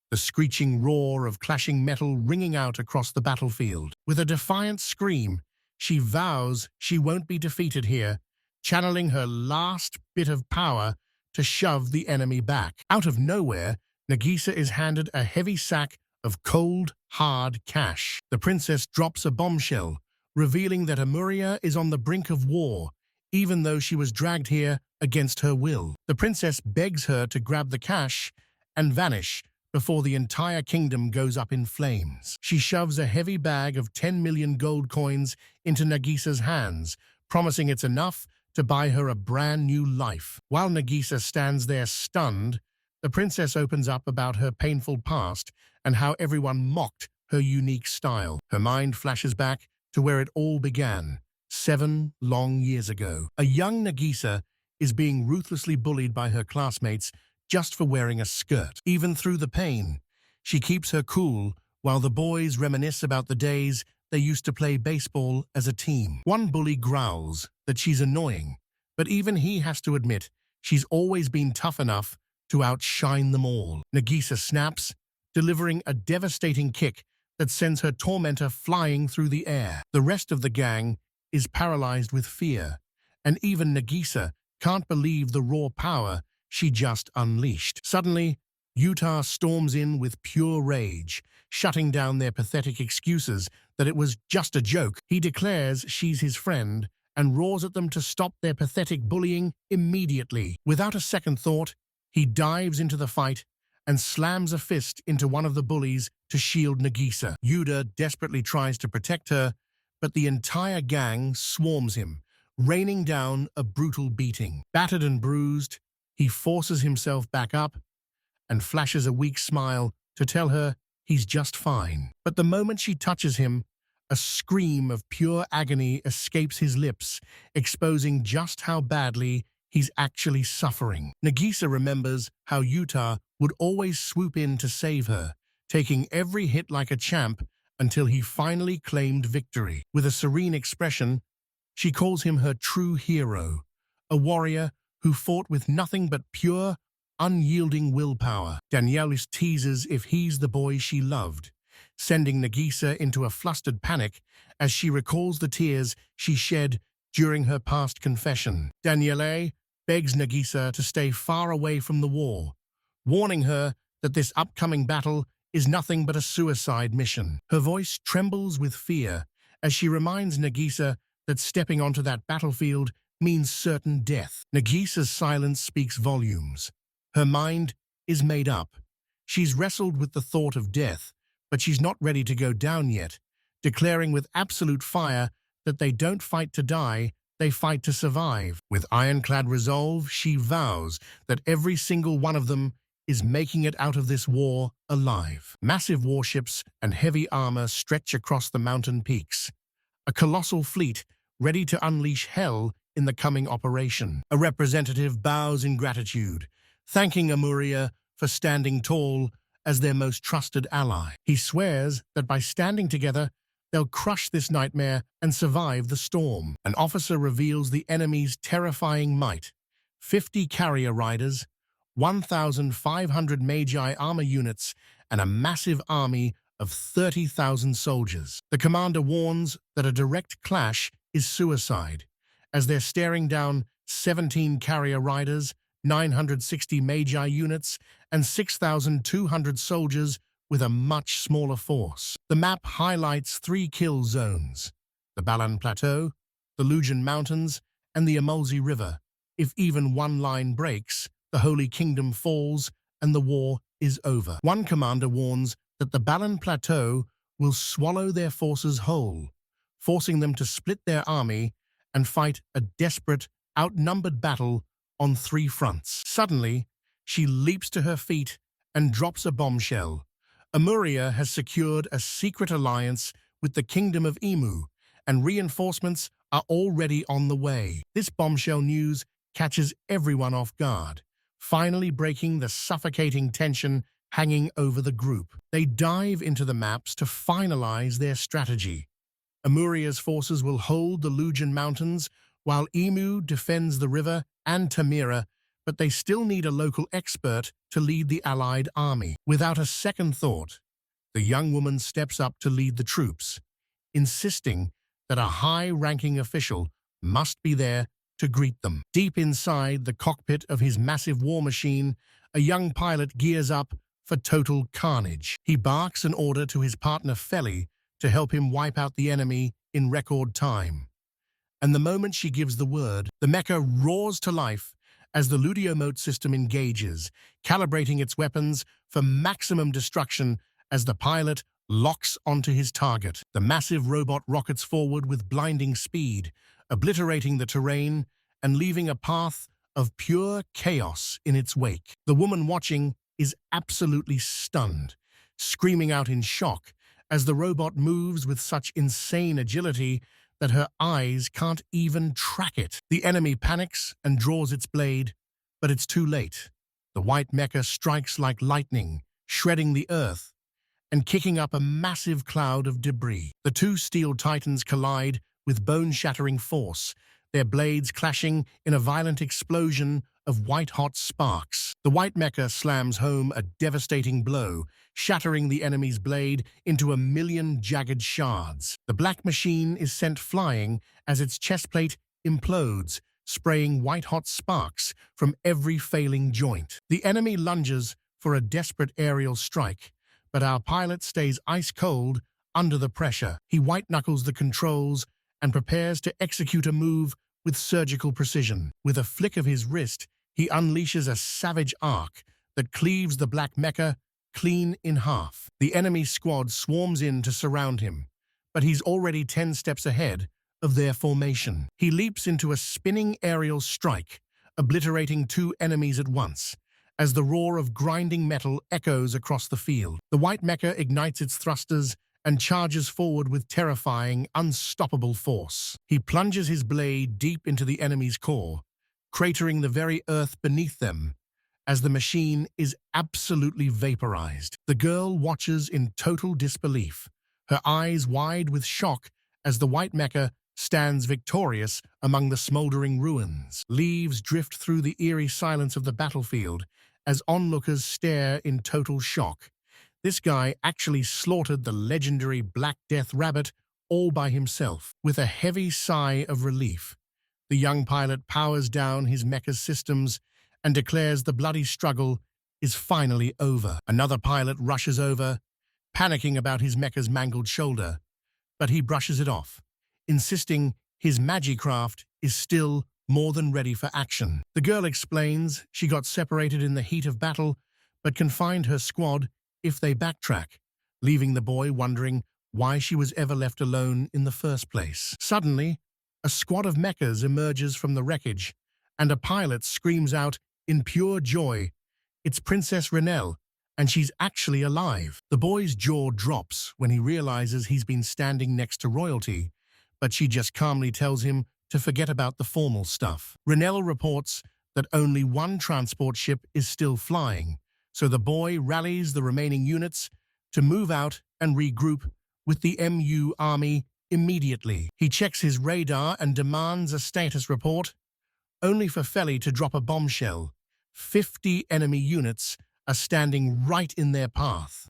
S1: the screeching roar of clashing metal ringing out across the battlefield. With a defiant scream, she vows she won't be defeated here, channeling her last bit of power to shove the enemy back. Out of nowhere, Nagisa is handed a heavy sack of cold, hard cash. The princess drops a bombshell, revealing that Amuria is on the brink of war, even though she was dragged here against her will. The princess begs her to grab the cash and vanish before the entire kingdom goes up in flames. She shoves a heavy bag of 10 million gold coins into Nagisa's hands, promising it's enough to buy her a brand new life. While Nagisa stands there stunned, the princess opens up about her painful past and how everyone mocked her unique style. Her mind flashes back to where it all began, 7 long years ago. A young Nagisa is being ruthlessly bullied by her classmates just for wearing a skirt. Even through the pain, she keeps her cool while the boys reminisce about the days they used to play baseball as a team. One bully growls that she's annoying, but even he has to admit she's always been tough enough to outshine them all. Nagisa snaps, delivering a devastating kick that sends her tormentor flying through the air. The rest of the gang is paralyzed with fear, and even Nagisa can't believe the raw power she just unleashed. Suddenly, Utah storms in with pure rage, shutting down their pathetic excuses that it was just a joke. He declares she's his friend and roars at them to stop their pathetic bullying immediately. Without a second thought, he dives into the fight and slams a fist into one of the bullies to shield Nagisa. Yuta desperately tries to protect her, but the entire gang swarms him, raining down a brutal beating. Battered and bruised, he forces himself back up and flashes a weak smile to tell her he's just fine. But the moment she touches him, a scream of pure agony escapes his lips, exposing just how badly he's actually suffering. Nagisa remembers how Yuta would always swoop in to save her, taking every hit like a champ until he finally claimed victory. With a serene expression, she calls him her true hero, a warrior who fought with nothing but pure, unyielding willpower. Danielis teases if he's the boy she loved, sending Nagisa into a flustered panic as she recalls the tears she shed during her past confession. Daniele begs Nagisa to stay far away from the war, warning her that this upcoming battle is nothing but a suicide mission. Her voice trembles with fear as she reminds Nagisa that stepping onto that battlefield means certain death. Nagisa's silence speaks volumes. Her mind is made up. She's wrestled with the thought of death, but she's not ready to go down yet, declaring with absolute fire that they don't fight to die, they fight to survive. With ironclad resolve, she vows that every single one of them is making it out of this war alive. Massive warships and heavy armor stretch across the mountain peaks, a colossal fleet ready to unleash hell in the coming operation. A representative bows in gratitude, thanking Amuria for standing tall as their most trusted ally. He swears that by standing together, they'll crush this nightmare and survive the storm. An officer reveals the enemy's terrifying might: 50 carrier riders, 1,500 Magi armor units, and a massive army of 30,000 soldiers. The commander warns that a direct clash is suicide, as they're staring down 17 carrier riders, 960 Magi units, and 6,200 soldiers with a much smaller force. The map highlights 3 kill zones: the Balan Plateau, the Lujan Mountains, and the Emulsi River. If even one line breaks, the Holy Kingdom falls and the war is over. One commander warns that the Balan Plateau will swallow their forces whole, forcing them to split their army and fight a desperate, outnumbered battle on 3 fronts. Suddenly, she leaps to her feet and drops a bombshell. Amuria has secured a secret alliance with the Kingdom of Emu, and reinforcements are already on the way. This bombshell news catches everyone off guard, finally breaking the suffocating tension hanging over the group. They dive into the maps to finalize their strategy. Amuria's forces will hold the Lujan Mountains, while Emu defends the river and Tamira, but they still need a local expert to lead the allied army. Without a second thought, the young woman steps up to lead the troops, insisting that a high-ranking official must be there to greet them. Deep inside the cockpit of his massive war machine, a young pilot gears up for total carnage. He barks an order to his partner Feli to help him wipe out the enemy in record time. And the moment she gives the word, the mecha roars to life as the Ludiomote system engages, calibrating its weapons for maximum destruction as the pilot locks onto his target. The massive robot rockets forward with blinding speed, obliterating the terrain and leaving a path of pure chaos in its wake. The woman watching is absolutely stunned, screaming out in shock as the robot moves with such insane agility that her eyes can't even track it. The enemy panics and draws its blade, but it's too late. The white mecha strikes like lightning, shredding the earth and kicking up a massive cloud of debris. The 2 steel titans collide with bone-shattering force, their blades clashing in a violent explosion of white-hot sparks. The white mecha slams home a devastating blow, shattering the enemy's blade into a million jagged shards. The black machine is sent flying as its chestplate implodes, spraying white-hot sparks from every failing joint. The enemy lunges for a desperate aerial strike, but our pilot stays ice-cold under the pressure. He white-knuckles the controls and prepares to execute a move with surgical precision. With a flick of his wrist, he unleashes a savage arc that cleaves the black mecha clean in half. The enemy squad swarms in to surround him, but he's already 10 steps ahead of their formation. He leaps into a spinning aerial strike, obliterating 2 enemies at once, as the roar of grinding metal echoes across the field. The white mecha ignites its thrusters and charges forward with terrifying, unstoppable force. He plunges his blade deep into the enemy's core, cratering the very earth beneath them, as the machine is absolutely vaporized. The girl watches in total disbelief, her eyes wide with shock as the white mecha stands victorious among the smoldering ruins. Leaves drift through the eerie silence of the battlefield as onlookers stare in total shock. This guy actually slaughtered the legendary Black Death rabbit all by himself. With a heavy sigh of relief, the young pilot powers down his mecha's systems and declares the bloody struggle is finally over. Another pilot rushes over, panicking about his mecha's mangled shoulder, but he brushes it off, insisting his magicraft is still more than ready for action. The girl explains she got separated in the heat of battle, but can find her squad if they backtrack, leaving the boy wondering why she was ever left alone in the first place. Suddenly, a squad of mechas emerges from the wreckage, and a pilot screams out in pure joy, "It's Princess Renelle, and she's actually alive." The boy's jaw drops when he realizes he's been standing next to royalty, but she just calmly tells him to forget about the formal stuff. Renelle reports that only one transport ship is still flying, so the boy rallies the remaining units to move out and regroup with the MU army immediately. He checks his radar and demands a status report, only for Feli to drop a bombshell. 50 enemy units are standing right in their path.